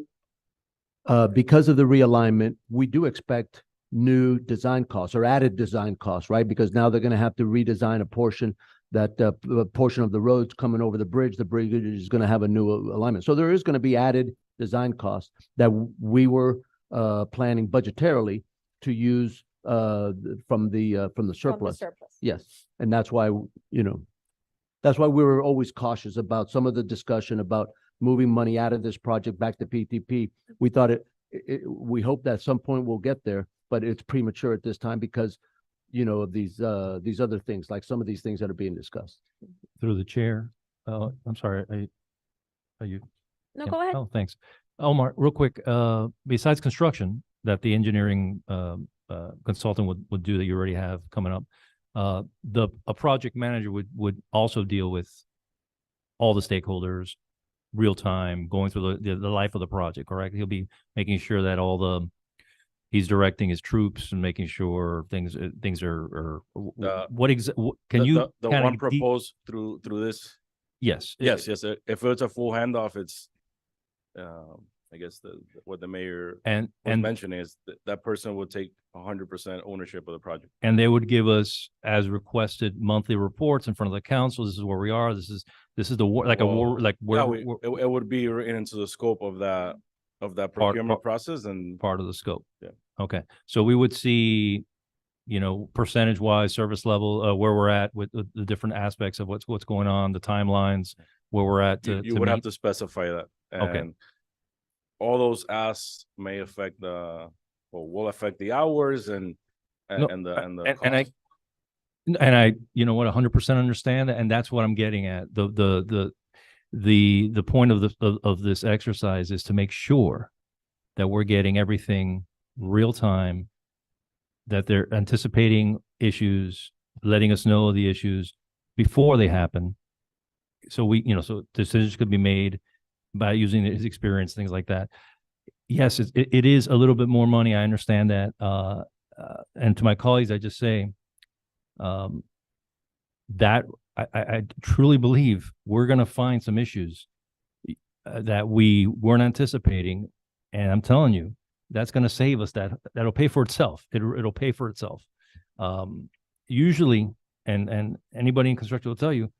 because of the realignment, we do expect new design costs or added design costs, right? Because now they're going to have to redesign a portion portion of the roads coming over the bridge is going to have a new alignment. So there is going to be added design costs that we were planning budgetarily to use from the surplus. surplus. Yes, and that's why, that's why we were always cautious about some of the discussion about moving money out of this project back to PTP. We thought we hope that at some point we'll get there, but it's premature at this time because, of these other things, like some of these things that are being discussed. Through the chair. I'm sorry. Are you? No, Yeah. go ahead. Oh, thanks. Omar, real quick, besides construction that the engineering consultant would do that you already have coming up, a project manager would also deal with all the stakeholders, real time, going through the life of the project, correct? He'll be making sure that he's directing his troops and making sure things are can you the kinda one proposed through this? Yes. Yes. If it's a full handoff, it's I guess what the mayor And- was and- mentioning is that person would take 100% ownership of the project. And they would give us, as requested, monthly reports in front of the council. This is where we are. This is the war, like a war, like where Yeah, it would be written into the scope of that procurement process and part of the scope. Yeah. Okay, so we would see, percentage wise, service level, where we're at with the different aspects of what's going on, the timelines, where we're at to you would have meet. to specify that. Okay. And all those asks may affect will affect the hours and No, the and I, cost. and I, 100% understand that, and that's what I'm getting at. The point of this exercise is to make sure that we're getting everything real time, that they're anticipating issues, letting us know the issues before they happen. So so decisions could be made by using his experience, things like that. Yes, it is a little bit more money. I understand that. And to my colleagues, I just say that I truly believe we're going to find some issues that we weren't anticipating. And I'm telling you, that's going to save us. That'll pay for itself. It'll pay for itself. Usually, and anybody in construction will tell you,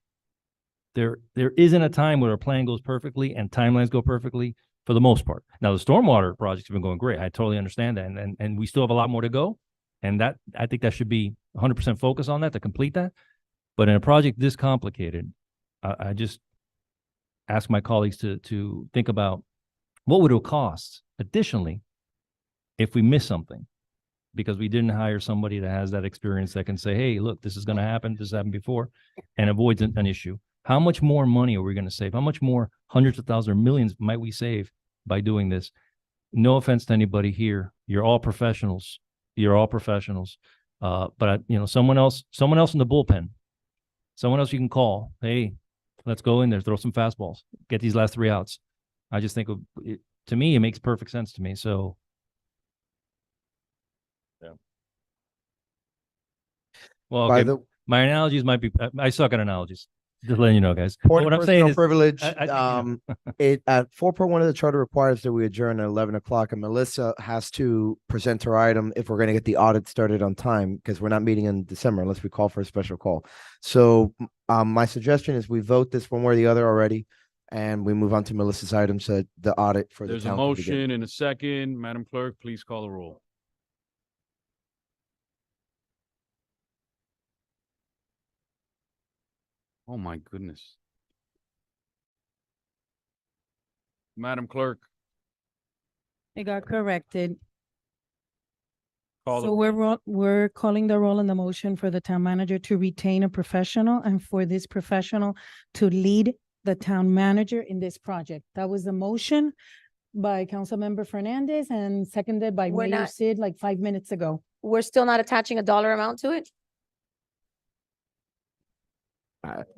there isn't a time where a plan goes perfectly and timelines go perfectly for the most part. Now, the stormwater projects have been going great. I totally understand that. And we still have a lot more to go. And that, I think that should be 100% focus on that to complete that. But in a project this complicated, I just ask my colleagues to think about what would it cost additionally if we miss something, because we didn't hire somebody that has that experience that can say, hey, look, this is going to happen. This happened before, and avoids an issue. How much more money are we going to save? How much more hundreds of thousands or millions might we save by doing this? No offense to anybody here. You're all professionals. You're all professionals. But someone else in the bullpen, someone else you can call. Hey, let's go in there, throw some fastballs, get these last 3 outs. I just think to me, it makes perfect sense to me. So. Yeah. Well, okay. My analogies might be, I suck at analogies. Just letting you know, guys. Point What of I'm saying personal is, privilege. I At 4.1 of the charter requires that we adjourn at 11 o'clock, and Melissa has to present her item if we're going to get the audit started on time, because we're not meeting in December unless we call for a special call. So my suggestion is we vote this one way or the other already, and we move on to Melissa's items, the audit for the There's a town. to begin. motion and a second. Madam Clerk, please call the roll. Oh, my goodness. Madam Clerk, It got corrected. call the So we're calling the roll on the motion for the town manager to retain a professional and for this professional to lead the town manager in this project. That was the motion by Councilmember Fernandez and seconded by We're Mayor not- Sid like 5 minutes ago. We're still not attaching a dollar amount to it?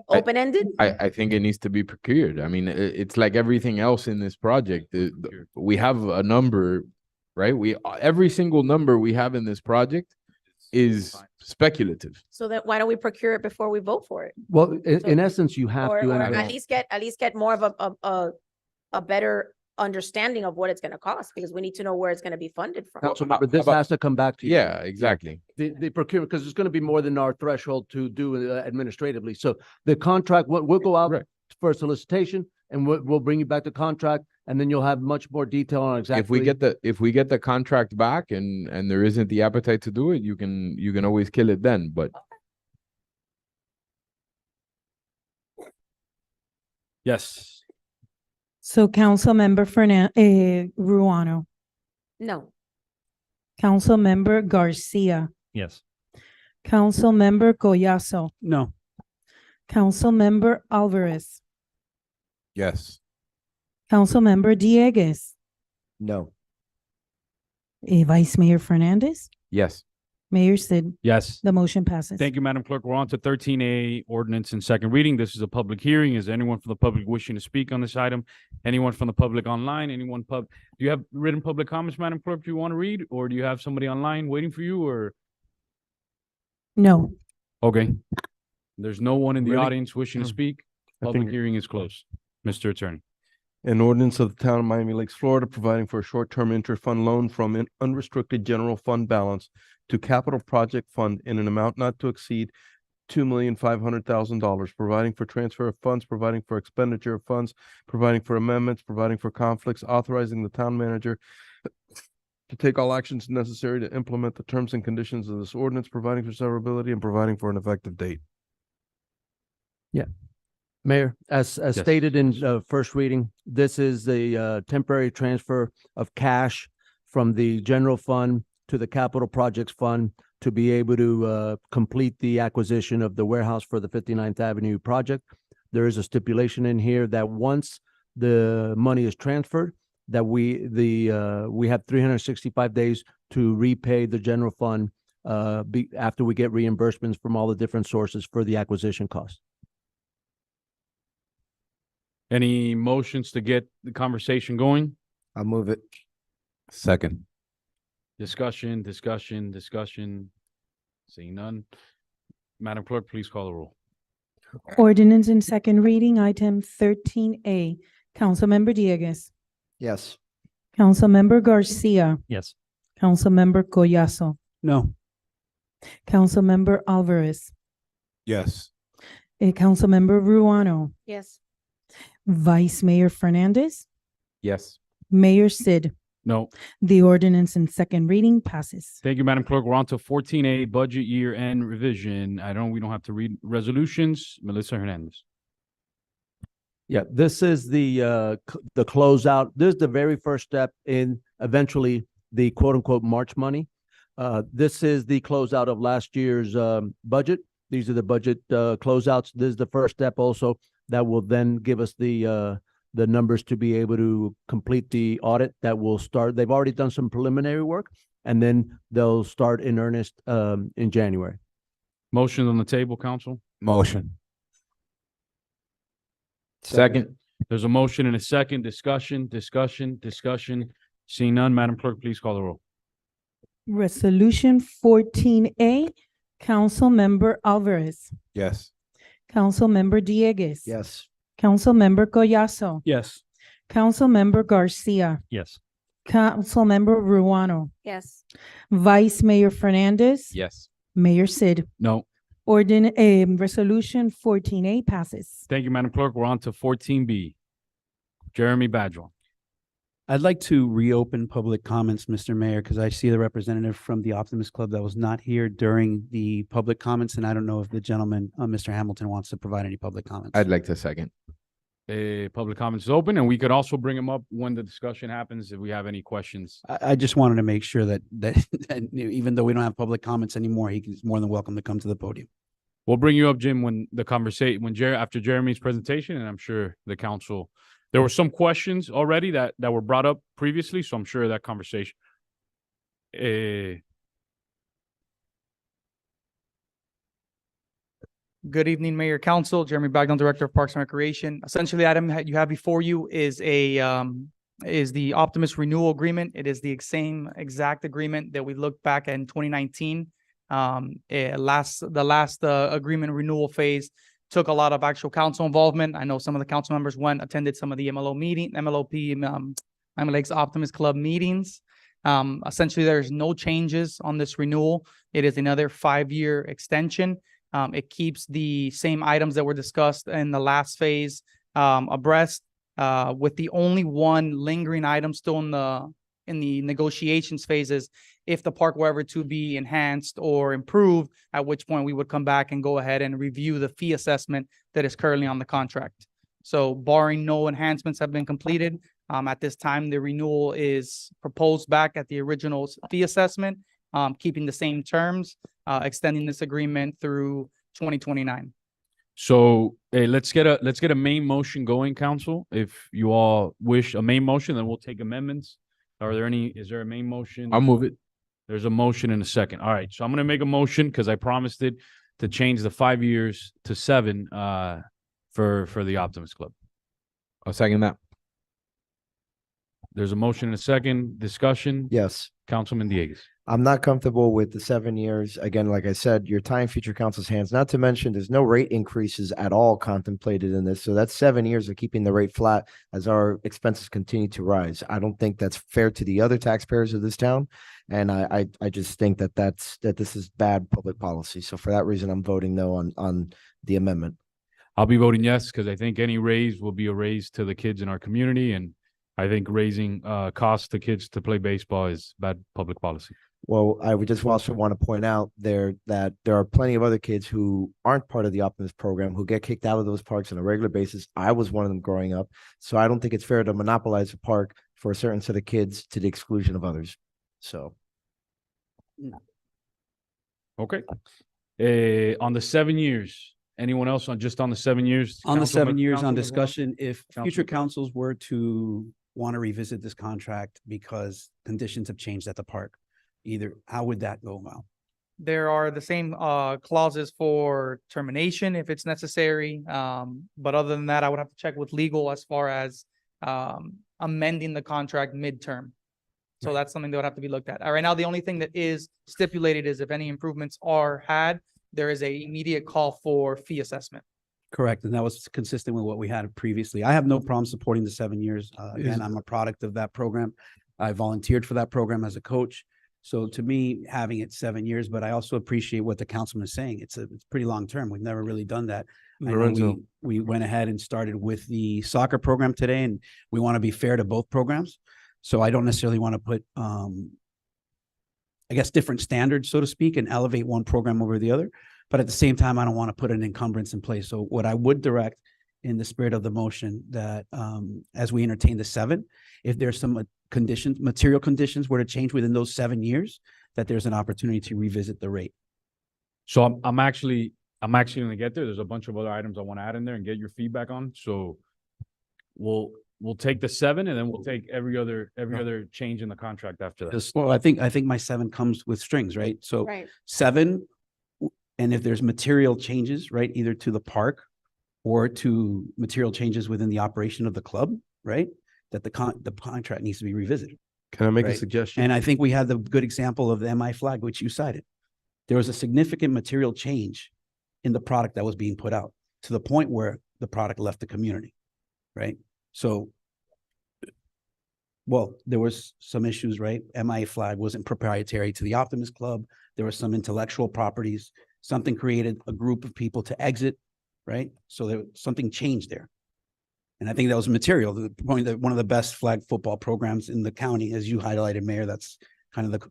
Open-ended? I think it needs to be procured. I mean, it's like everything else in this project. We have a number, right? Every single number we have in this project is speculative. So that, why don't we procure it before we vote for it? Well, in essence, you have Or to. at least get more of a better understanding of what it's gonna cost, because we need to know where it's gonna be funded from. Councilmember, this has to come back to you. Yeah, exactly. The procurement, because it's going to be more than our threshold to do administratively. So the contract, we'll go out for solicitation and we'll bring you back the contract, and then you'll have much more detail on exactly. If we get the contract back and there isn't the appetite to do it, you can always kill it then, but. Yes. So Councilmember Ruano, No. Councilmember Garcia, Yes. Councilmember Collazo, No. Councilmember Alvarez, Yes. Councilmember Dieguez, No. Vice Mayor Fernandez, Yes. Mayor Sid. Yes. The motion passes. Thank you, Madam Clerk. We're on to 13A, ordinance and second reading. This is a public hearing. Is there anyone from the public wishing to speak on this item? Anyone from the public online? Do you have written public comments, Madam Clerk, do you want to read? Or do you have somebody online waiting for you, or? No. Okay. There's no one in the Really? audience wishing to speak. I Public think- hearing is closed. Mr. Attorney. An ordinance of the town of Miami Lakes, Florida, providing for a short-term interfund loan from an unrestricted general fund balance to capital project fund in an amount not to exceed $2,500,000, providing for transfer of funds, providing for expenditure of funds, providing for amendments, providing for conflicts, authorizing the town manager to take all actions necessary to implement the terms and conditions of this ordinance, providing for severability and providing for an effective date. Yeah. Mayor, as stated in first reading, this is the temporary transfer of cash from the general fund to the capital projects fund to be able to complete the acquisition of the warehouse for the 59th Avenue project. There is a stipulation in here that once the money is transferred, that we have 365 days to repay the general fund after we get reimbursements from all the different sources for the acquisition cost. Any motions to get the conversation going? I'll move it. Second. Discussion. Seeing none. Madam Clerk, please call the roll. Ordinance in second reading, item 13A. Councilmember Diegues. Yes. Councilmember Garcia. Yes. Councilmember Collazo. No. Councilmember Alvarez. Yes. Councilmember Ruano. Yes. Vice Mayor Fernandez. Yes. Mayor Sid. No. The ordinance in second reading passes. Thank you, Madam Clerk. We're on to 14A, budget year end revision. We don't have to read resolutions. Melissa Hernandez. Yeah, this is the closeout. This is the very first step in eventually the quote unquote March money. This is the closeout of last year's budget. These are the budget closeouts. This is the first step also that will then give us the numbers to be able to complete the audit that will start. They've already done some preliminary work, and then they'll start in earnest in January. Motion on the table, council. Motion. Second. There's a motion and a second. Discussion. Seeing none, Madam Clerk, please call the roll. Resolution 14A, Councilmember Alvarez. Yes. Councilmember Diegues. Yes. Councilmember Collazo. Yes. Councilmember Garcia. Yes. Councilmember Ruano. Yes. Vice Mayor Fernandez. Yes. Mayor Sid. No. Resolution 14A passes. Thank you, Madam Clerk. We're on to 14B. Jeremy Badwell. I'd like to reopen public comments, Mr. Mayor, because I see the representative from the Optimist Club that was not here during the public comments, and I don't know if the gentleman, Mr. Hamilton, wants to provide any public comments. I'd like to second. Public comments is open, and we could also bring them up when the discussion happens if we have any questions. I just wanted to make sure that that even though we don't have public comments anymore, he's more than welcome to come to the podium. We'll bring you up, Jim, when the conversation, after Jeremy's presentation, and I'm sure the council, there were some questions already that were brought up previously, so I'm sure that conversation. Good evening, Mayor, Council. Jeremy Bagnall, Director of Parks and Recreation. Essentially, the item that you have before you is is the Optimus renewal agreement. It is the same exact agreement that we looked back at in 2019. The last agreement renewal phase took a lot of actual council involvement. I know some of the council members attended some of the MLOP, Miami Lakes Optimist Club meetings. Essentially, there's no changes on this renewal. It is another 5-year extension. It keeps the same items that were discussed in the last phase abreast, with the only one lingering item still in the negotiations phases. If the park were ever to be enhanced or improved, at which point we would come back and go ahead and review the fee assessment that is currently on the contract. So barring no enhancements have been completed, at this time, the renewal is proposed back at the original fee assessment, keeping the same terms, extending this agreement through 2029. So let's get a main motion going, council. If you all wish a main motion, then we'll take amendments. Is there a main motion? I'll move it. There's a motion in a second. All right, so I'm gonna make a motion because I promised it to change the 5 years to 7 for the Optimist Club. I'll second that. There's a motion in a second. Discussion. Yes. Councilman Diegues. I'm not comfortable with the 7 years. Again, like I said, you're tying future council's hands, not to mention there's no rate increases at all contemplated in this. So that's 7 years of keeping the rate flat as our expenses continue to rise. I don't think that's fair to the other taxpayers of this town. And I just think that this is bad public policy. So for that reason, I'm voting no on the amendment. I'll be voting yes because I think any raise will be a raise to the kids in our community. And I think raising costs to kids to play baseball is bad public policy. Well, I would just also want to point out that there are plenty of other kids who aren't part of the Optimist program who get kicked out of those parks on a regular basis. I was one of them growing up. So I don't think it's fair to monopolize a park for a certain set of kids to the exclusion of others. So. Okay. On the 7 years, anyone else on the 7 years? On the 7 years on Councilman discussion, if future councils were to want to revisit this contract because conditions have changed at the park. Either, how would that go about? There are the same clauses for termination if it's necessary. But other than that, I would have to check with legal as far as amending the contract midterm. So that's something that would have to be looked at. Right now, the only thing that is stipulated is if any improvements are had, there is a immediate call for fee assessment. Correct, and that was consistent with what we had previously. I have no problem supporting the 7 years. Again, I'm a product of that program. I volunteered for that program as a coach. So to me, having it 7 years, but I also appreciate what the councilman is saying. It's pretty long term. We've never really done that. I know Lorenzo. we went ahead and started with the soccer program today, and we want to be fair to both programs. So I don't necessarily want to put, I guess, different standards, so to speak, and elevate one program over the other. But at the same time, I don't want to put an encumbrance in place. So what I would direct in the spirit of the motion that as we entertain the 7, if there's some conditions, material conditions were to change within those 7 years, that there's an opportunity to revisit the rate. So I'm actually gonna get there. There's a bunch of other items I want to add in there and get your feedback on. So we'll take the 7 and then we'll take every other change in the contract after that. Well, I think my 7 comes with strings, right? So Right. 7, and if there's material changes, right, either to the park or to material changes within the operation of the club, right, that the contract needs to be revisited. Can I make a Right. suggestion? And I think we had the good example of the MI flag, which you cited. There was a significant material change in the product that was being put out to the point where the product left the community, right? So, well, there was some issues, right? MI flag wasn't proprietary to the Optimist Club. There were some intellectual properties. Something created a group of people to exit, right? So something changed there. And I think that was material to the point that one of the best flag football programs in the county, as you highlighted, Mayor, that's kind of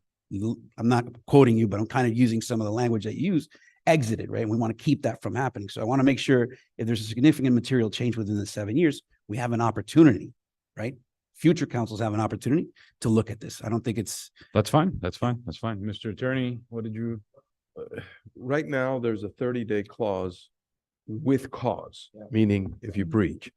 I'm not quoting you, but I'm kind of using some of the language that you use, exited, right? And we want to keep that from happening. So I want to make sure if there's a significant material change within the 7 years, we have an opportunity, right? Future councils have an opportunity to look at this. I don't think it's. That's fine. That's fine. That's fine. Mr. Attorney, what did you? Right now, there's a 30-day clause with cause, meaning if you breach.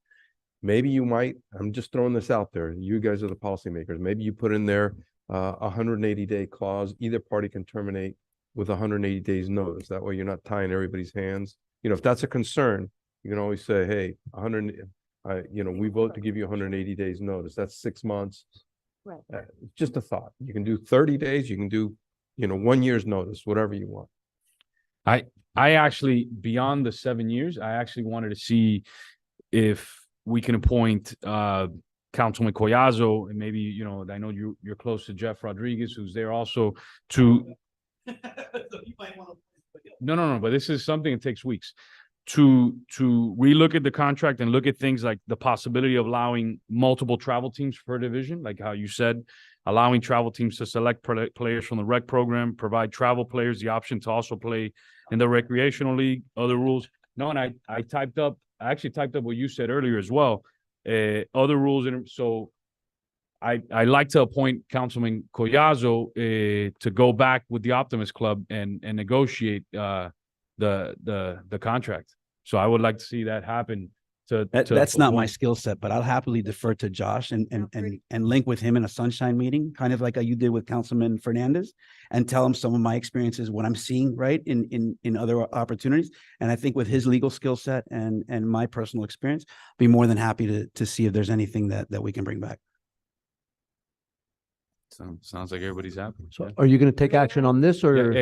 Maybe you might, I'm just throwing this out there, you guys are the policymakers, maybe you put in there a 180-day clause, either party can terminate with 180 days notice. That way you're not tying everybody's hands. You know, if that's a concern, you can always say, hey, we vote to give you 180 days notice. That's 6 months. Right. Just a thought. You can do 30 days, you can do 1 year's notice, whatever you want. I actually, beyond the 7 years, I actually wanted to see if we can appoint Councilman Collazo, and maybe, I know you're close to Jeff Rodriguez, who's there also to. No, but this is something that takes weeks to relook at the contract and look at things like the possibility of allowing multiple travel teams per division, like how you said, allowing travel teams to select players from the rec program, provide travel players the option to also play in the recreational league, other rules. No, and I actually typed up what you said earlier as well. Other rules, and so I like to appoint Councilman Collazo to go back with the Optimist Club and negotiate the contract. So I would like to see that happen. That's not my skill set, but I'll happily defer to Josh and link with him in a sunshine meeting, kind of like you did with Councilman Fernandez, and tell him some of my experiences, what I'm seeing, right, in other opportunities. And I think with his legal skill set and my personal experience, be more than happy to see if there's anything that we can bring back. Sounds like everybody's happy. So are you going to take action on this or?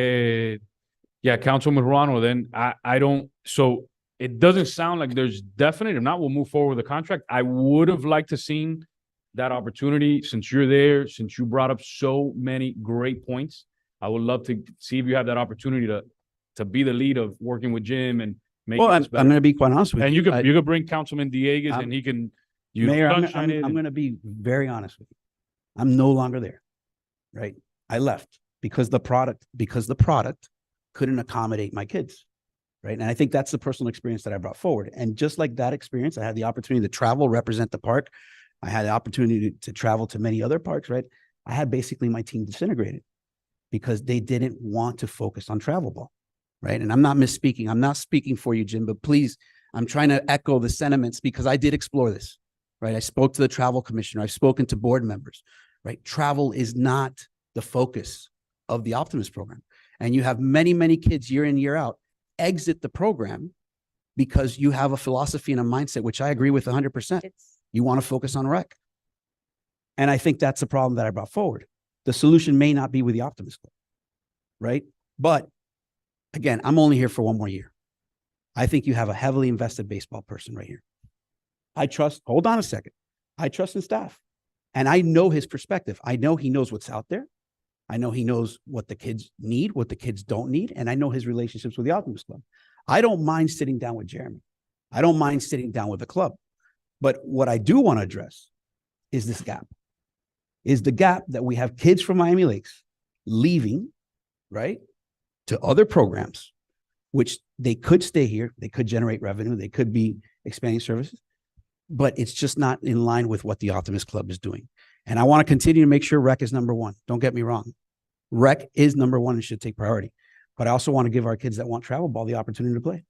Yeah, Councilman Ruano, then I don't, so it doesn't sound like there's definite. If not, we'll move forward with the contract. I would have liked to seen that opportunity since you're there, since you brought up so many great points. I would love to see if you have that opportunity to be the lead of working with Jim and make. Well, I'm going to be quite honest with you. And you could bring Councilman Dieguez and he can. Mayor, I'm going to be very honest with you. I'm no longer there, right? I left because the product couldn't accommodate my kids. Right. And I think that's the personal experience that I brought forward. And just like that experience, I had the opportunity to travel, represent the park. I had the opportunity to travel to many other parks, right? I had basically my team disintegrated because they didn't want to focus on travel ball, right? And I'm not misspeaking. I'm not speaking for you, Jim, but please, I'm trying to echo the sentiments because I did explore this, right? I spoke to the travel commissioner. I've spoken to board members, right? Travel is not the focus of the Optimus program. And you have many, many kids year in, year out exit the program because you have a philosophy and a mindset, which I agree with 100%. You want to focus on rec. And I think that's the problem that I brought forward. The solution may not be with the Optimus Club, right? But again, I'm only here for one more year. I think you have a heavily invested baseball person right here. I trust, hold on a second. I trust his staff. And I know his perspective. I know he knows what's out there. I know he knows what the kids need, what the kids don't need. And I know his relationships with the Optimus Club. I don't mind sitting down with Jeremy. I don't mind sitting down with the club. But what I do want to address is this gap. Is the gap that we have kids from Miami Lakes leaving, right, to other programs, which they could stay here, they could generate revenue, they could be expanding services, but it's just not in line with what the Optimus Club is doing. And I want to continue to make sure rec is number one. Don't get me wrong. Rec is number one and should take priority. But I also want to give our kids that want travel ball the opportunity to play.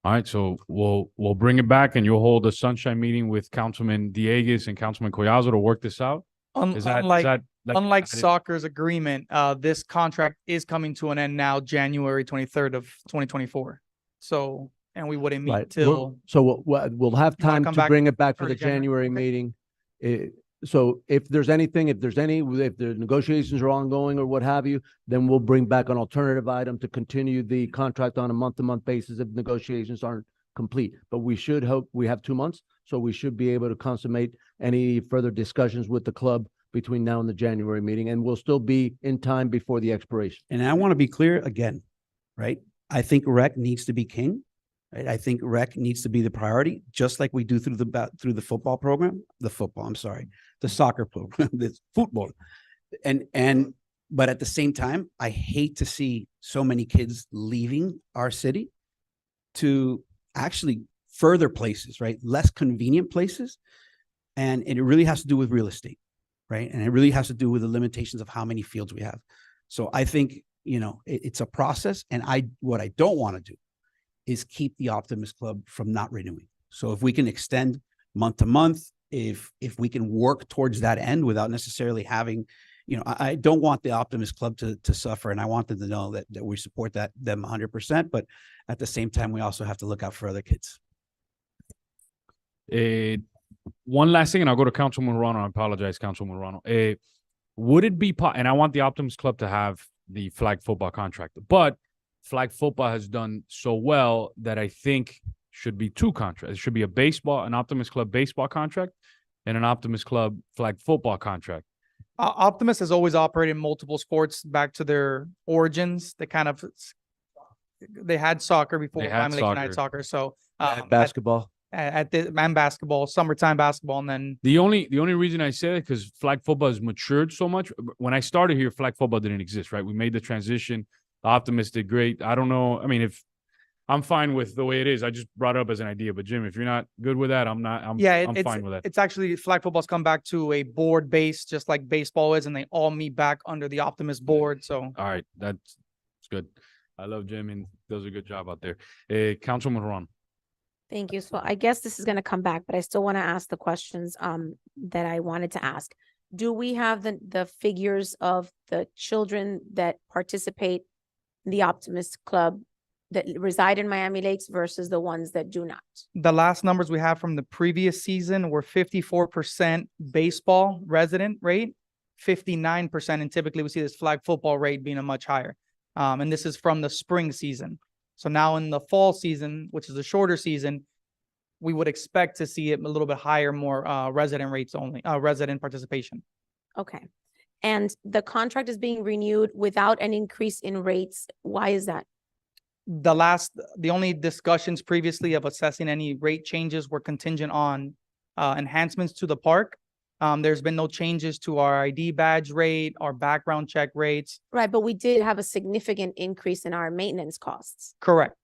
All right, so we'll bring it back and you'll hold a sunshine meeting with Councilman Dieguez and Councilman Collazo to work this out. Unlike soccer's agreement, this contract is coming to an end now, January 23rd of 2024. So, and we wouldn't meet Right. till. So we'll have You wanna time come to back bring it back for early the January? January meeting. So if there's any, if the negotiations are ongoing or what have you, then we'll bring back an alternative item to continue the contract on a month-to-month basis if negotiations aren't complete. But we should hope, we have 2 months, so we should be able to consummate any further discussions with the club between now and the January meeting, and we'll still be in time before the expiration. And I want to be clear again, right? I think rec needs to be king. Right? I think rec needs to be the priority, just like we do through the football program, the soccer program, the football. But at the same time, I hate to see so many kids leaving our city to actually further places, right? Less convenient places. And it really has to do with real estate, right? And it really has to do with the limitations of how many fields we have. So I think, it's a process. And what I don't want to do is keep the Optimus Club from not renewing. So if we can extend month to month, if we can work towards that end without necessarily having, I don't want the Optimus Club to suffer, and I want them to know that we support them 100%. But at the same time, we also have to look out for other kids. One last thing, and I'll go to Councilman Morano. I apologize, Councilman Morano. Would it be and I want the Optimus Club to have the flag football contract, but flag football has done so well that I think should be 2 contracts. It should be an Optimus Club baseball contract and an Optimus Club flag football contract. Optimus has always operated in multiple sports back to their origins. They had soccer before Miami Lakes United Soccer. So Basketball. And basketball, summertime basketball, and then the only reason I say it because flag football has matured so much. When I started here, flag football didn't exist, right? We made the transition. The Optimus did great. I don't know. I mean, if I'm fine with the way it is, I just brought it up as an idea. But Jim, if you're not good with that, I'm not. I'm fine with that. It's actually flag football's come back to a board base, just like baseball is, and they all meet back under the Optimus board. So all right, that's good. I love Jim and does a good job out there. Councilman Ron. Thank you. So I guess this is going to come back, but I still want to ask the questions that I wanted to ask. Do we have the figures of the children that participate in the Optimus Club that reside in Miami Lakes versus the ones that do not? the last numbers we have from the previous season were 54% baseball resident rate, 59%, and typically we see this flag football rate being a much higher. And this is from the spring season. So now in the fall season, which is a shorter season, we would expect to see it a little bit higher, more resident rates only, resident participation. Okay. And the contract is being renewed without an increase in rates. Why is that? The only discussions previously of assessing any rate changes were contingent on enhancements to the park. There's been no changes to our ID badge rate, our background check rates. Right, but we did have a significant increase in our maintenance costs. Correct.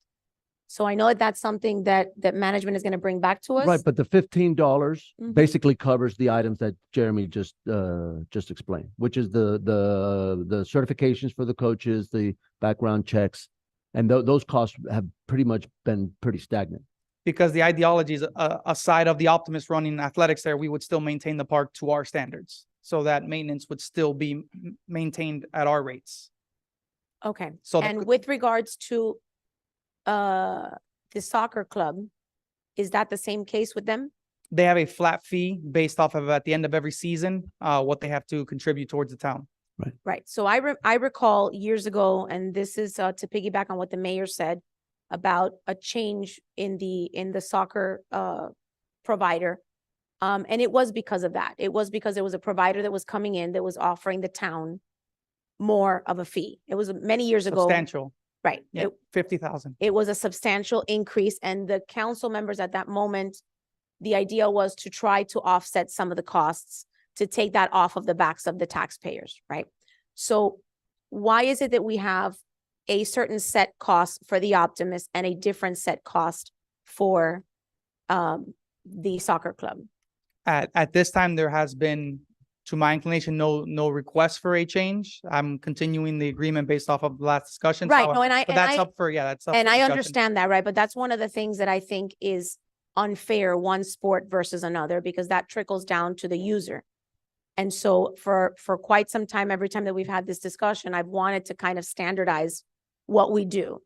So I know that that's something that management is going to bring back to us. Right, but the $15 Mhm. basically covers the items that Jeremy just explained, which is the certifications for the coaches, the background checks, and those costs have pretty much been pretty stagnant. Because the ideology is aside of the Optimist running athletics there, we would still maintain the park to our standards. So that maintenance would still be maintained at our rates. Okay, So and with regards to the soccer club, is that the same case with them? they have a flat fee based off of at the end of every season, what they have to contribute towards the town. Right, so I recall years ago, and this is to piggyback on what the mayor said about a change in the soccer provider. And it was because of that. It was because there was a provider that was coming in that was offering the town more of a fee. It was many years ago. Substantial. Right. Yeah, 50,000. It was a substantial increase, and the council members at that moment, the idea was to try to offset some of the costs, to take that off of the backs of the taxpayers, right? So why is it that we have a certain set cost for the Optimist and a different set cost for the soccer club? At this time, there has been, to my inclination, no request for a change. I'm continuing the agreement based off of the last discussion. Right, no, and I- But and that's I- up for, yeah, that's up. And for I discussion. understand that, right? But that's one of the things that I think is unfair, one sport versus another, because that trickles down to the user. And so for quite some time, every time that we've had this discussion, I've wanted to kind of standardize what we do.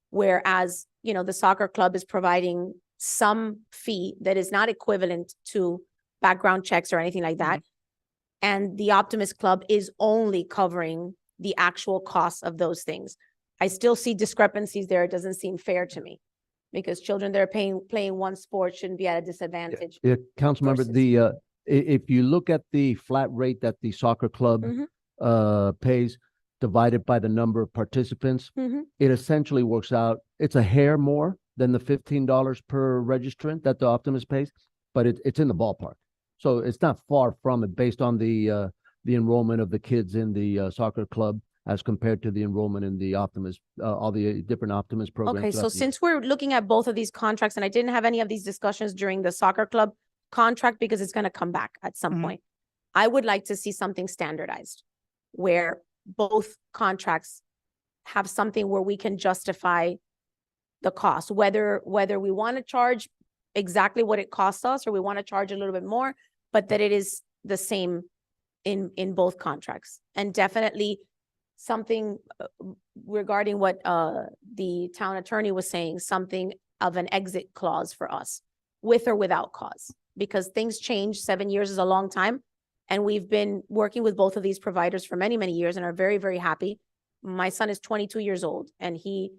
Whereas, you know, the soccer club is providing some fee that is not equivalent to background checks or anything like that. And the Optimist Club is only covering the actual costs of those things. I still see discrepancies there. It doesn't seem fair to me. Because children that are playing one sport shouldn't be at a disadvantage. Yeah, council member, versus- if you look at the flat rate that the soccer club pays divided by the number of participants, Mhm. it essentially works out, it's a hair more than the $15 per registrant that the Optimist pays, but it's in the ballpark. So it's not far from it based on the enrollment of the kids in the soccer club as compared to the enrollment in the Optimist, all the different Optimist programs. Okay, so throughout the year. since we're looking at both of these contracts, and I didn't have any of these discussions during the soccer club contract because it's gonna come back at some point. I would like to see something standardized where both contracts have something where we can justify the cost, whether we want to charge exactly what it costs us or we want to charge a little bit more, but that it is the same in both contracts. And definitely something regarding what the town attorney was saying, something of an exit clause for us, with or without cause, because things change. 7 years is a long time. And we've been working with both of these providers for many, many years and are very, very happy. My son is 22 years old and he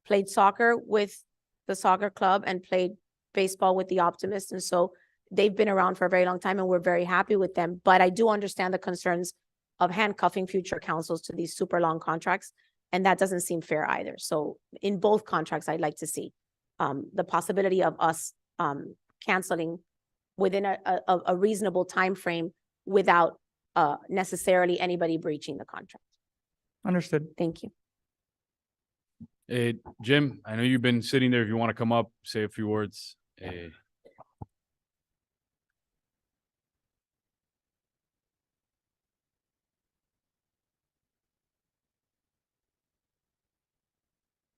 played soccer with the soccer club and played baseball with the Optimist. And so they've been around for a very long time and we're very happy with them. But I do understand the concerns of handcuffing future councils to these super long contracts. And that doesn't seem fair either. So in both contracts, I'd like to see the possibility of us canceling within a reasonable time frame without necessarily anybody breaching the contract. Understood. Thank you. Jim, I know you've been sitting there. If you want to come up, say a few words.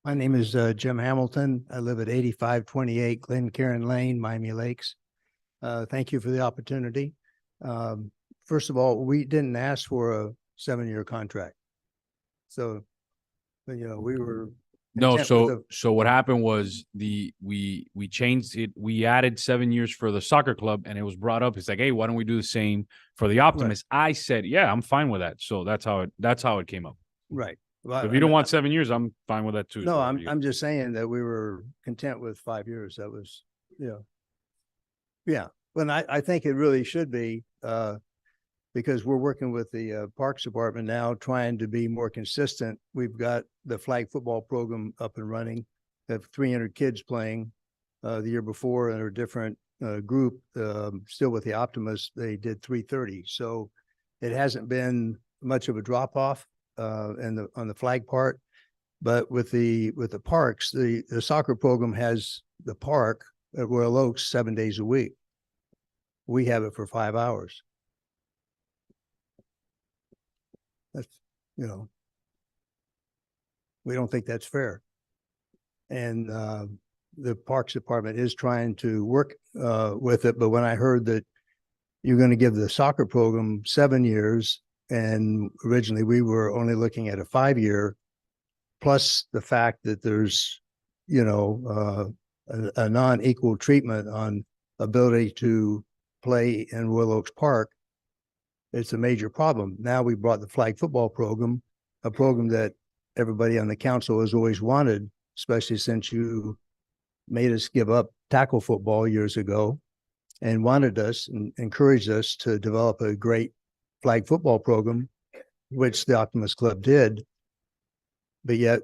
My name is Jim Hamilton. I live at 8528 Glen Lane, Miami Lakes. Thank you for the opportunity. First of all, we didn't ask for a 7-year contract. So, you know, we were. No, content with so what happened was we changed it. We added 7 years for the soccer club and it was brought up. It's like, hey, why don't we do the same for the Optimist? I said, yeah, I'm fine with that. So that's how it came up. Right. So Well, if you don't want 7 years, I'm fine with that too. No, So I'm, you- I'm just saying that we were content with 5 years. That was, yeah. But I think it really should be, because we're working with the Parks Department now, trying to be more consistent. We've got the flag football program up and running, have 300 kids playing. The year before in a different group, still with the Optimists, they did 330. So it hasn't been much of a drop off on the flag part. But with the parks, the soccer program has the park at Royal Oaks 7 days a week. We have it for 5 hours. That's, we don't think that's fair. And, the Parks Department is trying to work with it, but when I heard that you're going to give the soccer program 7 years, and originally we were only looking at a 5-year, plus the fact that there's, you know, a non-equal treatment on ability to play in Royal Oaks Park, it's a major problem. Now we brought the flag football program, a program that everybody on the council has always wanted, especially since you made us give up tackle football years ago and wanted us and encouraged us to develop a great flag football program, which the Optimist Club did. But yet,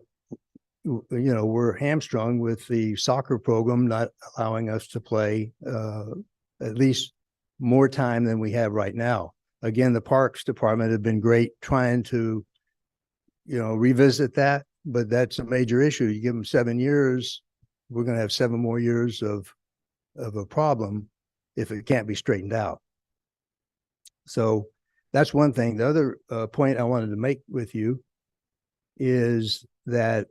you know, we're hamstrung with the soccer program not allowing us to play at least more time than we have right now. Again, the Parks Department have been great trying to, you know, revisit that, but that's a major issue. You give them 7 years, we're going to have 7 more years of a problem if it can't be straightened out. So that's one thing. The other point I wanted to make with you is that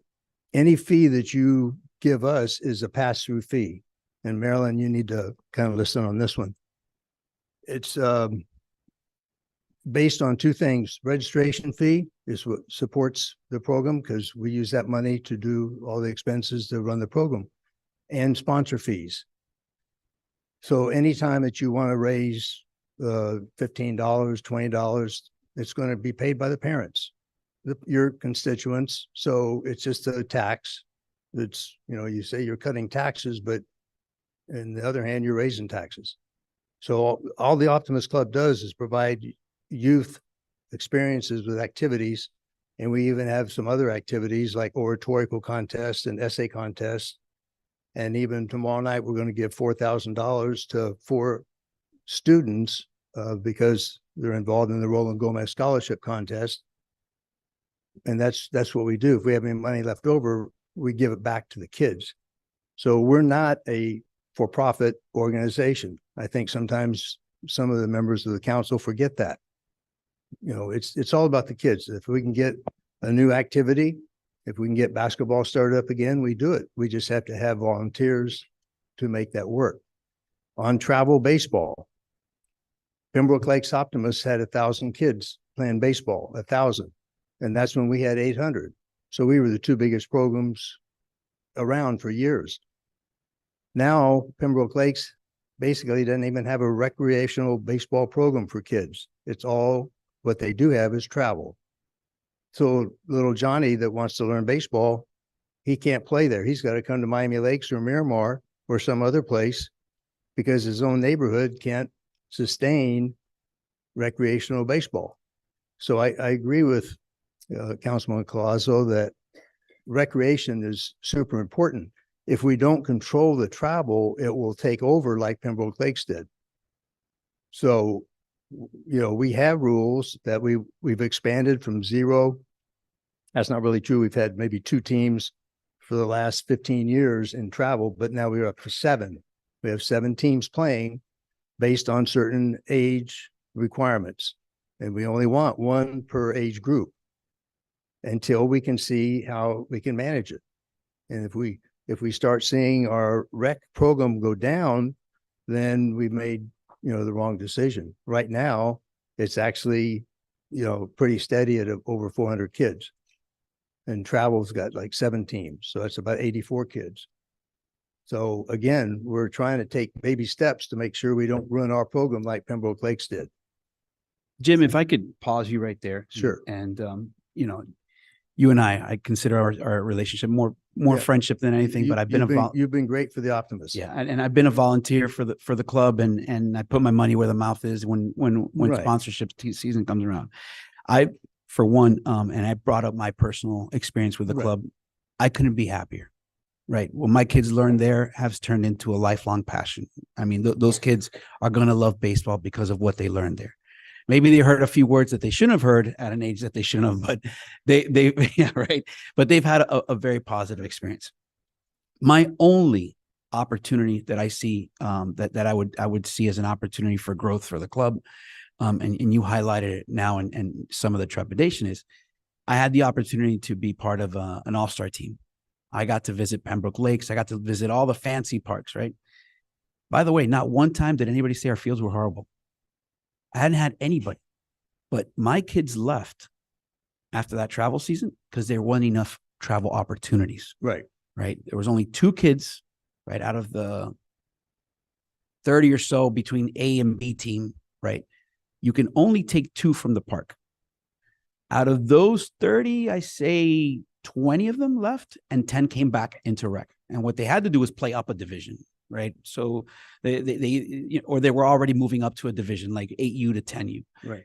any fee that you give us is a pass-through fee. And Marilyn, you need to kind of listen on this one. It's based on 2 things. Registration fee is what supports the program because we use that money to do all the expenses to run the program, and sponsor fees. So anytime that you want to raise $15, $20, it's going to be paid by the parents, your constituents. So it's just a tax. It's, you know, you say you're cutting taxes, but on the other hand, you're raising taxes. So all the Optimist Club does is provide youth experiences with activities. And we even have some other activities like oratorical contests and essay contests. And even tomorrow night, we're going to give $4,000 to 4 students because they're involved in the Roland Gomez Scholarship Contest. And that's what we do. If we have any money left over, we give it back to the kids. So we're not a for-profit organization. I think sometimes some of the members of the council forget that. You know, it's all about the kids. If we can get a new activity, if we can get basketball started up again, we do it. We just have to have volunteers to make that work. On travel baseball, Pembroke Lakes Optimists had 1,000 kids playing baseball, 1,000. And that's when we had 800. So we were the 2 biggest programs around for years. Now, Pembroke Lakes basically doesn't even have a recreational baseball program for kids. It's all what they do have is travel. So little Johnny that wants to learn baseball, he can't play there. He's got to come to Miami Lakes or Miramar or some other place because his own neighborhood can't sustain recreational baseball. So I agree with Councilman Collazo that recreation is super important. If we don't control the travel, it will take over like Pembroke Lakes did. So, you know, we have rules that we've expanded from 0. That's not really true. We've had maybe 2 teams for the last 15 years in travel, but now we're up to 7. We have 7 teams playing based on certain age requirements. And we only want 1 per age group until we can see how we can manage it. And if we start seeing our rec program go down, then we've made, you know, the wrong decision. Right now, it's actually, you know, pretty steady at over 400 kids. And travel's got like 7 teams. So that's about 84 kids. So again, we're trying to take baby steps to make sure we don't ruin our program like Pembroke Lakes did. Jim, if I could pause you right there. Sure. And, you know, you and I consider our relationship more Yeah. friendship than anything, but I've been you've been great for the Optimists. Yeah, and I've been a volunteer for the club, and I put my money where the mouth is when Right. sponsorship season comes around. I, for one, and I brought up my personal experience with the Right. club. I couldn't be happier. Right. What my kids learned there has turned into a lifelong passion. I mean, those kids are going to love baseball because of what they learned there. Maybe they heard a few words that they shouldn't have heard at an age that they shouldn't have, but they yeah, right. But they've had a very positive experience. My only opportunity that I see that I would see as an opportunity for growth for the club, and you highlighted it now, and some of the trepidation is, I had the opportunity to be part of an all-star team. I got to visit Pembroke Lakes. I got to visit all the fancy parks, right? By the way, not one time did anybody say our fields were horrible. I hadn't had anybody, but my kids left after that travel season because there wasn't enough travel opportunities. Right. Right. There was only 2 kids, right, out of the 30 or so between A and B team, right? You can only take 2 from the park. Out of those 30, I say 20 of them left and 10 came back into rec. And what they had to do was play up a division, right? So or they were already moving up to a division like 8U to 10U. Right.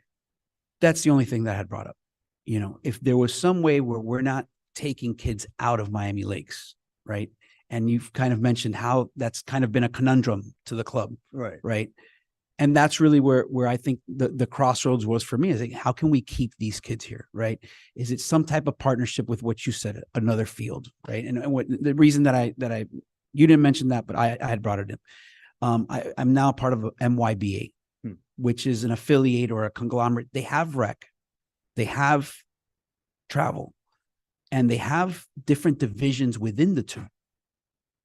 That's the only thing that I had brought up. You know, if there was some way where we're not taking kids out of Miami Lakes, right? And you've kind of mentioned how that's kind of been a conundrum to the club. Right. Right. And that's really where I think the crossroads was for me. Is like, how can we keep these kids here? Right. Is it some type of partnership with what you said, another field? Right. And what the reason that you didn't mention that, but I had brought it in. I'm now part of MYBA, which is an affiliate or a conglomerate. They have rec, they have travel, and they have different divisions within the 2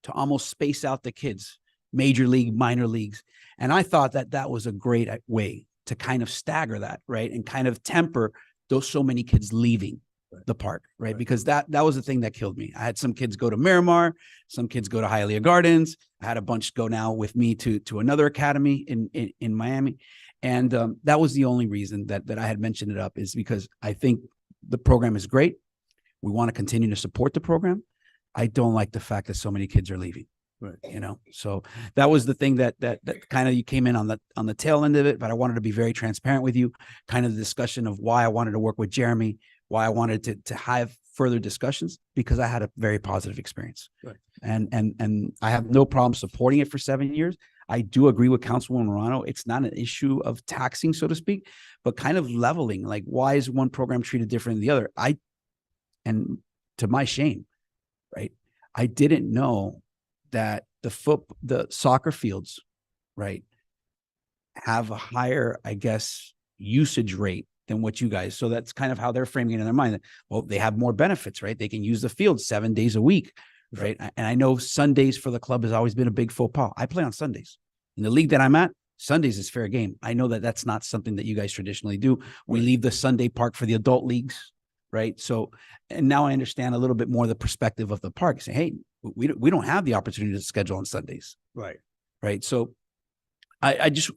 to almost space out the kids, major league, minor leagues. And I thought that was a great way to kind of stagger that, right? And kind of temper those so many kids leaving the park, right? Because that was the thing that killed me. I had some kids go to Miramar, some kids go to Hialeah Gardens. I had a bunch go now with me to another academy in Miami. And that was the only reason that I had mentioned it up, is because I think the program is great. We want to continue to support the program. I don't like the fact that so many kids are leaving. Right. You know, so that was the thing that kind of you came in on the tail end of it, but I wanted to be very transparent with you, kind of the discussion of why I wanted to work with Jeremy, why I wanted to have further discussions, because I had a very positive experience. Right. And I have no problem supporting it for 7 years. I do agree with Councilwoman Morano. It's not an issue of taxing, so to speak, but kind of leveling. Like, why is one program treated different than the other? And to my shame, right, I didn't know that the soccer fields, right, have a higher, I guess, usage rate than what you guys. So that's kind of how they're framing it in their mind. Well, they have more benefits, right? They can use the field 7 days a week, right? And I know Sundays for the club has always been a big faux pas. I play on Sundays. In the league that I'm at, Sundays is fair game. I know that that's not something that you guys traditionally do. We leave the Sunday park for the adult leagues, right? So, and now I understand a little bit more the perspective of the park. Say, hey, we don't have the opportunity to schedule on Sundays. Right. Right. So I just,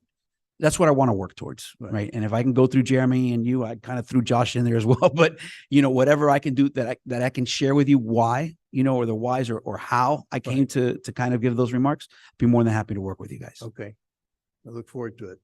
that's what I want to work towards. Right. And if I can go through Jeremy and you, I kind of threw Josh in there as well, but you know, whatever I can do that I can share with you why, you know, or the whys or how I came to kind of give those remarks, be more than happy to work with you guys. Okay. I look forward to it.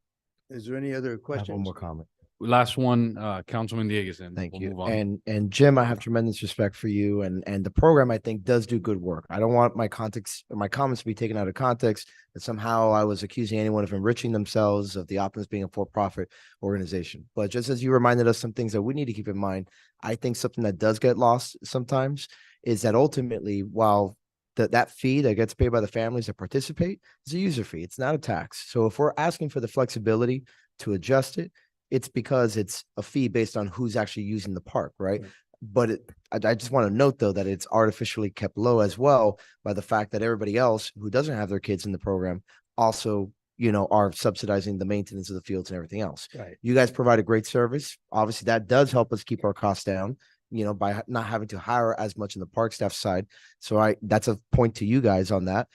Is there any other questions? One more comment. Last one, Councilman Dieguez, and Thank we'll you. move on. And Jim, I have tremendous respect for you, and the program, I think, does do good work. I don't want my comments to be taken out of context, that somehow I was accusing anyone of enriching themselves, of the Optimist being a for-profit organization. But just as you reminded us some things that we need to keep in mind, I think something that does get lost sometimes is that ultimately, while that fee that gets paid by the families that participate is a user fee, it's not a tax. So if we're asking for the flexibility to adjust it, it's because it's a fee based on who's actually using the park, right? But I just want to note, though, that it's artificially kept low as well by the fact that everybody else who doesn't have their kids in the program also, you know, are subsidizing the maintenance of the fields and everything else. Right. You guys provide a great service. Obviously, that does help us keep our costs down, you know, by not having to hire as much in the park staff side. So that's a point to you guys on that.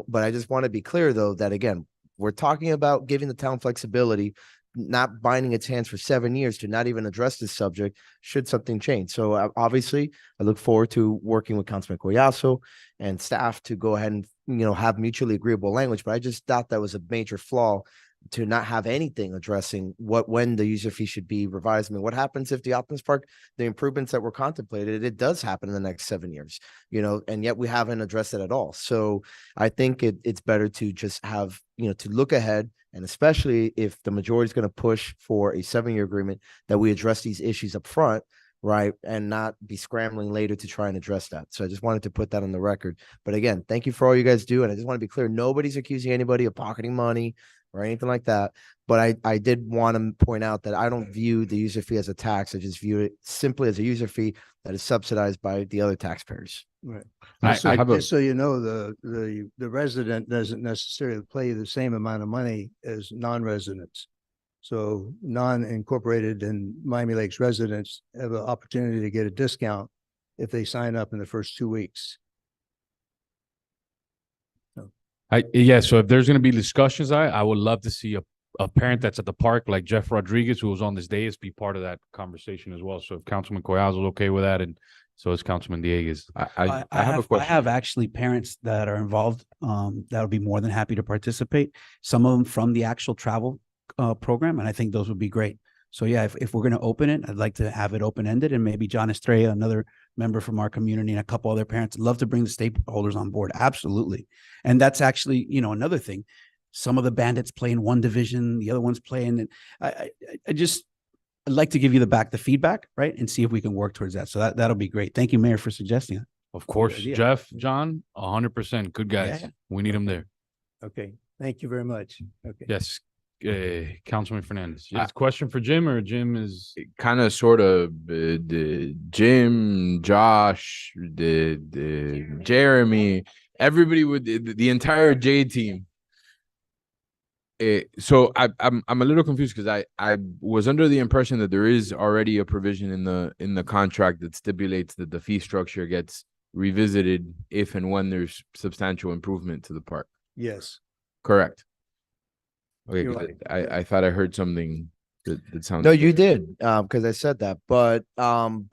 But I just want to be clear, though, that again, we're talking about giving the town flexibility, not binding its hands for 7 years to not even address this subject should something change. So obviously, I look forward to working with Councilman Collazo and staff to go ahead and, you know, have mutually agreeable language. But I just thought that was a major flaw to not have anything addressing when the user fee should be revised. I mean, what happens if the Optimist Park, the improvements that were contemplated, it does happen in the next 7 years, you know, and yet we haven't addressed it at all. So I think it's better to just have, you know, to look ahead. And especially if the majority is going to push for a 7-year agreement, that we address these issues up front, right? And not be scrambling later to try and address that. So I just wanted to put that on the record. But again, thank you for all you guys do. And I just want to be clear, nobody's accusing anybody of pocketing money. or anything like that. But I did want to point out that I don't view the user fee as a tax. I just view it simply as a user fee that is subsidized by the other taxpayers. Right. I- So, I have a- just so you know, the resident doesn't necessarily pay the same amount of money as non-residents. So non-incorporated and Miami Lakes residents have an opportunity to get a discount if they sign up in the first 2 weeks. So if there's gonna be discussions, I would love to see a parent that's at the park, like Jeff Rodriguez, who was on this dais, be part of that conversation as well. So if Councilman Collazo is okay with that, and so is Councilman Dieguez. I have actually parents that are involved, that would be more than happy to participate. Some of them from the actual travel program, and I think those would be great. So yeah, if we're going to open it, I'd like to have it open-ended, and maybe John Estrella, another member from our community, and a couple other parents love to bring the stakeholders on board. Absolutely. And that's actually, another thing. Some of the Bandits play in one division, the other ones play in, I'd like to give you the feedback, right? And see if we can work towards that. So that'll be great. Thank you, Mayor, for suggesting it. Of course, idea. Jeff, John, 100%. Good guys. Yeah. We need them there. Okay, thank you very much. Okay. Yes. Councilman Fernandez. Yes, question for Jim, or Jim is kind of sort of the Jim, Josh, the Jeremy, everybody with the entire J team. So I'm a little confused because I was under the impression that there is already a provision in the contract that stipulates that the fee structure gets revisited if and when there's substantial improvement to the park. Yes. Correct. Okay, You're 'cause right. I thought I heard something that sounds. No, you did, because I said that, but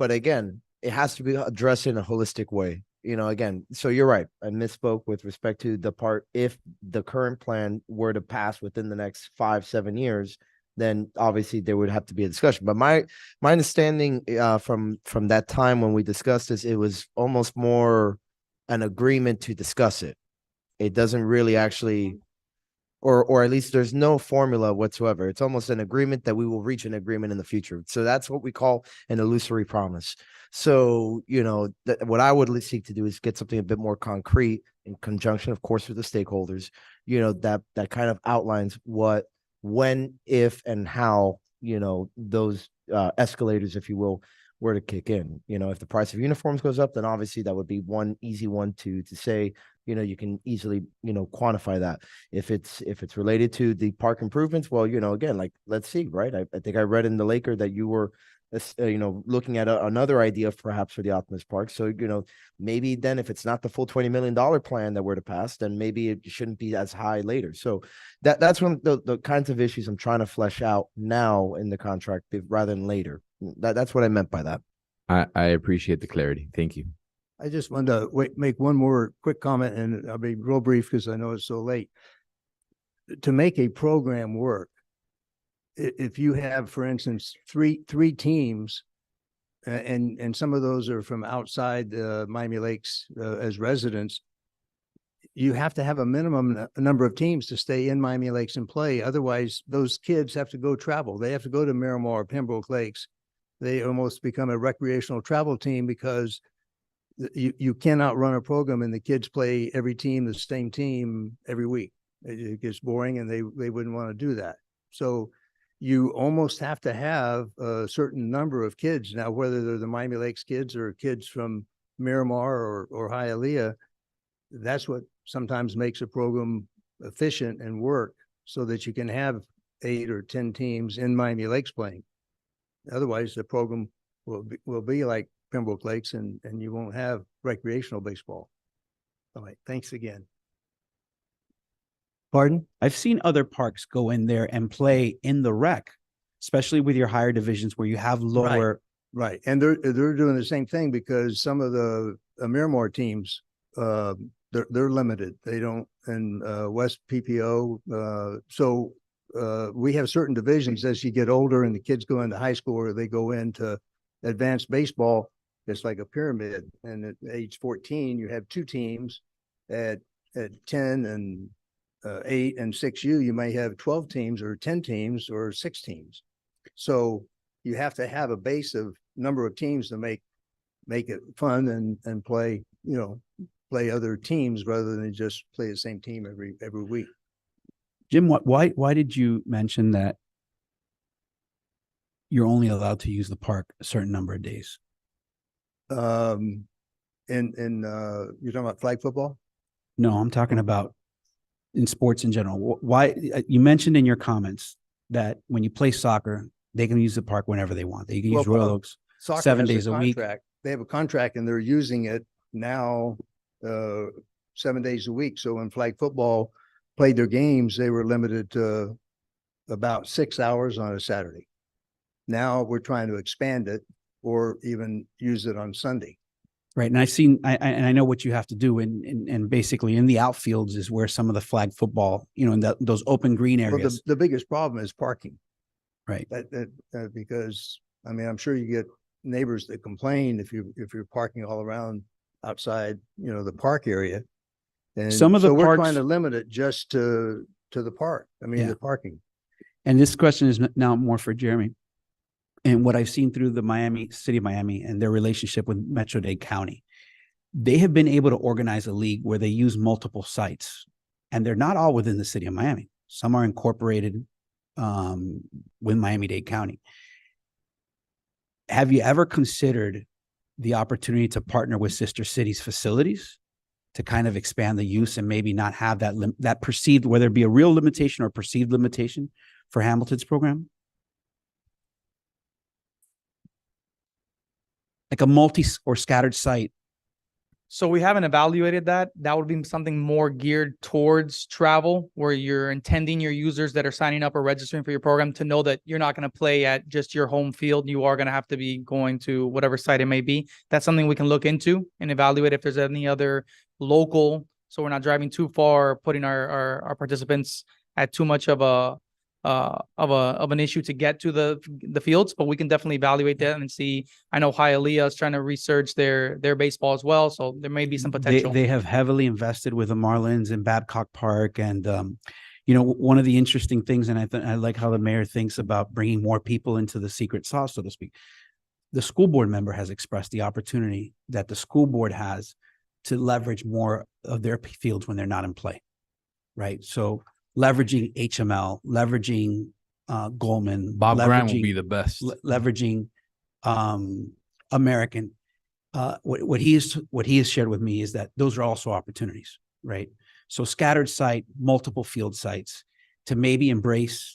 again, it has to be addressed in a holistic way. Again, so you're right. I misspoke with respect to the part. If the current plan were to pass within the next 5-7 years, then obviously there would have to be a discussion. But my understanding from that time when we discussed this, it was almost more an agreement to discuss it. It doesn't really actually, or at least there's no formula whatsoever. It's almost an agreement that we will reach an agreement in the future. So that's what we call an illusory promise. So, what I would seek to do is get something a bit more concrete in conjunction, of course, with the stakeholders, that kind of outlines what, when, if, and how, those escalators, if you will, were to kick in. If the price of uniforms goes up, then obviously that would be one easy one to say, you can easily, quantify that. If it's related to the park improvements, well, again, like, let's see, right? I think I read in the Laker that you were, looking at another idea perhaps for the Optimus Park. So, maybe then if it's not the full $20 million plan that we're to pass, then maybe it shouldn't be as high later. So that's one of the kinds of issues I'm trying to flesh out now in the contract rather than later. That's what I meant by that. I appreciate the clarity. Thank you. I just wanted to make one more quick comment, and I'll be real brief because I know it's so late. To make a program work, if you have, for instance, three teams, and some of those are from outside Miami Lakes as residents, you have to have a minimum number of teams to stay in Miami Lakes and play. Otherwise, those kids have to go travel. They have to go to Miramar or Pembroke Lakes. They almost become a recreational travel team because you cannot run a program and the kids play every team, the same team every week. It gets boring, and they wouldn't want to do that. So you almost have to have a certain number of kids. Now, whether they're the Miami Lakes kids or kids from Miramar or Hialeah, that's what sometimes makes a program efficient and work, so that you can have 8 or 10 teams in Miami Lakes playing. Otherwise, the program will be like Pembroke Lakes, and you won't have recreational baseball. All right, thanks again. Pardon? I've seen other parks go in there and play in the rec, especially with your higher divisions where you have lower. Right. And they're doing the same thing, because some of the Miramar teams, they're limited. They don't, and West PPO. So we have certain divisions as you get older and the kids go into high school, or they go into advanced baseball. It's like a pyramid. And at age 14, you have 2 teams. At 10 and 8 and 6U, you may have 12 teams or 10 teams or 6 teams. So you have to have a base of number of teams to make it fun and play, play other teams rather than just play the same team every week. Jim, why did you mention that you're only allowed to use the park a certain number of days? You're talking about flag football? No, I'm talking about in sports in general. Why, you mentioned in your comments that when you play soccer, they can use the park whenever they want. They can use Well, Royal Oaks Soccer 7 has days a week. contract. They have a contract and they're using it now, 7 days a week. So when flag football played their games, they were limited to about 6 hours on a Saturday. Now we're trying to expand it or even use it on Sunday. Right. And I've seen, I know what you have to do. And basically in the outfields is where some of the flag football, in those open green Well, areas. the biggest problem is parking. Right. Because, I mean, I'm sure you get neighbors that complain if you're parking all around outside, the park area. And Some of the so we're parks- trying to limit it just to the park. I mean, Yeah. the parking. And this question is now more for Jeremy. And what I've seen through the city of Miami and their relationship with Metro-Dade County, they have been able to organize a league where they use multiple sites, and they're not all within the city of Miami. Some are incorporated with Miami-Dade County. Have you ever considered the opportunity to partner with sister cities facilities to kind of expand the use and maybe not have that perceived, whether it be a real limitation or perceived limitation for Hamilton's program? Like a multi or scattered site. So we haven't evaluated that. That would be something more geared towards travel, where you're intending your users that are signing up or registering for your program to know that you're not going to play at just your home field. You are going to have to be going to whatever site it may be. That's something we can look into and evaluate if there's any other local, so we're not driving too far, putting our participants at too much of an issue to get to the fields, but we can definitely evaluate that and see. I know Hialeah is trying to research their baseball as well, so there may be some potential. They have heavily invested with the Marlins in Babcock Park, and one of the interesting things, and I like how the mayor thinks about bringing more people into the secret sauce, so to speak. The school board member has expressed the opportunity that the school board has to leverage more of their fields when they're not in play, right? So leveraging HML, leveraging Goldman. Bob Grant will leveraging- be the best. Leveraging American. What he has shared with me is that those are also opportunities, right? So scattered site, multiple field sites to maybe embrace,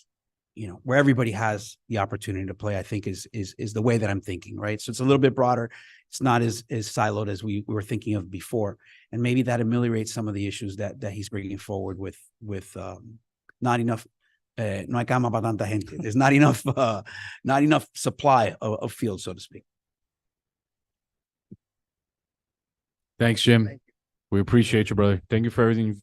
where everybody has the opportunity to play, I think is the way that I'm thinking, right? So it's a little bit broader. It's not as siloed as we were thinking of before. And maybe that ameliorates some of the issues that he's bringing forward with not enough, no hay cama para tanta gente. There's not enough supply of field, so to speak. Thanks, Jim. We appreciate you, brother. Thank you for everything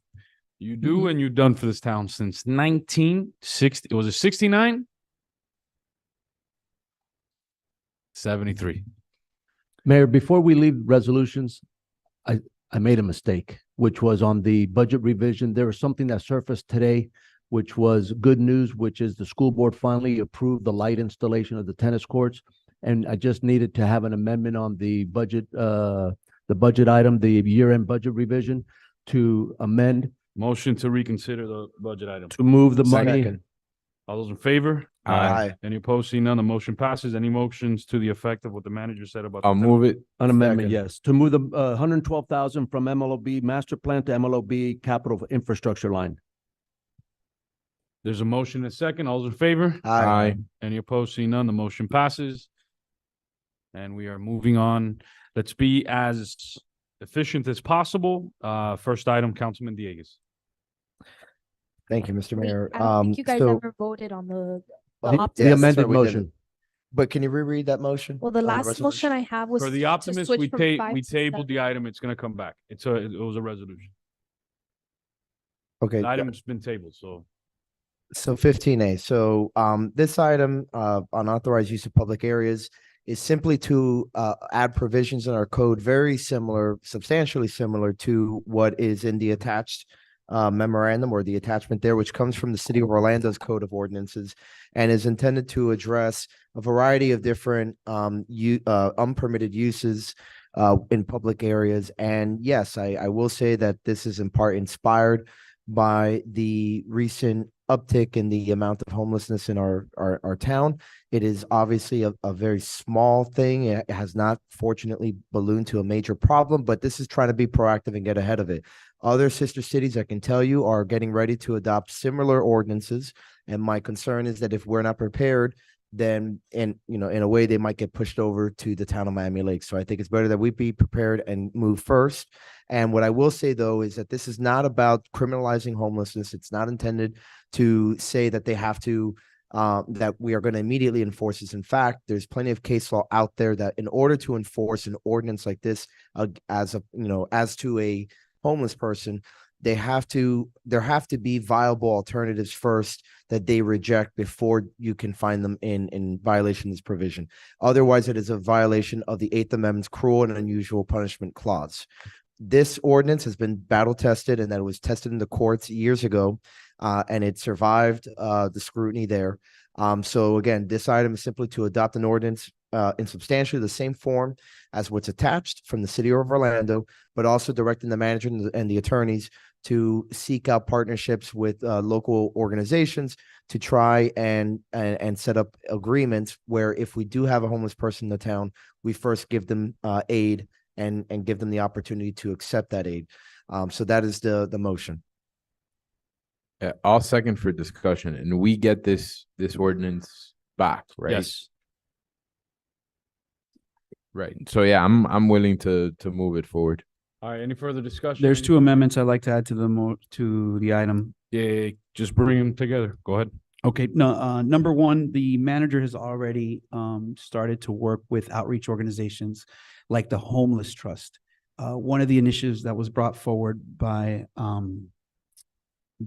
you do and you've done for this town since 1960. Was it 69? 73. Mayor, before we leave resolutions, I made a mistake, which was on the budget revision. There was something that surfaced today, which was good news, which is the school board finally approved the light installation of the tennis courts. And I just needed to have an amendment on the budget item, the year-end budget revision to amend. Motion to reconsider the budget item. To move the money. Second. All those in favor? Aye. Any opposed? Seeing none, the motion passes. Any motions to the effect of what the manager said about? I'll move it. An amendment, Second. yes, to move the 112,000 from MLOB master plan to MLOB capital infrastructure line. There's a motion and a second. All those in favor? Aye. Any opposed? Seeing none, the motion passes. And we are moving on. Let's be as efficient as possible. First item, Councilman Dieguez. Thank you, Mr. Mayor. I don't think you guys so- ever voted on the Oh, The yes, the that's amended right, we didn't. motion. But can you reread that motion? Well, the on last resolution? motion I have was For the to optimist, switch we from five we to tabled seven. the item. It's gonna come back. It was a resolution. Okay. The item's been tabled, so. So 15A. So this item unauthorized use of public areas is simply to add provisions in our code very similar, substantially similar to what is in the attached memorandum or the attachment there, which comes from the City of Orlando's Code of Ordinances and is intended to address a variety of different unpermitted uses in public areas. And yes, I will say that this is in part inspired by the recent uptick in the amount of homelessness in our town. It is obviously a very small thing. It has not fortunately ballooned to a major problem, but this is trying to be proactive and get ahead of it. Other sister cities, I can tell you, are getting ready to adopt similar ordinances. And my concern is that if we're not prepared, then in a way they might get pushed over to the town of Miami Lakes. So I think it's better that we be prepared and move first. And what I will say though is that this is not about criminalizing homelessness. It's not intended to say that they have to that we are going to immediately enforce this. In fact, there's plenty of case law out there that in order to enforce an ordinance like this, as to a homeless person, there have to be viable alternatives first that they reject before you can find them in violation of this provision. Otherwise, it is a violation of the Eighth Amendment's cruel and unusual punishment clause. This ordinance has been battle tested, and that it was tested in the courts years ago, and it survived the scrutiny there. So again, this item is simply to adopt an ordinance in substantially the same form as what's attached from the city of Orlando, but also directing the manager and the attorneys to seek out partnerships with local organizations to try and set up agreements where if we do have a homeless person in the town, we first give them aid and give them the opportunity to accept that aid. So that is the motion. Yeah, I'll second for discussion, and we get this ordinance back, right? Yes. Right. So yeah, I'm willing to move it forward. All right, any further discussion? There's two amendments I'd like to add to the item. Yeah, just bring them together. Go ahead. Okay, no, number one, the manager has already started to work with outreach organizations like the Homeless Trust. One of the initiatives that was brought forward by the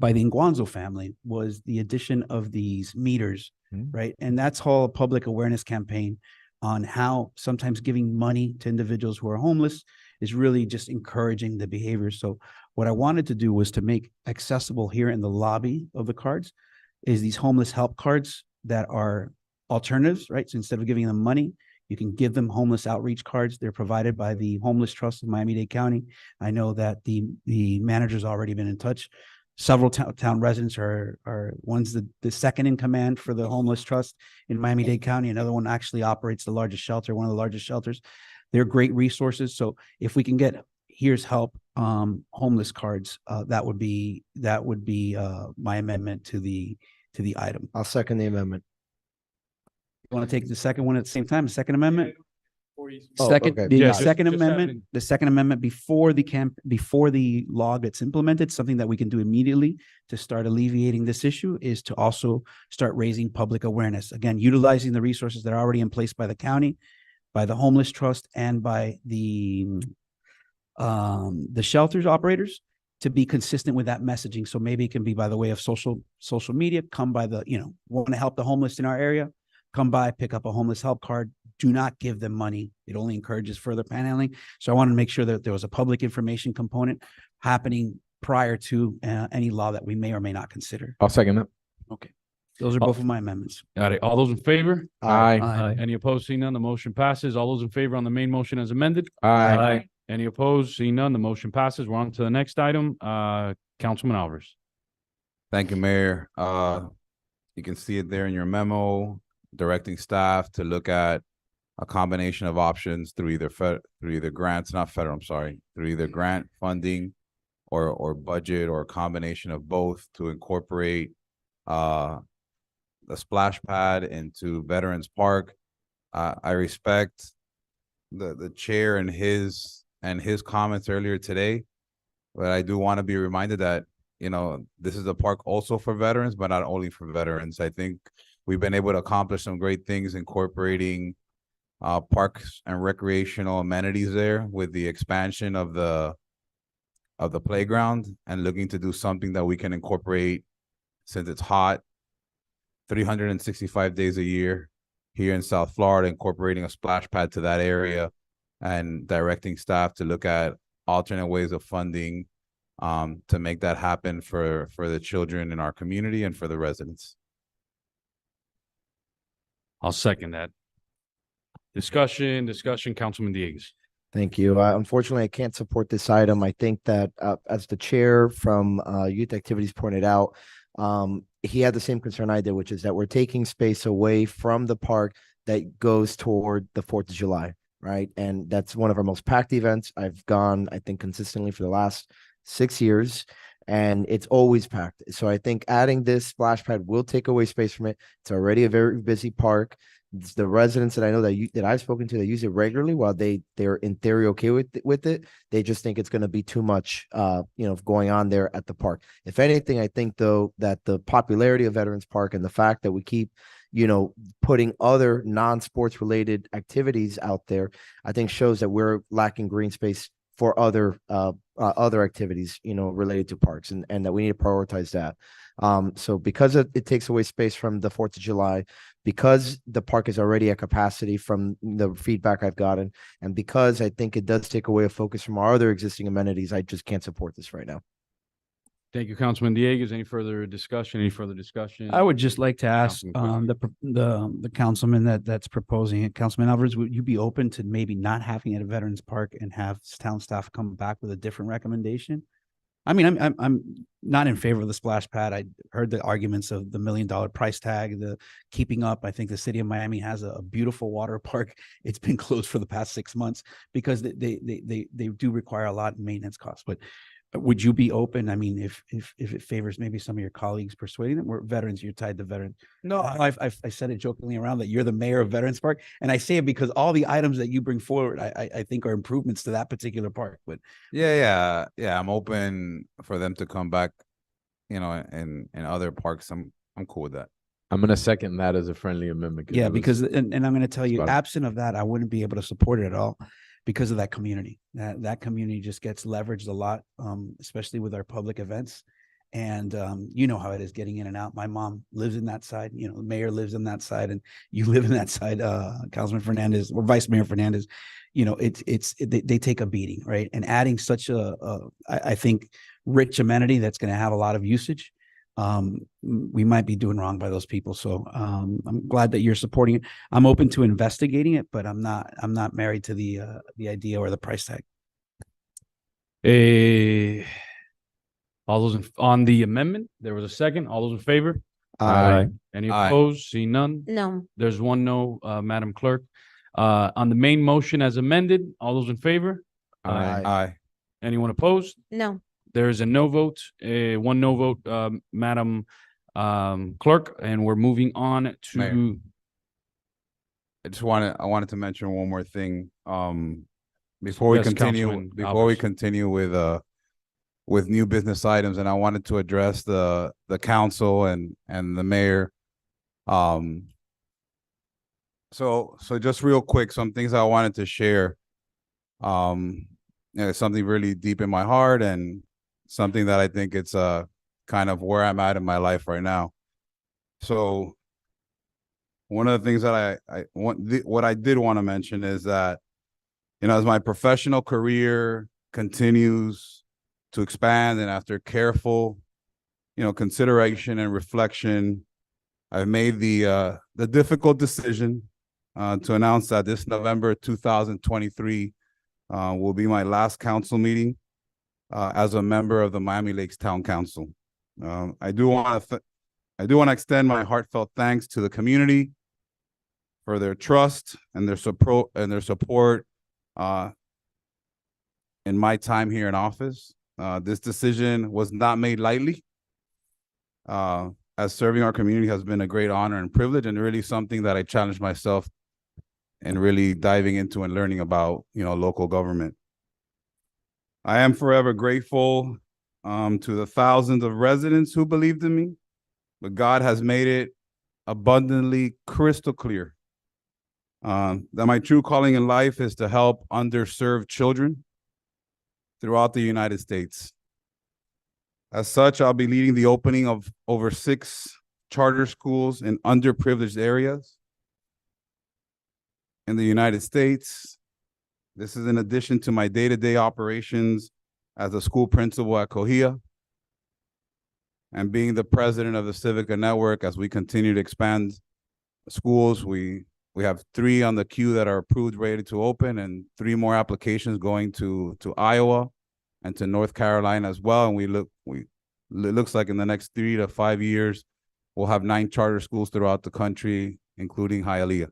Inguanzo family was the addition of these meters, right? And that's all a public awareness campaign on how sometimes giving money to individuals who are homeless is really just encouraging the behavior. So what I wanted to do was to make accessible here in the lobby of the cards is these homeless help cards that are alternatives, right? So instead of giving them money, you can give them homeless outreach cards. They're provided by the Homeless Trust of Miami-Dade County. I know that the manager's already been in touch. Several town residents are one's the second in command for the Homeless Trust in Miami-Dade County. Another one actually operates the largest shelter, one of the largest shelters. They're great resources. So if we can get Here's Help homeless cards, that would be my amendment to the item. I'll second the amendment. You want to take the second one at the same time, the second amendment? Oh, Second, okay. the Yeah, second just amendment, having- the second amendment before the law gets implemented, something that we can do immediately to start alleviating this issue is to also start raising public awareness. Again, utilizing the resources that are already in place by the county, by the Homeless Trust, and by the shelters operators to be consistent with that messaging. So maybe it can be by the way of social media, come by want to help the homeless in our area, come by, pick up a homeless help card. Do not give them money. It only encourages further panhandling. So I wanted to make sure that there was a public information component happening prior to any law that we may or may not consider. I'll second that. Okay. Those are both of my amendments. Got it. All those in favor? Aye. Aye. Any opposed? Seeing none, the motion passes. All those in favor on the main motion as amended? Aye. Any opposed? Seeing none, the motion passes. We're on to the next item. Councilman Alvarez. Thank you, Mayor. You can see it there in your memo, directing staff to look at a combination of options through either grants, through either grant funding or budget or a combination of both to incorporate the splash pad into Veterans Park. I respect the chair and his comments earlier today, but I do want to be reminded that this is a park also for veterans, but not only for veterans. I think we've been able to accomplish some great things incorporating parks and recreational amenities there with the expansion of the playground and looking to do something that we can incorporate since it's hot 365 days a year here in South Florida, incorporating a splash pad to that area and directing staff to look at alternate ways of funding to make that happen for the children in our community and for the residents. I'll second that. Discussion, Councilman Diegues. Thank you. Unfortunately, I can't support this item. I think that as the chair from Youth Activities pointed out, he had the same concern I did, which is that we're taking space away from the park that goes toward the 4th of July, right? And that's one of our most packed events. I've gone, I think, consistently for the last 6 years, and it's always packed. So I think adding this splash pad will take away space from it. It's already a very busy park. It's the residents that I know that I've spoken to that use it regularly, while they're in theory okay with it, they just think it's going to be too much, going on there at the park. If anything, I think though that the popularity of Veterans Park and the fact that we keep, putting other non-sports related activities out there, I think shows that we're lacking green space for other activities, related to parks, and that we need to prioritize that. So because it takes away space from the 4th of July, because the park is already at capacity from the feedback I've gotten, and because I think it does take away a focus from our other existing amenities, I just can't support this right now. Thank you, Councilman Dieguez. Any further discussion? I would just like to ask Councilman the councilman that's proposing it, Councilman Alvarez, would you be open to maybe not having it at Veterans Park and have town staff come back with a different recommendation? I mean, I'm not in favor of the splash pad. I heard the arguments of the $1 million price tag, the keeping up. I think the city of Miami has a beautiful water park. It's been closed for the past 6 months because they do require a lot of maintenance costs. But would you be open? I mean, if it favors maybe some of your colleagues persuading them, we're veterans, you're tied to veterans. No, I said it jokingly around that you're the mayor of Veterans Park, and I say it because all the items that you bring forward, I think are improvements to that particular park. But Yeah. I'm open for them to come back, in other parks. I'm cool with that. I'm gonna second that as a friendly amendment. yeah, because and I'm going to tell you, spot on. absent of that, I wouldn't be able to support it at all because of that community. That community just gets leveraged a lot, especially with our public events. And you know how it is getting in and out. My mom lives in that side, the mayor lives in that side, and you live in that side, Councilman Fernandez or Vice Mayor Fernandez. They take a beating, right? And adding such I think, rich amenity that's going to have a lot of usage, we might be doing wrong by those people. So I'm glad that you're supporting it. I'm open to investigating it, but I'm not married to the idea or the price tag. All those on the amendment, there was a second. All those in favor? Aye. Any Aye. opposed? See none? No. There's one no, Madam Clerk. On the main motion as amended, all those in favor? Aye. Anyone opposed? No. There is a no vote, one no vote, Madam Clerk, and we're moving on to. Mayor. I wanted to mention one more thing. Before we Yes, continue, Councilman Alvarez. with new business items, and I wanted to address the council and the mayor. So just real quick, some things I wanted to share. It's something really deep in my heart and something that I think it's kind of where I'm at in my life right now. So one of the things that what I did want to mention is that, as my professional career continues to expand, and after careful, consideration and reflection, I've made the difficult decision to announce that this November 2023 will be my last council meeting as a member of the Miami Lakes Town Council. I do want to extend my heartfelt thanks to the community for their trust and their support in my time here in office. This decision was not made lightly, as serving our community has been a great honor and privilege, and really something that I challenged myself in really diving into and learning about, local government. I am forever grateful to the thousands of residents who believed in me, but God has made it abundantly crystal clear that my true calling in life is to help underserved children throughout the United States. As such, I'll be leading the opening of over 6 charter schools in underprivileged areas in the United States. This is in addition to my day-to-day operations as a school principal at Cohia and being the president of the Civica Network. As we continue to expand schools, we have 3 on the queue that are approved, ready to open, and 3 more applications going to Iowa and to North Carolina as well. And we It looks like in the next 3 to 5 years, we'll have 9 charter schools throughout the country, including Hialeah.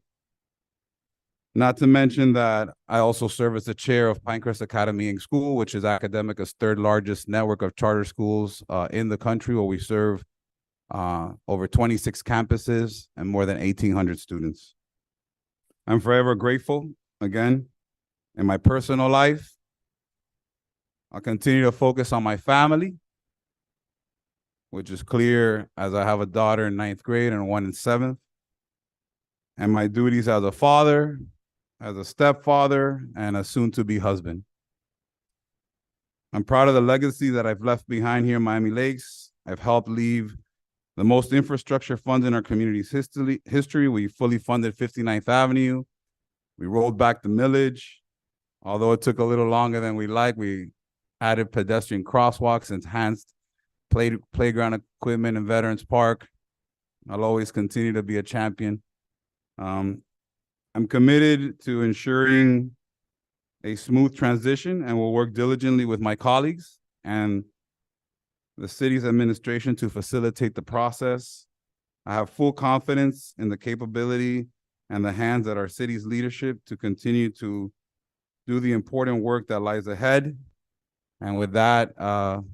Not to mention that I also serve as the chair of Pinecrest Academy and School, which is Academica's 3rd largest network of charter schools in the country, where we serve over 26 campuses and more than 1,800 students. I'm forever grateful. Again, in my personal life, I'll continue to focus on my family, which is clear as I have a daughter in 9th grade and one in 7th, and my duties as a father, as a stepfather, and a soon-to-be husband. I'm proud of the legacy that I've left behind here in Miami Lakes. I've helped leave the most infrastructure funds in our community's history. We fully funded 59th Avenue. We rolled back the millage. Although it took a little longer than we liked, we added pedestrian crosswalks, enhanced playground equipment in Veterans Park. I'll always continue to be a champion. I'm committed to ensuring a smooth transition and will work diligently with my colleagues and the city's administration to facilitate the process. I have full confidence in the capability and the hands of our city's leadership to continue to do the important work that lies ahead. And with that,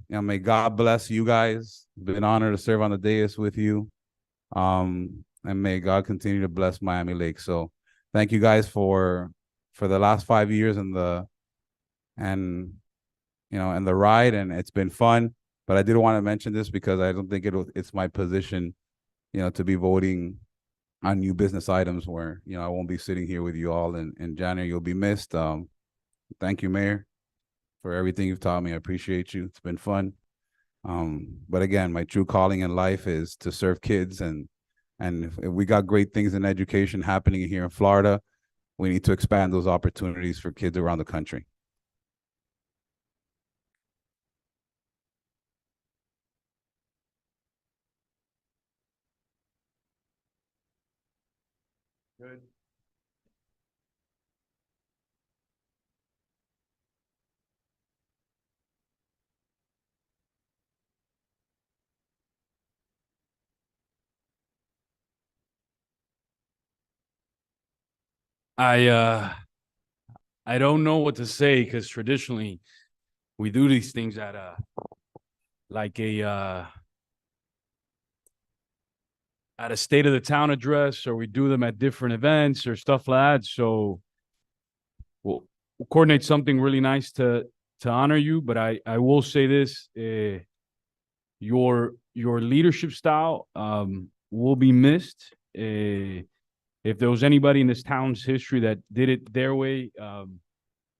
may God bless you guys. It's been an honor to serve on the dais with you. And may God continue to bless Miami Lakes. So thank you guys for the last 5 years and the ride, and it's been fun. But I did want to mention this because I don't think it's my position, to be voting on new business items where, I won't be sitting here with you all in January. You'll be missed. Thank you, Mayor, for everything you've taught me. I appreciate you. It's been fun. But again, my true calling in life is to serve kids, and if we got great things in education happening here in Florida, we need to expand those opportunities for kids around the country. Good. I don't know what to say because traditionally we do these things at a state of the town address, or we do them at different events or stuff like that. So we'll coordinate something really nice to honor you. But I will say this, your leadership style will be missed. If there was anybody in this town's history that did it their way,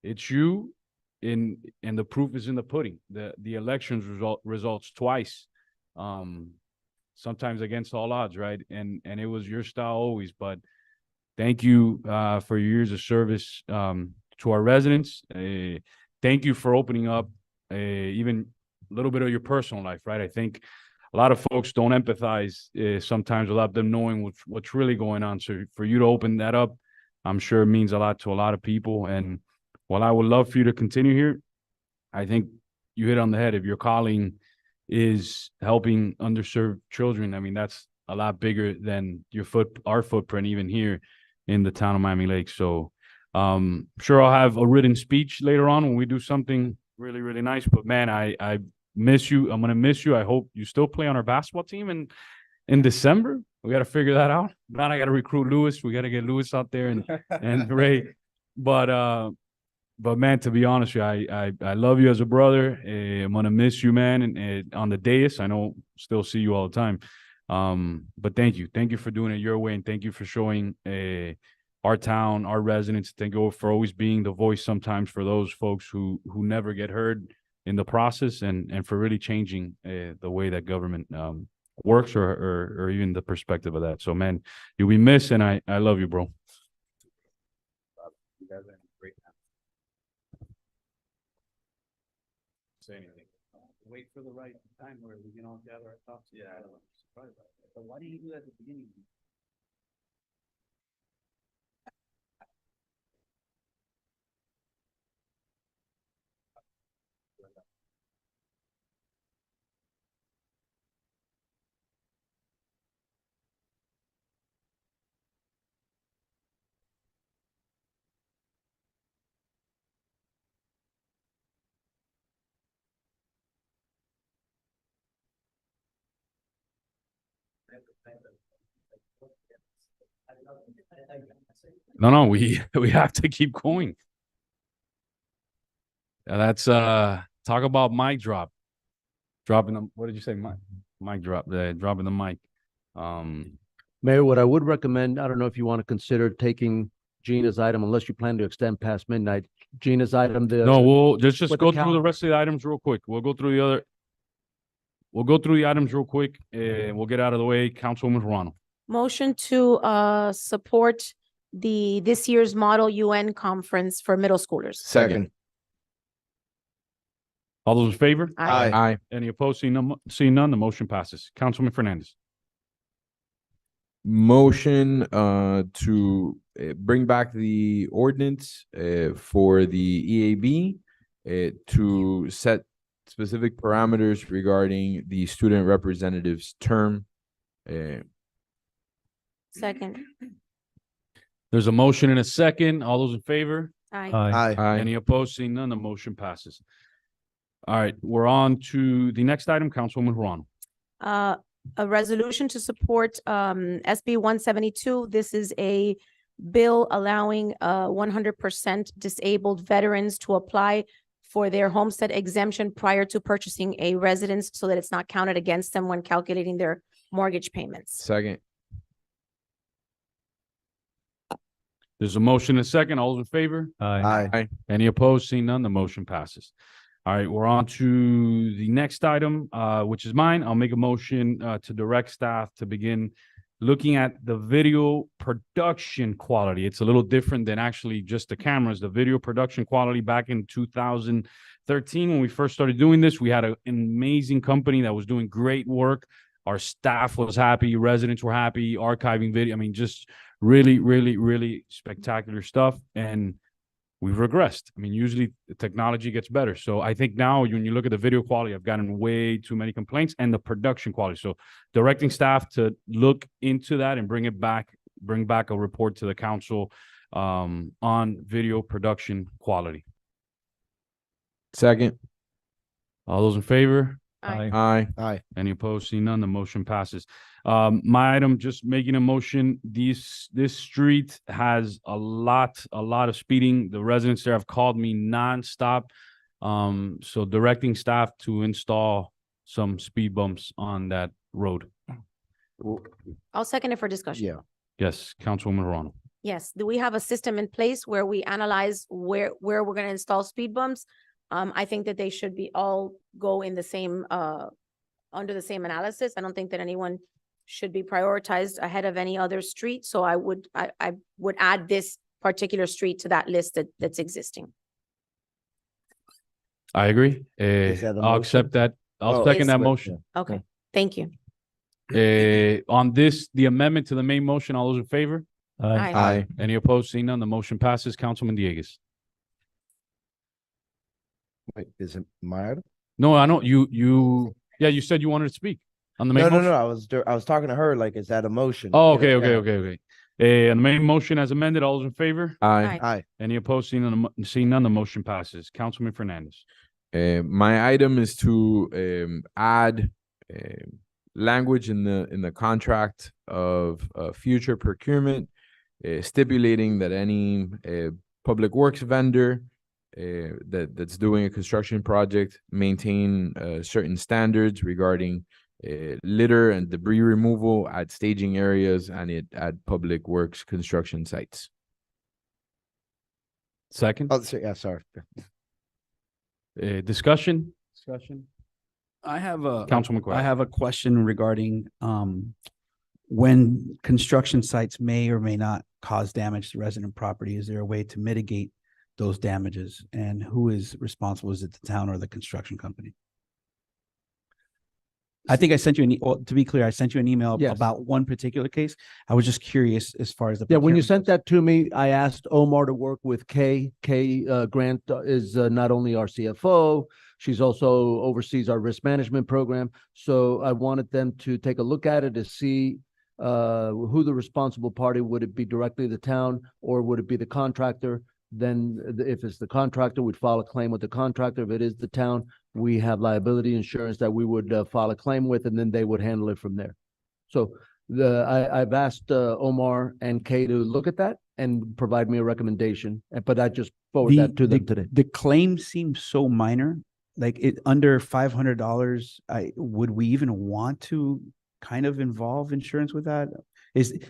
it's you. And the proof is in the pudding. The elections results twice, sometimes against all odds, right? And it was your style always. But thank you for your years of service to our residents. Thank you for opening up even a little bit of your personal life, right? I think a lot of folks don't empathize sometimes without them knowing what's really going on. So for you to open that up, I'm sure it means a lot to a lot of people. And while I would love for you to continue here, I think you hit on the head. If your calling is helping underserved children, I mean, that's a lot bigger than our footprint, even here in the town of Miami Lakes. So sure, I'll have a written speech later on when we do something really, really nice. But man, I miss you. I'm gonna miss you. I hope you still play on our basketball team in December. We got to figure that out. Now I got to recruit Lewis. We got to get Lewis out there and Ray. But man, to be honest with you, I love you as a brother. I'm gonna miss you, man. And on the dais, I know still see you all the time. But thank you for doing it your way, and thank you for showing our town, our residents. Thank you for always being the voice sometimes for those folks who never get heard in the process, and for really changing the way that government works, or even the perspective of that. So man, you'll be missed, and I love you, bro. You guys are great. Say anything. Wait for the right time where we can all gather our thoughts. Yeah, I don't know. Surprised by that. But why didn't you do that at the beginning? No, we have to keep going. That's talk about mic drop. Dropping the, what did you say? Mic drop, dropping the mic. Mayor, what I would recommend, I don't know if you want to consider taking Gina's item, unless you plan to extend past midnight. Gina's item, No, we'll just with go the through the rest of the items real quick. We'll go through the items real quick and we'll get out of the way. Councilwoman Ruano. Motion to support this year's Model UN conference for middle schoolers. Second. All those in favor? Aye. Aye. Any opposed? Seeing none, the motion passes. Councilman Fernandez. Motion to bring back the ordinance for the EAB to set specific parameters regarding the student representative's term. Second. There's a motion and a second. All those in favor? Aye. Aye. Any opposed? Seeing none, the motion passes. All right, we're on to the next item, Councilwoman Ruano. A resolution to support SB 172. This is a bill allowing 100% disabled veterans to apply for their homestead exemption prior to purchasing a residence so that it's not counted against them when calculating their mortgage payments. Second. There's a motion and a second. All those in favor? Aye. Any opposed? Seeing none, the motion passes. All right, we're on to the next item, which is mine. I'll make a motion to direct staff to begin looking at the video production quality. It's a little different than actually just the cameras. The video production quality back in 2013, when we first started doing this, we had an amazing company that was doing great work. Our staff was happy, residents were happy, archiving video. I mean, just really, really, really spectacular stuff. And we've regressed. I mean, usually the technology gets better. So I think now when you look at the video quality, I've gotten way too many complaints, and the production quality. So directing staff to look into that and bring back a report to the council on video production quality. Second. All those in favor? Aye. Aye. Any opposed? See none, the motion passes. My item, just making a motion, this street has a lot of speeding. The residents there have called me nonstop. So directing staff to install some speed bumps on that road. I'll second it for discussion. Yeah. Yes, Councilwoman Ruano. Yes. Do we have a system in place where we analyze where we're going to install speed bumps? I think that they should be all go in the same, under the same analysis. I don't think that anyone should be prioritized ahead of any other street. So I would add this particular street to that list that's existing. I agree. Is that a I'll accept that. I'll second that motion. Okay, thank you. On this, the amendment to the main motion, all those in favor? Aye. Aye. Any opposed? Seeing none, the motion passes. Councilman Dieguez. Wait, is it my item? No, I know you you said you wanted to speak on the main motion. No. I was talking to her like, is that a motion? Oh, You know, okay. yeah. On the main motion as amended, all those in favor? Aye. Aye. Any opposed? Seeing none, the motion passes. Councilman Fernandez. My item is to add language in the contract of future procurement, stipulating that any public works vendor that's doing a construction project maintain certain standards regarding litter and debris removal at staging areas and at public works construction sites. Second. Oh, yeah, sorry. Discussion. I have a Councilman I have a question regarding when construction sites may or may not cause damage to resident property. Is there a way to mitigate those damages, and who is responsible? Is it the town or the construction company? I think I sent you to be clear, I sent you an email Yes. about one particular case. I was just curious as far as the. Yeah, when you procurement sent that to me, I asked Omar to work with Kay. Kay Grant is not only our CFO, she's also oversees our risk management program. So I wanted them to take a look at it to see who the responsible party, would it be directly the town or would it be the contractor? Then if it's the contractor, we'd file a claim with the contractor. If it is the town, we have liability insurance that we would file a claim with, and then they would handle it from there. So I've asked Omar and Kay to look at that and provide me a recommendation, but I just forward that to them today. The claim seems so minor, like it under $500. Would we even want to kind of involve insurance with that?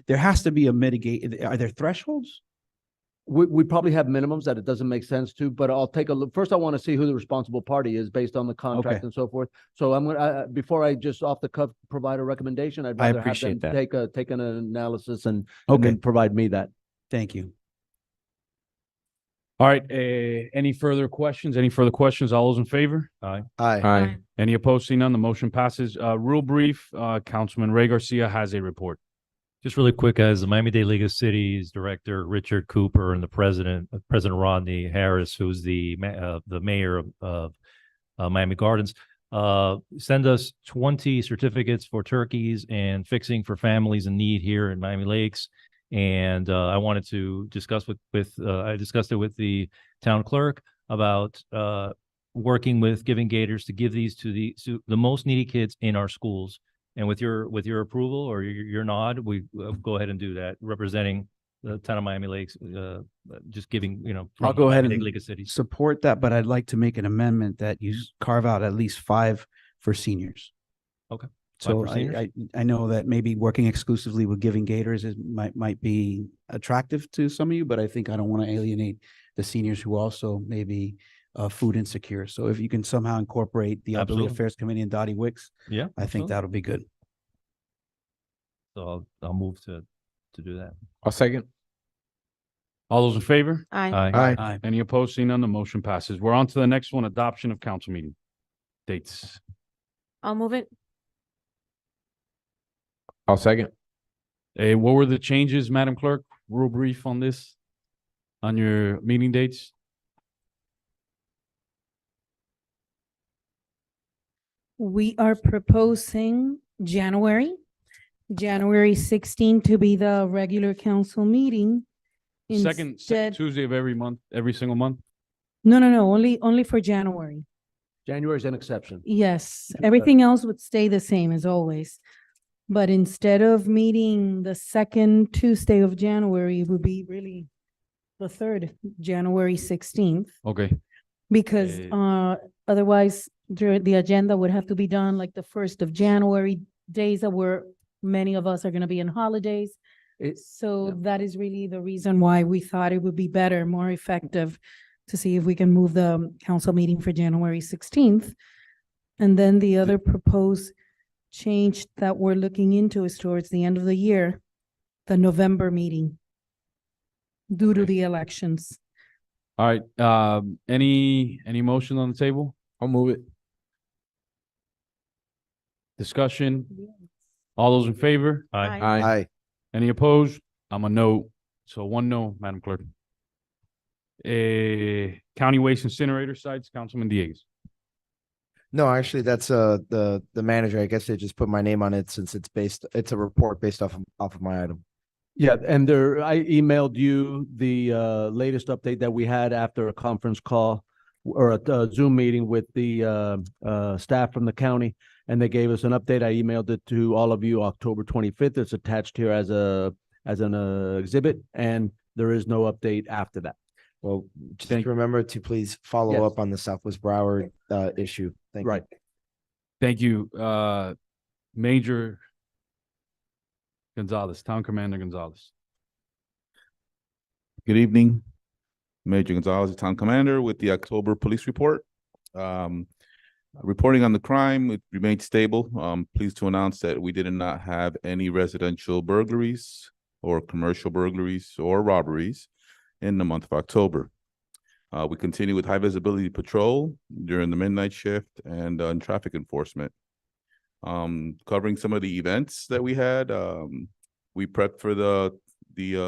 There has to be a mitigate, are there thresholds? We probably have minimums that it doesn't make sense to, but I'll take a look. First, I want to see who the responsible party is based on the contract Okay. and so forth. So I'm gonna, before I just off the cuff provide a recommendation, I'd I rather have them appreciate that. take an analysis and Okay. then provide me that. Thank you. All right, any further questions? Any further questions? All those in favor? Aye. Aye. Any opposed? Seeing none, the motion passes. Real brief, Councilman Ray Garcia has a report. Just really quick, as the Miami-Dade League of Cities Director Richard Cooper and the President Rodney Harris, who's the mayor of Miami Gardens, send us 20 certificates for turkeys and fixing for families in need here in Miami Lakes. And I wanted to discuss I discussed it with the town clerk about working with Giving Gators to give these to the most needy kids in our schools. And with your approval or your nod, we go ahead and do that, representing the town of Miami Lakes, just giving, I'll go ahead Miami-Dade and League of Cities. support that, but I'd like to make an amendment that you carve out at least 5 for seniors. Okay. 5 So for seniors? I know that maybe working exclusively with Giving Gators might be attractive to some of you, but I think I don't want to alienate the seniors who also may be food insecure. So if you can somehow incorporate the Elderly Absolutely. Affairs Committee and Dottie Wicks, Yeah. I think absolutely. that'll be good. So I'll move to do that. I'll second. All those in favor? Aye. Aye. Any opposed? Seeing none, the motion passes. We're on to the next one, adoption of council meeting dates. I'll move it. I'll second. What were the changes, Madam Clerk? Real brief on this, on your meeting dates? We are proposing January 16 to be the regular council meeting. Second Instead, Tuesday of every month, every single month? no, only for January. January is an exception. Yes, everything else would stay the same as always. But instead of meeting the second Tuesday of January, it would be really the third, January 16th. Okay, Because otherwise, the agenda would have to be done like the 1st of January, days that many of us are gonna be on holidays. So that is really the reason why we thought it would be better, more effective to see if we can move the council meeting for January 16th. And then the other proposed change that we're looking into is towards the end of the year, the November meeting, due to the elections. all right, any motion on the table? I'll move it. Discussion? All those in favor? Aye. Aye. Any opposed? I'm a no. So 1 no, Madam Clerk. County Waste Incinerator Sites, Councilman Diegues. No, actually, that's the manager. I guess they just put my name on it since it's a report based off of my item. Yeah, and I emailed you the latest update that we had after a conference call or a Zoom meeting with the staff from the county, and they gave us an update. I emailed it to all of you October 25th. It's attached here as an exhibit, and there is no update after that. Well, just remember to please follow Yes. up on the Southwest Broward issue. Thank you. Right. Thank you, Major Gonzalez, Town Commander Gonzalez. Good evening, Major Gonzalez, Town Commander with the October Police Report. Reporting on the crime, it remained stable. Pleased to announce that we did not have any residential burglaries or commercial burglaries or robberies in the month of October. We continue with high visibility patrol during the midnight shift and traffic enforcement. Covering some of the events that we had, we prepped for the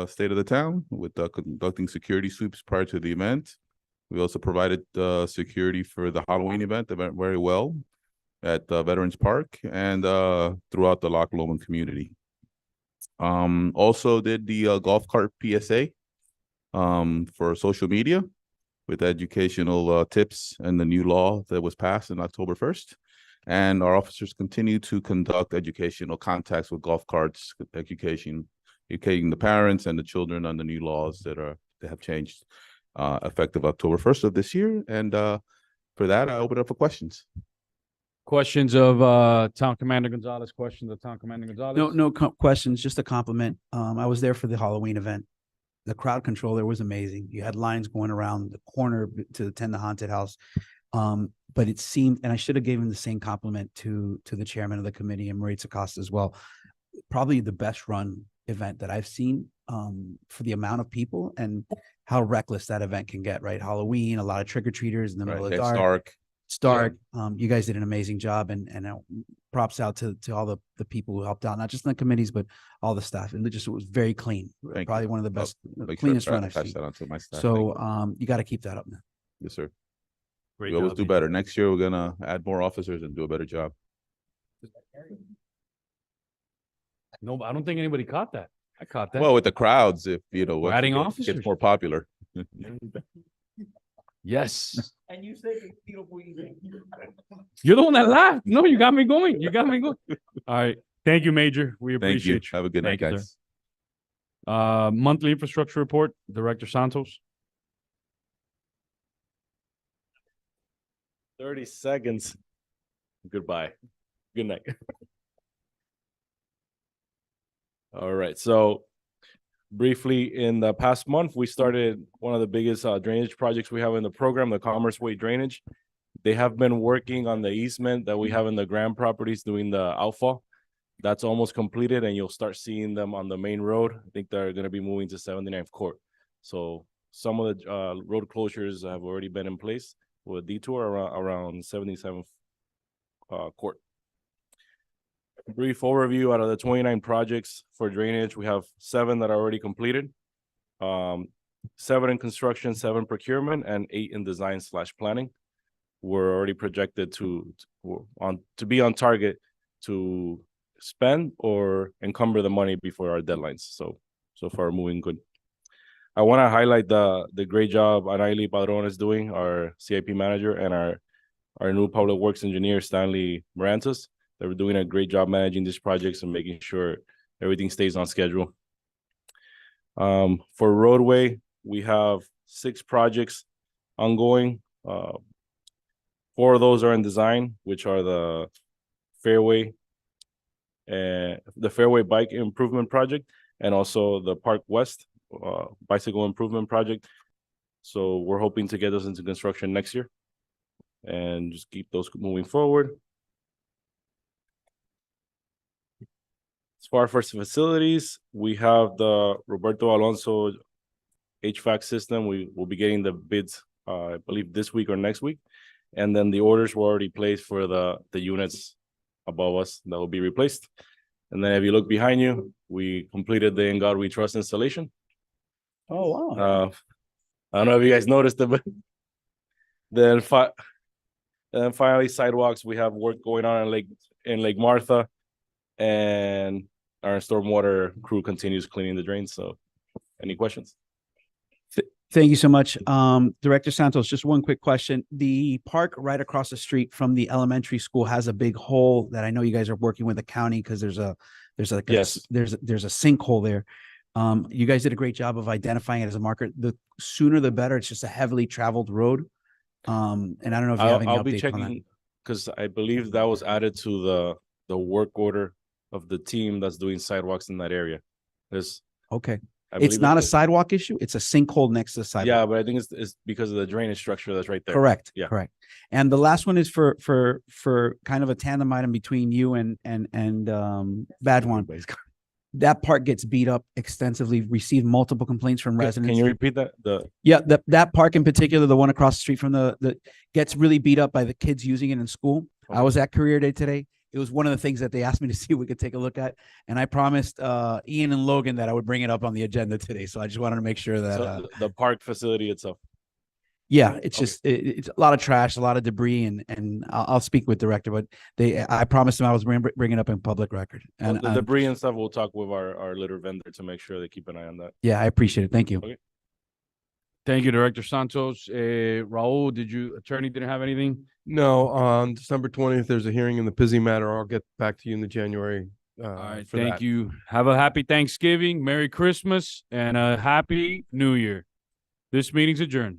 state of the town with conducting security sweeps prior to the event. We also provided security for the Halloween event that went very well at Veterans Park and throughout the Loch Lomond community. Also did the golf cart PSA for social media with educational tips and the new law that was passed on October 1st. And our officers continue to conduct educational contacts with golf carts, educating the parents and the children on the new laws that have changed effective October 1st of this year. And for that, I open up for questions. Questions of Town Commander Gonzalez, questions of Town Commander Gonzalez? No questions, just a compliment. I was there for the Halloween event. The crowd control there was amazing. You had lines going around the corner to attend the haunted house. But it seemed, and I should have given the same compliment to the chairman of the committee and Maritza Costa as well. Probably the best run event that I've seen for the amount of people and how reckless that event can get, right? Halloween, a lot of trick-or-treaters in the middle of the It's dark. dark. It's dark. You guys did an amazing job, and props out to all the people who helped out, not just in the committees, but all the staff. And it was very clean. Thank Probably you. one of the best, Make sure I cleanest try run to I've pass seen. that on to my staff. Thank So you got to keep that up, man. Yes, sir. Great We always job, do Major. better. Next year, we're gonna add more officers and do a better job. No, I don't think anybody caught that. I caught that. Well, with the crowds, if We're once adding it gets officers. more popular. Yes. And you say beautiful. You're the one that laughed. No, you got me going. You got me going. All right. Thank you, Major. We Thank you. appreciate you. Have a good night, Thank you, sir. guys. Monthly infrastructure report, Director Santos. 30 seconds. Goodbye. Good night. All right. So briefly, in the past month, we started one of the biggest drainage projects we have in the program, the Commerce Way Drainage. They have been working on the easement that we have in the Grand properties doing the outfall. That's almost completed, and you'll start seeing them on the main road. I think they're going to be moving to 79th Court. So some of the road closures have already been in place with a detour around 77th Court. Brief overview: out of the 29 projects for drainage, we have 7 that are already completed, 7 in construction, 7 procurement, and 8 in design/planning. We're already projected to be on target to spend or encumber the money before our deadlines. So far moving good. I want to highlight the great job Anaili Padron is doing, our CIP manager, and our new public works engineer, Stanley Morantes. They're doing a great job managing these projects and making sure everything stays on schedule. For roadway, we have 6 projects ongoing. 4 of those are in design, which are the Fairway Bike Improvement Project, and also the Park West Bicycle Improvement Project. So we're hoping to get those into construction next year and just keep those moving forward. As far as facilities, we have the Roberto Alonso HVAC system. We will be getting the bids, I believe, this week or next week. And then the orders were already placed for the units above us that will be replaced. And then if you look behind you, we completed the In God We Trust installation. Oh, wow. I don't know if you guys noticed it, but then finally sidewalks. We have work going on in Lake Martha, and our stormwater crew continues cleaning the drains. So, any questions? Thank you so much. Director Santos, just one quick question. The park right across the street from the elementary school has a big hole that I know you guys are working with the county because there's a sinkhole there. You guys did a great job of identifying it as a marker. The sooner the better. It's just a heavily traveled road. And I don't know if you have any I'll be update on that. checking because I believe that was added to the work order of the team that's doing sidewalks in that area. Okay. I It's believe not a it's sidewalk issue. It's a sinkhole next to the sidewalk. Yeah, but I think it's because of the drainage structure that's right there. Correct. Yeah. Correct. And the last one is for kind of a tandem item between you and Badwan. That part gets beat up extensively, received multiple complaints from residents. Can you repeat that? Yeah, that park in particular, the one across the street from the gets really beat up by the kids using it in school. I was at Career Day today. It was one of the things that they asked me to see if we could take a look at. And I promised Ian and Logan that I would bring it up on the agenda today. So I just wanted to make sure that So the park facility itself. yeah, it's just it's a lot of trash, a lot of debris, and I'll speak with director, but I promised them I was bringing it up in public record. Well, And the debris and stuff, we'll talk with our litter vendor to make sure they keep an eye on that. yeah, I appreciate it. Thank you. Okay. Thank you, Director Santos. Raul, attorney didn't have anything? No, on December 20th, there's a hearing in the Pizzi matter. I'll get back to you in the January. All right, for thank that. you. Have a happy Thanksgiving, Merry Christmas, and a Happy New Year. This meeting's adjourned.